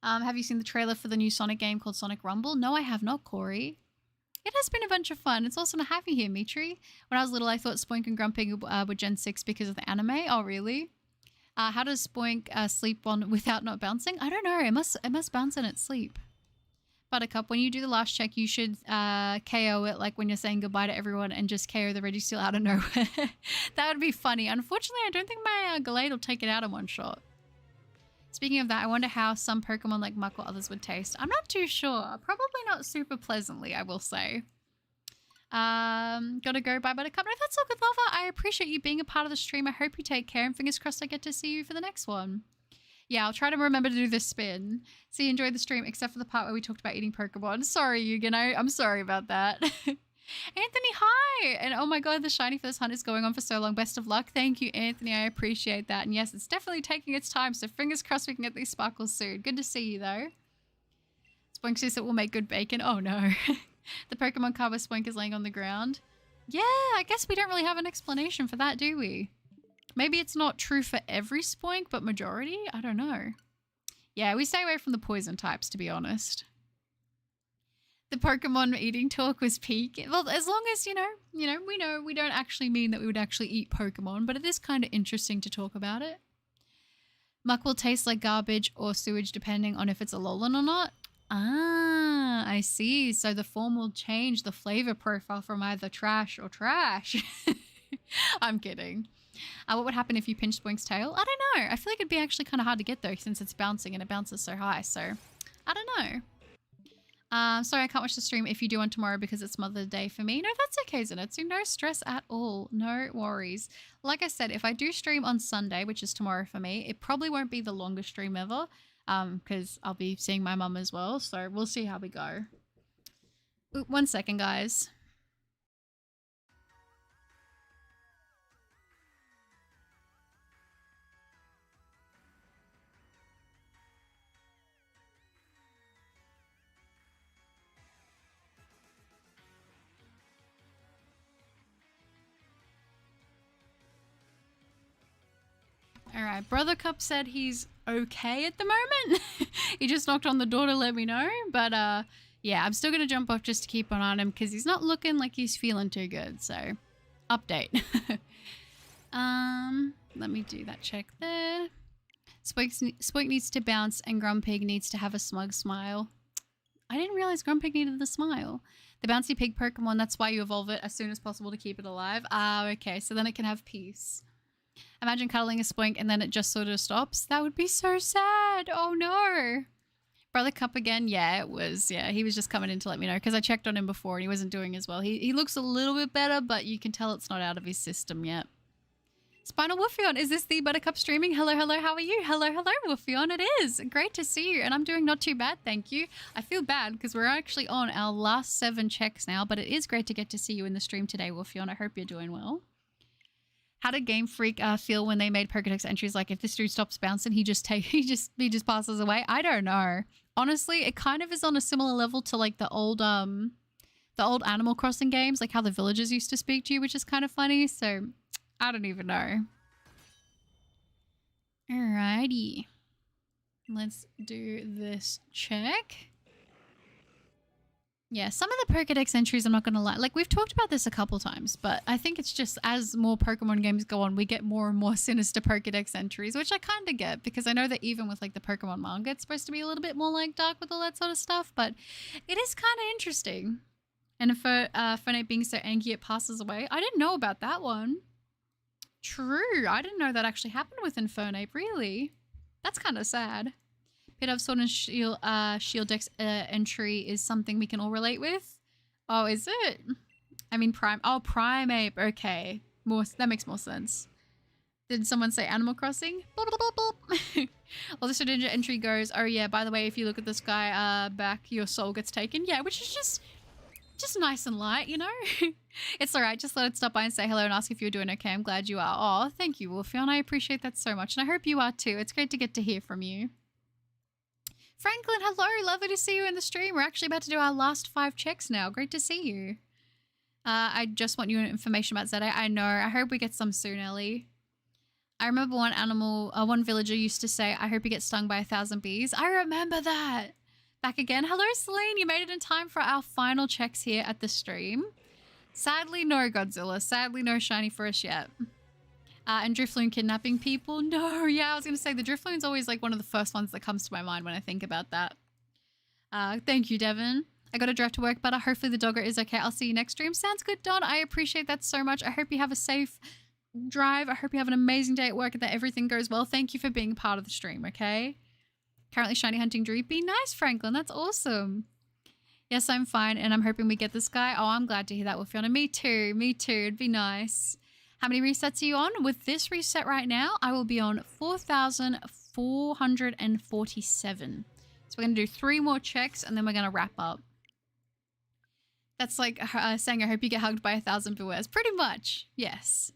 Have you seen the trailer for the new Sonic game called Sonic Rumble? No, I have not, Corey. It has been a bunch of fun. It's awesome to have you here, Mitri. When I was little, I thought Spoink and Grumpig were Gen 6 because of the anime. Oh, really? How does Spoink sleep on without not bouncing? I don't know. It must bounce in its sleep. Buttercup, when you do the last check, you should KO it, like when you're saying goodbye to everyone, and just KO the Reggie Steel out of nowhere. That would be funny. Unfortunately, I don't think my Gallade will take it out in one shot. Speaking of that, I wonder how some Pokemon like Muck or others would taste. I'm not too sure. Probably not super pleasantly, I will say. Gotta go. Bye, Buttercup. No, that's all good, lover. I appreciate you being a part of the stream. I hope you take care, and fingers crossed I get to see you for the next one. Yeah, I'll try to remember to do this spin. So you enjoyed the stream, except for the part where we talked about eating Pokemon. Sorry, Yugen. I'm sorry about that. Anthony, hi! And oh my god, the shiny for this hunt is going on for so long. Best of luck. Thank you, Anthony. I appreciate that. And yes, it's definitely taking its time, so fingers crossed we can get these sparkles soon. Good to see you, though. Spoink says it will make good bacon. Oh no. The Pokemon card where Spoink is laying on the ground. Yeah, I guess we don't really have an explanation for that, do we? Maybe it's not true for every Spoink, but majority? I don't know. Yeah, we stay away from the poison types, to be honest. The Pokemon eating talk was peak. Well, as long as, we know we don't actually mean that we would actually eat Pokemon, but it is kind of interesting to talk about it. Muck will taste like garbage or sewage depending on if it's a Alolan or not. Ah, I see. So the form will change the flavor profile from either trash or trash. I'm kidding. What would happen if you pinched Spoink's tail? I don't know. I feel like it'd be actually kind of hard to get though since it's bouncing and it bounces so high. So I don't know. Sorry, I can't watch the stream if you do on tomorrow because it's Mother's Day for me. No, that's okay, Zenitsu. No stress at all. No worries. Like I said, if I do stream on Sunday, which is tomorrow for me, it probably won't be the longest stream ever. Because I'll be seeing my mum as well, so we'll see how we go. Ooh, 1 second, guys. Alright, Brother Cup said he's okay at the moment. He just knocked on the door to let me know. But yeah, I'm still going to jump off just to keep an eye on him because he's not looking like he's feeling too good. So, update. Let me do that check there. Spoink needs to bounce and Grumpig needs to have a smug smile. I didn't realize Grumpig needed the smile. The bouncy pig Pokemon, that's why you evolve it as soon as possible to keep it alive. Ah, okay, so then it can have peace. Imagine cuddling a Spoink and then it just sort of stops. That would be so sad. Oh no. Brother Cup again. Yeah, it was. Yeah, he was just coming in to let me know because I checked on him before and he wasn't doing as well. He looks a little bit better, but you can tell it's not out of his system yet. Spinal Wolfion, is this the Buttercup streaming? Hello, hello, how are you? Hello, hello, Wolfion, it is. Great to see you, and I'm doing not too bad, thank you. I feel bad because we're actually on our last 7 checks now, but it is great to get to see you in the stream today, Wolfion. I hope you're doing well. How did Game Freak feel when they made Pokédex entries like if this dude stops bouncing, he just passes away? I don't know. Honestly, it kind of is on a similar level to like the old Animal Crossing games, like how the villagers used to speak to you, which is kind of funny. So I don't even know. Alrighty. Let's do this check. Yeah, some of the Pokédex entries, I'm not going to lie. Like, we've talked about this a couple times, but I think it's just as more Pokemon games go on, we get more and more sinister Pokédex entries, which I kind of get because I know that even with, like, the Pokemon manga, it's supposed to be a little bit more, like, dark with all that sort of stuff, but it is kind of interesting. And for Phonate being so angry it passes away, I didn't know about that one. True, I didn't know that actually happened with Infernape, really. That's kind of sad. Pit of Sword and Shield Dex entry is something we can all relate with. Oh, is it? I mean, Primeape. Okay. That makes more sense. Did someone say Animal Crossing? Well, the Shedinja entry goes, oh yeah, by the way, if you look at this guy back, your soul gets taken. Yeah, which is just nice and light, you know? It's alright, just let it stop by and say hello and ask if you're doing okay. I'm glad you are. Oh, thank you, Wolfion. I appreciate that so much, and I hope you are too. It's great to get to hear from you. Franklin, hello. Lovely to see you in the stream. We're actually about to do our last 5 checks now. Great to see you. I just want your information about Zeta. I know. I hope we get some soon, Ellie. I remember one villager used to say, I hope you get stung by 1,000 bees. I remember that. Back again. Hello, Celine. You made it in time for our final checks here at the stream. Sadly, no Godzilla. Sadly, no shiny for us yet. And Drifloon kidnapping people. No, yeah, I was going to say the Drifloon's always like one of the first ones that comes to my mind when I think about that. Thank you, Devin. I got to drive to work, but hopefully the dogger is okay. I'll see you next stream. Sounds good, Don. I appreciate that so much. I hope you have a safe drive. I hope you have an amazing day at work and that everything goes well. Thank you for being part of the stream, okay? Currently shiny hunting Dreepy. Nice, Franklin. That's awesome. Yes, I'm fine, and I'm hoping we get this guy. Oh, I'm glad to hear that, Wolfiona. Me too. Me too. It'd be nice. How many resets are you on? With this reset right now, I will be on 4,400 447. So we're going to do 3 more checks and then we're going to wrap up. That's like saying, I hope you get hugged by 1,000 bewares. Pretty much, yes.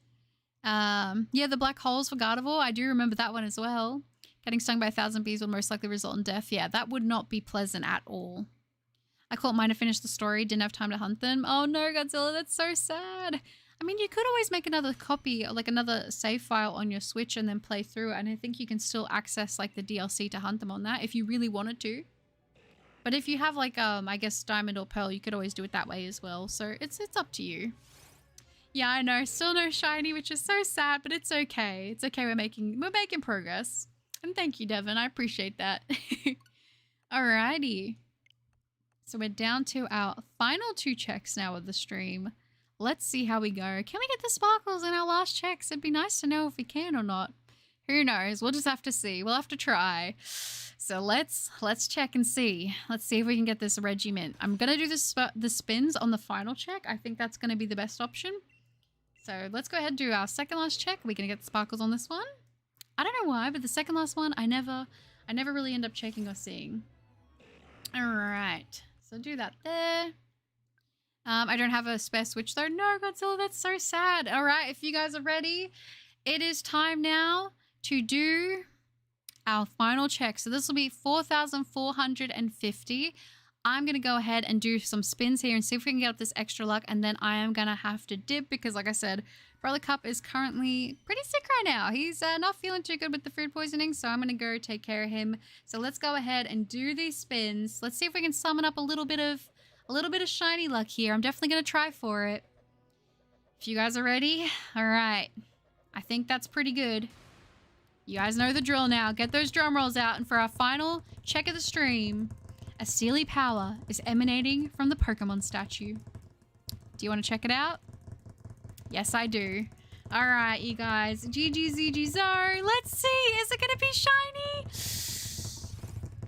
Yeah, the black holes for Gardevoir. I do remember that one as well. Getting stung by 1,000 bees will most likely result in death. Yeah, that would not be pleasant at all. I caught mine to finish the story. Didn't have time to hunt them. Oh no, Godzilla, that's so sad. I mean, you could always make another copy, or like another save file on your Switch and then play through it. And I think you can still access like the DLC to hunt them on that if you really wanted to. But if you have like, I guess Diamond or Pearl, you could always do it that way as well. So it's up to you. Yeah, I know. Still no shiny, which is so sad, but it's okay. It's okay. We're making progress. And thank you, Devin. I appreciate that. Alrighty. So we're down to our final 2 checks now of the stream. Let's see how we go. Can we get the sparkles in our last checks? It'd be nice to know if we can or not. Who knows? We'll just have to see. We'll have to try. So let's check and see. Let's see if we can get this Regiment. I'm going to do the spins on the final check. I think that's going to be the best option. So let's go ahead and do our second last check. We're going to get the sparkles on this one. I don't know why, but the second last one, I never really end up checking or seeing. All right. So do that there. I don't have a spare Switch though. No, Godzilla, that's so sad. All right, if you guys are ready, it is time now to do our final check. So this will be 4,450. I'm going to go ahead and do some spins here and see if we can get up this extra luck. And then I am going to have to dip because, like I said, Brother Cup is currently pretty sick right now. He's not feeling too good with the food poisoning, so I'm going to go take care of him. So let's go ahead and do these spins. Let's see if we can summon up a little bit of shiny luck here. I'm definitely going to try for it. If you guys are ready, all right. I think that's pretty good. You guys know the drill now. Get those drum rolls out. And for our final check of the stream, a steely power is emanating from the Pokemon statue. Do you want to check it out? Yes, I do. All right, you guys. GGZGZO. Let's see. Is it going to be shiny?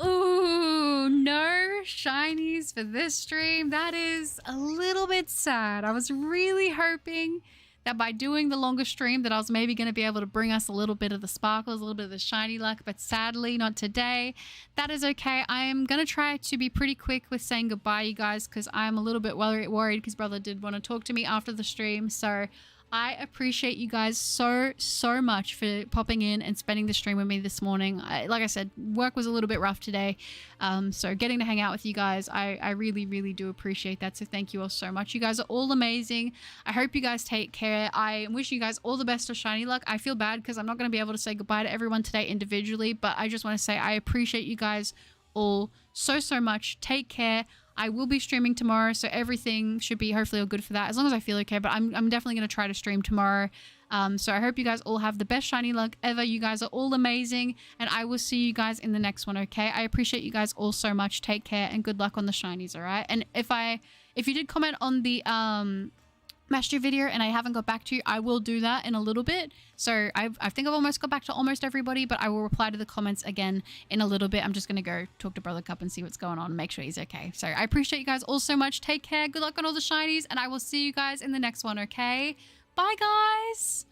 Ooh, no shinies for this stream. That is a little bit sad. I was really hoping that by doing the longer stream that I was maybe going to be able to bring us a little bit of the sparkles, a little bit of the shiny luck, but sadly not today. That is okay. I am going to try to be pretty quick with saying goodbye, you guys, because I'm a little bit worried because Brother did want to talk to me after the stream. So I appreciate you guys so much for popping in and spending the stream with me this morning. Like I said, work was a little bit rough today. So getting to hang out with you guys, I really do appreciate that. So thank you all so much. You guys are all amazing. I hope you guys take care. I wish you guys all the best of shiny luck. I feel bad because I'm not going to be able to say goodbye to everyone today individually, but I just want to say I appreciate you guys all so much. Take care. I will be streaming tomorrow, so everything should be hopefully all good for that, as long as I feel okay, but I'm definitely going to try to stream tomorrow. So I hope you guys all have the best shiny luck ever. You guys are all amazing, and I will see you guys in the next one, okay? I appreciate you guys all so much. Take care, and good luck on the shinies, all right? And if you did comment on the Mastery video and I haven't got back to you, I will do that in a little bit. So I think I've almost got back to almost everybody, but I will reply to the comments again in a little bit. I'm just going to go talk to Brother Cup and see what's going on and make sure he's okay. So I appreciate you guys all so much. Take care. Good luck on all the shinies, and I will see you guys in the next one, okay? Bye, guys.